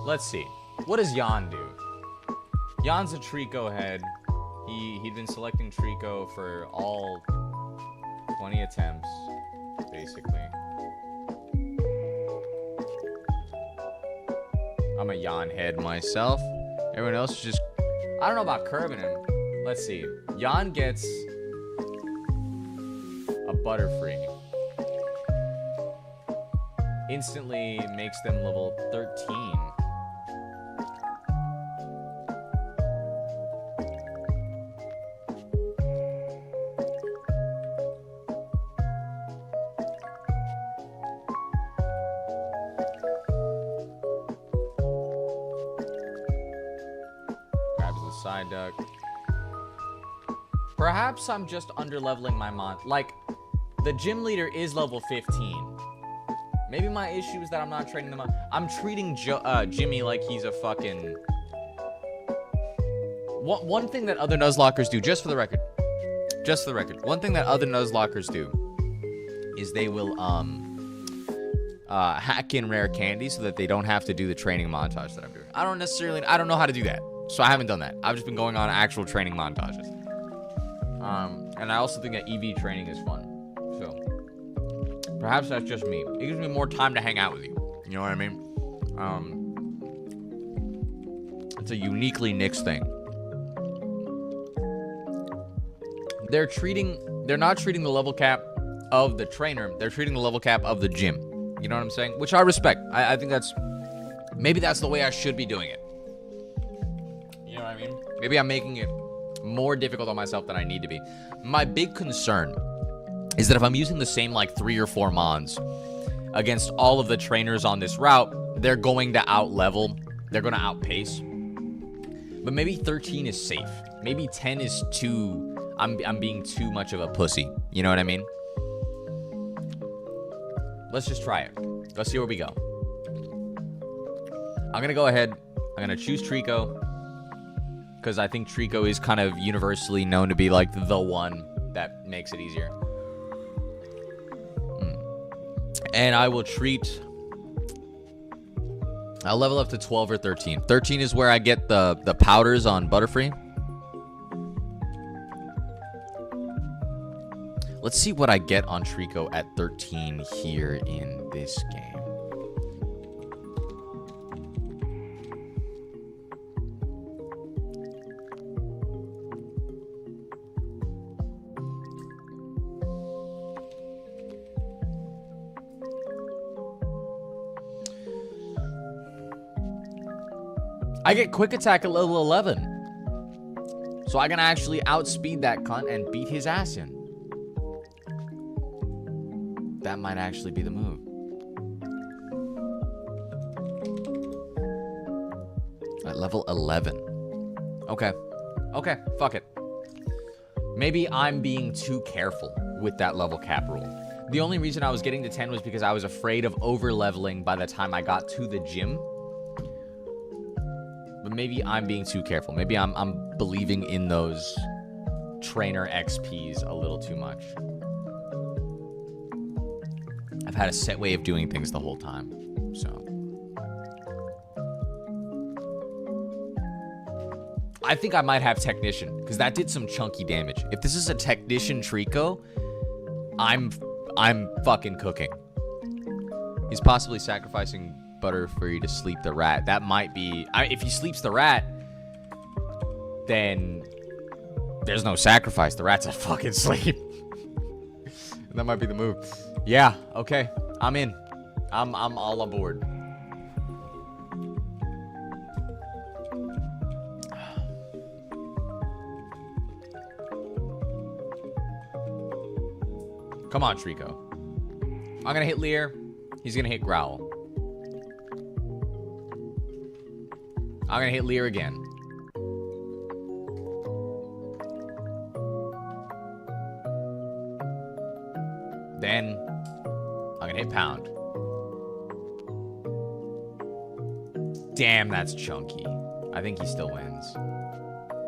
Let's see. What does Jan do? Jan's a Trico head. He'd been selecting Trico for all 20 attempts, basically. I'm a Jan head myself. Everyone else is just... I don't know about curbing him. Let's see. Jan gets a Butterfree. Instantly makes them level 13. Side duck. Perhaps I'm just underleveling my mon. Like, the gym leader is level 15. Maybe my issue is that I'm not training them up. I'm treating Jimmy like he's a fucking... One thing that other Nuzlockers do, just for the record. Just for the record. One thing that other Nuzlockers do is they will, hack in rare candy so that they don't have to do the training montage that I'm doing. I don't know how to do that. So I haven't done that. I've just been going on actual training montages. And I also think that EV training is fun. So perhaps that's just me. It gives me more time to hang out with you. You know what I mean? It's a uniquely Nyx thing. They're not treating the level cap of the trainer. They're treating the level cap of the gym. You know what I'm saying? Which I respect. I think maybe that's the way I should be doing it. what I mean? Maybe I'm making it more difficult on myself than I need to be. My big concern is that if I'm using the same like 3 or 4 mons against all of the trainers on this route, they're going to out-level. They're going to outpace. But maybe 13 is safe. Maybe 10 is too... I'm being too much of a pussy. You know what I mean? Let's just try it. Let's see where we go. I'm going to go ahead. I'm going to choose Trico. Because I think Trico is kind of universally known to be like the one that makes it easier. And I will treat... I'll level up to 12 or 13. 13 is where I get the powders on Butterfree. Let's see what I get on Trico at 13 here in this game. I get quick attack at level 11. So I can actually outspeed that cunt and beat his ass in. That might actually be the move. At level 11. Okay. Okay, fuck it. Maybe I'm being too careful with that level cap rule. The only reason I was getting to 10 was because I was afraid of over-leveling by the time I got to the gym. But maybe I'm being too careful. Maybe I'm believing in those trainer XPs a little too much. I've had a set way of doing things the whole time, so. I think I might have Technician, because that did some chunky damage. If this is a Technician Trico, I'm fucking cooking. He's possibly sacrificing Butterfree to sleep the rat. That might be... if he sleeps the rat, then there's no sacrifice. The rat's a fucking sleep. That might be the move. Yeah, okay. I'm in. I'm all aboard. Come on, Trico. I'm gonna hit Leer. He's gonna hit Growl. I'm gonna hit Leer again. Then I'm gonna hit Pound. Damn, that's chunky. I think he still wins.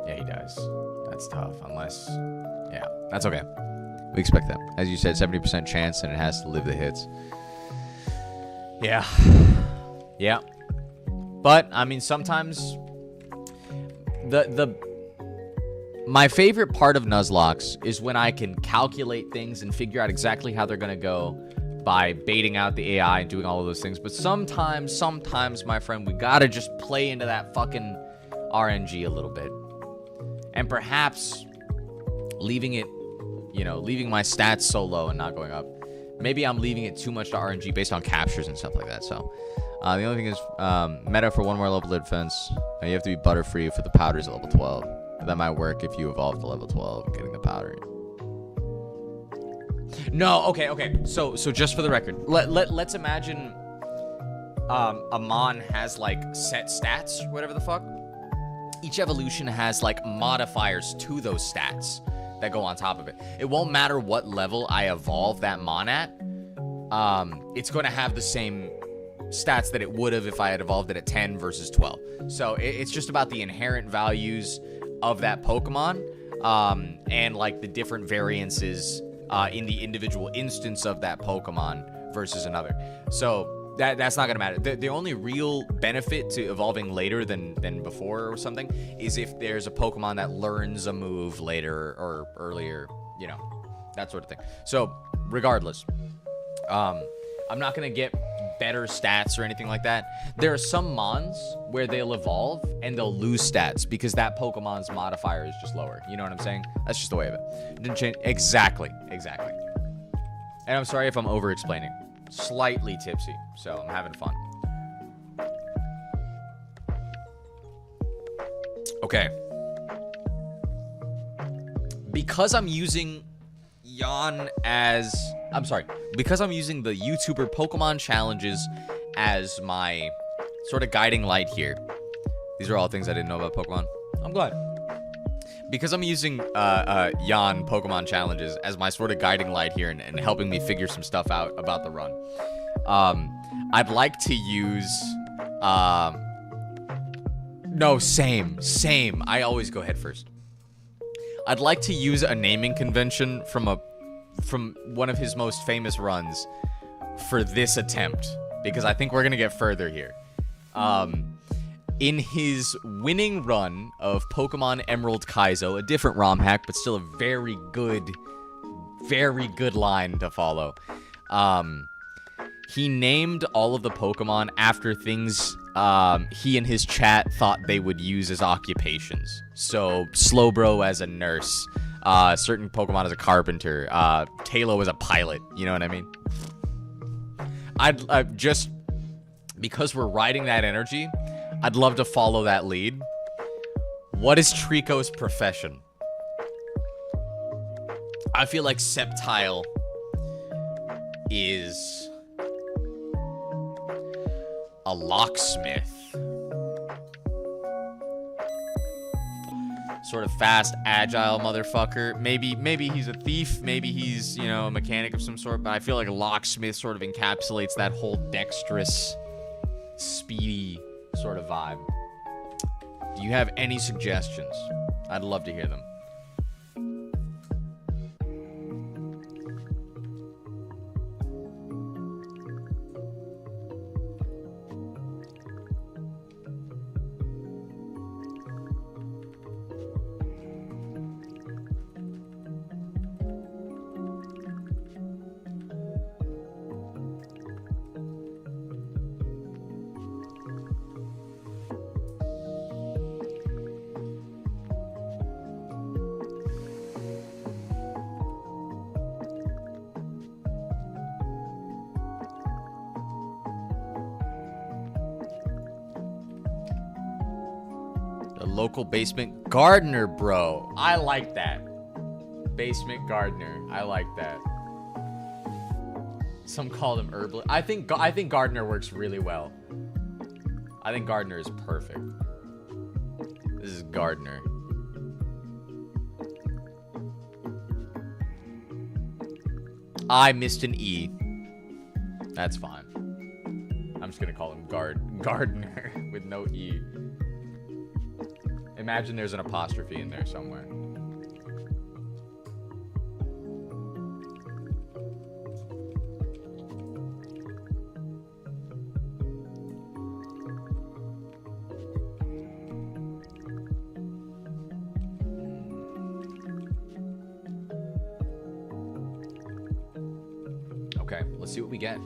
Yeah, he does. That's tough. Unless... yeah, that's okay. We expect that. As you said, 70% chance, and it has to live the hits. Yeah. Yeah. But, I mean, sometimes... My favorite part of Nuzlocke is when I can calculate things and figure out exactly how they're going to go by baiting out the AI and doing all of those things. But sometimes, my friend, we got to just play into that fucking RNG a little bit. And perhaps leaving it, you know, leaving my stats so low and not going up. Maybe I'm leaving it too much to RNG based on captures and stuff like that. So, the only thing is, meta for one more level of defense. You have to be Butterfree for the powders at level 12. But that might work if you evolve to level 12, getting the powder. No, okay. So just for the record, let's imagine a Mon has like set stats, whatever the fuck. Each evolution has like modifiers to those stats that go on top of it. It won't matter what level I evolve that Mon at. It's going to have the same stats that it would have if I had evolved it at 10 versus 12. So it's just about the inherent values of that Pokemon, and like the different variances in the individual instance of that Pokemon versus another. So that's not gonna matter. The only real benefit to evolving later than before or something is if there's a Pokemon that learns a move later or earlier, you know, that sort of thing. So regardless, I'm not gonna get better stats or anything like that. There are some Mons where they'll evolve and they'll lose stats because that Pokemon's modifier is just lower. You know what I'm saying? That's just the way of it. It didn't change. Exactly. And I'm sorry if I'm over explaining. Slightly tipsy, so I'm having fun. Okay. Because I'm using Yan as... I'm sorry. Because I'm using the YouTuber Pokemon challenges as my sort of guiding light here. These are all things I didn't know about Pokemon. I'm glad. Because I'm using Yan Pokemon challenges as my sort of guiding light here and helping me figure some stuff out about the run. I'd like to use... No, same. I always go head first. I'd like to use a naming convention from one of his most famous runs for this attempt, because I think we're gonna get further here. In his winning run of Pokemon Emerald Kaizo, a different ROM hack, but still a very good line to follow. He named all of the Pokemon after things he and his chat thought they would use as occupations. So, Slowbro as a nurse, certain Pokemon as a carpenter, Tailo as a pilot, you know what I mean? I'd just, because we're riding that energy, I'd love to follow that lead. What is Trico's profession? I feel like Sceptile is a locksmith. Sort of fast, agile motherfucker. Maybe he's a thief. Maybe he's, you know, a mechanic of some sort. But I feel like a locksmith sort of encapsulates that whole dexterous, speedy sort of vibe. Do you have any suggestions? I'd love to hear them. Local basement gardener, bro. I like that. Basement gardener. I like that. Some call them herbalist. I think gardener works really well. I think gardener is perfect. This is gardener. I missed an E. That's fine. I'm just gonna call him gardener with no E. Imagine there's an apostrophe in there somewhere. Okay, let's see what we get.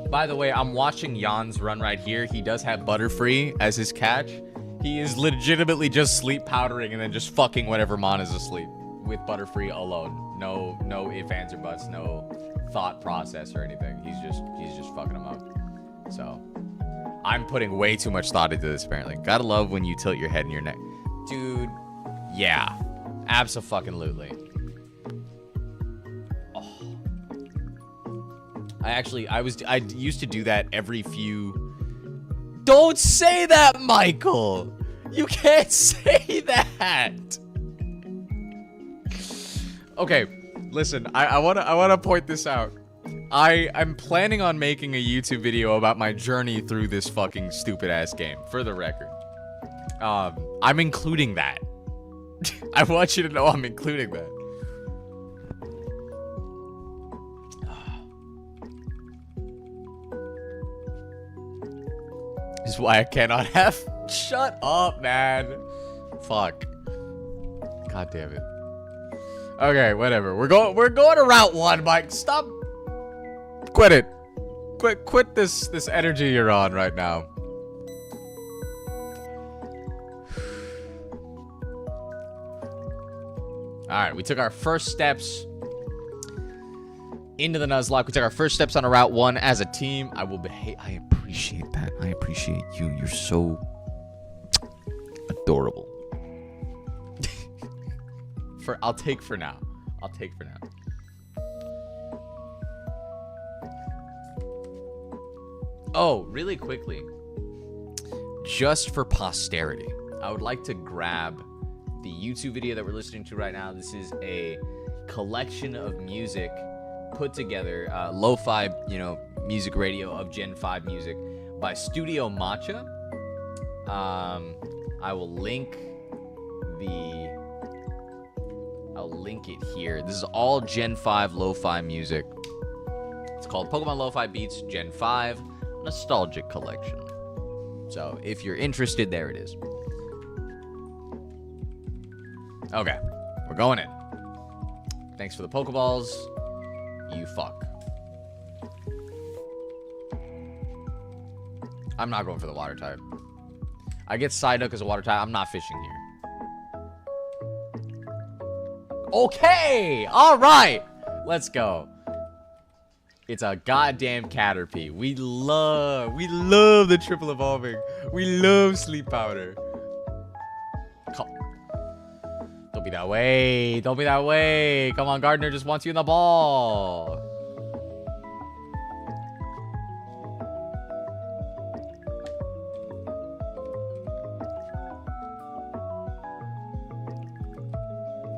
By the way, I'm watching Jan's run right here. He does have Butterfree as his catch. He is legitimately just sleep powdering and then just fucking whatever mon is asleep with Butterfree alone. No ifs, ands, or buts, no thought process or anything. He's just fucking him up. So, I'm putting way too much thought into this apparently. Gotta love when you tilt your head and your neck. Dude, yeah. Abso-fucking-lutely. I used to do that every few... Don't say that, Michael! You can't say that! Okay, listen, I wanna point this out. I'm planning on making a YouTube video about my journey through this fucking stupid-ass game, for the record. I'm including that. I want you to know I'm including that. This is why I cannot have... Shut up, man. Fuck. God damn it. Okay, whatever. We're going to Route 1, Mike. Stop. Quit it. Quit this energy you're on right now. Alright, we took our first steps into the Nuzlocke. We took our first steps on a Route 1 as a team. I appreciate that. I appreciate you. You're so adorable. I'll take for now. I'll take for now. Oh, really quickly, just for posterity, I would like to grab the YouTube video that we're listening to right now. This is a collection of music put together, lo-fi, music radio of Gen 5 music by Studio Matcha. I will link it here. This is all Gen 5 lo-fi music. It's called Pokemon Lo-Fi Beats Gen 5 Nostalgic Collection. So if you're interested, there it is. Okay, we're going in. Thanks for the Pokeballs. You fuck. I'm not going for the water type. I get Psyduck as a water type. I'm not fishing here. Okay! Alright! Let's go. It's a goddamn Caterpie. We love the triple evolving. We love Sleep Powder. Come. Don't be that way. Don't be that way. Come on, Gardner just wants you in the ball.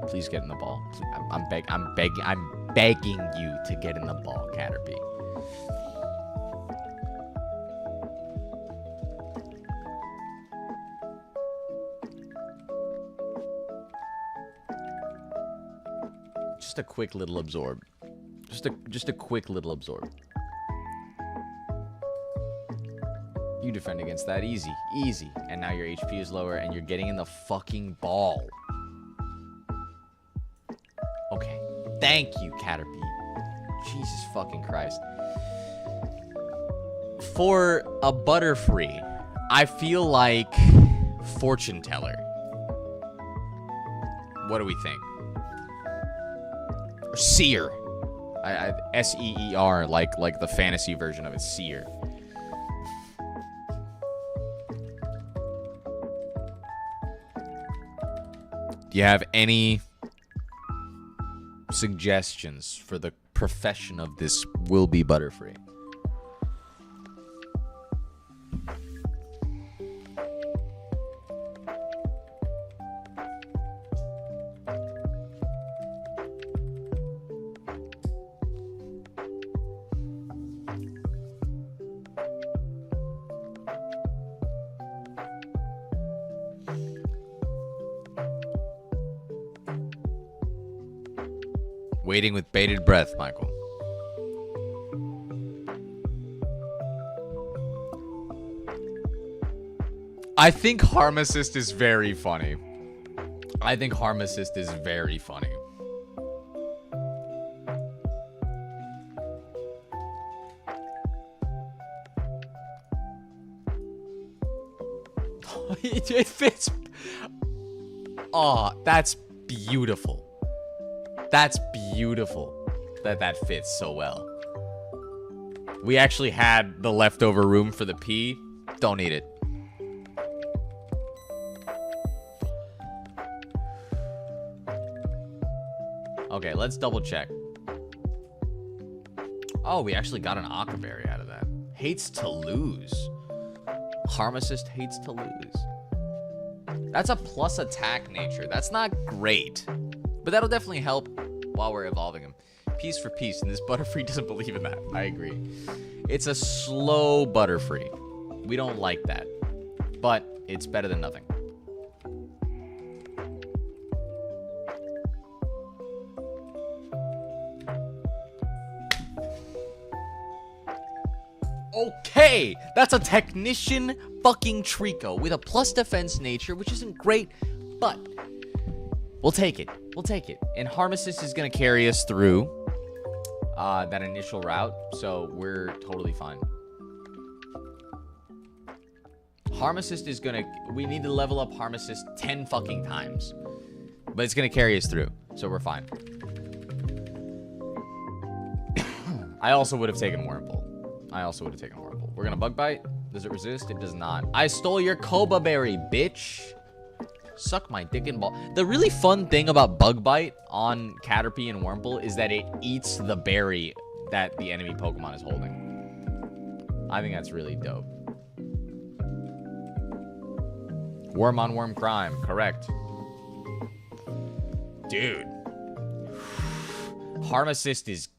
Please get in the ball. Please, I'm begging you to get in the ball, Caterpie. Just a quick little absorb. Just a quick little absorb. You defend against that easy, easy. And now your HP is lower and you're getting in the fucking ball. Okay. Thank you, Caterpie. Jesus fucking Christ. For a Butterfree, I feel like Fortune Teller. What do we think? Or Seer. S-E-E-R, like the fantasy version of it, Seer. Do you have any suggestions for the profession of this will-be Butterfree? Waiting with bated breath, Michael. I think Harm Assist is very funny. I think Harm Assist is very funny. It fits. Oh, that's beautiful. That's beautiful that fits so well. We actually had the leftover room for the P. Don't need it. Okay, let's double check. Oh, we actually got an Aquaberry out of that. Hates to lose. Harm Assist hates to lose. That's a plus attack nature. That's not great. But that'll definitely help while we're evolving him. Piece for piece, and this Butterfree doesn't believe in that. I agree. It's a slow Butterfree. We don't like that. But it's better than nothing. Okay! That's a Technician fucking Trico with a plus defense nature, which isn't great, but we'll take it. We'll take it. And Harm Assist is going to carry us through that initial route, so we're totally fine. Harm Assist is going to... We need to level up Harm Assist 10 fucking times. But it's going to carry us through, so we're fine. I also would have taken Wurmple. We're going to Bug Bite. Does it resist? It does not. I stole your Koba Berry, bitch. Suck my dick and ball. The really fun thing about Bug Bite on Caterpie and Wurmple is that it eats the berry that the enemy Pokemon is holding. I think that's really dope. Worm on worm crime. Correct. Dude. Harm Assist is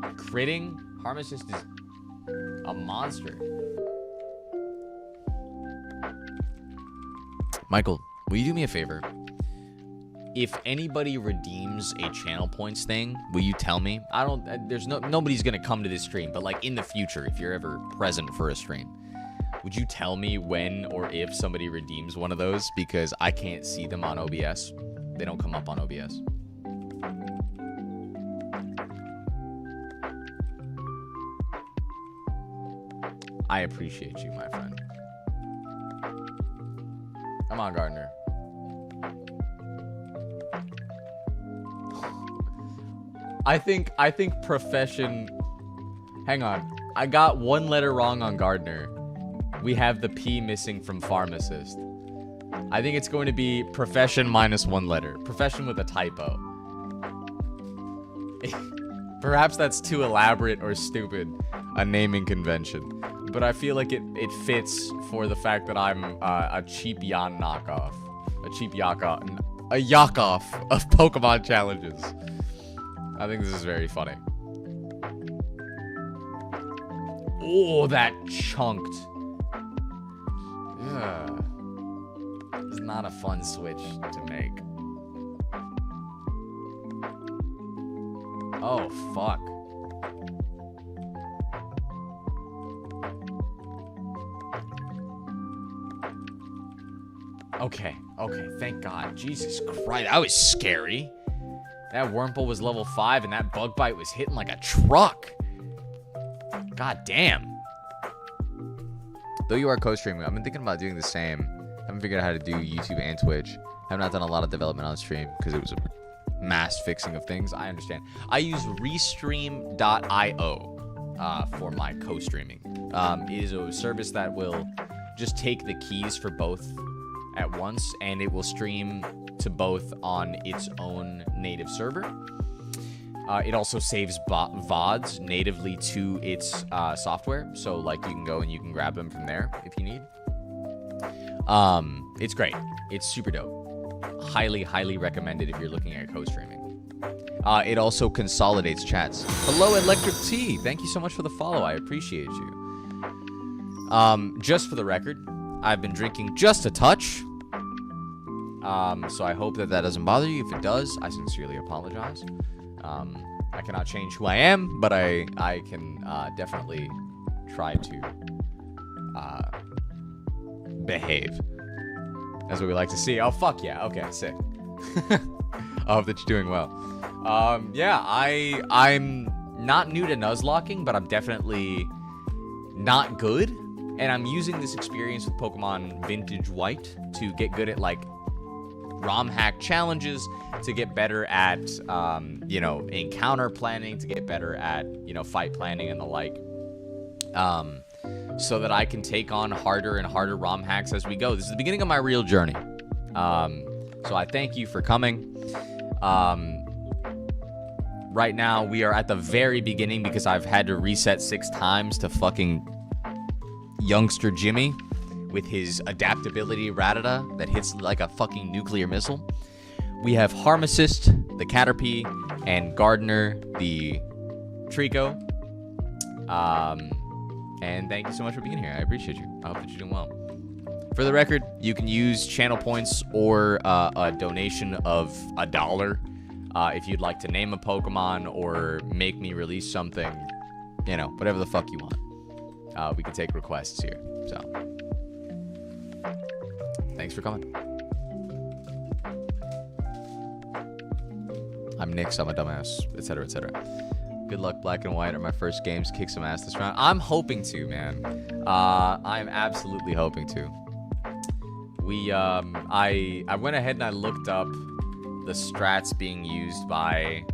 critting. Harm Assist is a monster. Michael, will you do me a favor? If anybody redeems a channel points thing, will you tell me? I don't, nobody's gonna come to this stream, but like in the future, if you're ever present for a stream, would you tell me when or if somebody redeems one of those? Because I can't see them on OBS. They don't come up on OBS. I appreciate you, my friend. Come on, Gardner. I think profession. Hang on. I got one letter wrong on Gardner. We have the P missing from pharmacist. I think it's going to be profession minus one letter. Profession with a typo. Perhaps that's too elaborate or stupid a naming convention. But I feel like it fits for the fact that I'm a cheap Yan knockoff. A cheap Yakoff of Pokemon challenges. I think this is very funny. Oh, that chunked. Ugh. It's not a fun switch to make. Oh, fuck. Okay, thank God. Jesus Christ, that was scary. That Wurmple was level 5 and that Bug Bite was hitting like a truck. God damn. Though you are co-streaming, I've been thinking about doing the same. I haven't figured out how to do YouTube and Twitch. I have not done a lot of development on stream because it was a mass fixing of things. I understand. I use Restream.io for my co-streaming. It is a service that will just take the keys for both at once, and it will stream to both on its own native server. It also saves VODs natively to its software, so like you can go and you can grab them from there if you need. It's great. It's super dope. Highly recommended if you're looking at co-streaming. It also consolidates chats. Hello, Electric T. Thank you so much for the follow. I appreciate you. Just for the record, I've been drinking just a touch. So I hope that doesn't bother you. If it does, I sincerely apologize. I cannot change who I am, but I can definitely try to behave. That's what we like to see. Oh, fuck yeah. Okay, sick. I hope that you're doing well. Yeah, I'm not new to Nuzlocking, but I'm definitely not good. And I'm using this experience with Pokemon Vintage White to get good at, like, ROM hack challenges, to get better at, encounter planning, to get better at, fight planning and the like. So that I can take on harder and harder ROM hacks as we go. This is the beginning of my real journey. So I thank you for coming. Right now, we are at the very beginning because I've had to reset 6 times to fucking youngster Jimmy with his adaptability Rattata that hits like a fucking nuclear missile. We have Harm Assist, the Caterpie, and Gardner, the Trico. And thank you so much for being here. I appreciate you. I hope that you're doing well. For the record, you can use channel points or a donation of $1 if you'd like to name a Pokemon or make me release something, whatever the fuck you want. We can take requests here. So, thanks for coming. I'm Nix, I'm a dumbass, etc., etc. Good luck, Black and White are my first games. Kick some ass this round. I'm hoping to, man. I'm absolutely hoping to. I went ahead and I looked up the strats being used by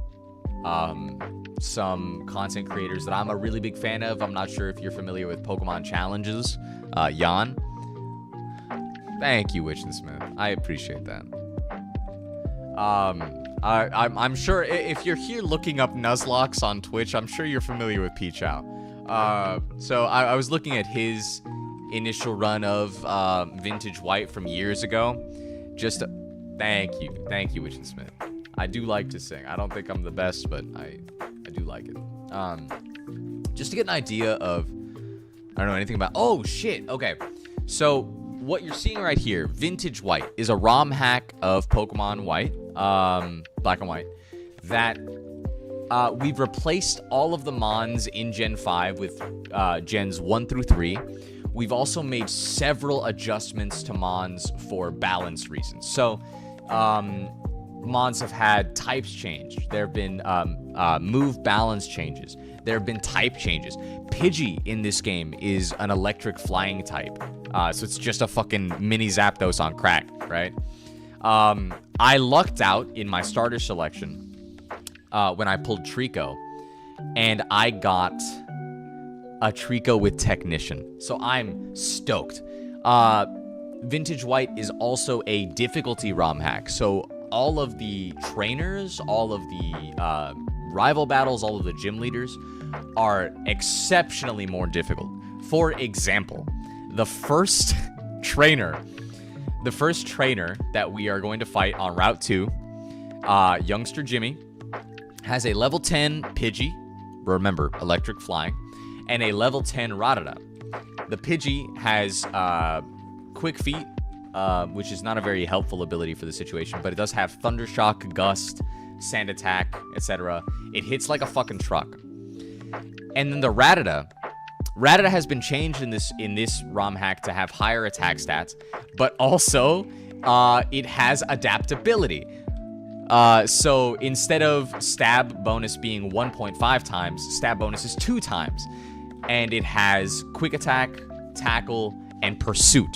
some content creators that I'm a really big fan of. I'm not sure if you're familiar with Pokemon Challenges. Jan. Thank you, Witch and Smith. I appreciate that. I'm sure if you're here looking up Nuzlocke on Twitch, I'm sure you're familiar with Pichao. So I was looking at his initial run of Vintage White from years ago. Thank you, Witch and Smith. I do like to sing. I don't think I'm the best, but I do like it. Just to get an idea of, I don't know anything about. Oh shit. Okay, so what you're seeing right here, Vintage White, is a ROM hack of Pokemon White, Black and White, that we've replaced all of the Mons in Gen 5 with Gens 1 through 3. We've also made several adjustments to Mons for balance reasons. So, Mons have had types changed. There have been move balance changes. There have been type changes. Pidgey in this game is an electric flying type. So it's just a fucking mini Zapdos on crack, right? I lucked out in my starter selection when I pulled Trico, and I got a Trico with Technician. So I'm stoked. Vintage White is also a difficulty ROM hack. So all of the trainers, all of the rival battles, all of the gym leaders are exceptionally more difficult. For example, the first trainer that we are going to fight on Route 2, Youngster Jimmy, has a level 10 Pidgey, remember, electric flying, and a level 10 Rattata. The Pidgey has Quick Feet, which is not a very helpful ability for the situation, but it does have Thundershock, Gust, Sand Attack, etc. It hits like a fucking truck. And then the Rattata has been changed in this ROM hack to have higher attack stats, but also it has adaptability. So instead of stab bonus being 1.5 times, stab bonus is 2 times. And it has quick attack, tackle, and pursuit.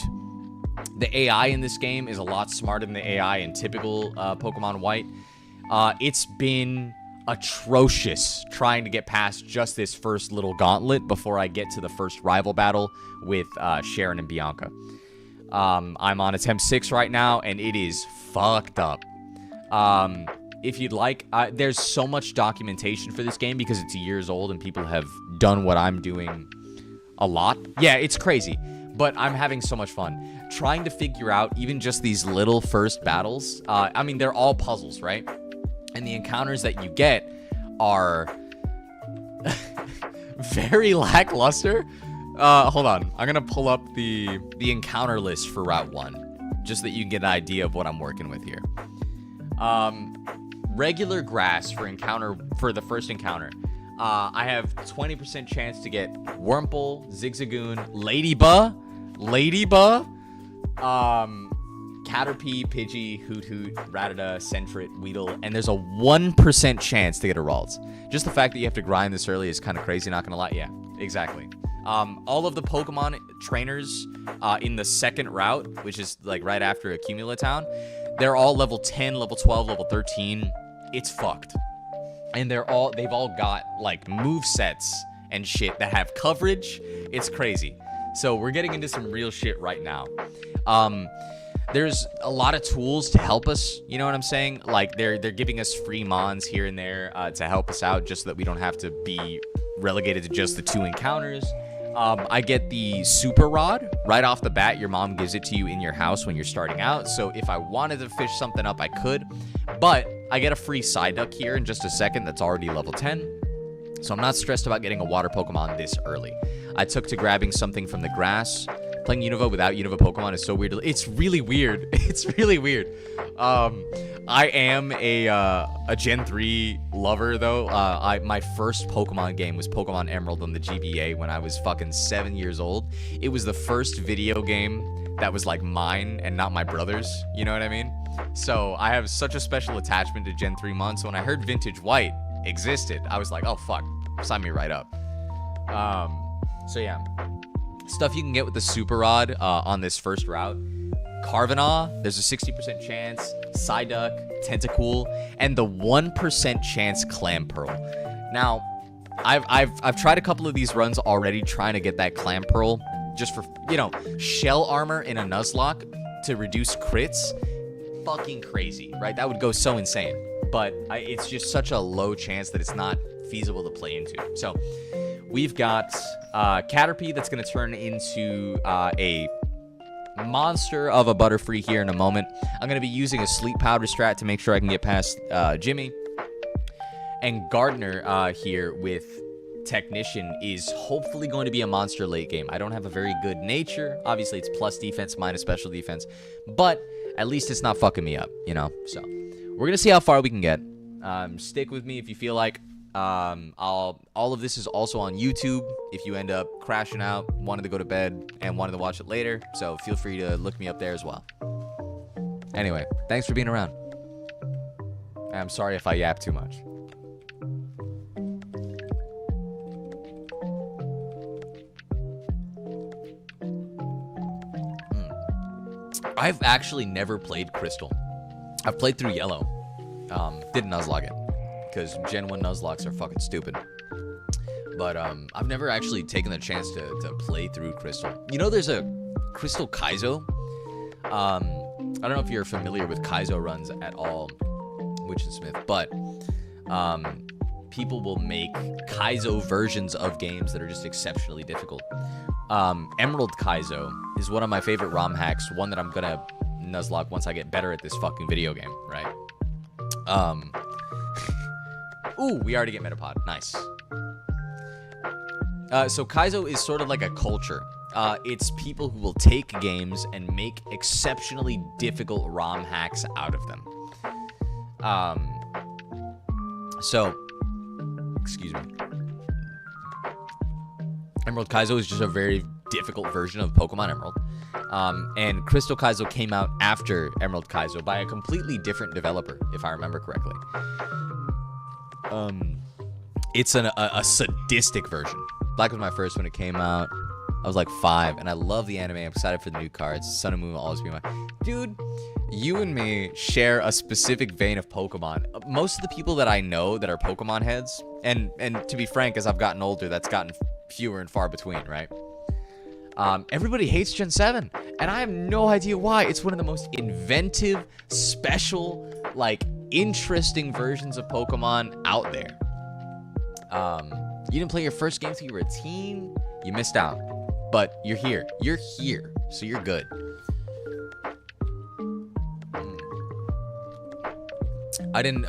The AI in this game is a lot smarter than the AI in typical Pokemon White. It's been atrocious trying to get past just this first little gauntlet before I get to the first rival battle with Sharon and Bianca. I'm on attempt 6 right now, and it is fucked up. If you'd like, there's so much documentation for this game because it's years old and people have done what I'm doing a lot. Yeah, it's crazy, but I'm having so much fun trying to figure out even just these little first battles. I mean, they're all puzzles, right? And the encounters that you get are very lackluster. Hold on. I'm going to pull up the encounter list for Route 1, just that you can get an idea of what I'm working with here. Regular grass for the first encounter. I have 20% chance to get Wurmple, Zigzagoon, Ladybug, Caterpie, Pidgey, Hoot, Rattata, Sentret, Weedle, and there's a 1% chance to get a Ralts. Just the fact that you have to grind this early is kind of crazy, not gonna lie. Yeah, exactly. All of the Pokemon trainers in the second route, which is like right after Accumula Town, they're all level 10, level 12, level 13. It's fucked. And they've all got like move sets and shit that have coverage. It's crazy. So we're getting into some real shit right now. There's a lot of tools to help us, you know what I'm saying? Like they're giving us free mons here and there to help us out, just so that we don't have to be relegated to just the 2 encounters. I get the Super Rod right off the bat. Your mom gives it to you in your house when you're starting out. So if I wanted to fish something up, I could. But I get a free Psyduck here in just a second that's already level 10. So I'm not stressed about getting a water Pokemon this early. I took to grabbing something from the grass. Playing Unova without Unova Pokemon is so weird. It's really weird. It's really weird. I am a Gen 3 lover, though. My first Pokemon game was Pokemon Emerald on the GBA when I was fucking 7 years old. It was the first video game that was like mine and not my brother's. You know what I mean? So I have such a special attachment to Gen 3 Mon. So when I heard Vintage White existed, I was like, oh fuck, sign me right up. So yeah. Stuff you can get with the Super Rod on this first route. Carvanha, there's a 60% chance. Psyduck, Tentacool, and the 1% chance Clamperl. Now, I've tried a couple of these runs already trying to get that Clamperl just for, you know, shell armor in a Nuzlocke to reduce crits, fucking crazy, right? That would go so insane. But it's just such a low chance that it's not feasible to play into. So we've got Caterpie that's going to turn into a monster of a Butterfree here in a moment. I'm going to be using a Sleep Powder strat to make sure I can get past Jimmy. And Gardner here with Technician is hopefully going to be a monster late game. I don't have a very good nature. Obviously, it's plus defense, minus special defense. But at least it's not fucking me up, you know? So we're going to see how far we can get. Stick with me if you feel like. All of this is also on YouTube if you end up crashing out, wanted to go to bed, and wanted to watch it later. So feel free to look me up there as well. Anyway, thanks for being around. I'm sorry if I yap too much. I've actually never played Crystal. I've played through Yellow. Didn't Nuzlocke it. Because Gen 1 Nuzlocks are fucking stupid. But I've never actually taken the chance to play through Crystal. You know there's a Crystal Kaizo? I don't know if you're familiar with Kaizo runs at all, Witch and Smith, but people will make Kaizo versions of games that are just exceptionally difficult. Emerald Kaizo is one of my favorite ROM hacks, one that I'm gonna Nuzlocke once I get better at this fucking video game, right? Ooh, we already get Metapod. Nice. So Kaizo is sort of like a culture. It's people who will take games and make exceptionally difficult ROM hacks out of them. Excuse me. Emerald Kaizo is just a very difficult version of Pokemon Emerald. And Crystal Kaizo came out after Emerald Kaizo by a completely different developer, if I remember correctly. It's a sadistic version. Black was my first when it came out. I was like 5, and I love the anime. I'm excited for the new cards. Sun and Moon will always be my... Dude, you and me share a specific vein of Pokemon. Most of the people that I know that are Pokemon heads, and to be frank, as I've gotten older, that's gotten fewer and far between, right? Everybody hates Gen 7, and I have no idea why. It's one of the most inventive, special, like, interesting versions of Pokemon out there. You didn't play your first game till you were a teen? You missed out. But you're here. You're here, so you're good. I don't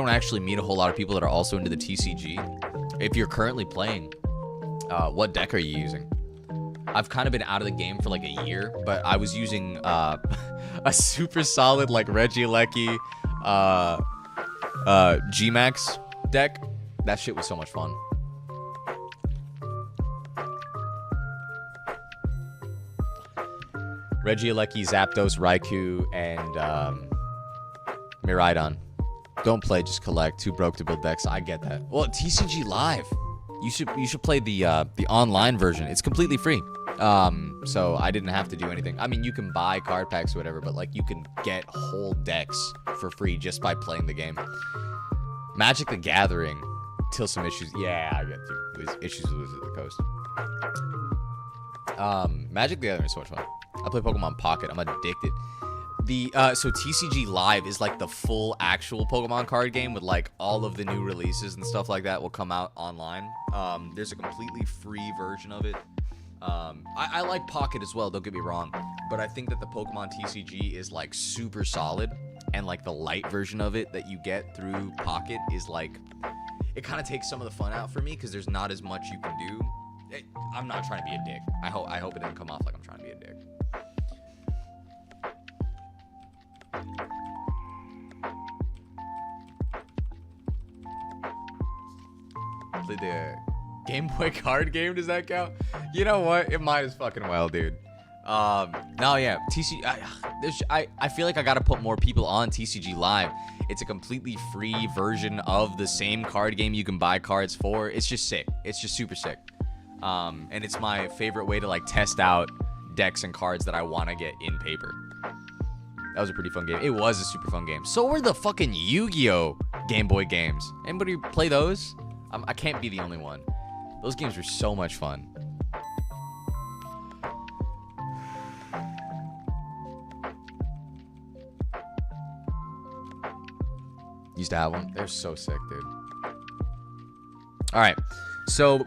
actually meet a whole lot of people that are also into the TCG. If you're currently playing, what deck are you using? I've kind of been out of the game for like a year, but I was using a super solid like Regieleki G-Max deck. That shit was so much fun. Regieleki, Zapdos, Raikou, and Miraidon. Don't play, just collect. Too broke to build decks. I get that. Well, TCG Live. You should play the online version. It's completely free. So I didn't have to do anything. I mean, you can buy card packs or whatever, but like you can get whole decks for free just by playing the game. Magic the Gathering. Till some issues. Yeah, I get issues with Wizards of the Coast. Magic the Gathering is so much fun. I play Pokemon Pocket. I'm addicted. So TCG Live is like the full actual Pokemon card game with like all of the new releases and stuff like that will come out online. There's a completely free version of it. I like Pocket as well, don't get me wrong, but I think that the Pokemon TCG is like super solid, and like the light version of it that you get through Pocket is like, it kind of takes some of the fun out for me because there's not as much you can do. I'm not trying to be a dick. I hope it doesn't come off like I'm trying to be a dick. Played the Game Boy card game, does that count? You know what? It might as fucking well, dude. No, yeah, I feel like I gotta put more people on TCG Live. It's a completely free version of the same card game you can buy cards for. It's just sick. It's just super sick. And it's my favorite way to like test out decks and cards that I want to get in paper. That was a pretty fun game. It was a super fun game. So were the fucking Yu-Gi-Oh! Game Boy games. Anybody play those? I can't be the only one. Those games were so much fun. Used to have them. They're so sick, dude. All right. So,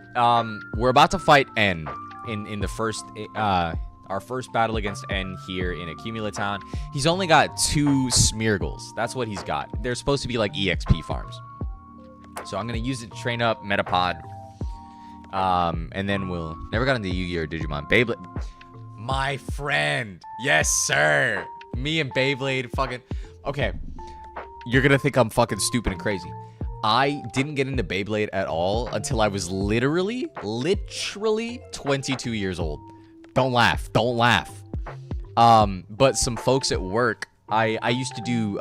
we're about to fight N in the first, our first battle against N here in Accumula Town. He's only got 2 Smeargles. That's what he's got. They're supposed to be like EXP farms. So I'm going to use it to train up Metapod. And then we'll... Never got into Yu-Gi-Oh! Or Digimon. Beyblade. My friend. Yes, sir. Me and Beyblade fucking... Okay. You're going to think I'm fucking stupid and crazy. I didn't get into Beyblade at all until I was literally 22 years old. Don't laugh. Don't laugh. But some folks at work, I used to do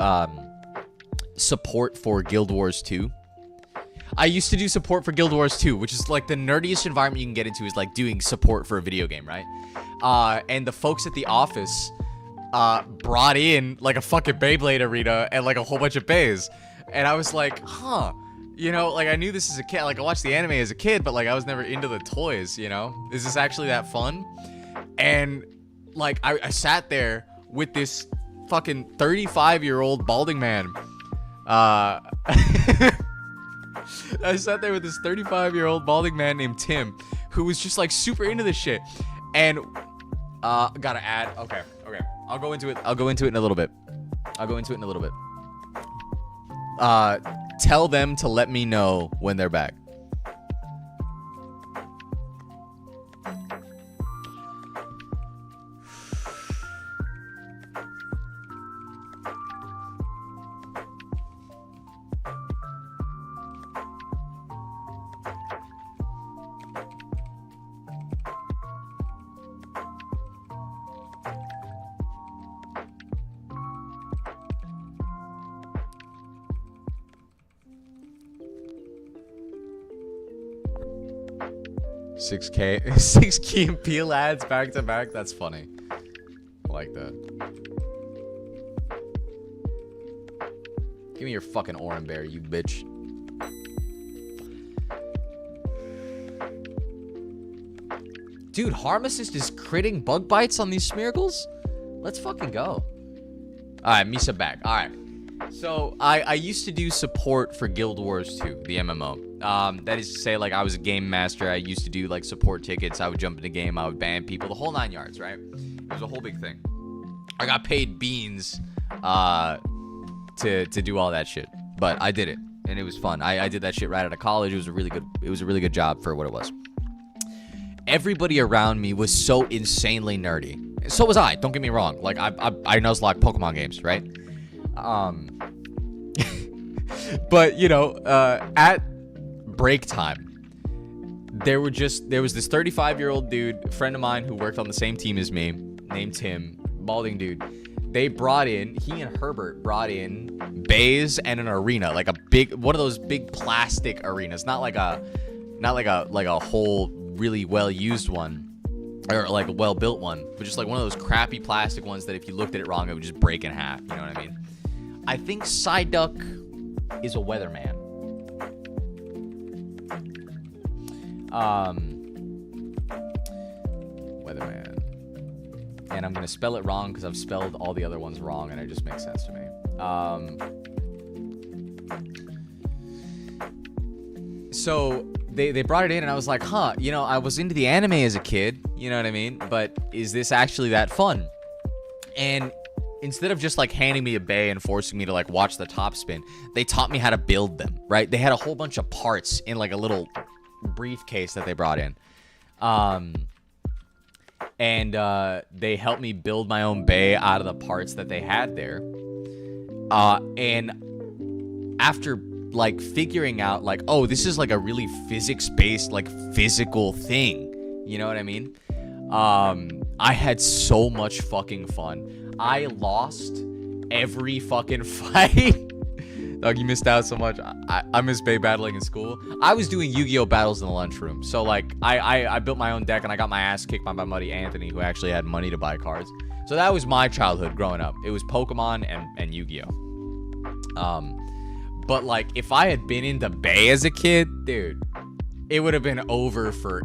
support for Guild Wars 2. I used to do support for Guild Wars 2, which is like the nerdiest environment you can get into is like doing support for a video game, right? And the folks at the office brought in like a fucking Beyblade arena and like a whole bunch of bays. And I was like, huh, you know, like I knew this as a kid. Like I watched the anime as a kid, but like I was never into the toys, you know? Is this actually that fun? And like I sat there with this fucking 35-year-old balding man. I sat there with this 35-year-old balding man named Tim, who was just like super into this shit. And gotta add. Okay. I'll go into it in a little bit. Tell them to let me know when they're back. Six Key and Peele ads back to back. That's funny. I like that. Give me your fucking Oran Bear, you bitch. Dude, Harm Assist is critting bug bites on these Smeargles? Let's fucking go. Alright, Misa back. Alright. So, I used to do support for Guild Wars 2, the MMO. That is to say, like, I was a game master. I used to do, like, support tickets. I would jump in a game. I would ban people. The whole 9 yards, right? It was a whole big thing. I got paid beans to do all that shit. But I did it, and it was fun. I did that shit right out of college. It was a really good job for what it was. Everybody around me was so insanely nerdy. So was I. Don't get me wrong. Like, I Nuzlocke Pokemon games, right? But, you know, at break time, there was this 35-year-old dude, friend of mine who worked on the same team as me, named Tim, balding dude. He and Herbert brought in bays and an arena, like one of those big plastic arenas, not like a whole really well-used one, or like a well-built one, but just like one of those crappy plastic ones that if you looked at it wrong, it would just break in half. You know what I mean? I think Psyduck is a weatherman. Weatherman. And I'm gonna spell it wrong because I've spelled all the other ones wrong, and it just makes sense to me. So they brought it in, and I was like, huh, you know, I was into the anime as a kid, you know what I mean? But is this actually that fun? And instead of just like handing me a bay and forcing me to like watch the top spin, they taught me how to build them, right? They had a whole bunch of parts in like a little briefcase that they brought in. And they helped me build my own bay out of the parts that they had there. And after like figuring out like, oh, this is like a really physics-based, like physical thing. You know what I mean? I had so much fucking fun. I lost every fucking fight. Dog, you missed out so much. I miss Bay battling in school. I was doing Yu-Gi-Oh! Battles in the lunchroom. So, like, I built my own deck, and I got my ass kicked by my buddy Anthony, who actually had money to buy cards. So that was my childhood growing up. It was Pokemon and Yu-Gi-Oh! But, like, if I had been into Bay as a kid, dude, it would have been over for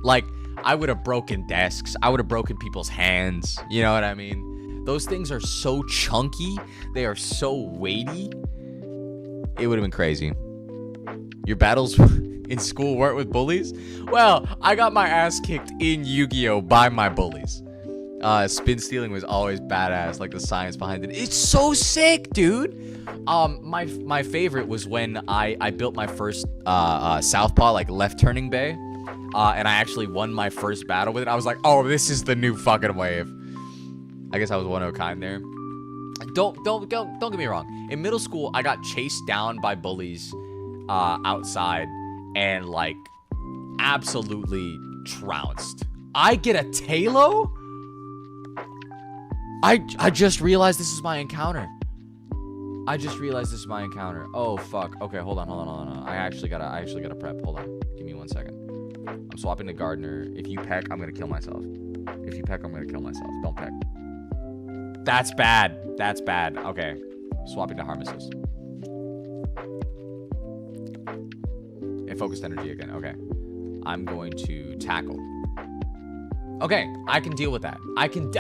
like, I would have broken desks. I would have broken people's hands. You know what I mean? Those things are so chunky. They are so weighty. It would have been crazy. Your battles in school weren't with bullies? Well, I got my ass kicked in Yu-Gi-Oh! By my bullies. Spin stealing was always badass, like the science behind it. It's so sick, dude. My favorite was when I built my first southpaw, like left turning bay, and I actually won my first battle with it. I was like, oh, this is the new fucking wave. I guess I was one of a kind there. Don't get me wrong. In middle school, I got chased down by bullies outside and like absolutely trounced. I get a Talo? I just realized this is my encounter. Oh fuck. Okay, hold on. I actually gotta prep. Hold on. Give me 1 second. I'm swapping to Gardener. If you peck, I'm gonna kill myself. Don't peck. That's bad. Okay. Swapping to Harmacist. And focused energy again. Okay. I'm going to tackle. Okay, I can deal with that. I can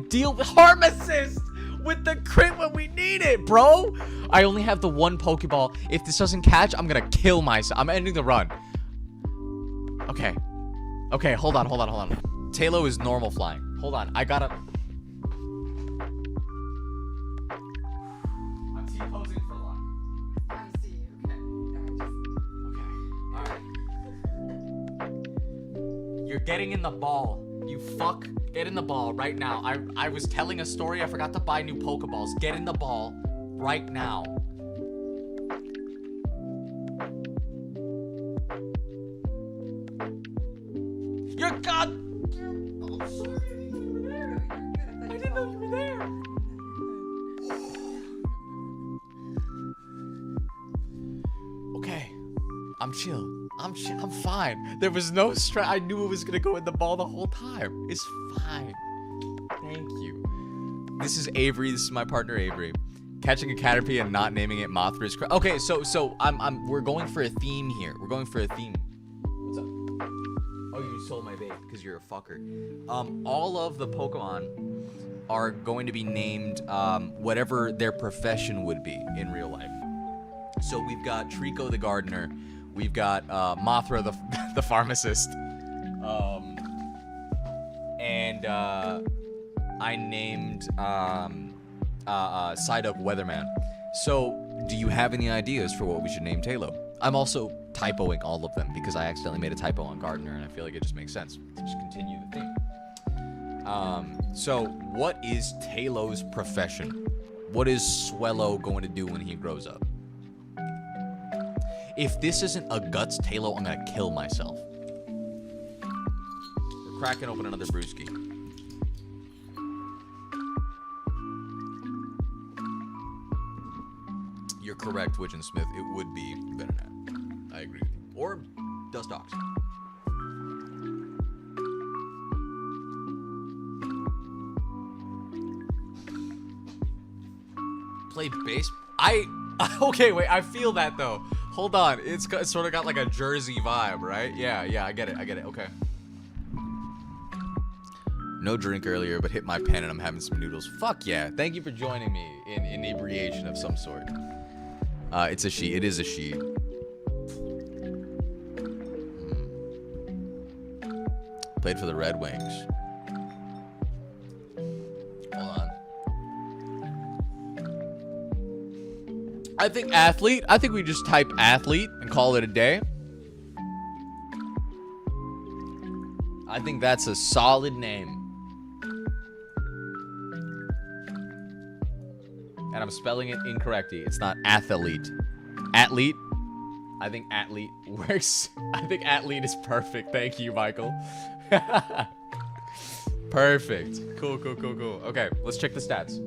deal with Harmacist with the crit when we need it, bro. I only have the one Pokeball. If this doesn't catch, I'm gonna kill myself. I'm ending the run. Okay. Okay, hold on. Talo is normal flying. Hold on, I gotta... I'm T-posing for luck. I see. Okay. Okay. You're getting in the ball. You fuck. Get in the ball right now. I was telling a story. I forgot to buy new Pokeballs. Get in the ball right now. You're God. Oh, sorry. I didn't know you were there. Okay. I'm chill. I'm fine. There was no stress. I knew it was gonna go in the ball the whole time. It's fine. Thank you. This is Avery. This is my partner Avery. Catching a Caterpie and not naming it Mothra is okay. So we're going for a theme here. What's up? Oh, you stole my bait because you're a fucker. All of the Pokemon are going to be named whatever their profession would be in real life. So we've got Trico the Gardener. We've got Mothra the Pharmacist. And I named Psyduck Weatherman. So do you have any ideas for what we should name Talo? I'm also typoing all of them because I accidentally made a typo on Gardener and I feel like it just makes sense to just continue the theme. So what is Talo's profession? What is Swellow going to do when he grows up? If this isn't a Guts Talo, I'm gonna kill myself. We're cracking open another brewski. You're correct, Witch and Smith. It would be Venonat. I agree with you. Or Dustox. Play base. Okay, wait. I feel that though. Hold on. It's sort of got like a Jersey vibe, right? Yeah. I get it. Okay. No drink earlier, but hit my pen and I'm having some noodles. Fuck yeah. Thank you for joining me in inebriation of some sort. It's a she. It is a she. Played for the Red Wings. Hold on. I think athlete. I think we just type athlete and call it a day. I think that's a solid name. And I'm spelling it incorrectly. It's not athlete. Athlete. I think athlete works. I think athlete is perfect. Thank you, Michael. Perfect. Cool. Okay, let's check the stats.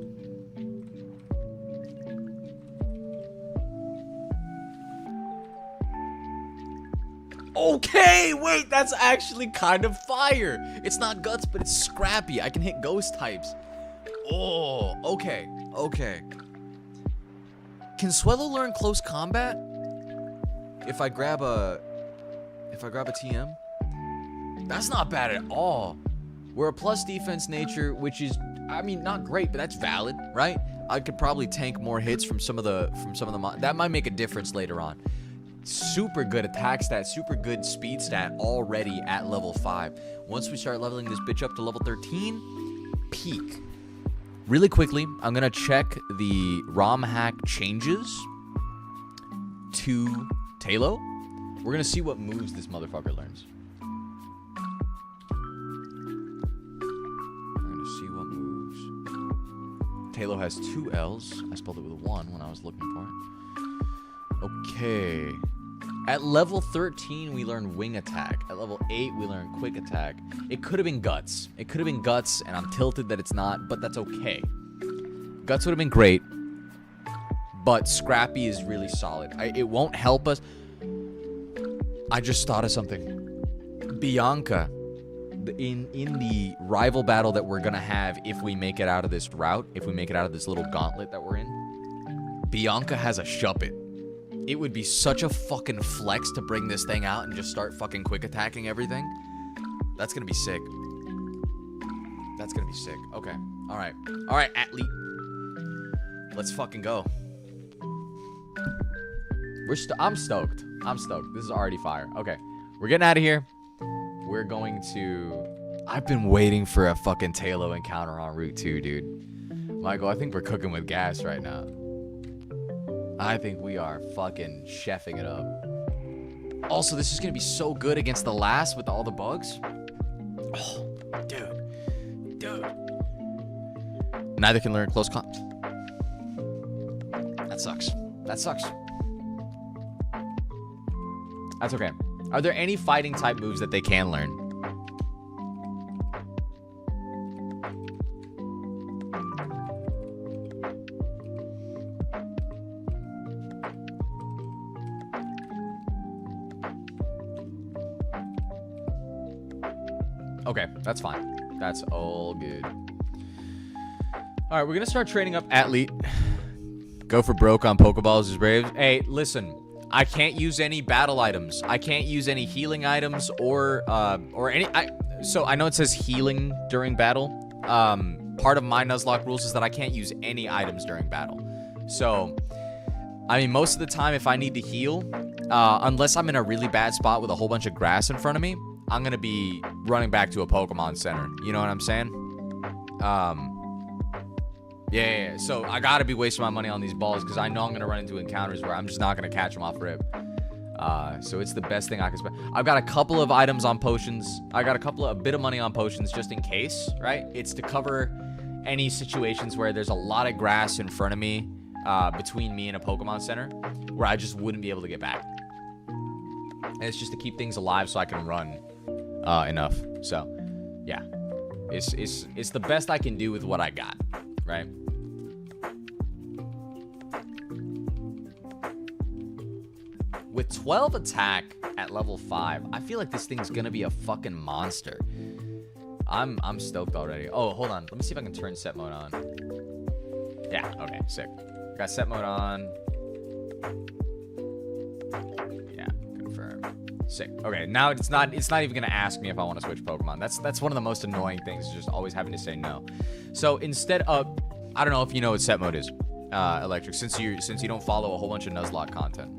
Okay, wait, that's actually kind of fire. It's not Guts, but it's Scrappy. I can hit ghost types. Oh, okay. Can Swellow learn close combat? If I grab a TM? That's not bad at all. We're a plus defense nature, which is, I mean, not great, but that's valid, right? I could probably tank more hits from some of the that might make a difference later on. Super good attack stat, super good speed stat already at level 5. Once we start leveling this bitch up to level 13, peak. Really quickly, I'm gonna check the ROM hack changes to Talo. We're gonna see what moves this motherfucker learns. We're gonna see what moves. Talo has 2 L's. I spelled it with a 1 when I was looking for it. Okay. At level 13, we learn wing attack. At level 8, we learn quick attack. It could have been guts. It could have been guts, and I'm tilted that it's not, but that's okay. Guts would have been great, but Scrappy is really solid. It won't help us. I just thought of something. Bianca, in the rival battle that we're gonna have if we make it out of this route, if we make it out of this little gauntlet that we're in, Bianca has a Shuppet. It would be such a fucking flex to bring this thing out and just start fucking quick attacking everything. That's gonna be sick. That's gonna be sick. Okay. Alright. Alright, athlete. Let's fucking go. I'm stoked. I'm stoked. This is already fire. Okay. We're getting out of here. We're going to... I've been waiting for a fucking Talo encounter on Route 2, dude. Michael, I think we're cooking with gas right now. I think we are fucking chefing it up. Also, this is going to be so good against the last with all the bugs. Oh, dude. Dude. Neither can learn close combat. That sucks. That sucks. That's okay. Are there any fighting type moves that they can learn? Okay, that's fine. That's all good. All right, we're going to start training up athlete. Go for broke on Pokeballs is brave. Hey, listen. I can't use any battle items. I can't use any healing items or any... So I know it says healing during battle. Part of my Nuzlocke rules is that I can't use any items during battle. So, I mean, most of the time if I need to heal, unless I'm in a really bad spot with a whole bunch of grass in front of me, I'm going to be running back to a Pokemon Center. You know what I'm saying? Yeah. So I got to be wasting my money on these balls because I know I'm going to run into encounters where I'm just not going to catch them off rip. So it's the best thing I can spend. I've got a couple of items on potions. I got a bit of money on potions just in case, right? It's to cover any situations where there's a lot of grass in front of me, between me and a Pokemon Center, where I just wouldn't be able to get back. And it's just to keep things alive so I can run enough. So, yeah. It's the best I can do with what I got, right? With 12 attack at level 5, I feel like this thing's gonna be a fucking monster. I'm stoked already. Oh, hold on. Let me see if I can turn set mode on. Yeah, okay, sick. Got set mode on. Yeah, confirm. Sick. Okay, now it's not even gonna ask me if I want to switch Pokemon. That's one of the most annoying things, is just always having to say no. So instead of, I don't know if you know what set mode is, Electric, since you don't follow a whole bunch of Nuzlocke content.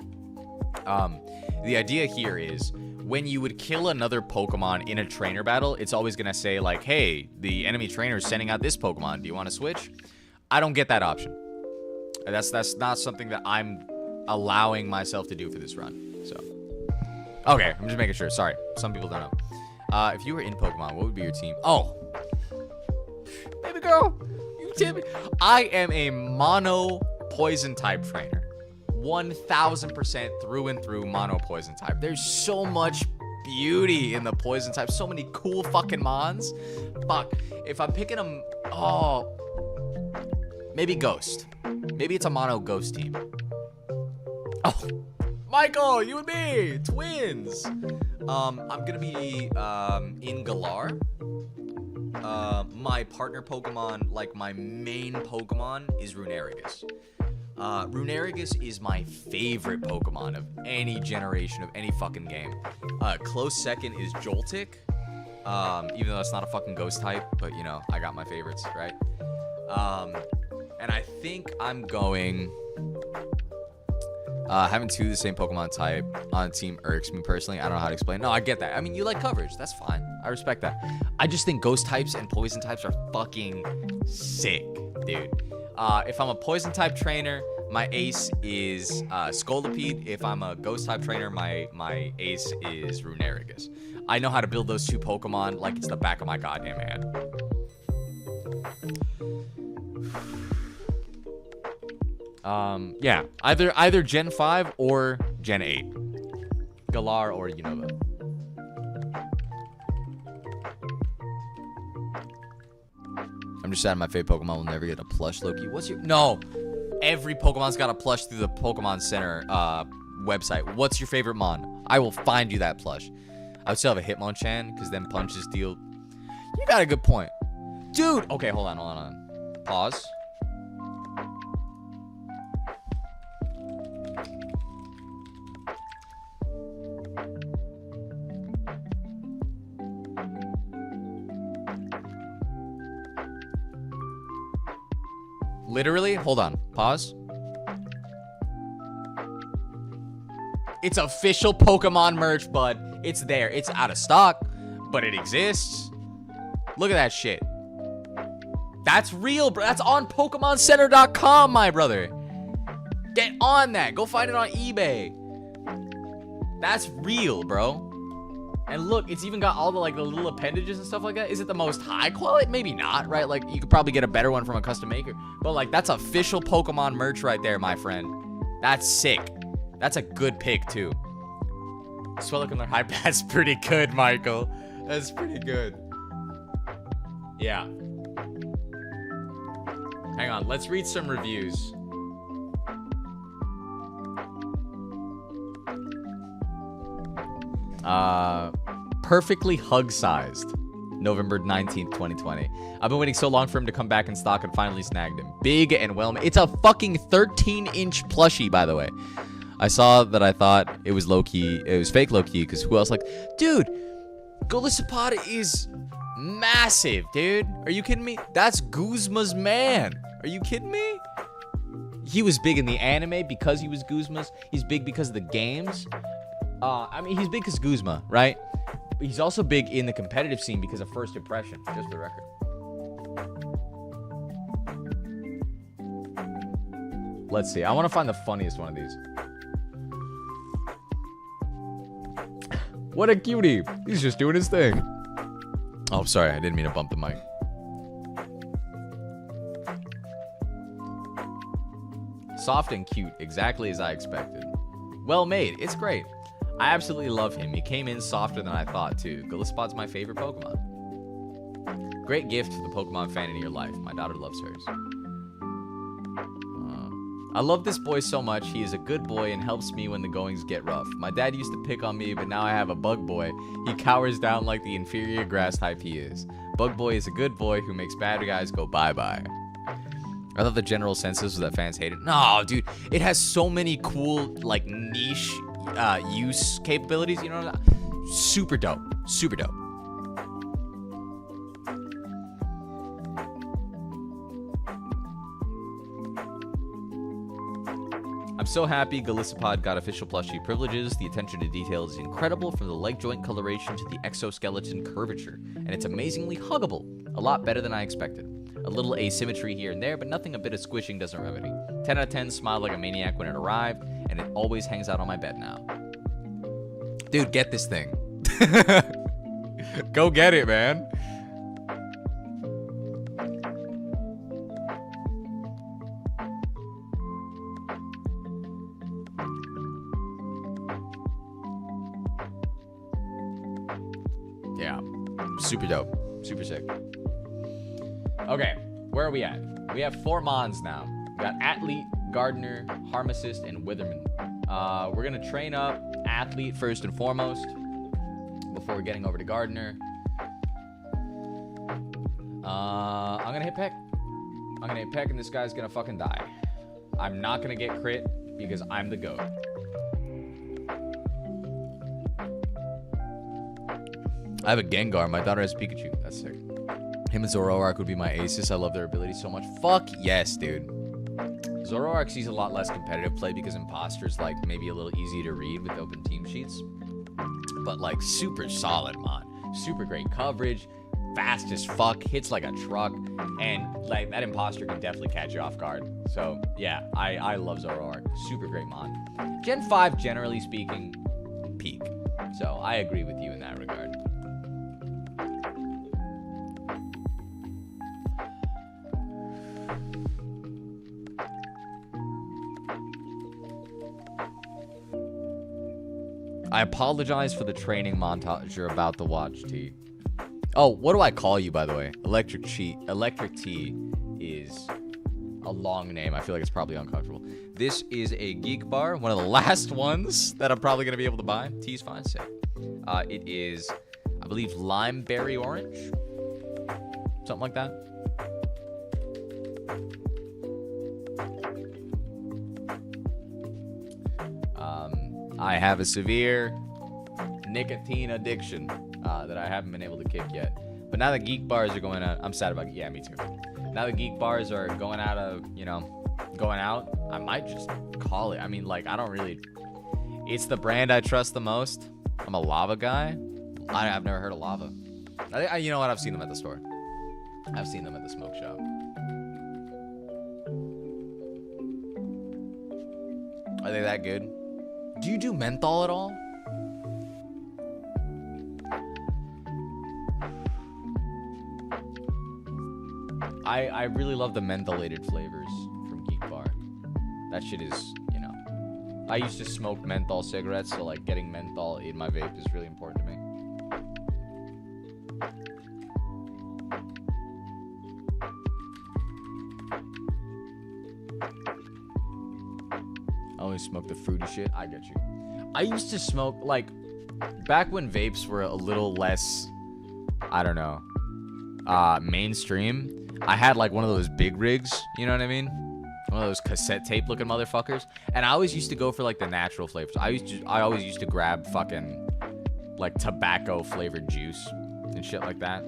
The idea here is when you would kill another Pokemon in a trainer battle, it's always gonna say like, hey, the enemy trainer is sending out this Pokemon. Do you want to switch? I don't get that option. That's not something that I'm allowing myself to do for this run. So, okay, I'm just making sure. Sorry, some people don't know. If you were in Pokemon, what would be your team? Oh, baby girl, you tip. I am a mono poison type trainer. 1000% through and through mono poison type. There's so much beauty in the poison type. So many cool fucking mons. Fuck. If I'm picking them, oh, maybe Ghost. Maybe it's a mono Ghost team. Oh, Michael, you and me, twins. I'm gonna be in Galar. My partner Pokemon, like my main Pokemon, is Runerigus. Runerigus is my favorite Pokemon of any generation of any fucking game. Close second is Joltik. Even though that's not a fucking ghost type, but you know, I got my favorites, right? And I think I'm going... having two of the same Pokemon type on a team irks me personally. I don't know how to explain. No, I get that. I mean, you like coverage. That's fine. I respect that. I just think ghost types and poison types are fucking sick, dude. If I'm a poison type trainer, my ace is Scolipede. If I'm a ghost type trainer, my ace is Runerigus. I know how to build those two Pokemon like it's the back of my goddamn hand. Yeah, either Gen 5 or Gen 8. Galar or Unova. I'm just sad my favorite Pokemon will never get a plush, Loki. What's your... No! Every Pokemon's got a plush through the Pokemon Center website. What's your favorite Mon? I will find you that plush. I would still have a Hitmonchan, because then punches deal... You got a good point. Dude! Okay, hold on. Pause. Literally, hold on. Pause. It's official Pokemon merch, bud. It's there. It's out of stock, but it exists. Look at that shit. That's real, bro. That's on PokemonCenter.com, my brother. Get on that. Go find it on eBay. That's real, bro. And look, it's even got all the the little appendages and stuff like that. Is it the most high quality? Maybe not, right? Like, you could probably get a better one from a custom maker. But like, that's official Pokemon merch right there, my friend. That's sick. That's a good pick too. Swellow High Pass pretty good, Michael. That's pretty good. Yeah. Hang on, let's read some reviews. Perfectly hug-sized. November 19th, 2020. I've been waiting so long for him to come back in stock and finally snagged him. Big and well made. It's a fucking 13-inch plushie, by the way. I saw that. I thought it was low-key. It was fake low-key, because who else dude, Golisopod is massive, dude. Are you kidding me? That's Guzma's man. Are you kidding me? He was big in the anime because he was Guzma's. He's big because of the games. I mean, he's big because Guzma, right? But he's also big in the competitive scene because of first impression, just for the record. Let's see. I want to find the funniest one of these. What a cutie. He's just doing his thing. Oh, sorry. I didn't mean to bump the mic. Soft and cute, exactly as I expected. Well made. It's great. I absolutely love him. He came in softer than I thought, too. Golisopod's my favorite Pokemon. Great gift to the Pokemon fan in your life. My daughter loves hers. I love this boy so much. He is a good boy and helps me when the goings get rough. My dad used to pick on me, but now I have a bug boy. He cowers down like the inferior grass type he is. Bug boy is a good boy who makes bad guys go bye-bye. I thought the general census was that fans hate it. No, dude. It has so many cool, niche use capabilities, you know? Super dope. Super dope. I'm so happy Golisopod got official plushie privileges. The attention to detail is incredible, from the leg joint coloration to the exoskeleton curvature. And it's amazingly huggable. A lot better than I expected. A little asymmetry here and there, but nothing a bit of squishing doesn't remedy. 10 out of 10, smiled like a maniac when it arrived, and it always hangs out on my bed now. Dude, get this thing. Go get it, man. Yeah. Super dope. Super sick. Okay, where are we at? We have 4 Mons now. We got Athlete, Gardener, Harmacist, and Witherman. We're going to train up Athlete first and foremost before getting over to Gardener. I'm going to hit Peck. I'm going to hit Peck, and this guy's going to fucking die. I'm not going to get crit because I'm the GOAT. I have a Gengar. My daughter has Pikachu. That's sick. Him and Zoroark would be my aces. I love their ability so much. Fuck yes, dude. Zoroark sees a lot less competitive play because Imposter's like maybe a little easy to read with open team sheets. But like super solid, man. Super great coverage. Fast as fuck. Hits like a truck. And like that Imposter can definitely catch you off guard. So yeah, I love Zoroark. Super great mon. Gen 5, generally speaking, peak. So I agree with you in that regard. I apologize for the training montage you're about to watch, T. Oh, what do I call you, by the way? Electric T is a long name. I feel like it's probably uncomfortable. This is a Geek Bar, one of the last ones that I'm probably going to be able to buy. T's fine, sick. It is, I believe, limeberry orange. Something like that. I have a severe nicotine addiction that I haven't been able to kick yet. But now the Geek Bars are going out. I'm sad about it. Yeah, me too. Now the Geek Bars are going out of, going out. I might just call it. I mean, like, I don't really. It's the brand I trust the most. I'm a Lava guy. I've never heard of Lava. You know what? I've seen them at the store. I've seen them at the smoke shop. Are they that good? Do you do menthol at all? I really love the mentholated flavors from Geek Bar. That shit is, I used to smoke menthol cigarettes, so like getting menthol in my vape is really important to me. I always smoke the fruity shit. I get you. I used to smoke, like, back when vapes were a little less, I don't know, mainstream. I had, like, one of those big rigs, you know what I mean? One of those cassette tape looking motherfuckers. And I always used to go for, like, the natural flavors. I always used to grab fucking, like, tobacco flavored juice and shit like that.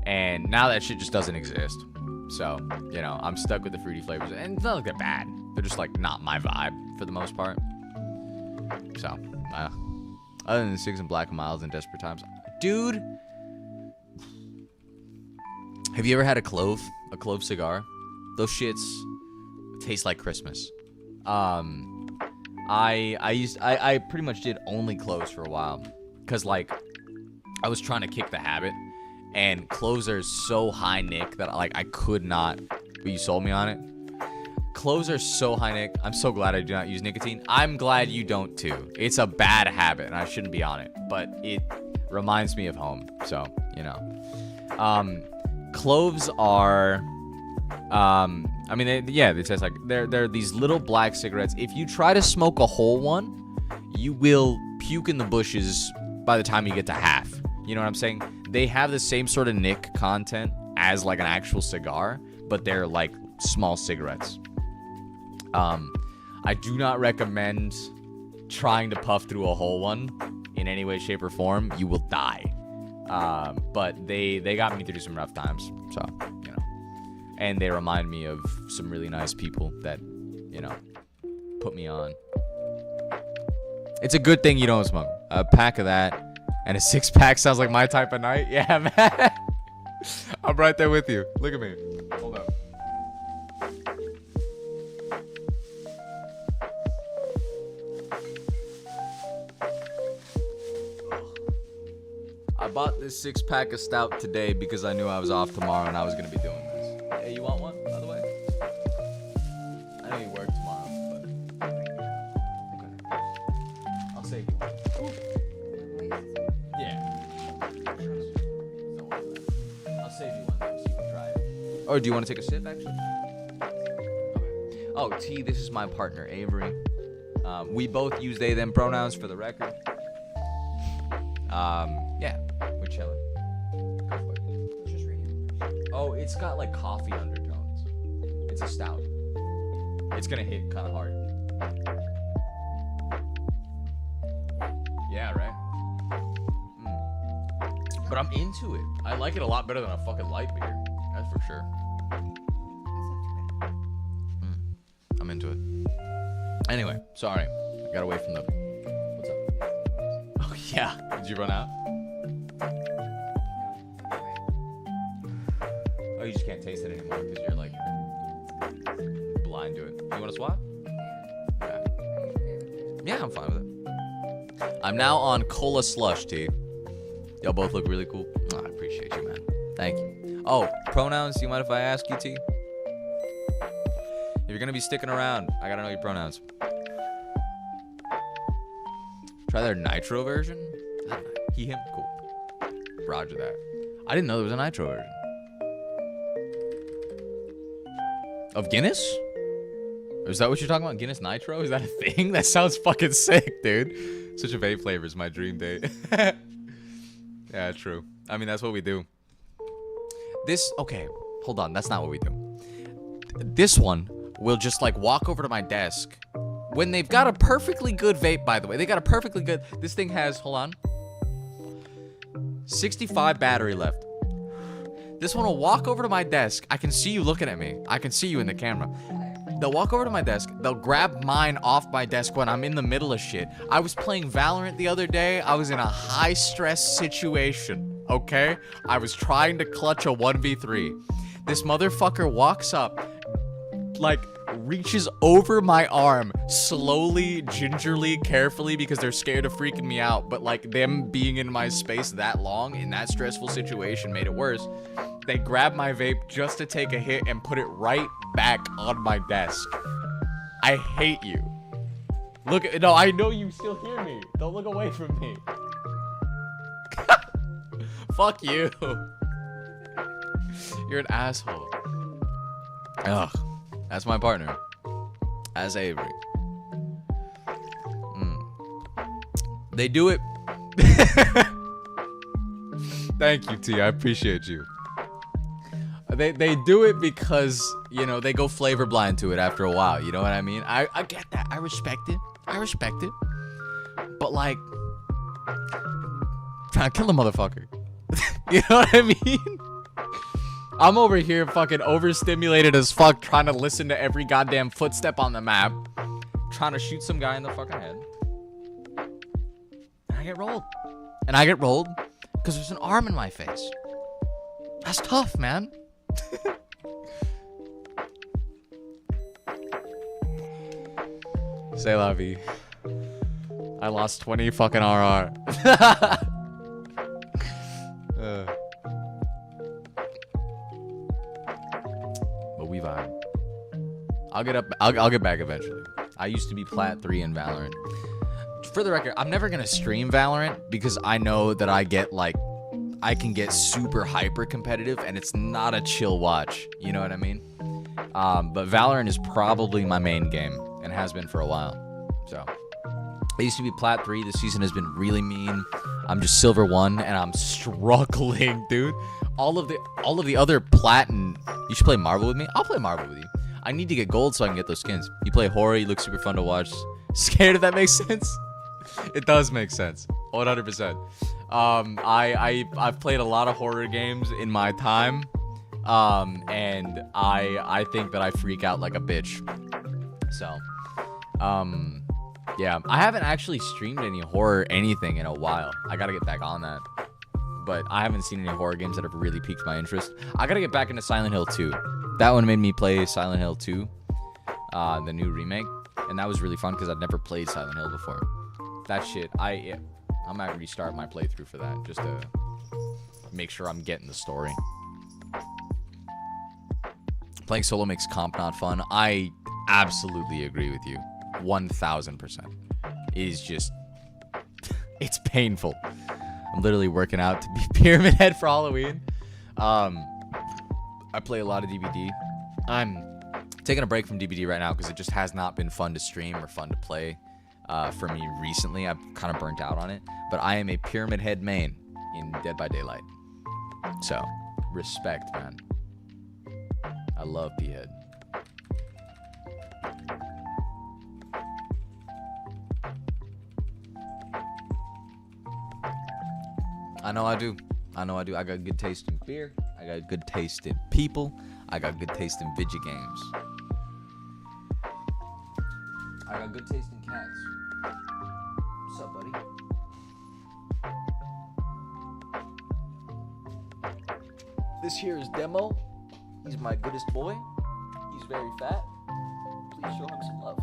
And now that shit just doesn't exist. So, I'm stuck with the fruity flavors. And it's not like they're bad. They're just, like, not my vibe for the most part. So, other than the Cigs and Black Miles and Desperate Times. Dude! Have you ever had a clove cigar? Those shits taste like Christmas. I pretty much did only cloves for a while. Because, like, I was trying to kick the habit. And cloves are so high nick that like I could not. But you sold me on it. Cloves are so high nick. I'm so glad I do not use nicotine. I'm glad you don't too. It's a bad habit and I shouldn't be on it. But it reminds me of home. So, cloves are I mean, they taste like they're these little black cigarettes. If you try to smoke a whole one, you will puke in the bushes by the time you get to half. You know what I'm saying? They have the same sort of nick content as like an actual cigar, but they're like small cigarettes. I do not recommend trying to puff through a whole one in any way, shape, or form. You will die. But they got me through some rough times. So, and they remind me of some really nice people that, put me on. It's a good thing you don't smoke. A pack of that and a 6-pack sounds like my type of night. Yeah, man. I'm right there with you. Look at me. Hold up. I bought this 6-pack of stout today because I knew I was off tomorrow and I was going to be doing this. Hey, you want one, by the way? I know you work tomorrow, but... Okay. I'll save you one. Yeah. I'll save you one so you can try it. Or do you want to take a sip, actually? Okay. Oh, T, this is my partner, Avery. We both use they, them pronouns for the record. Yeah, we're chilling. Go for it. Just reading. Oh, it's got like coffee undertones. It's a stout. It's gonna hit kind of hard. Yeah, right? But I'm into it. I like it a lot better than a fucking light beer. That's for sure. I'm into it. Anyway, sorry. I got away from the... What's up? Oh, yeah. Did you run out? Oh, you just can't taste it anymore because you're, like, blind to it. You want to swap? Yeah. Yeah, I'm fine with it. I'm now on Cola Slush, T. Y'all both look really cool. Oh, I appreciate you, man. Thank you. Oh, pronouns. Do you mind if I ask you, T? If you're going to be sticking around, I got to know your pronouns. Try their nitro version? He, him? Cool. Roger that. I didn't know there was a nitro version. Of Guinness? Is that what you're talking about? Guinness Nitro? Is that a thing? That sounds fucking sick, dude. Such a vape flavor is my dream date. Yeah, true. I mean, that's what we do. This, okay, hold on. That's not what we do. This one will just, like, walk over to my desk. When they've got a perfectly good vape, by the way. They got a perfectly good... This thing has, hold on, 65 battery left. This one will walk over to my desk. I can see you looking at me. I can see you in the camera. They'll walk over to my desk. They'll grab mine off my desk when I'm in the middle of shit. I was playing Valorant the other day. I was in a high-stress situation, okay? I was trying to clutch a 1v3. This motherfucker walks up, like, reaches over my arm slowly, gingerly, carefully, because they're scared of freaking me out. But, like, them being in my space that long in that stressful situation made it worse. They grabbed my vape just to take a hit and put it right back on my desk. I hate you. Look, no, I know you still hear me. Don't look away from me. Fuck you. You're an asshole. Ugh. That's my partner. As Avery. They do it. Thank you, T. I appreciate you. They do it because, you know, they go flavor blind to it after a while. You know what I mean? I get that. I respect it. I respect it. But, like, trying to kill a motherfucker. You know what I mean? I'm over here fucking overstimulated as fuck trying to listen to every goddamn footstep on the map. Trying to shoot some guy in the fucking head. And I get rolled. And I get rolled because there's an arm in my face. That's tough, man. Say la vie. I lost 20 fucking RR. But we vibe. I'll get back eventually. I used to be plat 3 in Valorant. For the record, I'm never gonna stream Valorant because I know that I can get super hyper competitive and it's not a chill watch. You know what I mean? But Valorant is probably my main game and has been for a while. So I used to be plat 3. This season has been really mean. I'm just silver 1 and I'm struggling, dude. All of the other plat and you should play Marvel with me. I'll play Marvel with you. I need to get gold so I can get those skins. You play horror, you look super fun to watch. Scared if that makes sense? It does make sense. 100%. I've played a lot of horror games in my time. And I think that I freak out like a bitch. So, yeah, I haven't actually streamed any horror anything in a while. I gotta get back on that. But I haven't seen any horror games that have really piqued my interest. I gotta get back into Silent Hill 2. That one made me play Silent Hill 2, the new remake. And that was really fun because I'd never played Silent Hill before. That shit, I might restart my playthrough for that just to make sure I'm getting the story. Playing solo makes comp not fun. I absolutely agree with you. 1000%. It is just... it's painful. I'm literally working out to be Pyramid Head for Halloween. I play a lot of DBD. I'm taking a break from DBD right now because it just has not been fun to stream or fun to play for me recently. I'm kind of burnt out on it. But I am a Pyramid Head main in Dead by Daylight. So, respect, man. I love P-Head. I know I do. I know I do. I got good taste in beer. I got good taste in people. I got good taste in video games. I got good taste in cats. What's up, buddy? This here is Demo. He's my goodest boy. He's very fat. Please show him some love.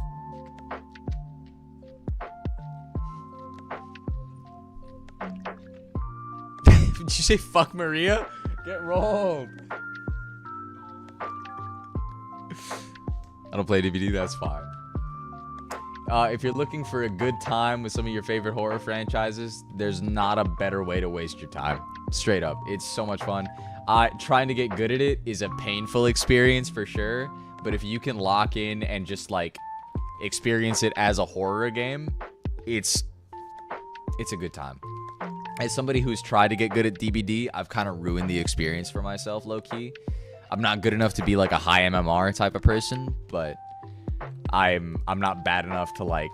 Did you say fuck Maria? Get rolled. I don't play DVD, that's fine. If you're looking for a good time with some of your favorite horror franchises, there's not a better way to waste your time. Straight up. It's so much fun. Trying to get good at it is a painful experience for sure, but if you can lock in and just like experience it as a horror game, it's a good time. As somebody who's tried to get good at DBD, I've kind of ruined the experience for myself, low-key. I'm not good enough to be like a high MMR type of person, but I'm not bad enough to like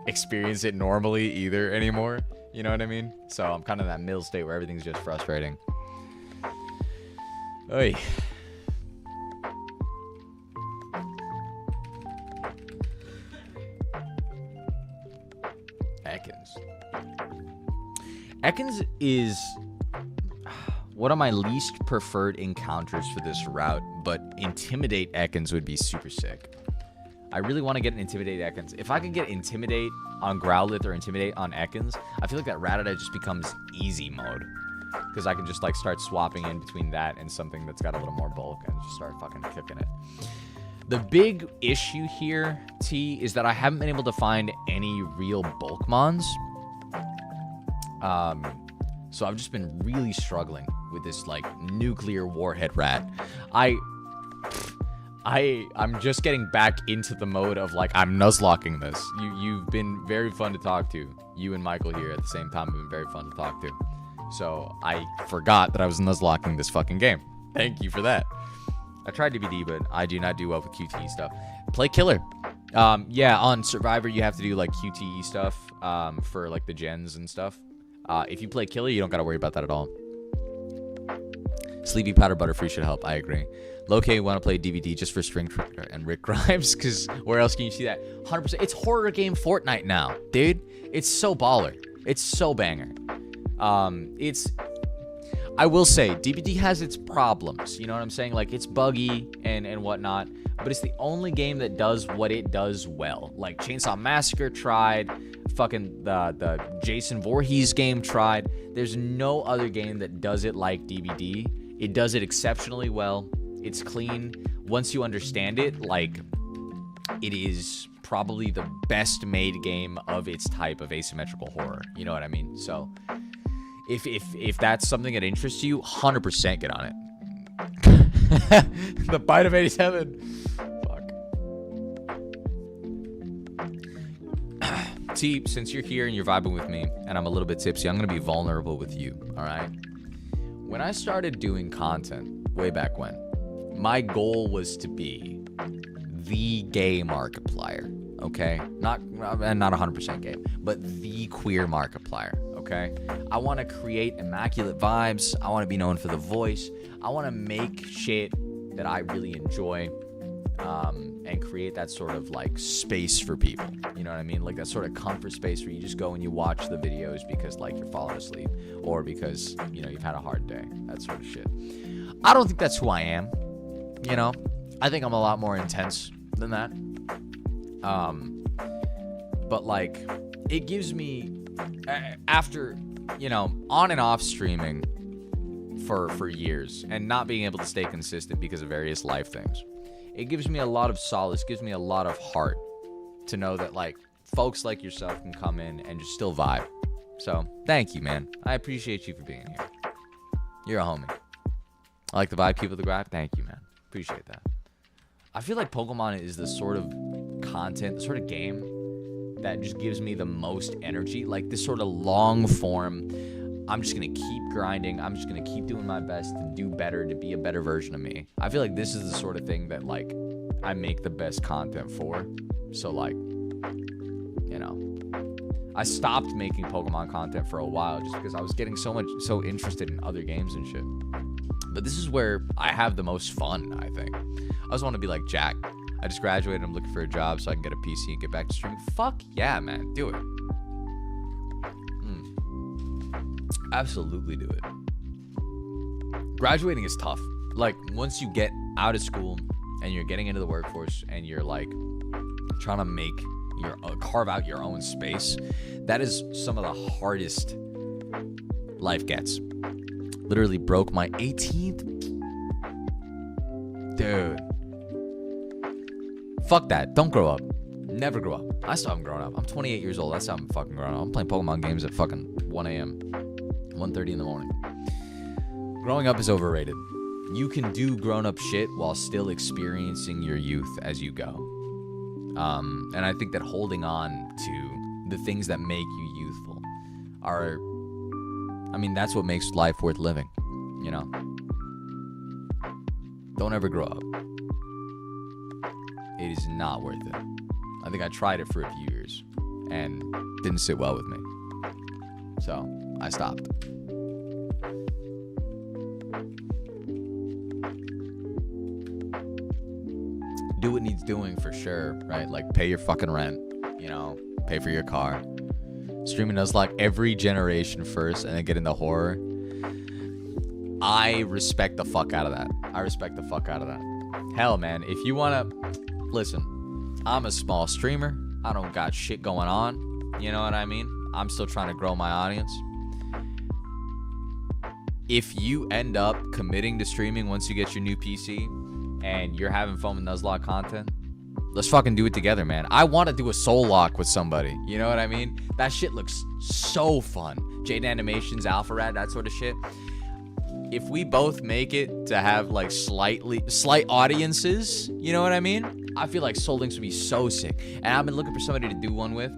experience it normally either anymore. You know what I mean? So I'm kind of in that middle state where everything's just frustrating. Oy. Ekans is one of my least preferred encounters for this route, but Intimidate Ekans would be super sick. I really want to get an Intimidate Ekans. If I could get Intimidate on Growlithe or Intimidate on Ekans, I feel like that Rattata just becomes easy mode. Because I can just like start swapping in between that and something that's got a little more bulk and just start fucking kicking it. The big issue here, T, is that I haven't been able to find any real Bulkmons. So I've just been really struggling with this like nuclear warhead rat. I'm just getting back into the mode of like I'm Nuzlocking this. You've been very fun to talk to. You and Michael here at the same time have been very fun to talk to. So I forgot that I was Nuzlocking this fucking game. Thank you for that. I tried DBD, but I do not do well with QTE stuff. Play Killer. Yeah, on Survivor you have to do like QTE stuff for like the gens and stuff. If you play Killer, you don't got to worry about that at all. Sleepy Powder Butterfree should help. I agree. Low-K want to play DVD just for String and Rick Grimes, because where else can you see that? 100%. It's horror game Fortnite now, dude. It's so baller. It's so banger. I will say, DBD has its problems. You know what I'm saying? Like, it's buggy and whatnot, but it's the only game that does what it does well. Like, Chainsaw Massacre tried. Fucking the Jason Voorhees game tried. There's no other game that does it like DBD. It does it exceptionally well. It's clean. Once you understand it, like, it is probably the best made game of its type of asymmetrical horror. You know what I mean? So if that's something that interests you, 100% get on it. The bite of 87. Fuck. T, since you're here and you're vibing with me, and I'm a little bit tipsy, I'm going to be vulnerable with you, all right? When I started doing content way back when, my goal was to be the gay Markiplier, okay? Not 100% gay, but the queer Markiplier, okay? I want to create immaculate vibes. I want to be known for the voice. I want to make shit that I really enjoy, and create that sort of like space for people. You know what I mean? Like that sort of comfort space where you just go and you watch the videos because like you're falling asleep or because, you know, you've had a hard day, that sort of shit. I don't think that's who I am. You know, I think I'm a lot more intense than that. But like it gives me, after, you know, on and off streaming for years and not being able to stay consistent because of various life things, it gives me a lot of solace, gives me a lot of heart to know that like folks like yourself can come in and just still vibe. So thank you, man. I appreciate you for being here. You're a homie. I like the vibe, keep it the grind. Thank you, man. Appreciate that. I feel like Pokemon is the sort of content, the sort of game that just gives me the most energy. Like this sort of long form, I'm just going to keep grinding. I'm just going to keep doing my best to do better, to be a better version of me. I feel like this is the sort of thing that, like, I make the best content for. So, like, you know, I stopped making Pokemon content for a while just because I was getting so interested in other games and shit. But this is where I have the most fun, I think. I just want to be like Jack. I just graduated. I'm looking for a job so I can get a PC and get back to streaming. Fuck yeah, man. Do it. Absolutely do it. Graduating is tough. Like, once you get out of school and you're getting into the workforce and you're like trying to make carve out your own space, that is some of the hardest life gets. Literally broke my 18th. Dude. Fuck that. Don't grow up. Never grow up. I still haven't grown up. I'm 28 years old. That's how I'm fucking grown up. I'm playing Pokemon games at fucking 1 a.m. 1:30 in the morning. Growing up is overrated. You can do grown-up shit while still experiencing your youth as you go. And I think that holding on to the things that make you youthful are, I mean, that's what makes life worth living, you know? Don't ever grow up. It is not worth it. I think I tried it for a few years and didn't sit well with me. So I stopped. Do what needs doing for sure, right? Like pay your fucking rent, you know, pay for your car. Streaming Nuzlocke every generation first and then get into horror. I respect the fuck out of that. I respect the fuck out of that. Hell, man, if you want to... Listen, I'm a small streamer. I don't got shit going on. You know what I mean? I'm still trying to grow my audience. If you end up committing to streaming once you get your new PC and you're having fun with Nuzlocke content, let's fucking do it together, man. I want to do a soul lock with somebody. You know what I mean? That shit looks so fun. Jade Animations, Alpha Rad, that sort of shit. If we both make it to have like slight audiences, you know what I mean? I feel like Soul Links would be so sick. And I've been looking for somebody to do one with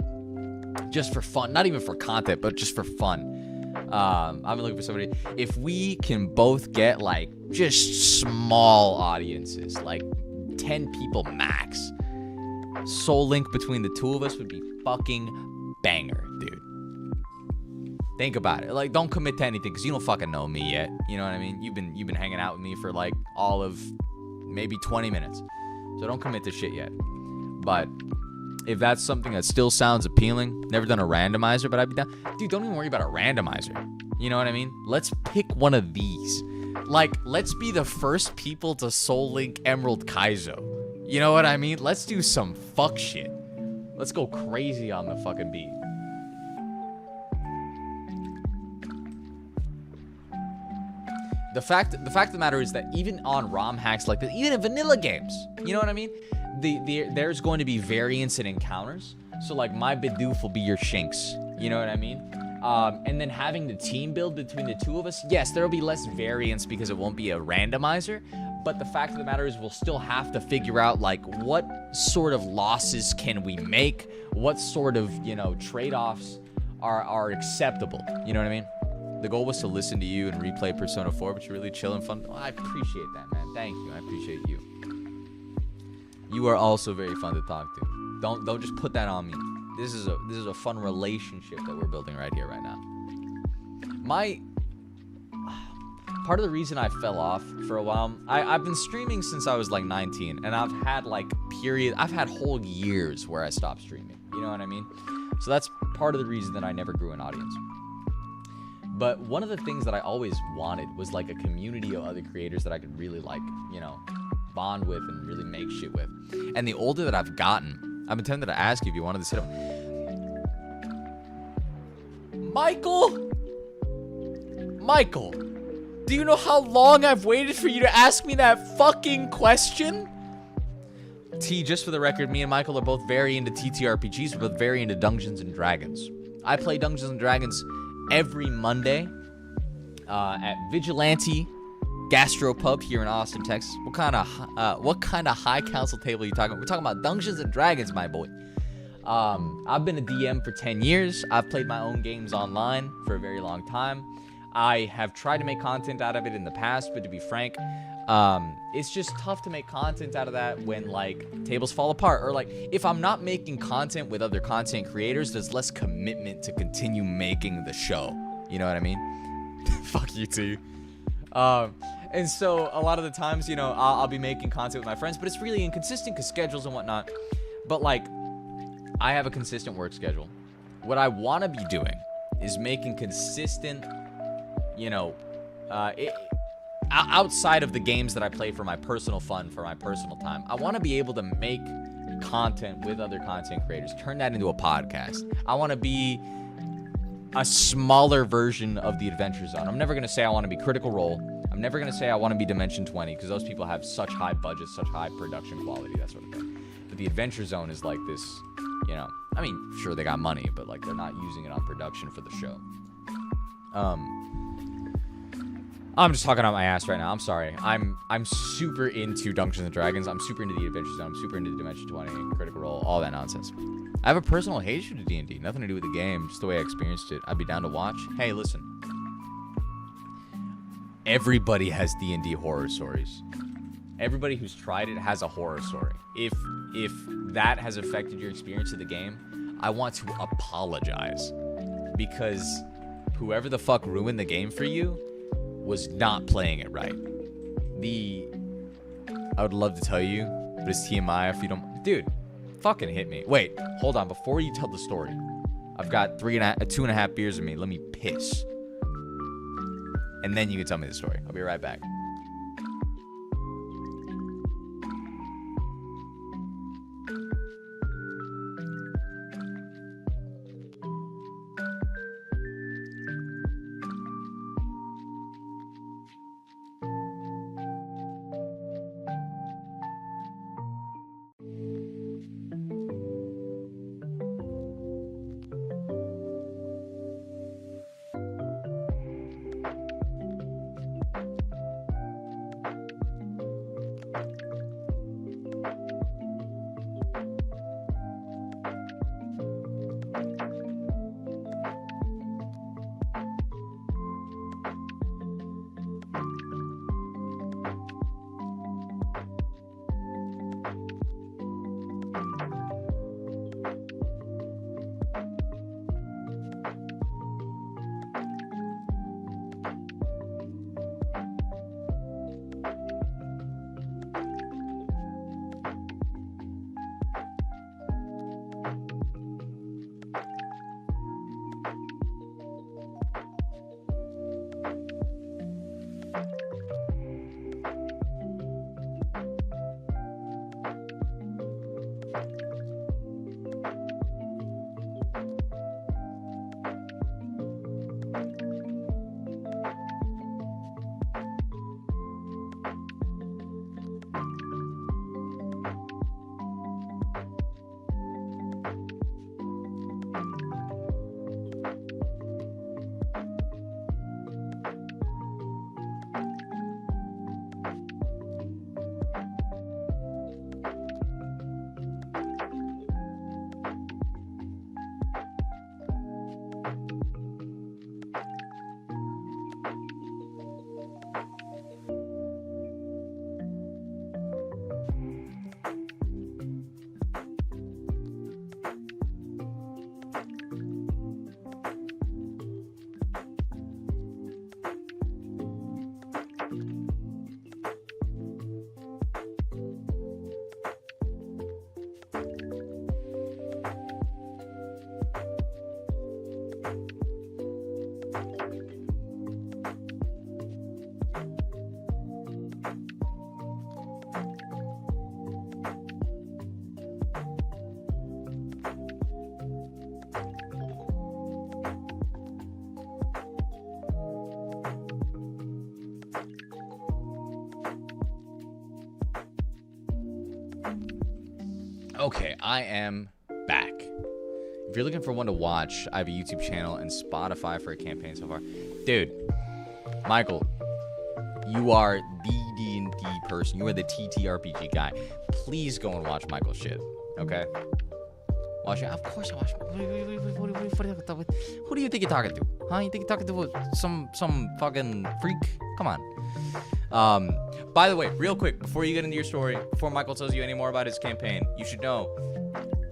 just for fun. Not even for content, but just for fun. I've been looking for somebody. If we can both get like just small audiences, like 10 people max, Soul Link between the two of us would be fucking banger, dude. Think about it. Like, don't commit to anything because you don't fucking know me yet. You know what I mean? You've been hanging out with me for like all of maybe 20 minutes. So don't commit to shit yet. But if that's something that still sounds appealing, never done a randomizer, but I'd be down. Dude, don't even worry about a randomizer. You know what I mean? Let's pick one of these. Like, let's be the first people to Soul Link Emerald Kaizo. You know what I mean? Let's do some fuck shit. Let's go crazy on the fucking beat. The fact of the matter is that even on ROM hacks like this, even in vanilla games, you know what I mean? There's going to be variants and encounters. So like my Bidoof will be your Shinx. You know what I mean? And then having the team build between the two of us, yes, there will be less variance because it won't be a randomizer. But the fact of the matter is we'll still have to figure out like what sort of losses can we make? What sort of, you know, trade-offs are acceptable? You know what I mean? The goal was to listen to you and replay Persona 4, but you're really chill and fun. Oh, I appreciate that, man. Thank you. I appreciate you. You are also very fun to talk to. Don't just put that on me. This is a fun relationship that we're building right here, right now. Part of the reason I fell off for a while, I've been streaming since I was like 19, and I've had whole years where I stopped streaming. You know what I mean? So that's part of the reason that I never grew an audience. But one of the things that I always wanted was like a community of other creators that I could really like, you know, bond with and really make shit with. And the older that I've gotten, I've been tempted to ask you if you wanted to sit up. Michael, do you know how long I've waited for you to ask me that fucking question? T, just for the record, me and Michael are both very into TTRPGs. We're both very into Dungeons and Dragons. I play Dungeons and Dragons every Monday at Vigilante Gastropub here in Austin, Texas. What kind of high council table are you talking about? We're talking about Dungeons and Dragons, my boy. I've been a DM for 10 years. I've played my own games online for a very long time. I have tried to make content out of it in the past, but to be frank, it's just tough to make content out of that when like tables fall apart, or like if I'm not making content with other content creators, there's less commitment commitment to continue making the show. You know what I mean? Fuck you too. And so a lot of the times, you know, I'll be making content with my friends, but it's really inconsistent because schedules and whatnot. But like, I have a consistent work schedule. What I want to be doing is making consistent, you know, outside of the games that I play for my personal fun, for my personal time. I want to be able to make content with other content creators, turn that into a podcast. I want to be a smaller version of the Adventure Zone. I'm never going to say I want to be Critical Role. I'm never going to say I want to be Dimension 20 because those people have such high budgets, such high production quality, that sort of thing. But the Adventure Zone is like this, you know, I mean, sure, they got money, but like they're not using it on production for the show. I'm just talking out my ass right now. I'm sorry. I'm super into Dungeons and Dragons. I'm super into the Adventure Zone. I'm super into Dimension 20, Critical Role, all that nonsense. I have a personal hatred to D&D. Nothing to do with the game, just the way I experienced it. I'd be down to watch. Hey, listen. Everybody has D&D horror stories. Everybody who's tried it has a horror story. If that has affected your experience of the game, I want to apologize. Because whoever the fuck ruined the game for you was not playing it right. I would love to tell you, but it's TMI if you don't... Dude, fucking hit me. Wait, hold on. Before you tell the story, I've got 2.5 beers in me. Let me piss. And then you can tell me the story. I'll be right back. Okay, I am back. If you're looking for one to watch, I have a YouTube channel and Spotify for a campaign so far. Dude, Michael, you are the D&D person. You are the TTRPG guy. Please go and watch Michael's shit, okay? Watch it. Of course I watch it. Who do you think you're talking to? Huh? You think you're talking to some fucking freak? Come on. By the way, real quick, before you get into your story, before Michael tells you any more about his campaign, you should know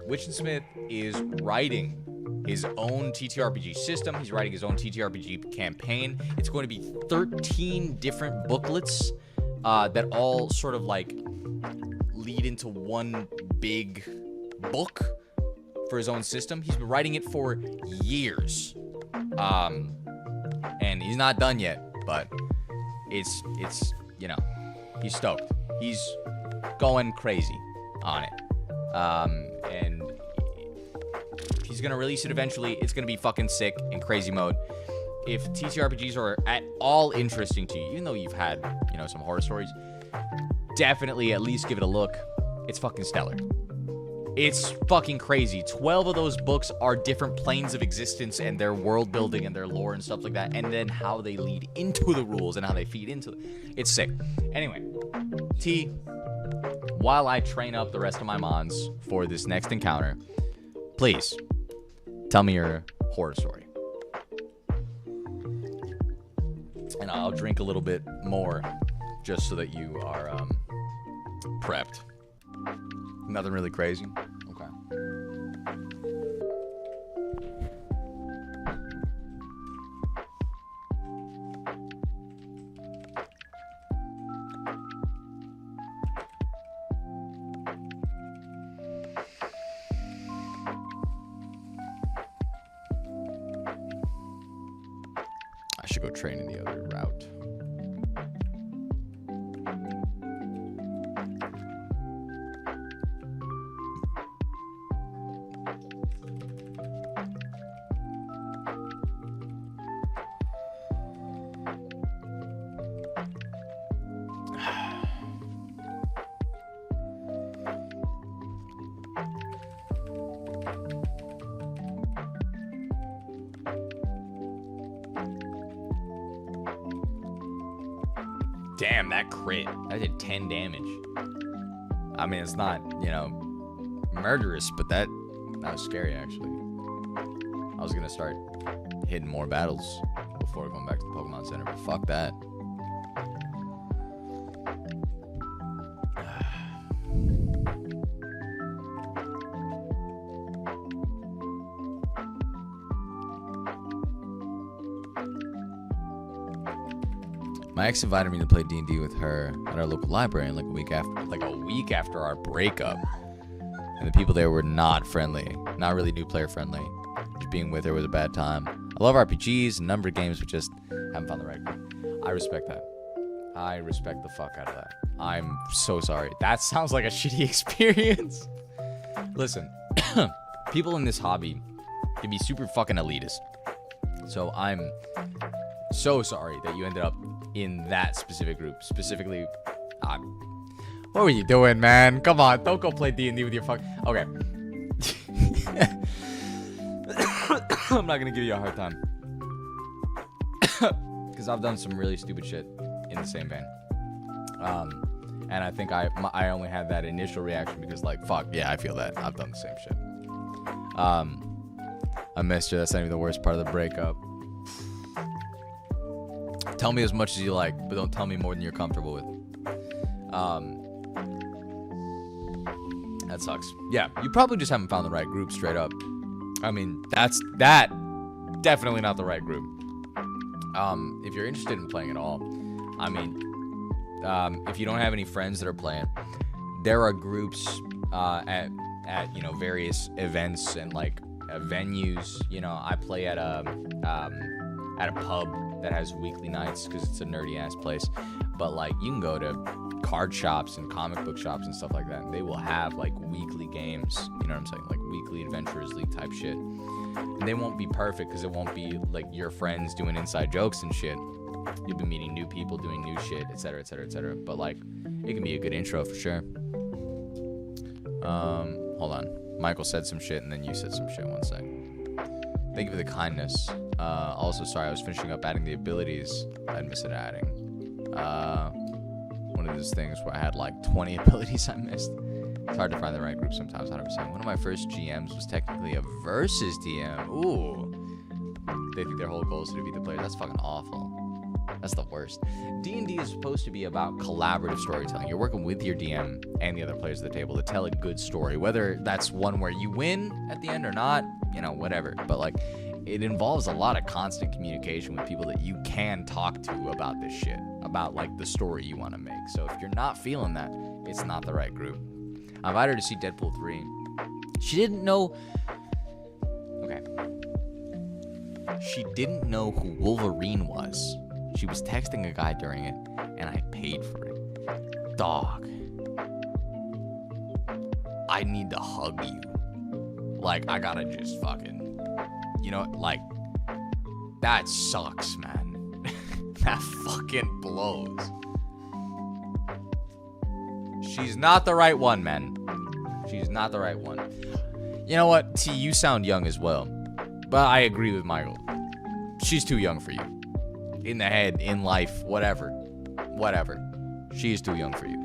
Witch and Smith is writing his own TTRPG system. He's writing his own TTRPG campaign. It's going to be 13 different booklets that all sort of like lead into one big book for his own system. He's been writing it for years. And he's not done yet, but it's you know, he's stoked. He's going crazy on it. And he's gonna release it eventually. It's gonna be fucking sick in crazy mode. If TTRPGs are at all interesting to you, even though you've had, you know, some horror stories, definitely at least give it a look. It's fucking stellar. It's fucking crazy. 12 of those books are different planes of existence and their world building and their lore and stuff like that, and then how they lead into the rules and how they feed into it. It's sick. Anyway, T, while I train up the rest of my mons for this next encounter, please tell me your horror story. And I'll drink a little bit more just so that you are prepped. Nothing really crazy. Okay. I should go train in the other route. Damn, that crit. That did 10 damage. I mean, it's not, you know, murderous, but that was scary, actually. I was going to start hitting more battles before going back to the Pokemon Center, but fuck that. My ex invited me to play D&D with her at our local library, and like a week after our breakup, and the people there were not friendly, not really new player friendly. Just being with her was a bad time. I love RPGs and number games, but just haven't found the right group. I respect that. I respect the fuck out of that. I'm so sorry. That sounds like a shitty experience. Listen, people in this hobby can be super fucking elitist. So I'm so sorry that you ended up in that specific group. Specifically, what were you doing, man? Come on, don't go play D&D with your fuck. Okay. I'm not gonna give you a hard time. Because I've done some really stupid shit in the same vein. And I think I only had that initial reaction because, like, fuck, yeah, I feel that. I've done the same shit. I missed you. That's not even the worst part of the breakup. Tell me as much as you like, but don't tell me more than you're comfortable with. That sucks. Yeah, you probably just haven't found the right group, straight up. I mean, that's definitely not the right group. If you're interested in playing at all, I mean, if you don't have any friends that are playing, there are groups at you know, various events and like venues. You know, I play at a pub that has weekly nights because it's a nerdy ass place, but like you can go to card shops and comic book shops and stuff like that, and they will have like weekly games, you know what I'm saying, like weekly Adventurers League type shit, and they won't be perfect because it won't be like your friends doing inside jokes and shit. You'll be meeting new people, doing new shit, etc, etc, etc, but like it can be a good intro for sure. Hold on, Michael said some shit and then you said some shit. One sec. Thank you for the kindness. Also, sorry, I was finishing up adding the abilities I'd missed adding. One of those things where I had like 20 abilities I missed. It's hard to find the right group sometimes, 100%. One of my first GMs was technically a versus DM. Ooh. They think their whole goal is to defeat the players. That's fucking awful. That's the worst. D&D is supposed to be about collaborative storytelling. You're working with your DM and the other players at the table to tell a good story. Whether that's one where you win at the end or not, you know, whatever. But like, it involves a lot of constant communication with people that you can talk to about this shit, about like the story you want to make. So if you're not feeling that, it's not the right group. I invited her to see Deadpool 3. She didn't know. Okay. She didn't know who Wolverine was. She was texting a guy during it, and I paid for it. Dog. I need to hug you. Like, I gotta just fucking, you know, like, that sucks, man. That fucking blows. She's not the right one, man. She's not the right one. You know what? T, you sound young as well. But I agree with Michael. She's too young for you. In the head, in life, whatever. Whatever. She is too young for you.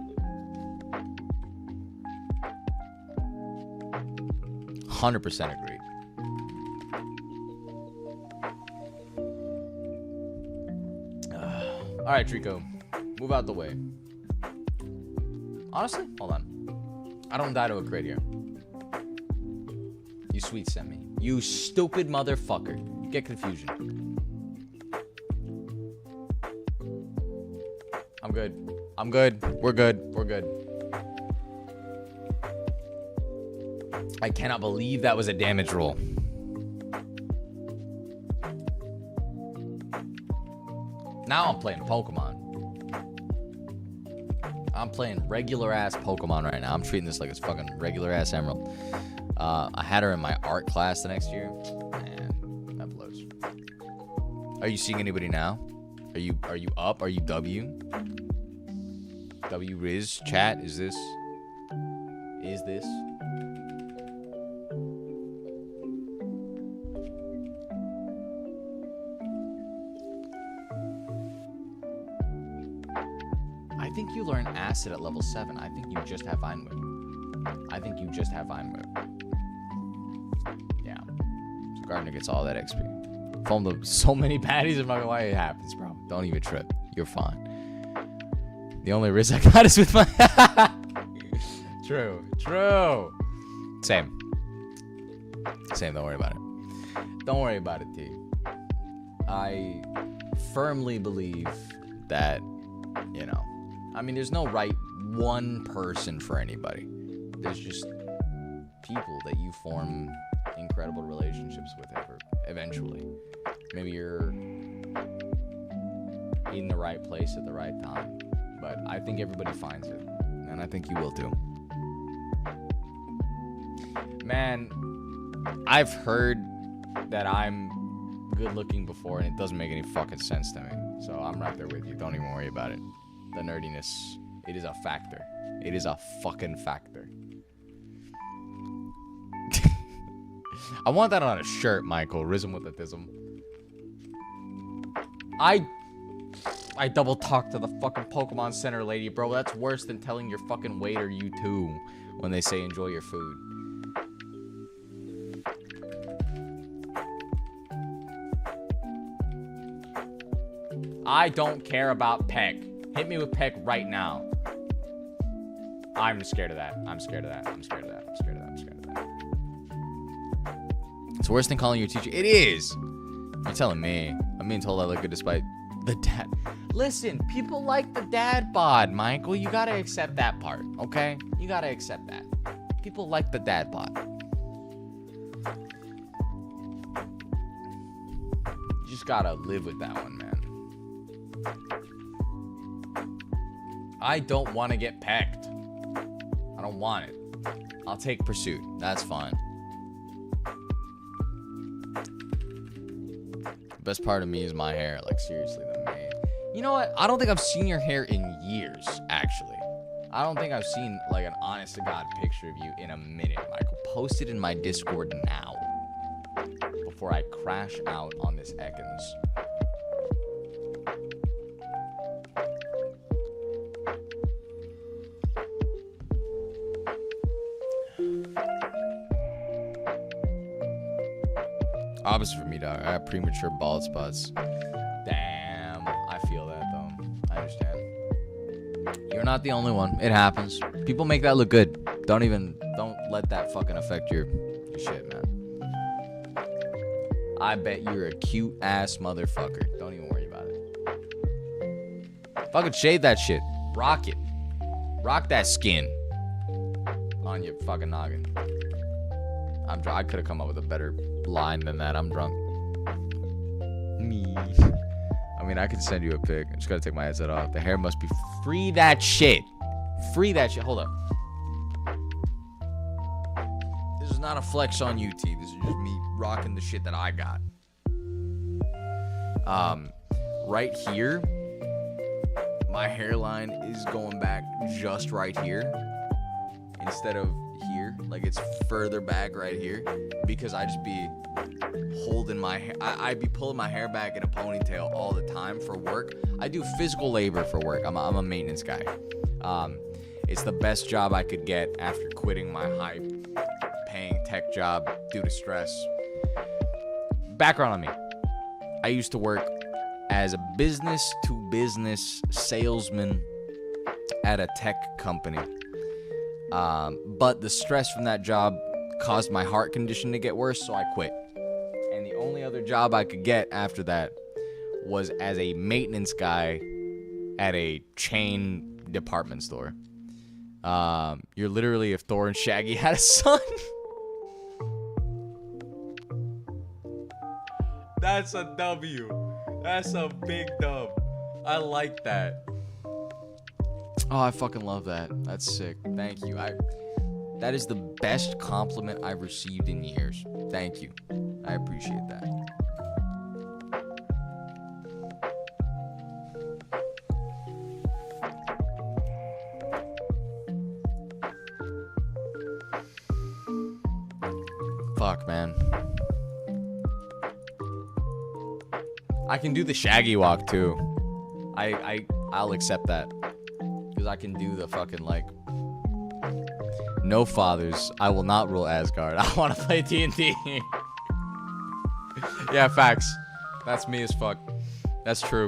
100% agree. All right, Trico. Move out the way. Honestly, hold on. I don't die to a crate here. You sweet sent me. You stupid motherfucker. Get confusion. I'm good. I'm good. We're good. We're good. I cannot believe that was a damage roll. Now I'm playing Pokemon. I'm playing regular ass Pokemon right now. I'm treating this like it's fucking regular ass Emerald. I had her in my art class the next year. Man, that blows. Are you seeing anybody now? Are you up? Are you W? W Riz chat? Is this? I think you learn Acid at level 7. I think you just have Vine Whip. Yeah. So Gardner gets all that XP. Foam the so many baddies, I'm not gonna lie, it happens, bro. Don't even trip. You're fine. The only risk I got is with my True. Same, don't worry about it. Don't worry about it, T. I firmly believe that, you know, I mean, there's no right one person for anybody. There's just people that you form incredible relationships with eventually. Maybe you're in the right place at the right time. But I think everybody finds it. And I think you will too. Man, I've heard that I'm good looking before, and it doesn't make any fucking sense to me. So I'm right there with you. Don't even worry about it. The nerdiness, it is a factor. It is a fucking factor. I want that on a shirt, Michael. Rhythm with a thism. I double talked to the fucking Pokemon Center lady, bro. That's worse than telling your fucking waiter you too when they say enjoy your food. I don't care about Peck. Hit me with Peck right now. I'm scared of that. It's worse than calling your teacher. It is. You're telling me. I'm being told I look good despite the dad. Listen, people like the dad bod, Michael. You gotta accept that part, okay? You gotta accept that. People like the dad bod. You just gotta live with that one, man. I don't want to get pecked. I don't want it. I'll take pursuit. That's fine. The best part of me is my hair. Like, seriously, the main. You know what? I don't think I've seen your hair in years, actually. I don't think I've seen, like, an honest-to-God picture of you in a minute, Michael. Post it in my Discord now. Before I crash out on this Ekans. Opposite for me, dog. I have premature bald spots. Damn. I feel that, though. I understand. You're not the only one. It happens. People make that look good. Don't let that fucking affect your shit, man. I bet you're a cute ass motherfucker. Don't even worry about it. Fucking shave that shit. Rock it. Rock that skin on your fucking noggin. I'm drunk. I could have come up with a better line than that. I'm drunk. Me. I mean, I could send you a pic. I just gotta take my headset off. The hair must be free. That shit. Free that shit. Hold up. This is not a flex on you, T. This is just me rocking the shit that I got. Right here, my hairline is going back just right here instead of here. Like, it's further back right here because I just be holding my hair. I'd be pulling my hair back in a ponytail all the time for work. I do physical labor for work. I'm a maintenance guy. It's the best job I could get after quitting my high-paying tech job due to stress. Background on me. I used to work as a business-to-business salesman at a tech company. But the stress from that job caused my heart condition to get worse, so I quit. And the only other job I could get after that was as a maintenance guy at a chain department store. You're literally if Thor and Shaggy had a son. That's a W. That's a big dub. I like that. Oh, I fucking love that. That's sick. Thank you. That is the best compliment I've received in years. Thank you. I appreciate that. Fuck, man. I can do the Shaggy walk too. I'll accept that. Because I can do the fucking like no fathers. I will not rule Asgard. I want to play D&D. Yeah, facts. That's me as fuck. That's true.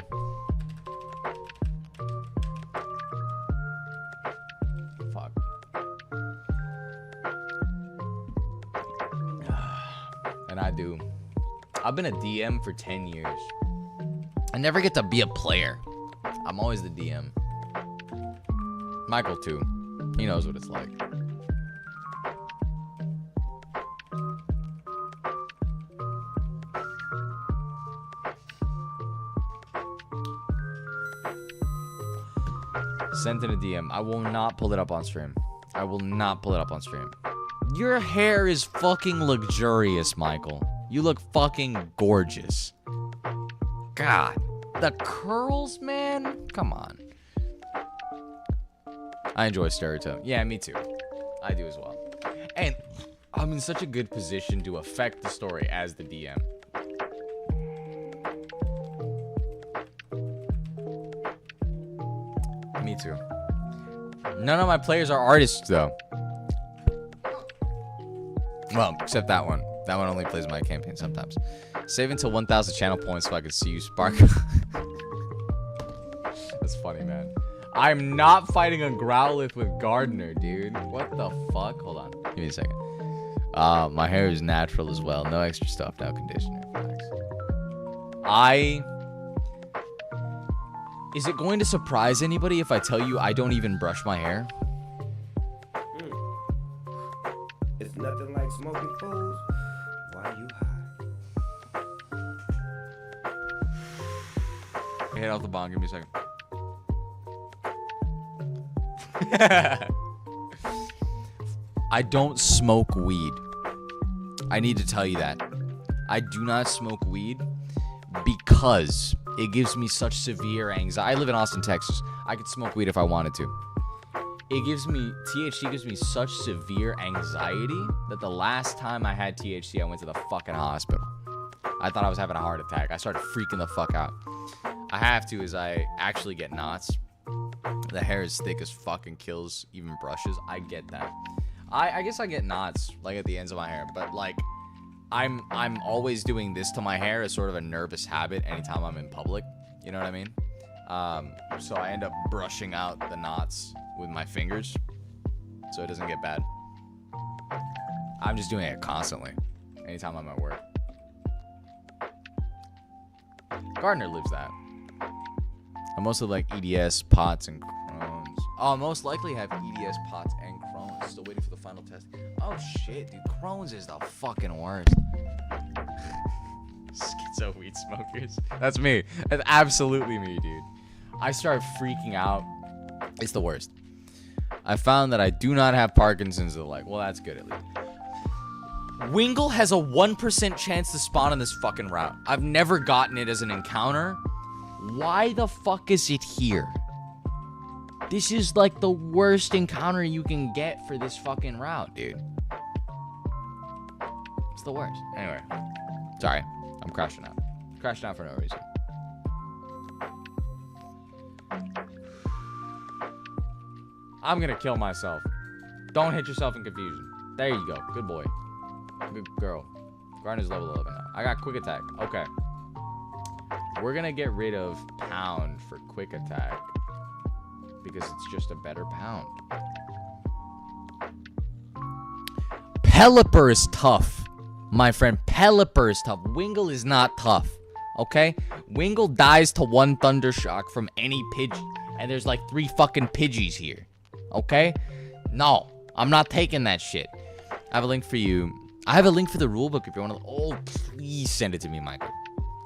Fuck. And I do. I've been a DM for 10 years. I never get to be a player. I'm always the DM. Michael, too. He knows what it's like. Sent in a DM. I will not pull it up on stream. I will not pull it up on stream. Your hair is fucking luxurious, Michael. You look fucking gorgeous. God. The curls, man? Come on. I enjoy stereotype. Yeah, me too. I do as well. And I'm in such a good position to affect the story as the DM. Me too. None of my players are artists, though. Well, except that one. That one only plays my campaign sometimes. Save until 1,000 channel points so I can see you spark. That's funny, man. I'm not fighting a Growlithe with Gardener, dude. What the fuck? Hold on. Give me a second. My hair is natural as well. No extra stuff, no conditioner. Is it going to surprise anybody if I tell you I don't even brush my hair? It's nothing like smoking fools while you high. Hit off the bong. Give me a second. I don't smoke weed. I need to tell you that. I do not smoke weed because it gives me such severe anxiety. I live in Austin, Texas. I could smoke weed if I wanted to. THC gives me such severe anxiety that the last time I had THC, I went to the fucking hospital. I thought I was having a heart attack. I started freaking the fuck out. I have to as I actually get knots. The hair is thick as fucking kills even brushes. I get that. I guess I get knots like at the ends of my hair, but like I'm always doing this to my hair as sort of a nervous habit anytime I'm in public. You know what I mean? So I end up brushing out the knots with my fingers so it doesn't get bad. I'm just doing it constantly anytime I'm at work. Gardner lives that. I mostly like EDS, pots, and crones. Oh, I'll most likely have EDS, pots, and crones. Still waiting for the final test. Oh, shit, dude. Crones is the fucking worst. Schizo weed smokers. That's me. That's absolutely me, dude. I start freaking out. It's the worst. I found that I do not have Parkinson's. They're like, well, that's good at least. Wingle has a 1% chance to spawn on this fucking route. I've never gotten it as an encounter. Why the fuck is it here? This is like the worst encounter you can get for this fucking route, dude. It's the worst. Anyway. Sorry. I'm crashing out. Crashing out for no reason. I'm gonna kill myself. Don't hit yourself in confusion. There you go. Good boy. Good girl. Gardner's level 11 now. I got quick attack. Okay. We're gonna get rid of pound for quick attack because it's just a better pound. Pelipper is tough, my friend. Pelipper is tough. Wingle is not tough. Okay? Wingle dies to one Thundershock from any Pidgey. And there's like 3 fucking Pidgeys here. Okay? No. I'm not taking that shit. I have a link for you. I have a link for the rulebook if you want to. Oh, please send it to me, Michael.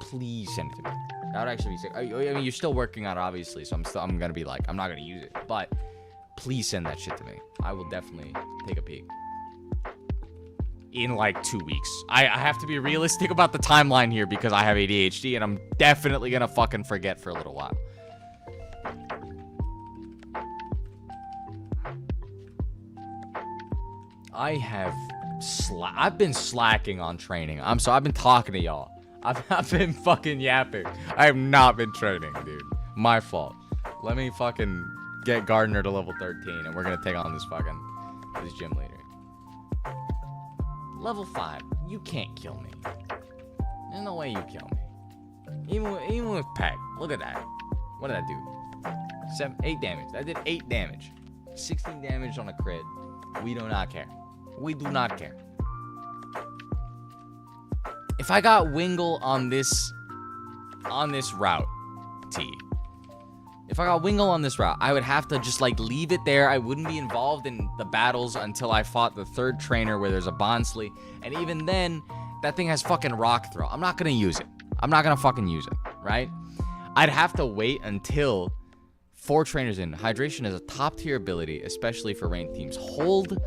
Please send it to me. That would actually be sick. I mean, you're still working on it, obviously, so I'm gonna be like, I'm not gonna use it. But please send that shit to me. I will definitely take a peek. In like 2 weeks. I have to be realistic about the timeline here because I have ADHD and I'm definitely gonna fucking forget for a little while. I've been slacking on training. I'm sorry. I've been talking to y'all. I've been fucking yapping. I have not been training, dude. My fault. Let me fucking get Gardner to level 13 and we're gonna take on this gym leader. Level 5. You can't kill me. There's no way you kill me. Even with Peck. Look at that. What did I do? 8 damage. I did 8 damage. 16 damage on a crit. We do not care. We do not care. If I got Wingle on this route, if I got Wingle on this route, I would have to just like leave it there. I wouldn't be involved in the battles until I fought the 3rd trainer where there's a Bonsly. And even then, that thing has fucking Rock Throw. I'm not gonna use it. I'm not gonna fucking use it, right? I'd have to wait until 4 trainers in. Hydration is a top tier ability, especially for ranked teams. Hold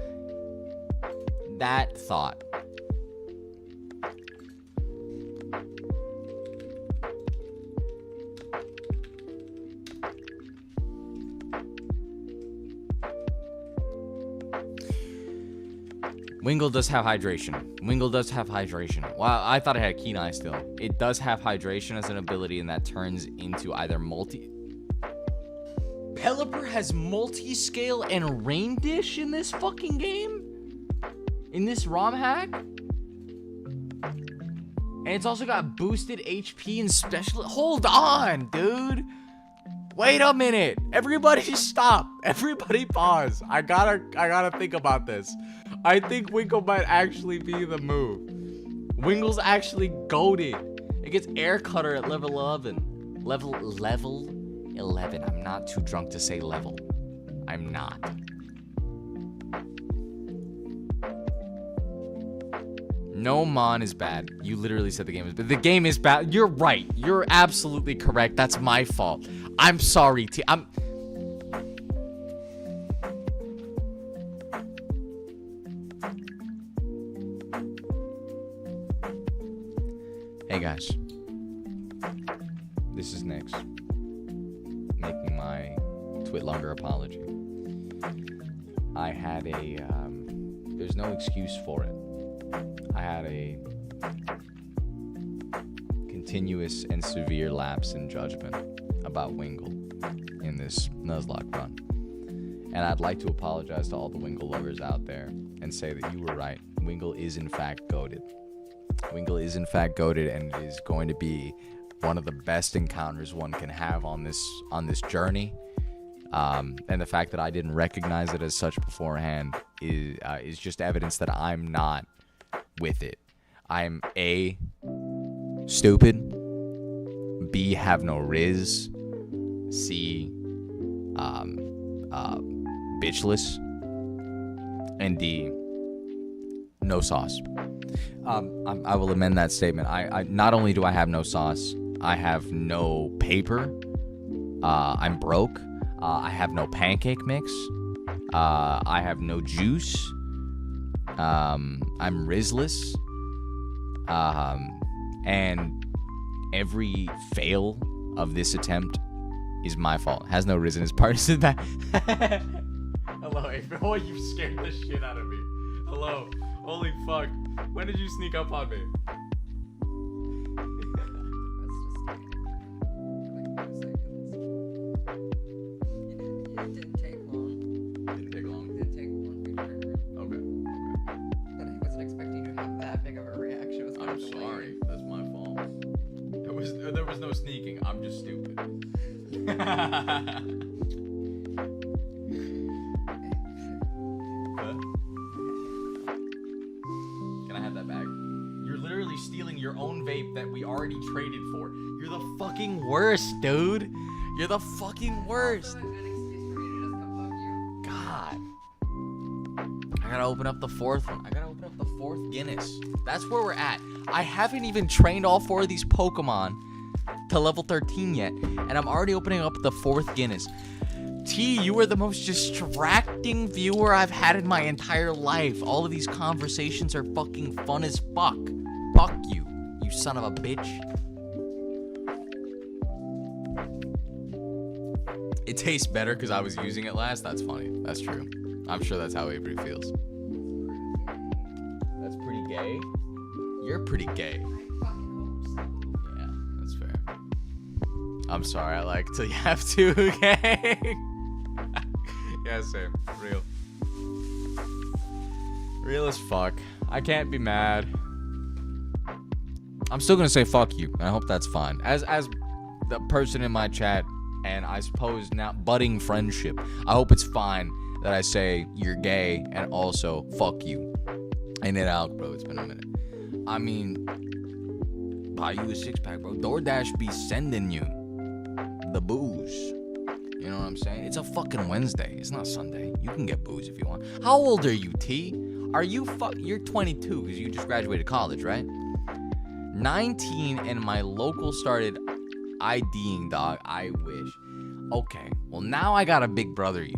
that thought. Wingle does have hydration. Wingle does have hydration. Wow, I thought it had Keen Eye still. It does have hydration as an ability, and that turns into either multi... Pelipper has multi-scale and rain dish in this fucking game? In this ROM hack? And it's also got boosted HP and special... Hold on, dude! Wait a minute! Everybody stop! Everybody pause! I gotta think about this. I think Wingle might actually be the move. Wingle's actually goated. It gets Air Cutter at level 11. Level 11. I'm not too drunk to say level. I'm not. No Mon is bad. You literally said the game is bad. The game is bad. You're right. You're absolutely correct. That's my fault. I'm sorry, Hey guys, this is Nyx, making my Twitlonger apology. I had there's no excuse for it. I had a continuous and severe lapse in judgment about Wingle in this Nuzlocke run. And I'd like to apologize to all the Wingle lovers out there and say that you were right. Wingle is in fact goated. Wingle is in fact goated and is going to be one of the best encounters one can have on this journey. And the fact that I didn't recognize it as such beforehand is just evidence that I'm not with it. I'm A, stupid, B, have no riz. C, bitchless. And D, no sauce. I will amend that statement. I not only do I have no sauce, I have no paper. I'm broke. I have no pancake mix. I have no juice. I'm rizless. And every fail of this attempt is my fault. Has no riz in his part. Is that? Hello, April. You scared the shit out of me. Hello. Holy fuck. When did you sneak up on me? It didn't take long. Didn't take long. It didn't take long to trigger. Okay. But I wasn't expecting you to have that big of a reaction. It was kind I'm of delayed. sorry. That's my fault. There was no sneaking. I'm just stupid. Can I have that bag? You're literally stealing your own vape that we already traded for. You're the fucking worst, dude. You're the fucking worst. Also, an excuse for me to just come fuck you. God. I gotta open up the fourth one. I gotta open up the fourth Guinness. That's where we're at. I haven't even trained all 4 of these Pokemon to level 13 yet, and I'm already opening up the fourth Guinness. T, you are the most distracting viewer I've had in my entire life. All of these conversations are fucking fun as fuck. Fuck you, you son of a bitch. It tastes better because I was using it last. That's funny. That's true. I'm sure that's how Avery feels. That's pretty gay. You're pretty gay. I fucking hope so. Yeah, that's fair. I'm sorry, I like till you have to, okay? Yeah, same. Real. Real as fuck. I can't be mad. I'm still gonna say fuck you, and I hope that's fine. As the person in my chat, and I suppose now budding friendship, I hope it's fine that I say you're gay and also fuck you. Ain't it out, bro? It's been a minute. I mean, buy you a 6-pack, bro. DoorDash be sending you the booze. You know what I'm saying? It's a fucking Wednesday. It's not Sunday. You can get booze if you want. How old are you, T? Are you you're 22 because you just graduated college, right? 19 and my local started IDing, dog. I wish. Okay. Well, now I got a big brother you.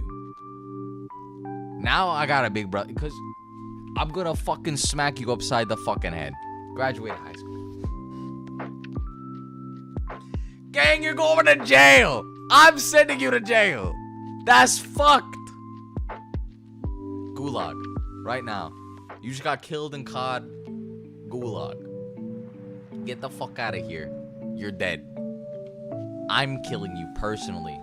Now I got a big brother because I'm gonna fucking smack you upside the fucking head. Graduated high school. Gang, you're going to jail. I'm sending you to jail. That's fucked. Gulag. Right now. You just got killed in COD. Gulag. Get the fuck out of here. You're dead. I'm killing you personally.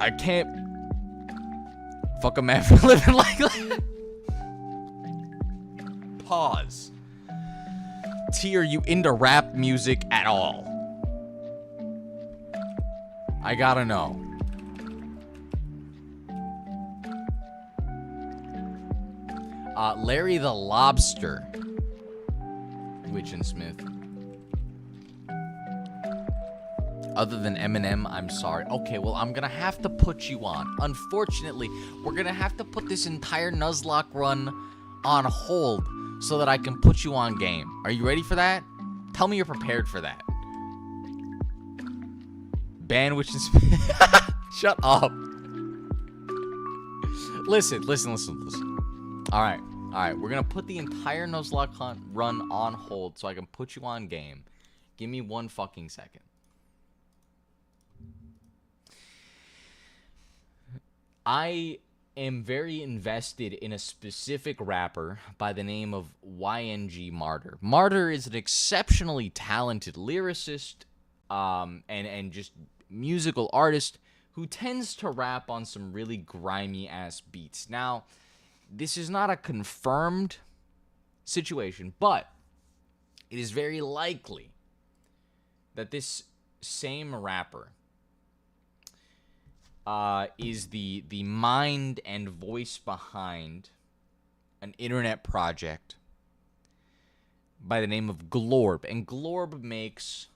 I can't fuck a man for living like that. Pause. T, are you into rap music at all? I gotta know. Larry the Lobster. Witch and Smith. Other than Eminem, I'm sorry. Okay, well, I'm gonna have to put you on. Unfortunately, we're gonna have to put this entire Nuzlocke run on hold so that I can put you on game. Are you ready for that? Tell me you're prepared for that. Ban Witch and Smith. Shut up. Listen. All right. We're gonna put the entire Nuzlocke run on hold so I can put you on game. Give me 1 fucking second. I am very invested in a specific rapper by the name of YNG Martyr. Martyr is an exceptionally talented lyricist and just musical artist who tends to rap on some really grimy ass beats. Now, this is not a confirmed situation, but it is very likely that this same rapper is the mind and voice behind an internet project by the name of Glorb. And Glorb makes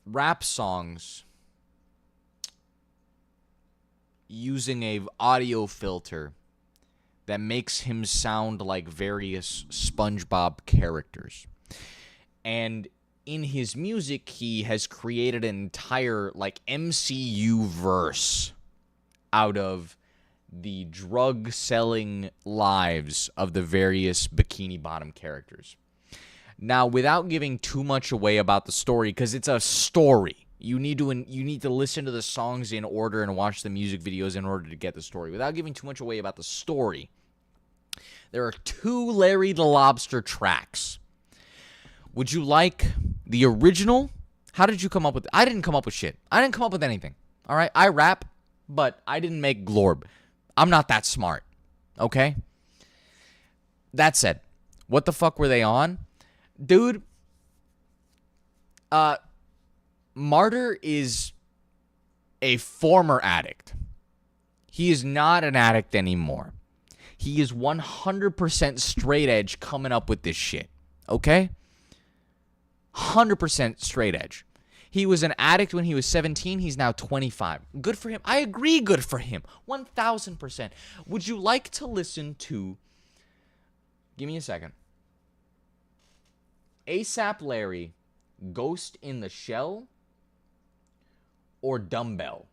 rap songs using a audio filter that makes him sound like various SpongeBob characters. And in his music, he has created an entire, like, MCU verse out of the drug-selling lives of the various Bikini Bottom characters. Now, without giving too much away about the story, because it's a story, you need to listen to the songs in order and watch the music videos in order to get the story. Without giving too much away about the story, there are 2 Larry the Lobster tracks. Would you like the original? How did you come up with... I didn't come up with shit. I didn't come up with anything. All right? I rap, but I didn't make Glorb. I'm not that smart. Okay? That said, what the fuck were they on? Dude, Martyr is a former addict. He is not an addict anymore. He is 100% straight edge coming up with this shit. Okay? 100% straight edge. He was an addict when he was 17. He's now 25. Good for him. I agree, good for him. 1,000%. Would you like to listen to... Give me a second. ASAP Larry, Ghost in the Shell, or Dumbbell?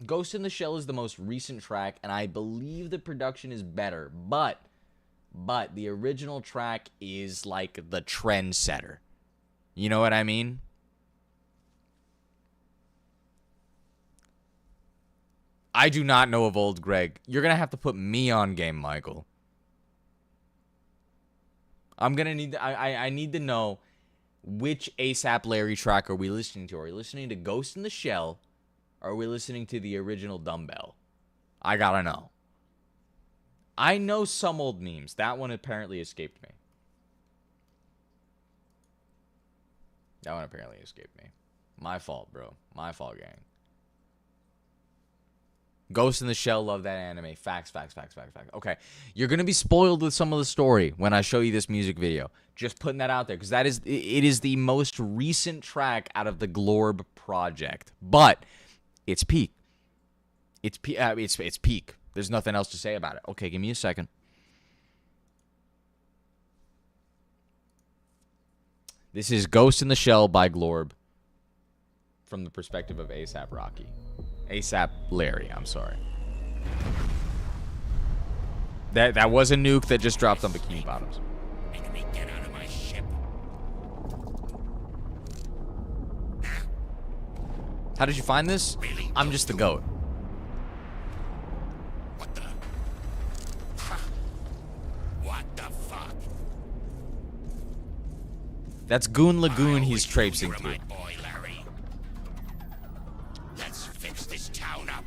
Ghost in the Shell is the most recent track, and I believe the production is better, but the original track is like the trendsetter. You know what I mean? I do not know of old Greg. You're going to have to put me on game, Michael. I'm going to need... I need to know which ASAP Larry track are we listening to. Are we listening to Ghost in the Shell? Or are we listening to the original Dumbbell? I got to know. I know some old memes. That one apparently escaped me. That one apparently escaped me. My fault, bro. My fault, gang. Ghost in the Shell, love that anime. Facts. Okay, you're going to be spoiled with some of the story when I show you this music video. Just putting that out there, because it is the most recent track out of the Glorb project. But it's peak. It's peak. There's nothing else to say about it. Okay, give me a second. This is Ghost in the Shell by Glorb from the perspective of ASAP Rocky. ASAP Larry, I'm sorry. That was a nuke that just dropped on Bikini Bottoms. Make me get out of my ship. How did you find this? Really? I'm just the GOAT. What the? What the fuck? That's Goon Lagoon he's traipsing You're through. my boy, Larry. Let's fix this town up.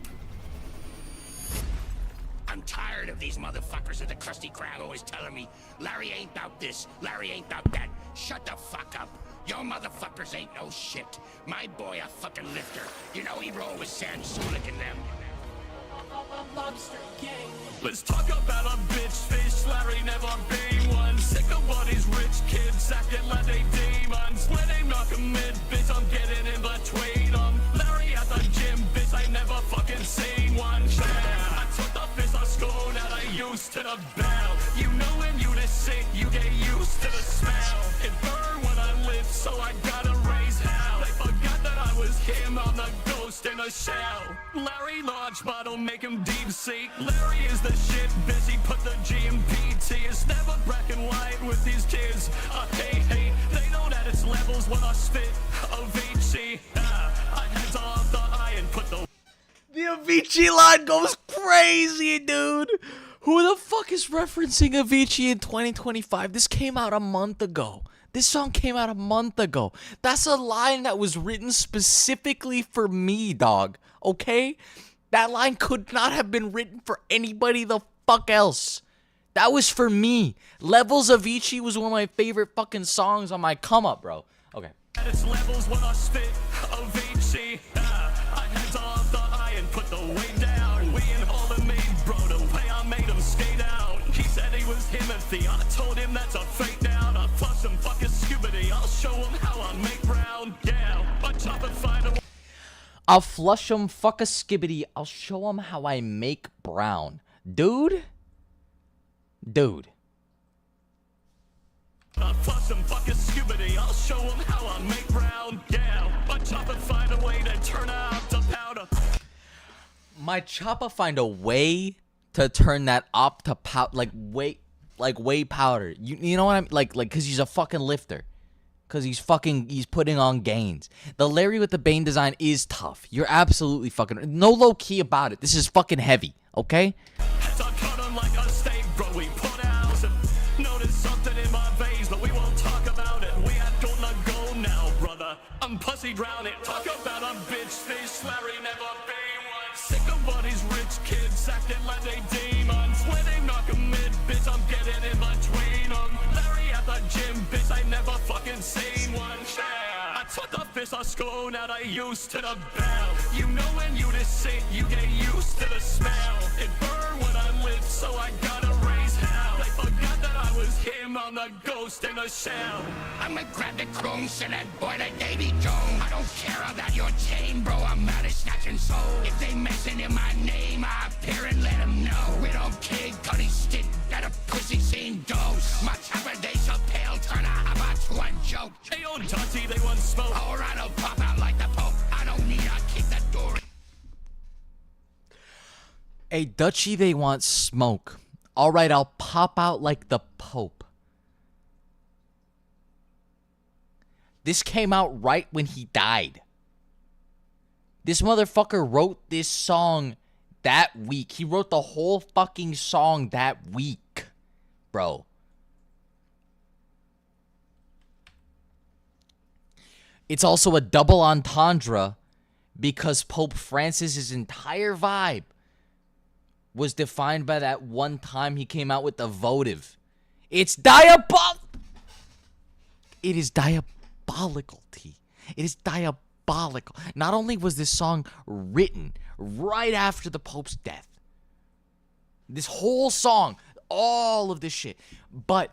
I'm tired of these motherfuckers at the Krusty Krab always telling me, Larry ain't about this, Larry ain't about that. Shut the fuck up. Your motherfuckers ain't no shit. My boy a fucking lifter. You know he roll with Sam Sulik and them. Let's talk about a bitch fish. Larry never be one. Sick of all these rich kids acting like they demons. When they knock a mid, bitch, I'm getting in between them. Larry at the gym, bitch, I never fucking seen one. Yeah, I took the piss on school that I used to the bell. You know when you the sick, you get used to the smell. It burned when I lived, so I gotta raise hell. They forgot that I was him on the Ghost in a Shell. Larry large bottle, make him deep sea. Larry is the shit, bitch, he put the G in PT. It's never black and white with these kids. Hey, they know that it's levels when I spit Avicii. I had off the eye and put the... The Avicii line goes crazy, dude. Who the fuck is referencing Avicii in 2025? This came out a month ago. This song came out a month ago. That's a line that was written specifically for me, dog. Okay? That line could not have been written for anybody the fuck else. That was for me. Levels Avicii was one of my favorite fucking songs on my come up, bro. Okay. It's levels when I spit Avicii. I had off the eye and put the weight down. We ain't all the made, bro. The way I made him skate out. Keep was Timothy. I told him that's a fake down. I flush him fucking Scooby-Doo. I'll show him how I make brown. Yeah, I chop and find a I'll flush him, fuck a skibbity. I'll show him how I make brown. Dude. I flush him fucking Scooby-Doo. I'll show him how I make brown. Yeah, I chop and find a way to turn out to powder. My chopper find a way to turn that up to way powder. You know what I'm like cause he's a fucking lifter. Cause he's putting on gains. The Larry with the Bane design is tough. You're absolutely fucking no low key about it. This is fucking heavy, okay? As I cut him like a steak, bro, we put out some. Notice something in my veins, but we won't talk about it. We are gonna go now, brother. I'm pussy drowning. Talk about a bitch face, Larry never been one. Sick of all these rich kids acting like they demons. When they knock a mid, bitch, I'm getting in between them. Larry at the gym, bitch, I never fucking seen one. Yeah. I took the fist I school, now they used to the bell. You know when you this sick, you get used to the smell. It burned when I lived, so I gotta raise hell. They forgot that I was him, I'm the ghost in the shell. I'ma grab the chrome, send that boy to Davy Jones. I don't care about your chain, bro, I'm out of snatching soul. If they messing in my name, I appear and let them know. We don't kid, cut his stick, got a pussy seen dose. My chopper, they so pale, turn a how about one joke. Hey, old Dutty, they want smoke. Alright, I'll pop out like the Pope. I don't need, I kick the door. Hey, Dutchy, they want smoke. All right, I'll pop out like the Pope. This came out right when he died. This motherfucker wrote this song that week. He wrote the whole fucking song that week, bro. It's also a double entendre because Pope Francis's entire vibe was defined by that one time he came out with the votive. It's It is diabolical, T. It is diabolical. Not only was this song written right after the Pope's death, this whole song, all of this shit, but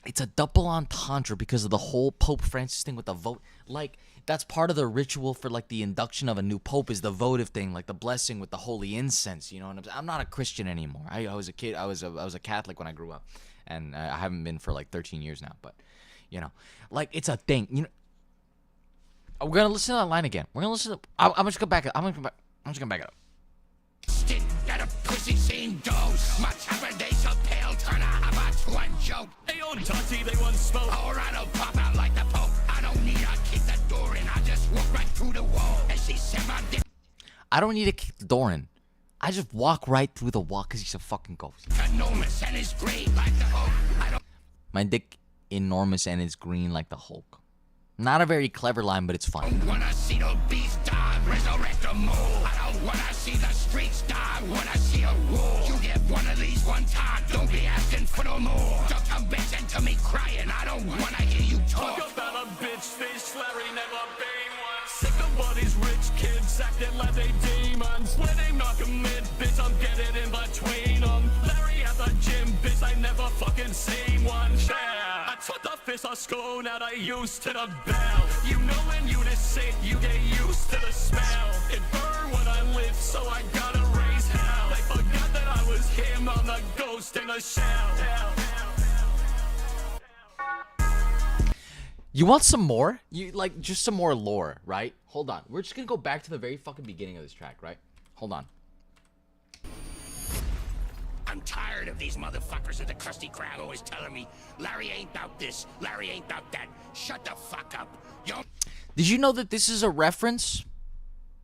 it's a double entendre because of the whole Pope Francis thing with the vote. Like, that's part of the ritual for, like, the induction of a new pope is the votive thing, like the blessing with the holy incense, you know what I'm saying? I'm not a Christian anymore. I was a kid. I was a Catholic when I grew up, and I haven't been for, like, 13 years now, but, you know, like, it's a thing. You know, we're going to listen to that line again. We're going to listen to, I'm just going to back it. I'm just going to back it up. Stick, got a pussy seen dose. My chopper, they so pale, turn a how about one joke. Hey, old Dutty, they want smoke. Alright, I'll pop out like the Pope. I don't need, I kick the door in. I just walk right through the wall. And she said my dick I don't need to kick the door in. I just walk right through the wall because he's a fucking ghost. enormous and it's great like the Hulk. I don't My dick enormous and it's green like the Hulk. Not a very clever line, but it's fine. wanna see the beast die, resurrect them all. I don't wanna see the streets die, wanna see a war. You get one of these one time, don't be asking for no more. Don't come bitching to me crying, I don't wanna hear you talk. Talk about a bitch face, Larry never been one. Sick of all these rich kids acting like they demons. When they knock a mid, bitch, I'm getting in between them. Larry at the gym, bitch, I never fucking seen one. Yeah, I took the fist I school, now they used to the bell. You know when you this sick, you get used to the smell. It burned when I lived, so I gotta raise hell. They forgot that I was him, I'm the ghost in the shell. You want some more? You like just some more lore, right? Hold on. We're just gonna go back to the very fucking beginning of this track, right? Hold on. I'm tired of these motherfuckers at the Krusty Krab always telling me, Larry ain't about this, Larry ain't about that. Shut the fuck up. Yo. Did you know that this is a reference?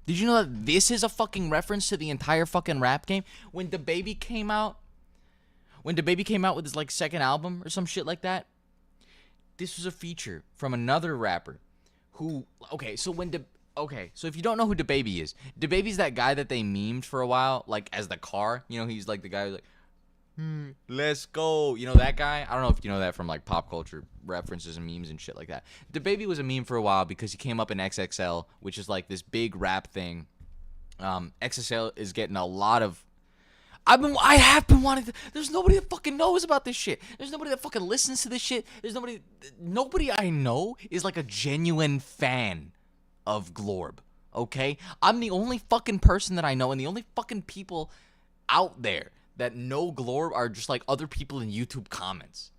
Did you know that this is a fucking reference to the entire fucking rap game? When DaBaby came out with his like second album or some shit like that, this was a feature from another rapper who, so if you don't know who DaBaby is, DaBaby's that guy that they memed for a while, like as the car, you know, he's like the guy who's like, let's go, you know, that guy. I don't know if you know that from like pop culture references and memes and shit like that. DaBaby was a meme for a while because he came up in XXL, which is like this big rap thing. XXL is getting a lot of I have been wanting to. There's nobody that fucking knows about this shit. There's nobody that fucking listens to this shit. There's nobody I know is like a genuine fan of Glorb. Okay? I'm the only fucking person that I know, and the only fucking people out there that know Glorb are just like other people in YouTube comments.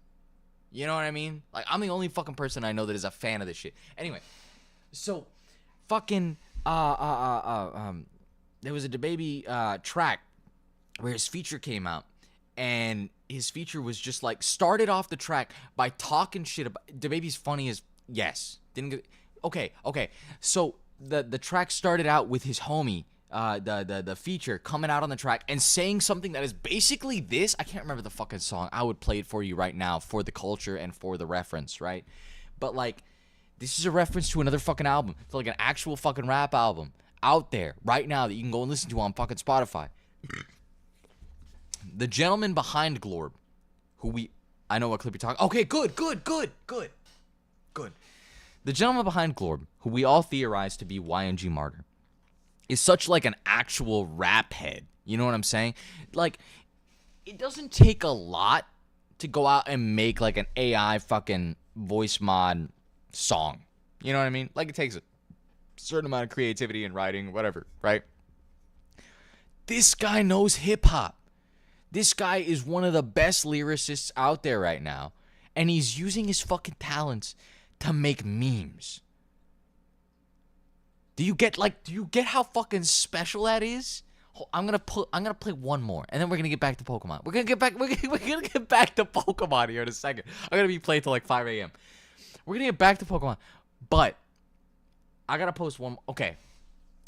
You know what I mean? Like, I'm the only fucking person I know that is a fan of this shit. Anyway, so fucking there was a DaBaby track where his feature came out, and his feature was just like started off the track by talking shit about DaBaby's funny as okay. So the track started out with his homie, the feature coming out on the track and saying something that is basically this. I can't remember the fucking song. I would play it for you right now for the culture and for the reference, right? But like, this is a reference to another fucking album, to like an actual fucking rap album out there right now that you can go and listen to on fucking Spotify. The gentleman behind Glorb, I know what clip you're talking. Okay, good. The gentleman behind Glorb, who we all theorize to be YNG Martyr, is such like an actual rap head. You know what I'm saying? Like, it doesn't take a lot to go out and make like an AI fucking voice mod song. You know what I mean? Like, it takes a certain amount of creativity and writing, whatever, right? This guy knows hip hop. This guy is one of the best lyricists out there right now, and he's using his fucking talents to make memes. Do you get how fucking special that is? I'm gonna play one more, and then we're gonna get back to Pokemon. We're gonna get back to Pokemon here in a second. I'm gonna be playing till like 5 a.m. We're gonna get back to Pokemon, but I gotta post one. Okay,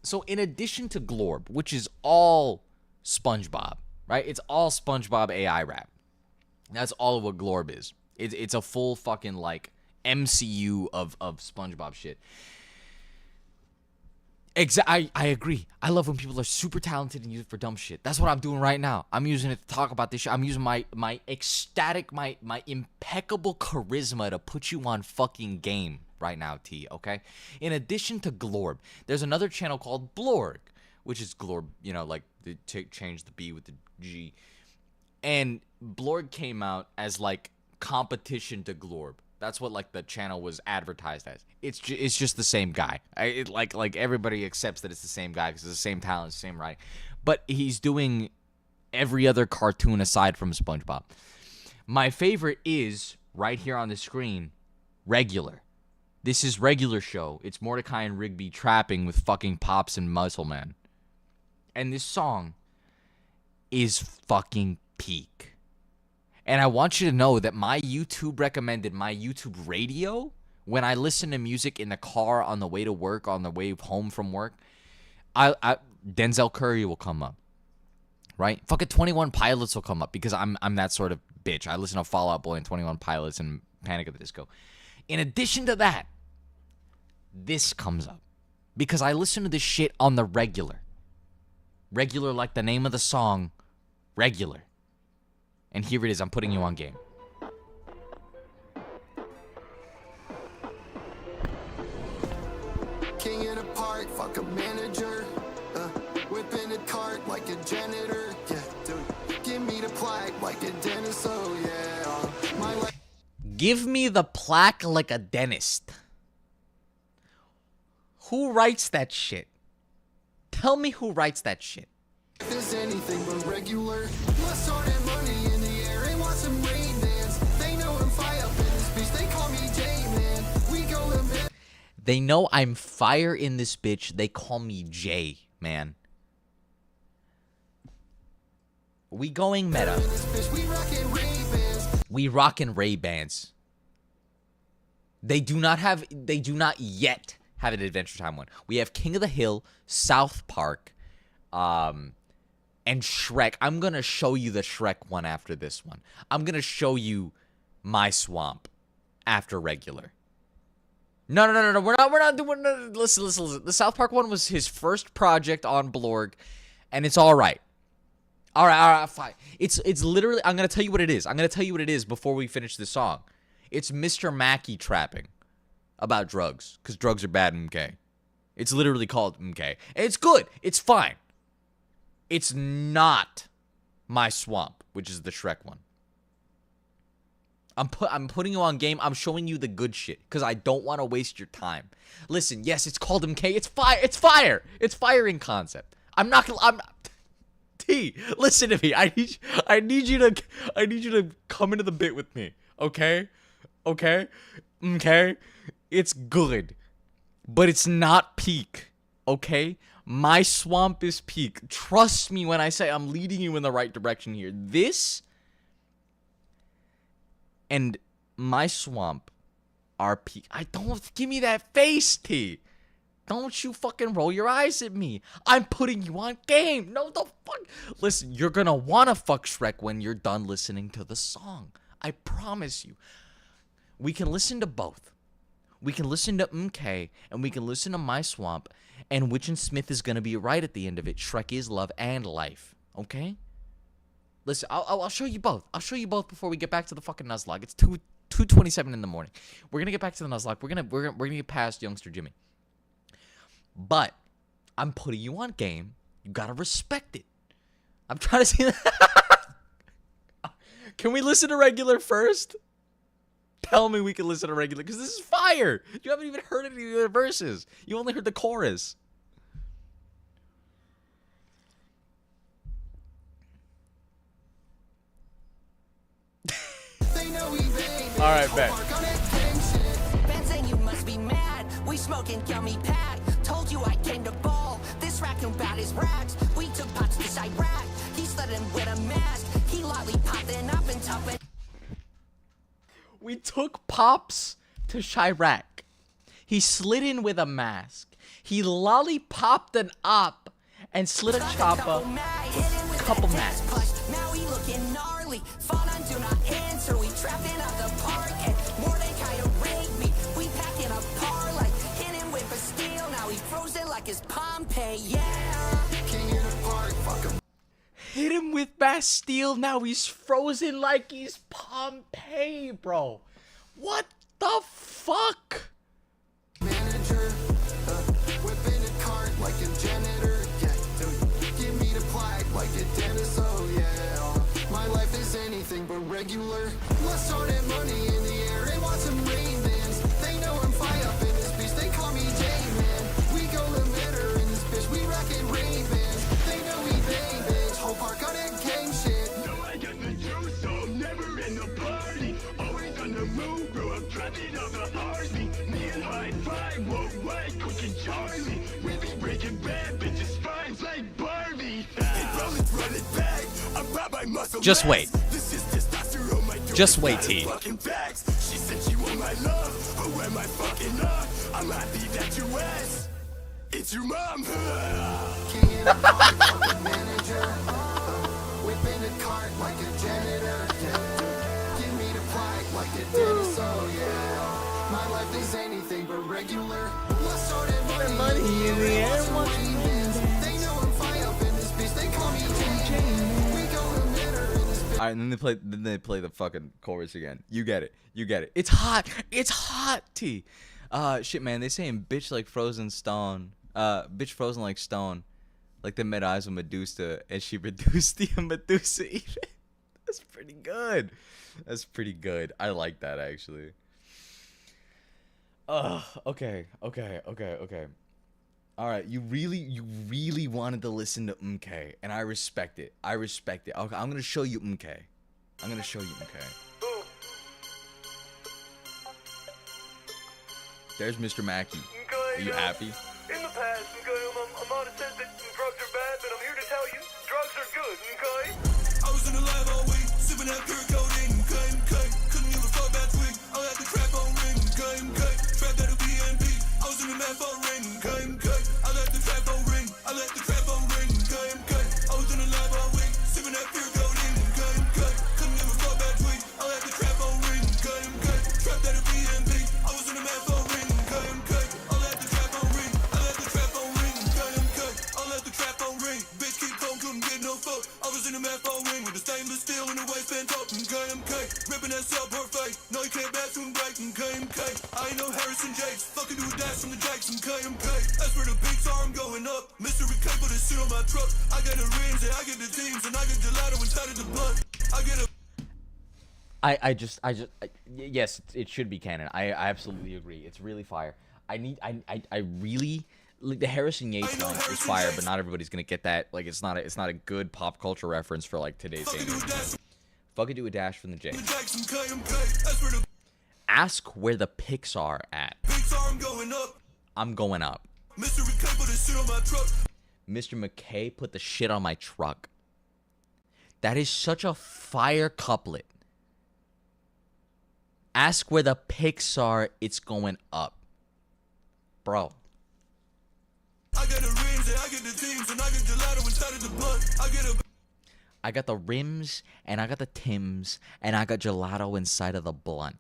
so in addition to Glorb, which is all SpongeBob, right? It's all SpongeBob AI rap. That's all of what Glorb is. It's a full fucking like MCU of SpongeBob shit. I agree. I love when people are super talented and use it for dumb shit. That's what I'm doing right now. I'm using it to talk about this shit. I'm using my ecstatic, my impeccable charisma to put you on fucking game right now, T, okay? In addition to Glorb, there's another channel called Blorg, which is Glorb, you know, like they change the B with the G. And Blorg came out as like competition to Glorb. That's what like the channel was advertised as. It's just the same guy. Like everybody accepts that it's the same guy because it's the same talent, same right. But he's doing every other cartoon aside from SpongeBob. My favorite is right here on the screen, Regular. This is Regular Show. It's Mordecai and Rigby trapping with fucking Pops and Muscleman. And this song is fucking peak. And I want you to know that my YouTube recommended, my YouTube radio, when I listen to music in the car on the way to work, on the way home from work, Denzel Curry will come up, right? Fucking 21 Pilots will come up because I'm that sort of bitch. I listen to Fall Out Boy and 21 Pilots and Panic at the Disco. In addition to that, this comes up because I listen to this shit on the regular. Regular like the name of the song, Regular. And here it is. I'm putting you on game. King in a park, fuck a manager. Whipping a cart like a janitor. Yeah, dude. Give me the plaque like a dentist. Oh yeah. Give me the plaque like a dentist. Who writes that shit? Tell me who writes that shit. If there's anything but regular, let's start that money in the air and watch some rain dance. They know I'm fire up in this bitch. They call me J-Man. We go to bed. They know I'm fire in this bitch. They call me J, man. We going meta. We rockin' Ray-Bans. They do not yet have an Adventure Time one. We have King of the Hill, South Park, and Shrek. I'm going to show you the Shrek one after this one. I'm going to show you My Swamp after Regular. No. We're not doing. Listen. The South Park one was his first project on Blorg, and it's all right. All right, fine. It's literally. I'm gonna tell you what it is. Before we finish this song, it's Mr. Mackey trapping about drugs because drugs are bad. MK. It's literally called MK. And it's good. It's fine. It's not My Swamp, which is the Shrek one. I'm putting you on game. I'm showing you the good shit because I don't want to waste your time. Listen, yes, it's called MK. It's fire. It's fire. It's fire in concept. T, listen to me. I need you to come into the bit with me. Okay? Okay? It's good. But it's not peak. Okay? My Swamp is peak. Trust me when I say I'm leading you in the right direction here. This and My Swamp are peak. Give me that face, T. Don't you fucking roll your eyes at me. I'm putting you on game. No, the fuck. Listen, you're gonna wanna fuck Shrek when you're done listening to the song. I promise you. We can listen to both. We can listen to MK, and we can listen to My Swamp, and Witch and Smith is gonna be right at the end of it. Shrek is love and life. Okay? Listen, I'll show you both. I'll show you both before we get back to the fucking Nuzlocke. It's 2:27 in the morning. We're gonna get back to the Nuzlocke. We're gonna get past Youngster Jimmy. But I'm putting you on game. You gotta respect it. I'm trying to see that. Can we listen to regular first? Tell me we can listen to regular, because this is fire. You haven't even heard any of the verses. You only heard the chorus. All right, bet. Ben saying you must be mad. We smoking gummy pack. Told you I came to ball. This raccoon bad his rags. We took pots to Chirac. He slid in with a mask. He lollipopping up and topping. We took Pops to Chirac. He slid in with a mask. He lollipopped an op and slid a chopper. Couple masks. Now he looking gnarly. Phone on do not answer. We trapped in on the park and Mordecai raped me. We packing a parlay. Hit him with a steel. Now he frozen like his Pompeii. Yeah. King in the park, fuck him. Hit him with Bastille. Now he's frozen like he's Pompeii, bro. What the fuck? Manager, whipping a cart like a janitor. Yeah, dude, give me the plaque like a dentist. Oh yeah, my life is anything but regular. Let's throw that money in the air and watch some rain dance. They know I'm fire up in this bitch. They call me J-Man. We go limiter in this bitch. We rockin' rain bands. They know we bang bands. Whole park on that gang shit. No, I got the juice, so I'm never in the party. Always on the move, bro. I'm trapping on the RC. Me and High Five, whoa, white, quick and Charlie. We be breaking bad bitches' spines like Barbie. Run it back. I'm by my muscle. Just wait. This is testosterone, my dude. Just wait, T. Fucking facts. She said she want my love, but where my fucking love? I'm happy that you asked. It's your mom. King in the park, fucking manager. Whipping a cart like a janitor. Yeah, give me the plaque like a dentist. Oh yeah, my life is anything but regular. Let's throw that money in the air. They know I'm fire up in this bitch. They call me J-Man. We go limiter in this bitch. All right, and then they play the fucking chorus again. You get it. It's hot. It's hot, T. Shit, man. They saying bitch like frozen stone. Bitch frozen like stone. Like they met eyes with Medusa, and she reduced the Medusa even. That's pretty good. That's pretty good. I like that, actually. Okay. All right, you really wanted to listen to MK, and I respect it. Okay, I'm gonna show you MK. There's Mr. Mackey. Are you happy? In the past, I'm on a sense that drugs are bad, but I'm here to tell you, drugs are good, okay? I was in the lab all week, sipping that pure codeine, couldn't even fuck that twig. I had the trap on ring, trapped at a BNB. I was in the map on ring, I let the trap on ring, I was in the lab all week, sipping that pure codeine, couldn't even fuck that twig. I had the trap on ring, trapped at a BNB. I was in the map on ring, I let the trap on ring, I let the trap on ring. Bitch keep home, couldn't get no fuck. I was in the map on ring with the stainless steel in the waistband top. I ain't no Harrison Jakes. Fucking do a dash from the Jakes. That's where the pigs are, I'm going up. Mystery K put a shit on my truck. I get the rims and I get the teams and I get gelato inside of the blood. I get a yes, it should be canon. I absolutely agree. It's really fire. I really like the Harrison Yates line is fire, but not everybody's gonna get that. Like, it's not a good pop culture reference for like today's day. Fucking do a dash from the J. Ask where the pics are at. I'm going up. Mr. McKay put the shit on my truck. That is such a fire couplet. Ask where the pics are, it's going up. Bro. I got the rims and I get the teams and I get gelato inside of the blood. I got the rims and I got the Tims and I got gelato inside of the blunt.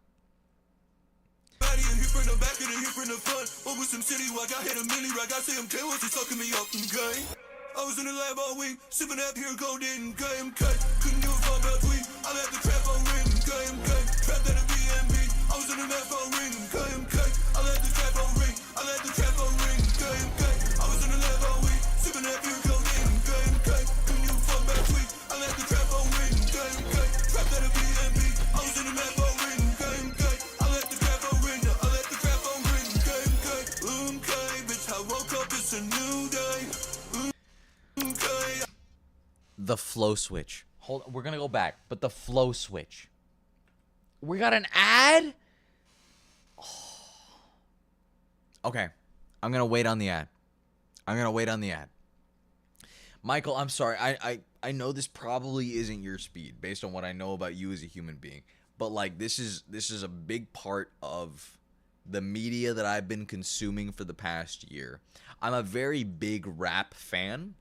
I was in the lab all week, sipping up here, golden, KMK. Couldn't give a fuck about tweet. I let the trap on ring, KMK. Trapped at a BNB. I was in the map on ring, KMK. I let the trap on ring. I let the trap on ring, KMK. I was in the lab all week, sipping up here, golden, KMK. Couldn't give a fuck about tweet. I let the trap on ring, KMK. Trapped at a BNB. I was in the map on ring, KMK. I let the trap on ring. I let the trap on ring, KMK. Bitch, I woke up, it's a new day. The flow switch. Hold on, we're gonna go back, but the flow switch. We got an ad? Oh. Okay, I'm gonna wait on the ad. Michael, I'm sorry. I know this probably isn't your speed based on what I know about you as a human being, but like this is a big part of the media that I've been consuming for the past year. I'm a very big rap fan.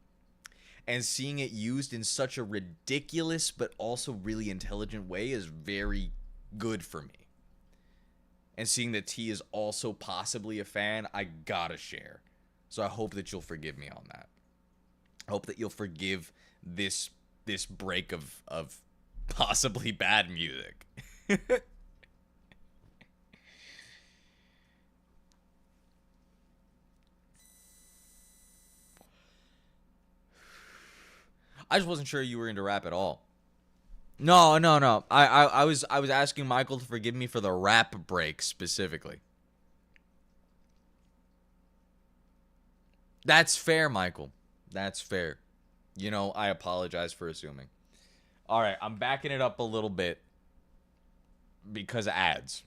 And seeing it used in such a ridiculous but also really intelligent way is very good for me. And seeing that T is also possibly a fan, I gotta share. So I hope that you'll forgive me on that. I hope that you'll forgive this break of possibly bad music. I just wasn't sure you were into rap at all. No. I was asking Michael to forgive me for the rap break specifically. That's fair, Michael. That's fair. You know, I apologize for assuming. All right, I'm backing it up a little bit because of ads.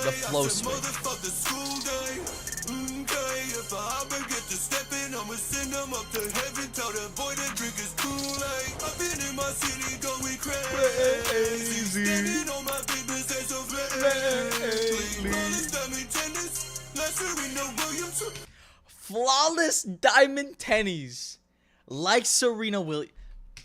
The flow switch. Flawless diamond tennies, like Serena Williams.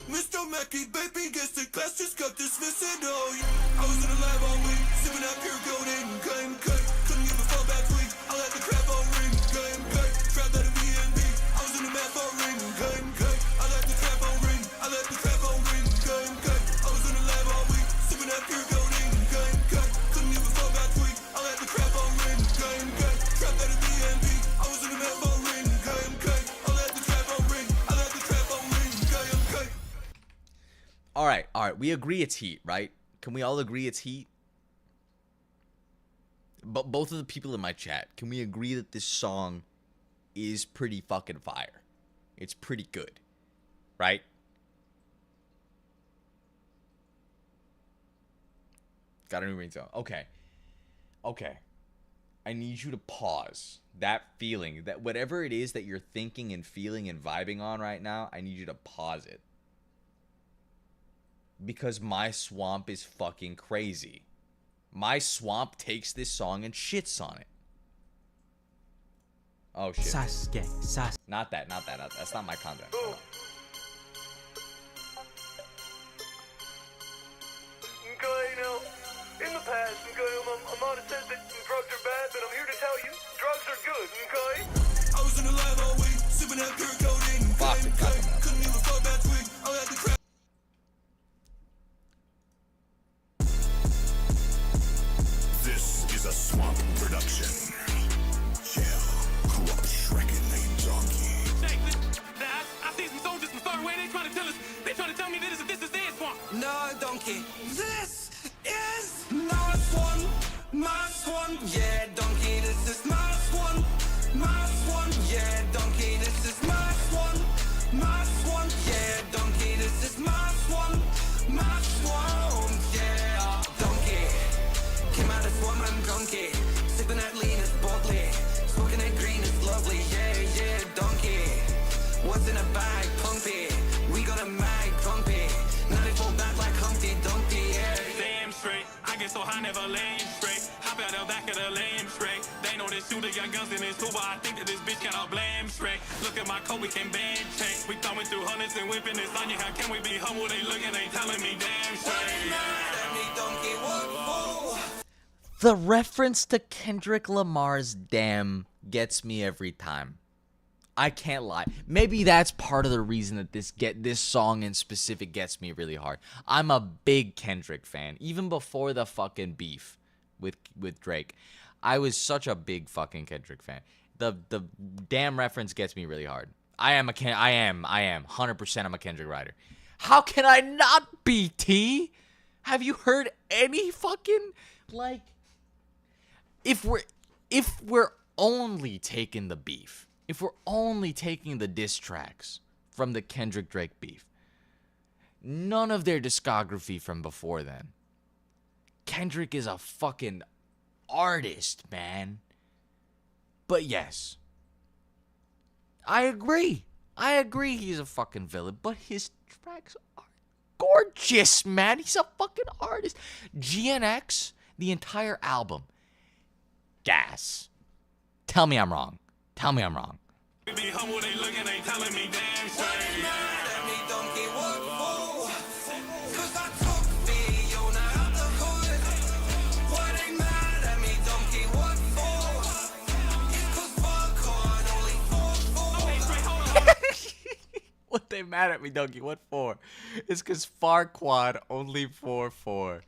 Mr. Mackey, baby, guess the class just got dismissed. Oh, yeah. I was in the lab all week, sipping that pure golden, KMK. Couldn't give a fuck back tweet. I let the crap on ring, KMK. Trapped at a BNB. I was in the map on ring, KMK. I let the trap on ring. I let the trap on ring, KMK. I was in the lab all week, sipping that pure golden, KMK. Couldn't give a fuck back tweet. I let the crap on ring, KMK. Trapped at a BNB. I was in the map on ring, KMK. I let the trap on ring. I let the trap on ring, KMK. All right. We agree it's heat, right? Can we all agree it's heat? But both of the people in my chat, can we agree that this song is pretty fucking fire? It's pretty good, right? Got a new ringtone. Okay. I need you to pause that feeling, that whatever it is that you're thinking and feeling and vibing on right now, I need you to pause it. Because my swamp is fucking crazy. My swamp takes this song and shits on it. Oh shit. Sasuke. Not that. That's not my content. Okay, now, in the past, I'm on said that drugs are bad, but I'm here to tell you, drugs are good, okay? I was in the lab all week, sipping that pure codeine. donkey. This is my swan, yeah, donkey. This is my swan, yeah, donkey. This is my swan, yeah, donkey. This is my swan, yeah, donkey. Came out of swamp, I'm donkey. Sipping that lean is boldly, smoking that green is lovely, yeah, donkey. What's in a bag, pumpy? We got a mag, pumpy. 94 back like Humpty Dumpty, yeah. Damn straight, I get so high, never lame straight. Hop out the back of the lame straight. They know this shooter got guns in his tool, but I think that this bitch cannot blame straight. Look at my coat, we can band change. We thumbing through hundreds and whipping this on you. How can we be humble? They looking, they telling me damn straight. The reference to Kendrick Lamar's Damn gets me every time. I can't lie. Maybe that's part of the reason that this song in specific gets me really hard. I'm a big Kendrick fan. Even before the fucking beef with Drake, I was such a big fucking Kendrick fan. The Damn reference gets me really hard. I am 100% I'm a Kendrick writer. How can I not be, T? Have you heard any fucking, like, if we're only taking the beef, if we're only taking the diss tracks from the Kendrick Drake beef, none of their discography from before then. Kendrick is a fucking artist, man. But yes, I agree he's a fucking villain, but his tracks are gorgeous, man. He's a fucking artist. GNX, the entire album, gas. Tell me I'm wrong. Tell me I'm wrong. We be humble, they looking, they telling me damn straight. What they mad at me, donkey? What for? It's cause Farquaad only 4-4.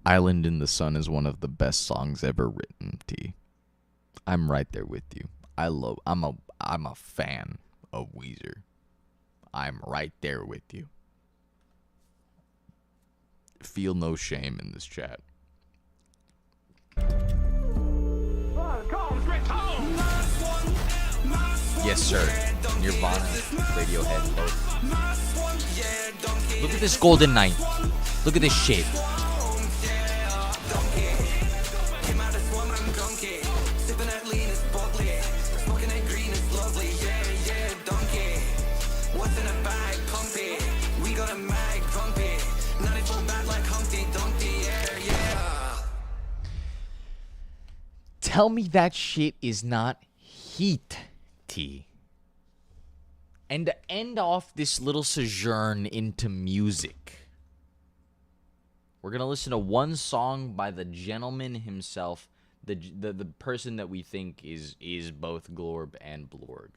Island in the Sun is one of the best songs ever written, T. I'm right there with you. I'm a fan of Weezer. I'm right there with you. Feel no shame in this chat. Yes, sir. Nirvana, Radiohead, both. Look at this golden night. Look at this shape. Tell me that shit is not heat, T. And to end off this little sojourn into music, we're going to listen to one song by the gentleman himself, the person that we think is both Glorb and Blorg.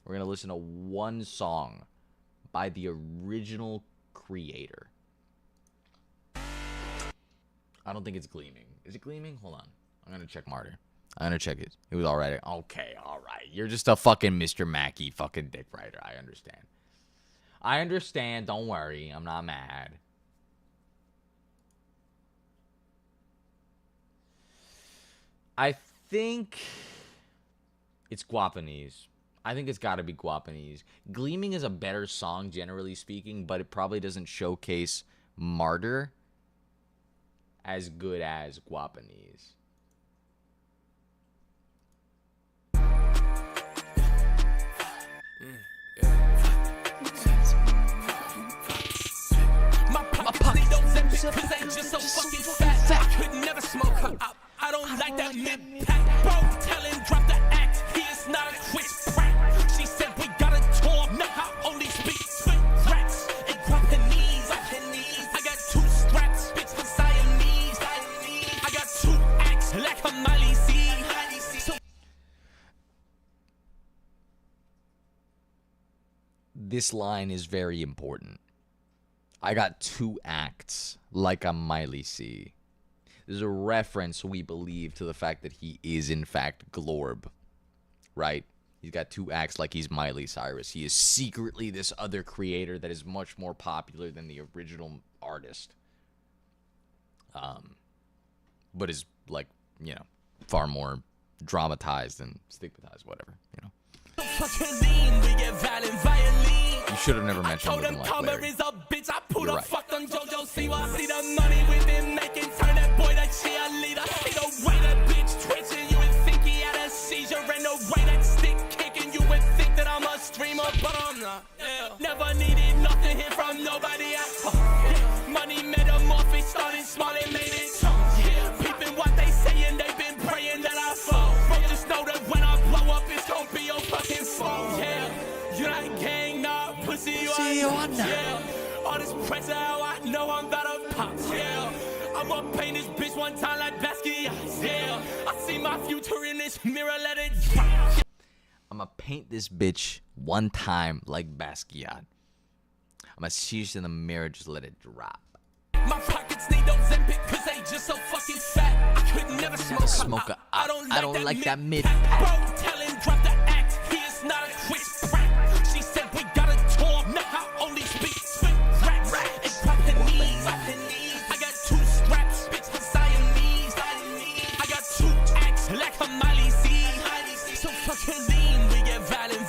We're going to listen to one song by the original creator. I don't think it's Gleaming. Is it Gleaming? Hold on. I'm going to check Martyr. I'm going to check it. It was all right. Okay, all right. You're just a fucking Mr. Mackey fucking dick writer. I understand. I understand. Don't worry. I'm not mad. I think it's Guapanese. I think it's got to be Guapanese. Gleaming is a better song, generally speaking, but it probably doesn't showcase Martyr as good as Guapanese. My pockets don't zip it, cause they just so fucking fat. I could never smoke her out. I don't like that mid-pack. Bro, tell him drop the act. He is not a quick crack. She said we got a tour. No, I only speak twin rats. And Guapanese. I got 2 straps, bitch, for Siamese. I got 2 acts like a Miley C. this line is very important. I got 2 acts like a Miley C. There's a reference, we believe, to the fact that he is, in fact, Glorb. Right? He's got 2 acts like he's Miley Cyrus. He is secretly this other creator that is much more popular than the original artist. But is, like, you know, far more dramatized and stigmatized, whatever, you know. You should have never mentioned Living Like Larry. You're right. Never needed nothing here from nobody else. Money metamorphosis started small and made it. Peeping what they say and they've been praying that I fall. Bro, just know that when I blow up, it's gonna be your fucking fault. Yeah, you not gang, nah, pussy, you are not. Yeah, all this pressure, I know I'm about to pop. Yeah, I'ma paint this bitch one time like Basquiat. Yeah, I see my future in this mirror, let it drop. I'ma paint this bitch one time like Basquiat. I'ma see it in the mirror, just let it drop. My pockets need those Zempic cause they just so fucking fat. I could never smoke a I don't like that mid. Bro, tell him drop the act. He is not a quick prank. She said we got a tour. Now I only speak sweet raps and drop her knees. I got 2 straps, bitch, for Siamese. I got 2 acts like a Miley C. So fucking lean, we get violent.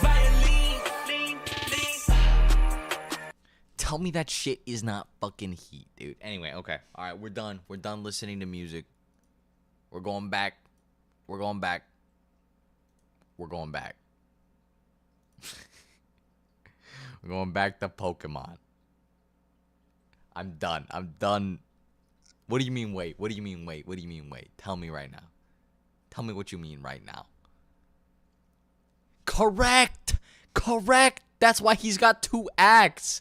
Tell me that shit is not fucking heat, dude. Anyway, okay. All right, we're done. We're done listening to music. We're going back. We're going back. We're going back. We're going back to Pokemon. I'm done. I'm done. What do you mean wait? What do you mean wait? What do you mean wait? Tell me right now. Tell me what you mean right now. Correct. Correct. That's why he's got 2 acts.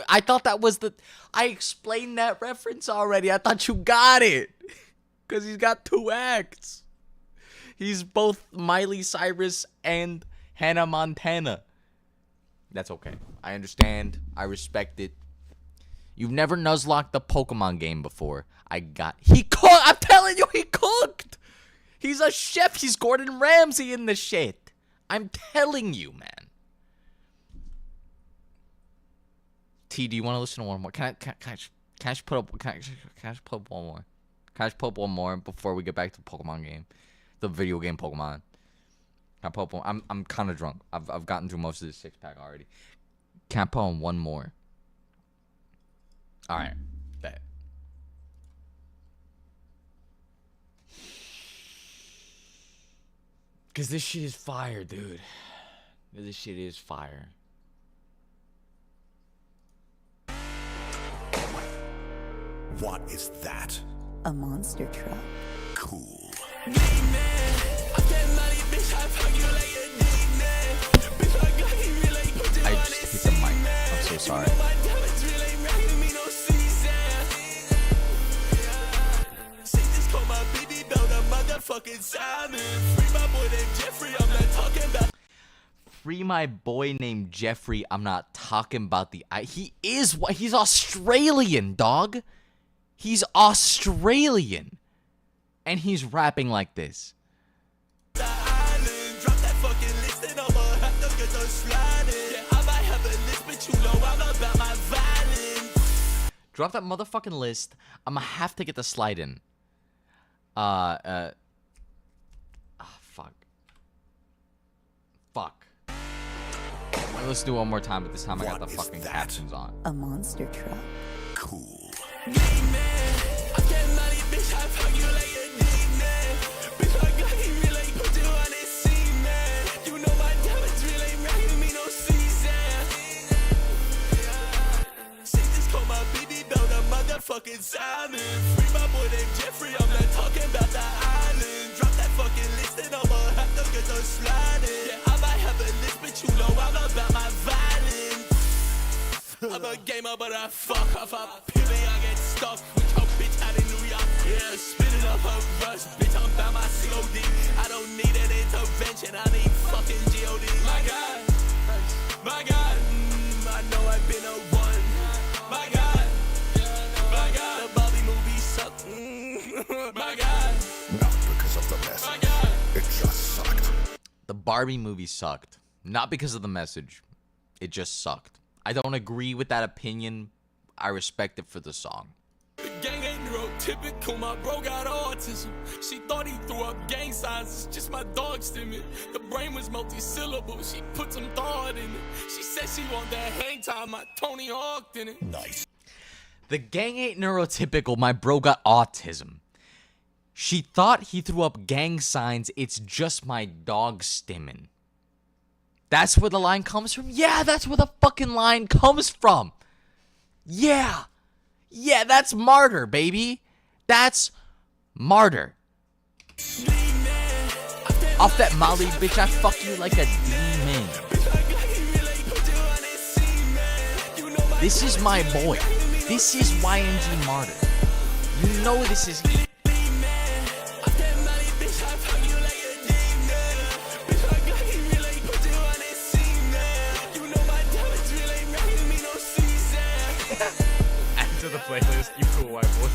I thought that was I explained that reference already. I thought you got it. Because he's got 2 acts. He's both Miley Cyrus and Hannah Montana. That's okay. I understand. I respect it. You've never Nuzlocked the Pokemon game before. He cooked. I'm telling you, he cooked. He's a chef. He's Gordon Ramsay in the shit. I'm telling you, man. T, do you want to listen to one more? Can I just put up one more? Can I just put up one more before we get back to the Pokemon game, the video game Pokemon? Can I put up one? I'm kind of drunk. I've gotten through most of this 6-pack already. Can I put on one more? All right, bet. Cause this shit is fire, dude. This shit is fire. What is that? A monster truck. Cool. I just hit the mic. I'm so sorry. Free my boy named Jeffrey. I'm not talking about the... He's Australian, dog. He's Australian. And he's rapping like this. Drop that motherfucking list. I'ma have to get the slide in. Fuck. Let's do it one more time, but this time I got the fucking captions on. A monster truck. Cool. Fucking Simon, free my boy named Jeffrey. I'm not talking about the island. Drop that fucking list and I'ma have to get the sliding. Yeah, I might have a list, but you know I'm about my violence. I'm a gamer, but I fuck off a pivot. I get stuck with your bitch out in New York. Yeah, spinning up a rush, bitch. I'm by my COD. I don't need an intervention. I need fucking GOD. My God, my God, my know I've been a one. My God, the Bobby movie sucked. My God. Not because of the message. It just sucked. The Barbie movie sucked. Not because of the message. It just sucked. I don't agree with that opinion. I respect it for the song. The gang ain't neurotypical, my bro got autism. She thought he threw up gang signs, it's just my dog stimming. The brain was multi-syllable, she put some thought in it. She said she want that hang time, my Tony Hawk in it. Nice. The gang ain't neurotypical, my bro got autism. She thought he threw up gang signs, it's just my dog stimming. That's where the line comes from? Yeah, that's where the fucking line comes from. Yeah. Yeah, that's martyr, baby. That's martyr. Off that Molly, bitch, I fuck you like a demon. This is my boy. This is YNG Martyr. You know this is heat. Add to the playlist, you cool white boy.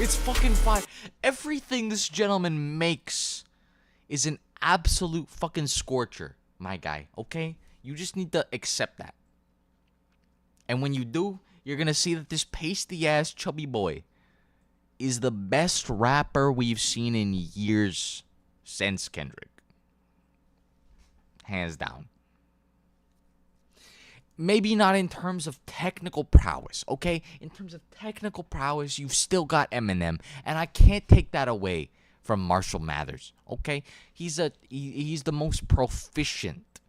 It's fucking fine. Everything this gentleman makes is an absolute fucking scorcher, my guy, okay? You just need to accept that. And when you do, you're gonna see that this pasty-ass chubby boy is the best rapper we've seen in years since Kendrick. Hands down. Maybe not in terms of technical prowess, okay? In terms of technical prowess, you've still got Eminem, and I can't take that away from Marshall Mathers, okay? He's the most proficient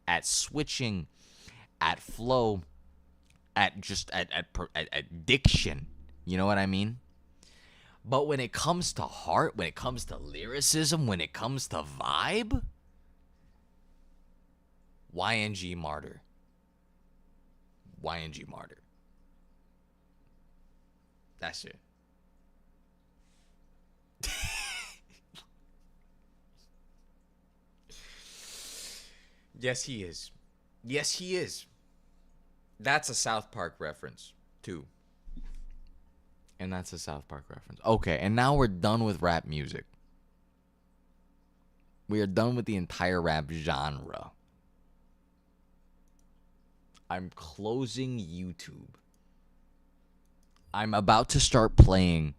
at switching, at flow, at diction. You know what I mean? But when it comes to heart, when it comes to lyricism, when it comes to vibe, YNG Martyr. YNG Martyr. That's it. Yes, he is. Yes, he is. That's a South Park reference, too. And that's a South Park reference. Okay, and now we're done with rap music. We are done with the entire rap genre. I'm closing YouTube. I'm about to start playing.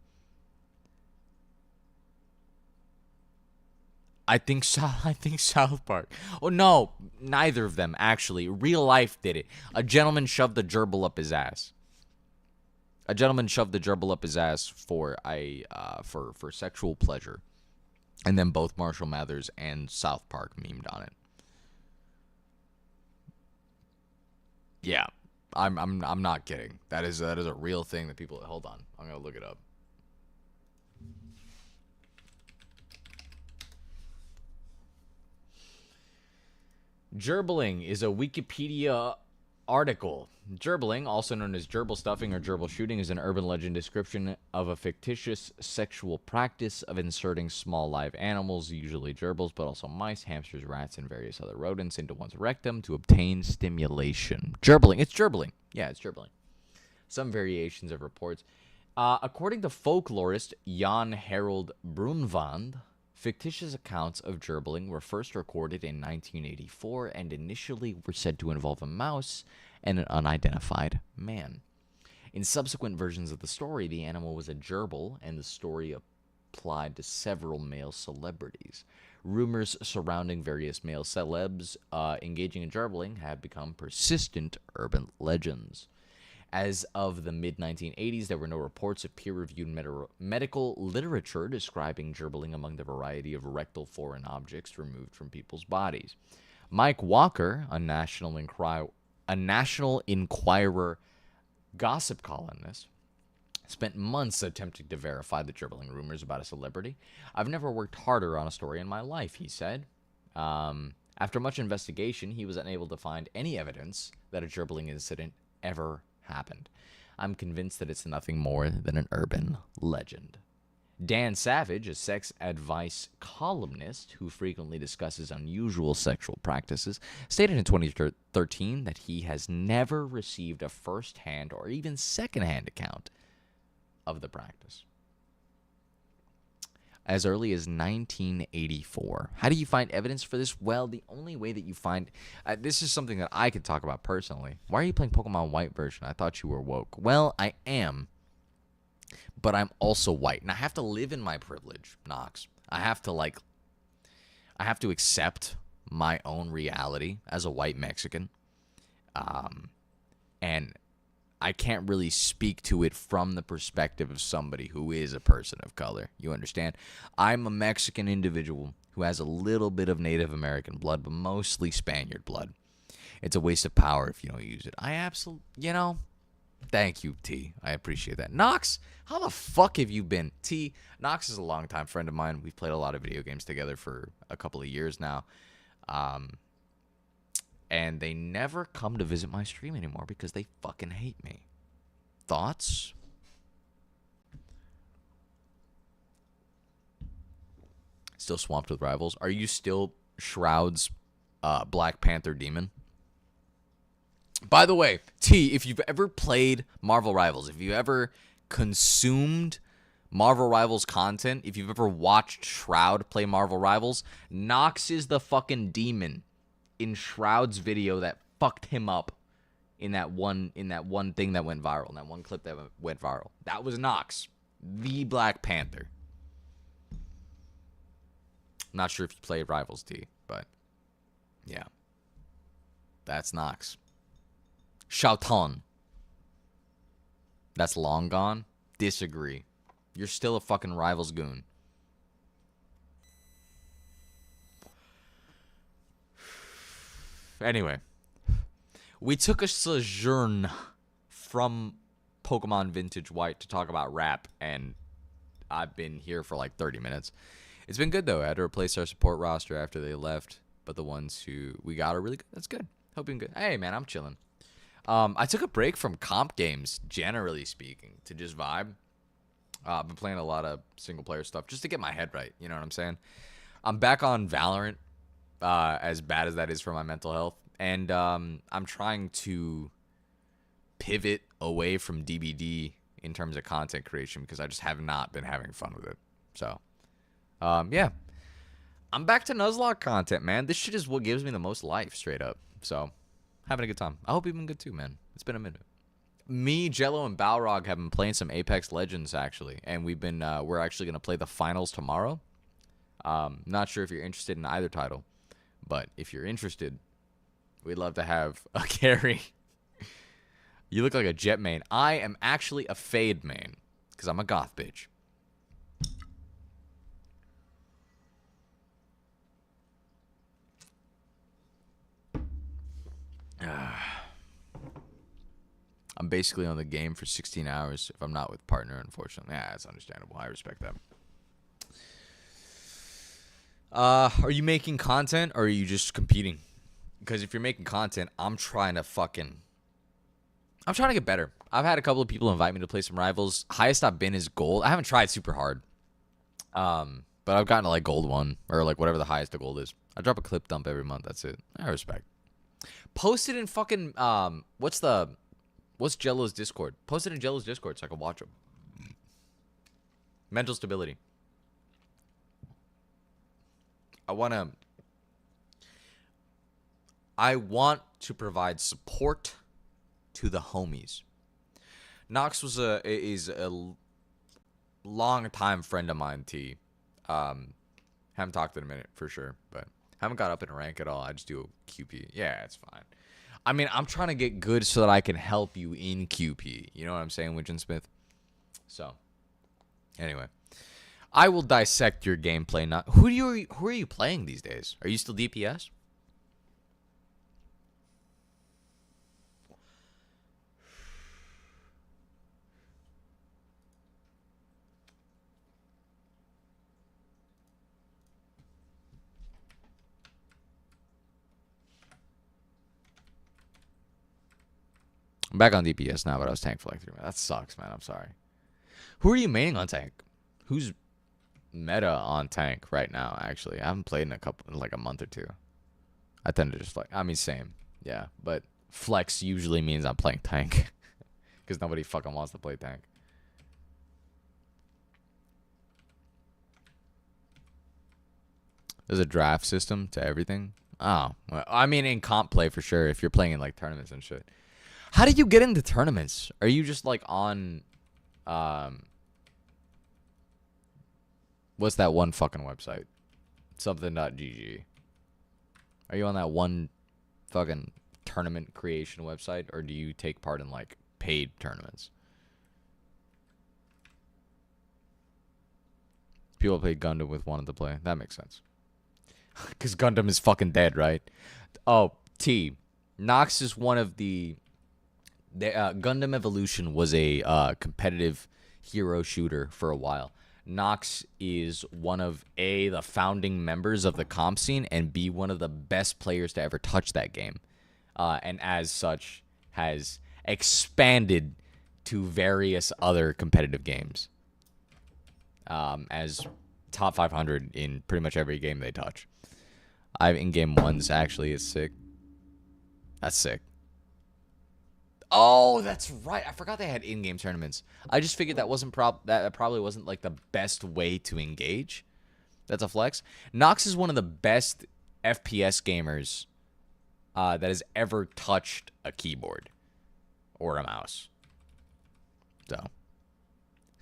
I think South Park. Oh no, neither of them actually. Real life did it. A gentleman shoved a gerbil up his ass. A gentleman shoved the gerbil up his ass for sexual pleasure, and then both Marshall Mathers and South Park memed on it. Yeah, I'm not kidding. That is a real thing that people. Hold on, I'm gonna look it up. Gerbling is a Wikipedia article. Gerbling, also known as gerbil stuffing or gerbil shooting, is an urban legend description of a fictitious sexual practice of inserting small live animals, usually gerbils, but also mice, hamsters, rats, and various other rodents, into one's rectum to obtain stimulation. Gerbling. It's gerbling. Yeah, it's gerbling. Some variations of reports. According to folklorist Jan Harold Brunvand, fictitious accounts of gerbling were first recorded in 1984 and initially were said to involve a mouse and an unidentified man. In subsequent versions of the story, the animal was a gerbil, and the story applied to several male celebrities. Rumors surrounding various male celebs engaging in gerbling have become persistent urban legends. As of the mid-1980s, there were no reports of peer-reviewed medical literature describing gerbling among the variety of rectal foreign objects removed from people's bodies. Mike Walker, a National Enquirer gossip columnist, spent months attempting to verify the gerbling rumors about a celebrity. "I've never worked harder on a story in my life," he said. After much investigation, he was unable to find any evidence that a gerbling incident ever happened. "I'm convinced that it's nothing more than an urban legend." Dan Savage, a sex advice columnist who frequently discusses unusual sexual practices, stated in 2013 that he has never received a first-hand or even second-hand account of the practice. As early as 1984. How do you find evidence for this? Well, the only way that you find... this is something that I could talk about personally. Why are you playing Pokemon White version? I thought you were woke. Well, I am. But I'm also white. And I have to live in my privilege, Knox. I have to accept my own reality as a white Mexican. And I can't really speak to it from the perspective of somebody who is a person of color. You understand? I'm a Mexican individual who has a little bit of Native American blood, but mostly Spaniard blood. It's a waste of power if you don't use it. I absolutely, thank you, T. I appreciate that. Knox, how the fuck have you been? T, Knox is a longtime friend of mine. We've played a lot of video games together for a couple of years now. And they never come to visit my stream anymore because they fucking hate me. Thoughts? Still swamped with rivals. Are you still Shroud's Black Panther demon? By the way, T, if you've ever played Marvel Rivals, if you ever consumed Marvel Rivals content, if you've ever watched Shroud play Marvel Rivals, Nox is the fucking demon in Shroud's video that fucked him up in that one thing that went viral, in that one clip that went viral. That was Nox, the Black Panther. Not sure if you played Rivals, T, but yeah. That's Nox. Shouton. That's long gone? Disagree. You're still a fucking Rivals goon. Anyway, we took a sojourn from Pokemon Vintage White to talk about rap, and I've been here for like 30 minutes. It's been good, though. I had to replace our support roster after they left, but the ones who we got are really good. That's good. Hope you're good. Hey, man, I'm chilling. I took a break from comp games, generally speaking, to just vibe. I've been playing a lot of single-player stuff just to get my head right. You know what I'm saying? I'm back on Valorant. As bad as that is for my mental health. And I'm trying to pivot away from DBD in terms of content creation because I just have not been having fun with it. So, yeah. I'm back to Nuzlocke content, man. This shit is what gives me the most life, straight up. So, having a good time. I hope you've been good too, man. It's been a minute. Me, Jello, and Balrog have been playing some Apex Legends, actually. And we're actually going to play the finals tomorrow. Not sure if you're interested in either title. But if you're interested, we'd love to have a carry. You look like a Jet main. I am actually a Fade main because I'm a goth bitch. I'm basically on the game for 16 hours if I'm not with partner, unfortunately. Yeah, that's understandable. I respect that. Are you making content or are you just competing? Because if you're making content, I'm trying to get better. I've had a couple of people invite me to play some Rivals. Highest I've been is gold. I haven't tried super hard. But I've gotten to like gold 1 or like whatever the highest the gold is. I drop a clip dump every month. That's it. I respect. Post it in fucking what's Jello's Discord? Post it in Jello's Discord so I can watch them. Mental stability. I want to provide support to the homies. Nox is a long-time friend of mine, T. Haven't talked in a minute, for sure, but haven't got up in rank at all. I just do a QP. Yeah, it's fine. I mean, I'm trying to get good so that I can help you in QP. You know what I'm saying, Widgeon Smith? So, anyway. I will dissect your gameplay. Who are you playing these days? Are you still DPS? I'm back on DPS now, but I was tank for like 3 minutes. That sucks, man. I'm sorry. Who are you maining on tank? Who's meta on tank right now, actually. I haven't played in like a month or two. I tend to just same. Yeah, but flex usually means I'm playing tank. Because nobody fucking wants to play tank. There's a draft system to everything. Oh, well, I mean, in comp play for sure. If you're playing in like tournaments and shit. How do you get into tournaments? Are you just like on, what's that one fucking website? Something.gg. Are you on that one fucking tournament creation website, or do you take part in like paid tournaments? People play Gundam with wanted to play. That makes sense. Because Gundam is fucking dead, right? Oh, T. Nox is one of the Gundam Evolution was a competitive hero shooter for a while. Nox is one of the founding members of the comp scene, and B, one of the best players to ever touch that game. And as such, has expanded to various other competitive games. As top 500 in pretty much every game they touch. In-game ones actually is sick. That's sick. Oh, that's right. I forgot they had in-game tournaments. I just figured that wasn't that probably wasn't like the best way to engage. That's a flex. Nox is one of the best FPS gamers that has ever touched a keyboard or a mouse. So,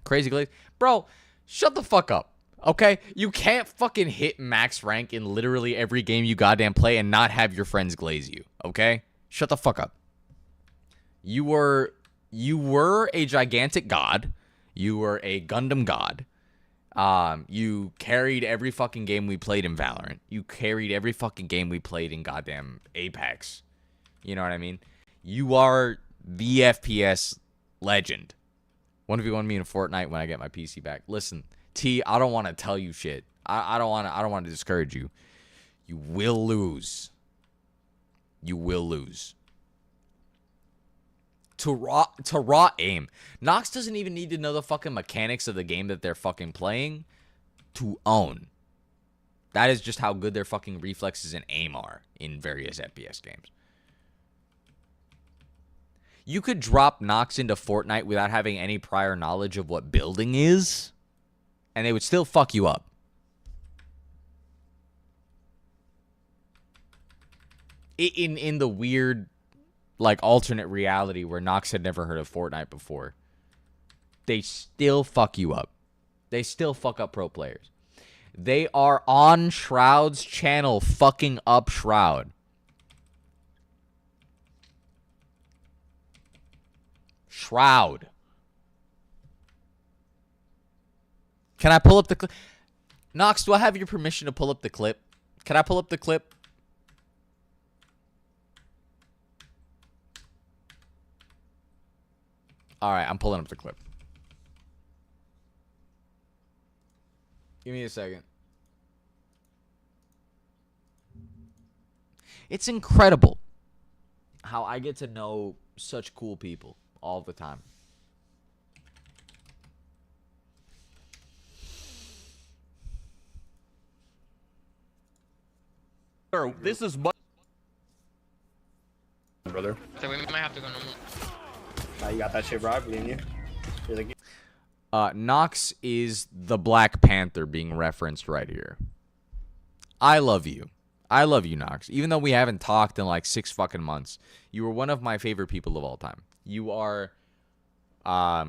crazy glaze, bro. Shut the fuck up. Okay? You can't fucking hit max rank in literally every game you goddamn play and not have your friends glaze you. Okay? Shut the fuck up. You were a gigantic god. You were a Gundam god. You carried every fucking game we played in Valorant. You carried every fucking game we played in goddamn Apex. You know what I mean? You are the FPS legend. 1v1 me in Fortnite when I get my PC back. Listen, T, I don't want to tell you shit. I don't want to discourage you. You will lose. You will lose. To raw aim. Nox doesn't even need to know the fucking mechanics of the game that they're fucking playing to own. That is just how good their fucking reflexes and aim are in various FPS games. You could drop Nox into Fortnite without having any prior knowledge of what building is, and they would still fuck you up. In the weird, like, alternate reality where Nox had never heard of Fortnite before, they still fuck you up. They still fuck up pro players. They are on Shroud's channel fucking up Shroud. Shroud. Can I pull up the clip? Nox, do I have your permission to pull up the clip? Can I pull up the clip? Alright, I'm pulling up the clip. Give me a second. It's incredible how I get to know such cool people all the time. This is brother. So we might have to go normal. You got that shit, bro. I believe in you. You're like, Nox is the Black Panther being referenced right here. I love you. I love you, Nox. Even though we haven't talked in like 6 fucking months, you were one of my favorite people of all time. You are, I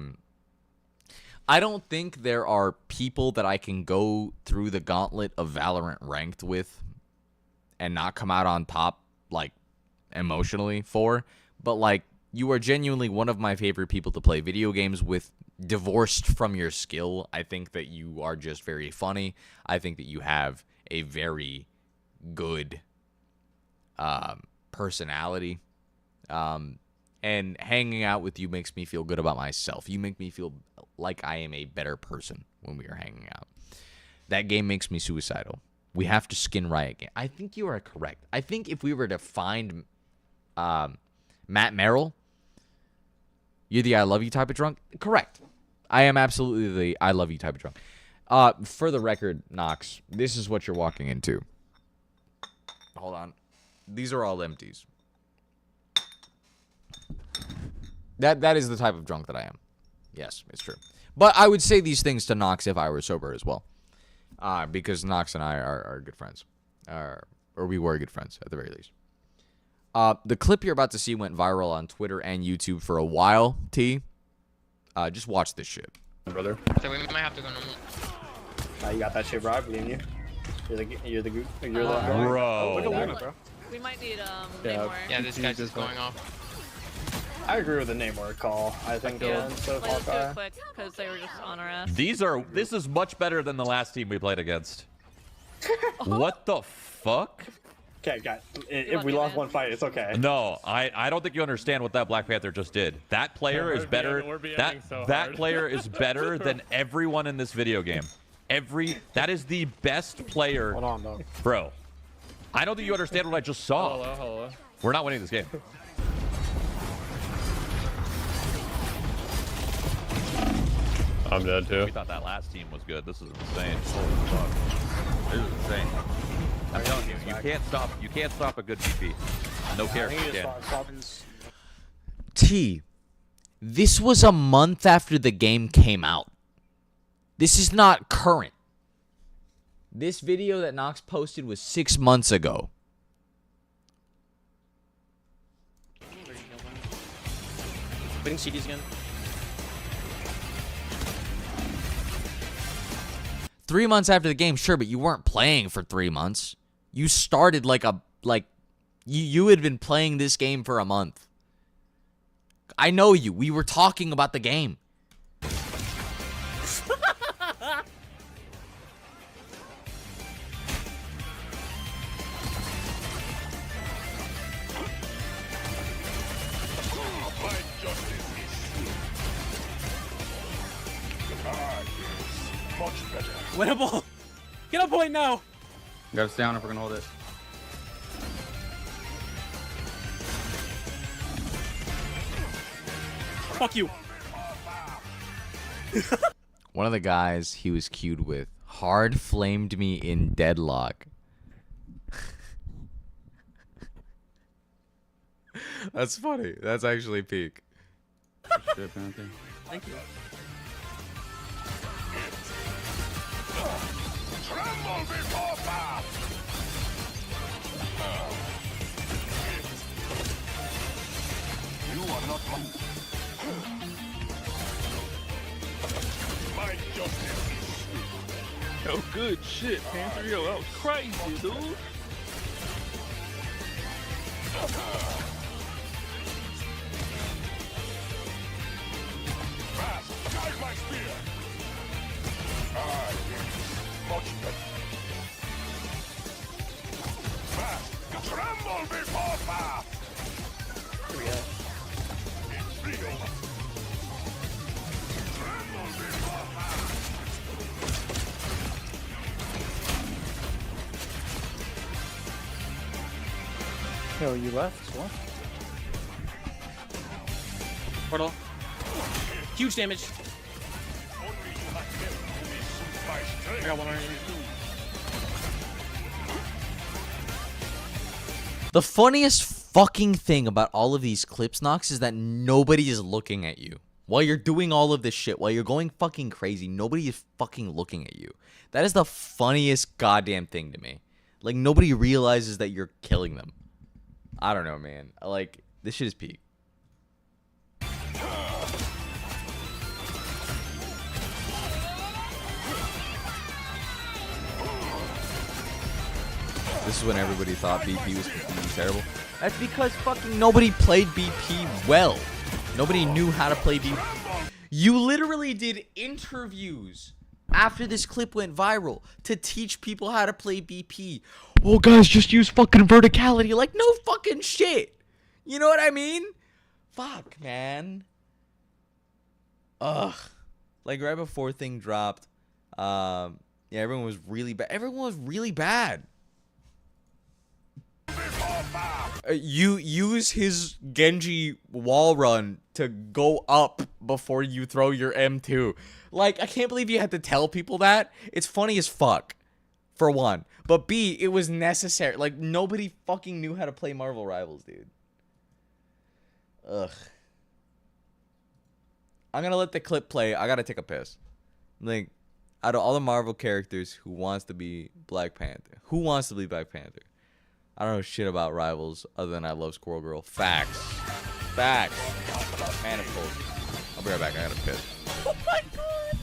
don't think there are people that I can go through the gauntlet of Valorant ranked with and not come out on top, like, emotionally for. But, like, you are genuinely one of my favorite people to play video games with, divorced from your skill. I think that you are just very funny. I think that you have a very good personality. And hanging out with you makes me feel good about myself. You make me feel like I am a better person when we are hanging out. That game makes me suicidal. We have to skin Riot game. I think you are correct. I think if we were to find Matt Merrill, you're the I love you type of drunk? Correct. I am absolutely the I love you type of drunk. For the record, Nox, this is what you're walking into. Hold on. These are all empties. That is the type of drunk that I am. Yes, it's true. But I would say these things to Nox if I were sober as well. Because Nox and I are good friends. Or we were good friends, at the very least. The clip you're about to see went viral on Twitter and YouTube for a while, T. Just watch this shit. Brother. So we might have to go normal. You got that shit, bro. I believe in you. You're the Bro. Look at Luna, bro. We might need Yeah, Yeah, this guy's just going off. I agree with the Namor call. I think Yeah. going so Let's do far. it quick because they were just on our ass. This is much better than the last team we played against. What the fuck? Okay, guys. If we lost one fight, it's okay. No, I don't think you understand what that Black Panther just did. That player is better. That player is better than everyone in this video game. That is the best player. Hold on, though. Bro, I don't think you understand what I just saw. Hello. We're not winning this game. I'm dead too. We thought that last team was good. This is insane. Holy fuck. This is insane. I'm telling you, you can't stop a good VP. No character can. T, this was a month after the game came out. This is not current. This video that Nox posted was 6 months ago. Putting CDs again. 3 months after the game, sure, but you weren't playing for 3 months. You started you had been playing this game for a month. I know you. We were talking about the game. Winnable. Get a point now. Gotta stay on if we're gonna hold it. Fuck you. One of the guys he was queued with hard flamed me in deadlock. That's funny. That's actually peak. Shit, Panther. Thank you. Tremble before fire! You are not my justice is Oh, good shit, Panther. Yo, that was crazy, dude. fast. Guide my spear. Much better. Fast. Tremble before fire. Here we go. It's real. Tremble before fire. Yo, you left? What? Portal. Huge damage. I got one on you. The funniest fucking thing about all of these clips, Nox, is that nobody is looking at you. While you're doing all of this shit, while you're going fucking crazy, nobody is fucking looking at you. That is the funniest goddamn thing to me. Like, nobody realizes that you're killing them. I don't know, man. Like, this shit is peak. This is when everybody thought BP was completely terrible. That's because fucking nobody played BP well. Nobody knew how to play BP. You literally did interviews after this clip went viral to teach people how to play BP. Well, guys, just use fucking verticality. Like, no fucking shit. You know what I mean? Fuck, man. Ugh. Like, right before thing dropped, yeah, everyone was really bad. Everyone was really bad. You use his Genji wall run to go up before you throw your M2. Like, I can't believe you had to tell people that. It's funny as fuck, for one. But B, it was necessary. Like, nobody fucking knew how to play Marvel Rivals, dude. Ugh. I'm gonna let the clip play. I gotta take a piss. Like, out of all the Marvel characters, who wants to be Black Panther? Who wants to be Black Panther? I don't know shit about Rivals other than I love Squirrel Girl. Facts. Facts. Man, of course. I'll be right back. I gotta piss. Oh my god!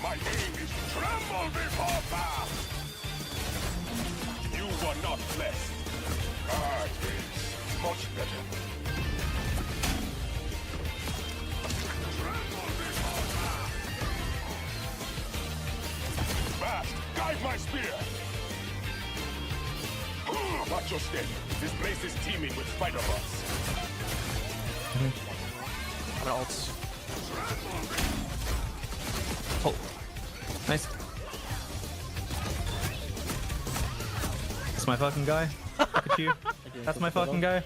My name is Tremble Before Fast! You were not blessed. Art is much better. Tremble before fast! Fast, guide my spear! Watch your step. This place is teeming with spider-bots. I'm an ult. Oh, nice. That's my fucking guy. Look at you. That's my fucking guy.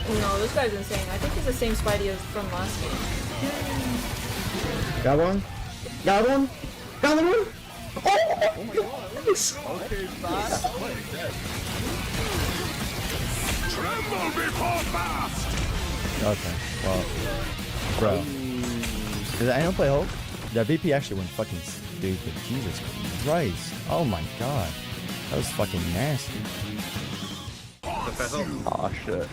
No, this guy's insane. I think he's the same Spidey as from last game. Got one? Got one? Got one? Oh my god. Okay, fast. Tremble before fast. Okay, well, bro. Cause I don't play Hulk. The VP actually went fucking stupid. Jesus Christ. Oh my god. That was fucking nasty. Oh shit.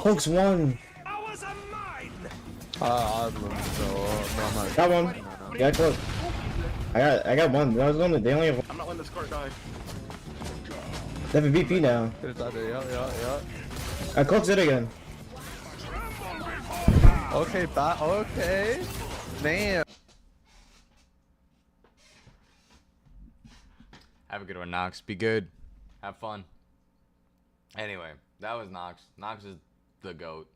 Hulk's one. Got one. Yeah, close. I got one. That was only, they only have one. I'm not letting this card die. They have a VP now. I close it again. Okay, okay. Damn. Have a good one, Nox. Be good. Have fun. Anyway, that was Nox. Nox is the GOAT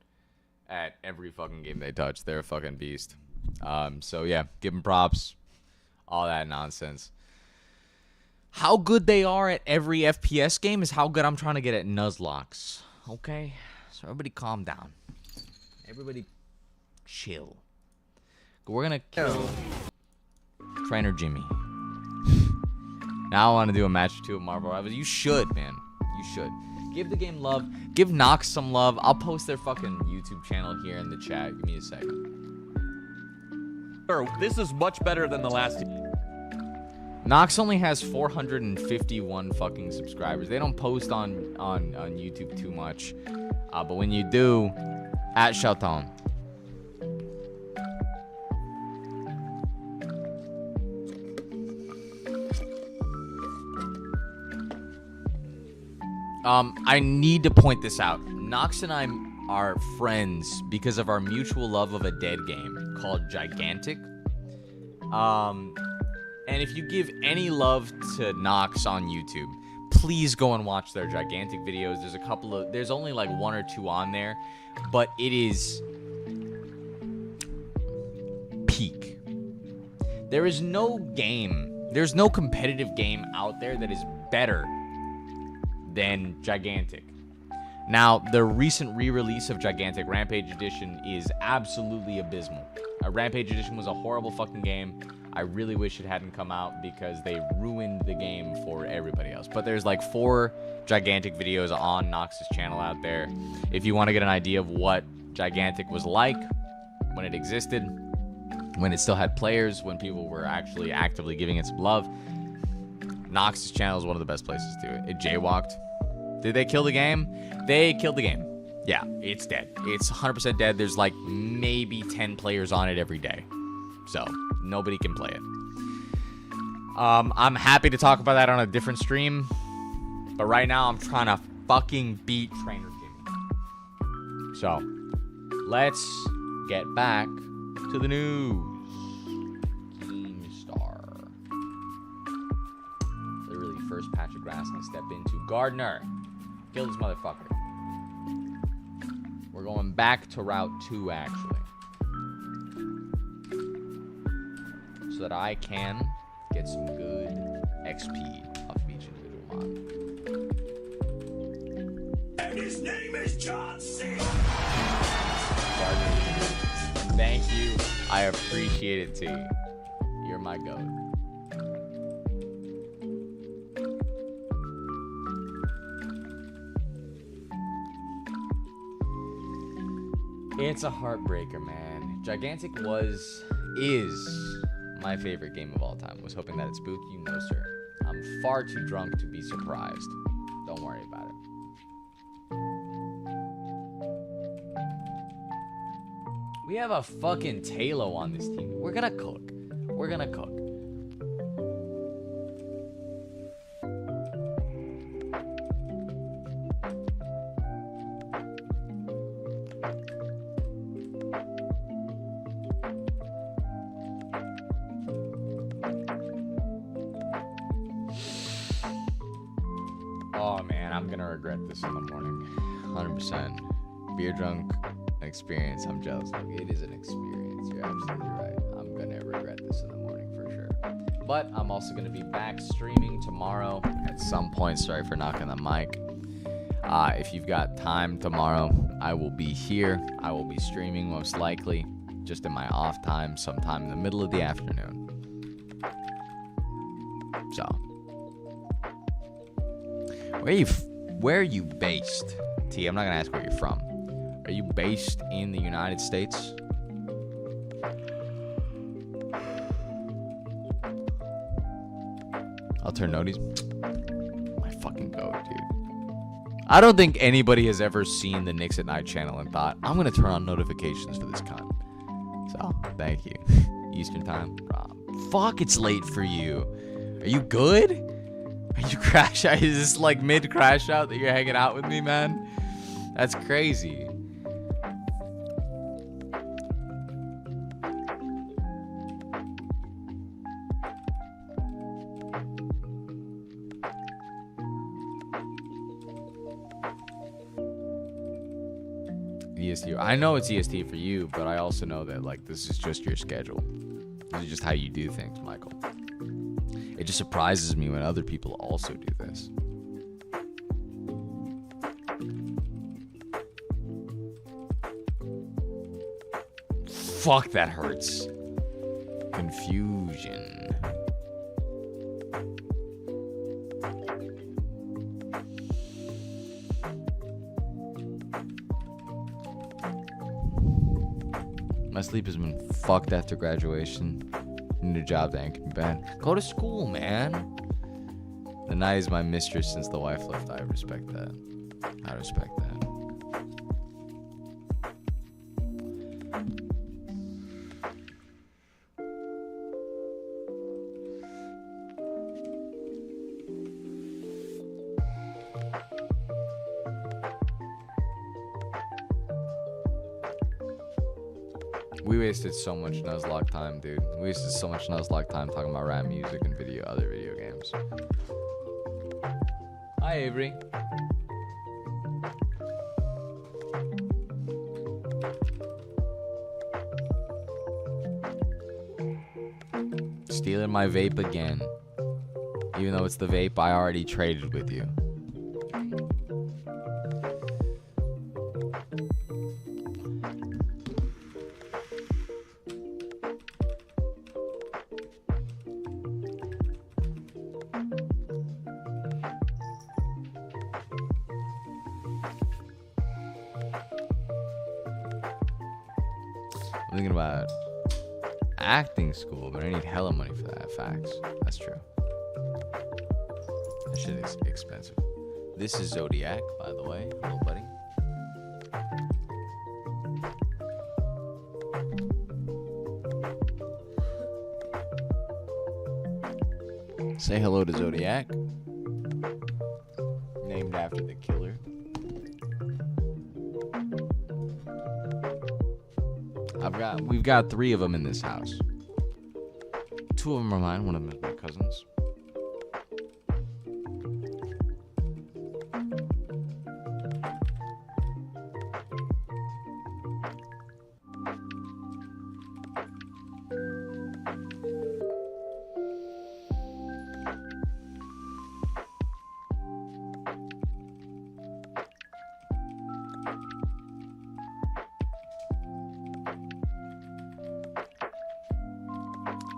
at every fucking game they touch. They're a fucking beast. So yeah, give them props. All that nonsense. How good they are at every FPS game is how good I'm trying to get at Nuzlocke. Okay? So everybody calm down. Everybody chill. We're gonna kill Trainer Jimmy. Now I want to do a match or two of Marvel Rivals. You should, man. You should. Give the game love. Give Nox some love. I'll post their fucking YouTube channel here in the chat. Give me a second. This is much better than the last. Nox only has 451 fucking subscribers. They don't post on YouTube too much. But when you do, at Shouton. I need to point this out. Nox and I are friends because of our mutual love of a dead game called Gigantic. And if you give any love to Nox on YouTube, please go and watch their Gigantic videos. There's only like one or two on there, but it is peak. There is no game, there's no competitive game out there that is better than Gigantic. Now, the recent re-release of Gigantic Rampage Edition is absolutely abysmal. Rampage Edition was a horrible fucking game. I really wish it hadn't come out because they ruined the game for everybody else. But there's like 4 Gigantic videos on Nox's channel out there. If you want to get an idea of what Gigantic was like when it existed, when it still had players, when people were actually actively giving it some love, Nox's channel is one of the best places to do it. It jaywalked. Did they kill the game? They killed the game. Yeah, it's dead. It's 100% dead. There's like maybe 10 players on it every day. So, nobody can play it. I'm happy to talk about that on a different stream. But right now, I'm trying to fucking beat Trainer Jimmy. So, let's get back to the news. Keemstar. Literally, first patch of grass I step into. Gardener. Kill this motherfucker. We're going back to Route 2, actually. So that I can get some good XP off of each individual mod. And his name is John C. Thank you. I appreciate it, T. You're my goat. It's a heartbreaker, man. Gigantic is my favorite game of all time. Was hoping that it's spooky. No, sir. I'm far too drunk to be surprised. Don't worry about it. We have a fucking Talo on this team. We're gonna cook. We're gonna cook. Oh man, I'm gonna regret this in the morning. 100%. Beer drunk experience. I'm jealous. Like, it is an experience. You're absolutely right. I'm gonna regret this in the morning for sure. But I'm also gonna be back streaming tomorrow at some point. Sorry for knocking the mic. If you've got time tomorrow, I will be here. I will be streaming most likely, just in my off time, sometime in the middle of the afternoon. So, where are you based? T, I'm not gonna ask where you're from. Are you based in the United States? I'll turn noties. My fucking goat, dude. I don't think anybody has ever seen the Knicks at Night channel and thought, I'm gonna turn on notifications for this cunt. So, thank you. Eastern time. Fuck, it's late for you. Are you good? Are you crash out? Is this like mid crash out that you're hanging out with me, man? That's crazy. EST. I know it's EST for you, but I also know that like this is just your schedule. This is just how you do things, Michael. It just surprises me when other people also do this. Fuck, that hurts. Confusion. My sleep has been fucked after graduation. Need a job that ain't gonna be bad. Go to school, man. The night is my mistress since the wife left. I respect that. I respect that. We wasted so much Nuzlocke time, dude. We wasted so much Nuzlocke time talking about rap music and other video games. Hi, Avery. Stealing my vape again. Even though it's the vape I already traded with you. I'm thinking about acting school, but I need hella money for that. Facts. That's true. That shit is expensive. This is Zodiac, by the way. Hello, buddy. Say hello to Zodiac. Named after the killer. We've got 3 of them in this house. 2 of them are mine, one of them is my cousin's.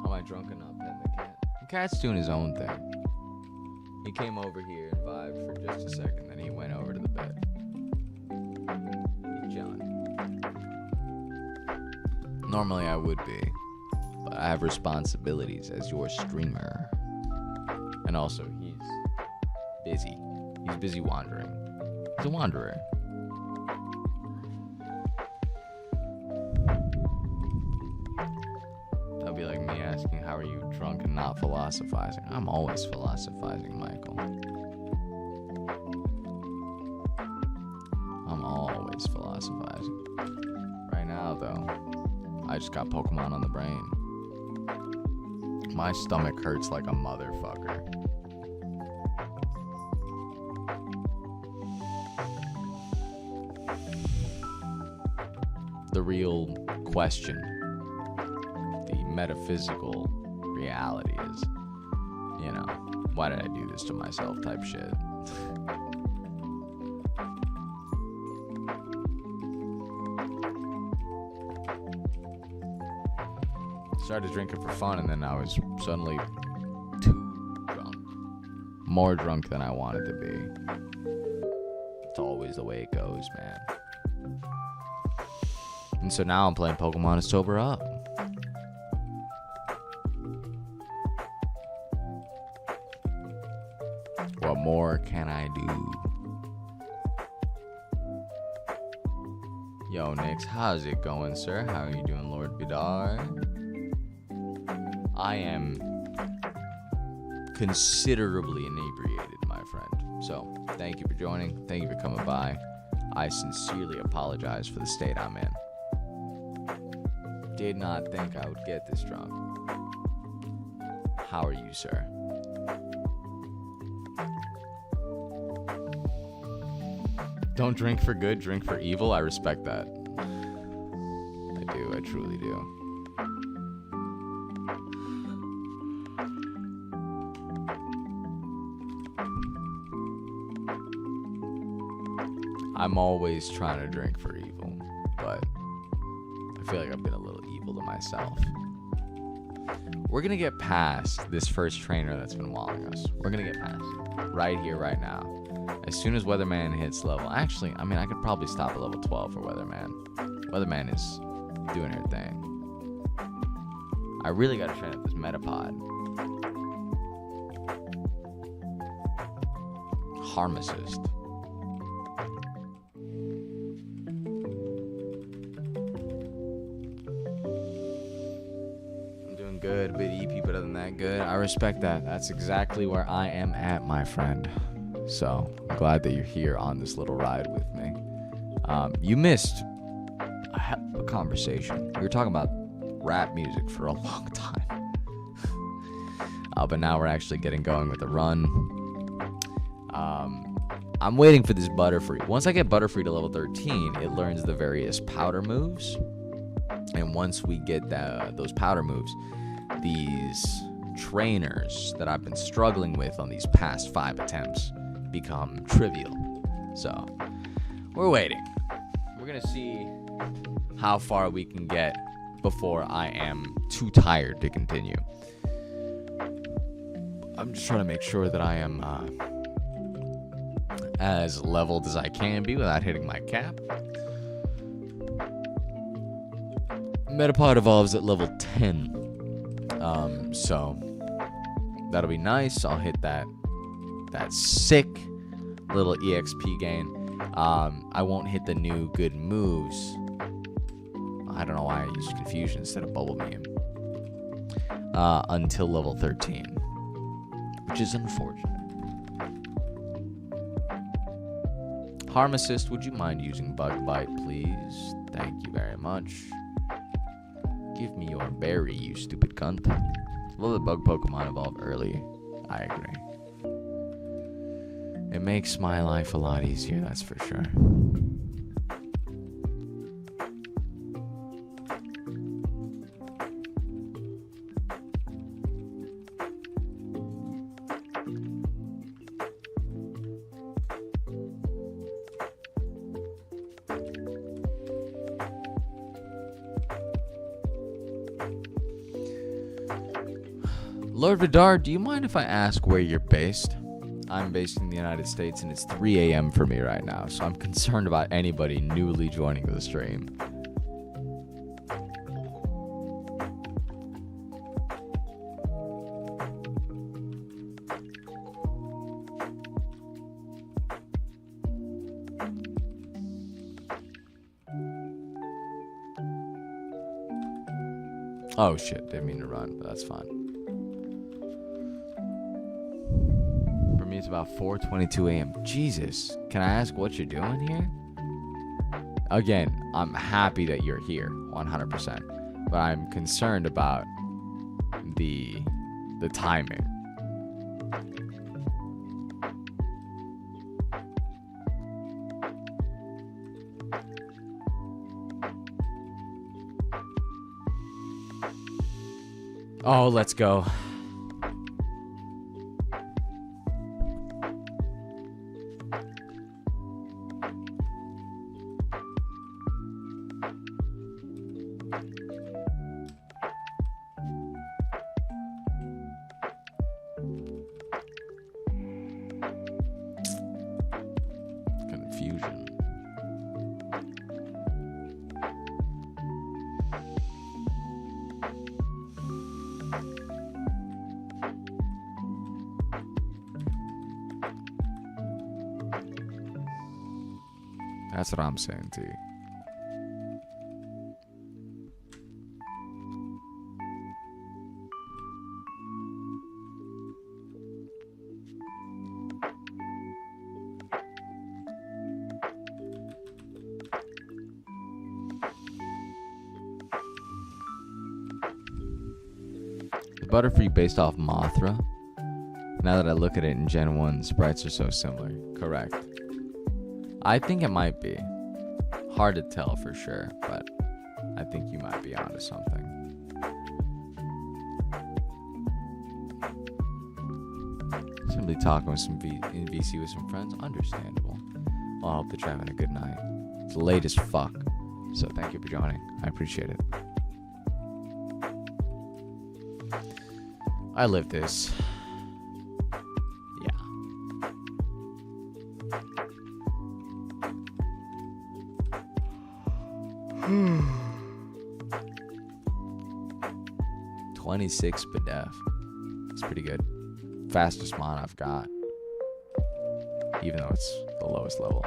Am I drunk enough petting the cat? The cat's doing his own thing. He came over here and vibed for just a second, then he went over to the bed. He's chilling. Normally I would be, but I have responsibilities as your streamer. And also, he's busy. He's busy wandering. He's a wanderer. That'd be like me asking, how are you drunk and not philosophizing? I'm always philosophizing, Michael. I'm always philosophizing. Right now, though, I just got Pokemon on the brain. My stomach hurts like a motherfucker. The real question, the metaphysical reality is, you know, why did I do this to myself type shit. Started drinking for fun, and then I was suddenly too drunk. More drunk than I wanted to be. It's always the way it goes, man. And so now I'm playing Pokemon to sober up. What more can I do? Yo, Nix, how's it going, sir? How are you doing, Lord Vidar? I am considerably inebriated, my friend. So, thank you for joining. Thank you for coming by. I sincerely apologize for the state I'm in. Did not think I would get this drunk. How are you, sir? Don't drink for good, drink for evil. I respect that. I do. I truly do. I'm always trying to drink for evil, but I feel like I've been a little evil to myself. We're going to get past this first trainer that's been walling us. We're going to get past it right here, right now. As soon as Weatherman hits level... Actually, I mean, I could probably stop at level 12 for Weatherman. Weatherman is doing her thing. I really got to train up this Metapod. Harmacist. Good, a bit EP, but other than that, good. I respect that. That's exactly where I am at, my friend. So, I'm glad that you're here on this little ride with me. You missed a conversation. We were talking about rap music for a long time. But now we're actually getting going with the run. I'm waiting for this Butterfree. Once I get Butterfree to level 13, it learns the various powder moves. And once we get those powder moves, these trainers that I've been struggling with on these past 5 attempts become trivial. So, we're waiting. We're going to see how far we can get before I am too tired to continue. I'm just trying to make sure that I am as leveled as I can be without hitting my cap. Metapod evolves at level 10. So that'll be nice. I'll hit that sick little EXP gain. I won't hit the new good moves. I don't know why I used Confusion instead of Bubble Beam. Until level 13. Which is unfortunate. Harm Assist, would you mind using Bug Bite, please? Thank you very much. Give me your berry, you stupid cunt. Love that bug Pokemon evolve early. I agree. It makes my life a lot easier, that's for sure. Lord Vidar, do you mind if I ask where you're based? I'm based in the United States and it's 3 a.m. for me right now, so I'm concerned about anybody newly joining the stream. Oh shit, didn't mean to run, but that's fine. For me, it's about 4:22 a.m. Jesus, can I ask what you're doing here? Again, I'm happy that you're here, 100%, but I'm concerned about the timing. Oh, let's go. Confusion. That's what I'm saying to you. The Butterfree based off Mothra. Now that I look at it in Gen 1, sprites are so similar. Correct. I think it might be. Hard to tell for sure, but I think you might be onto something. Simply talking with in VC with some friends, understandable. Well, I hope that you're having a good night. It's late as fuck, so thank you for joining. I appreciate it. I live this. 26 Bidef. It's pretty good. Fastest mon I've got. Even though it's the lowest level.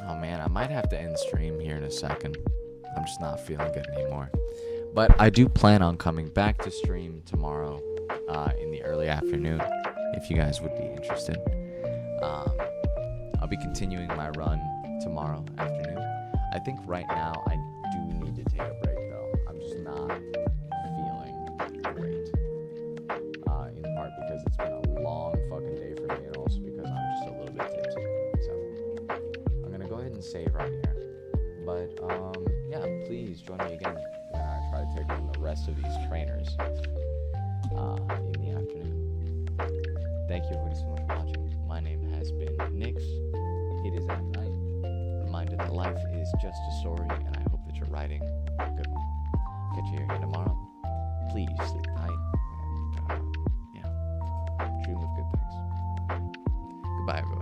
Oh man, I might have to end stream here in a second. I'm just not feeling good anymore. But I do plan on coming back to stream tomorrow in the early afternoon, if you guys would be interested. I'll be continuing my run tomorrow afternoon. I think right now I do need to take a break though. I'm just not feeling great. In part because it's been a long fucking day for me and also because I'm just a little bit tipsy. So I'm gonna go ahead and save right here. But yeah, please join me again when I try to take on the rest of these trainers in the afternoon. Thank you everybody so much for watching. My name has been Nix. It is at night. Reminded that life is just a story, and I hope that you're writing a good one. Catch you here again tomorrow. Please sleep tight. And, yeah, dream of good things. Goodbye, everyone.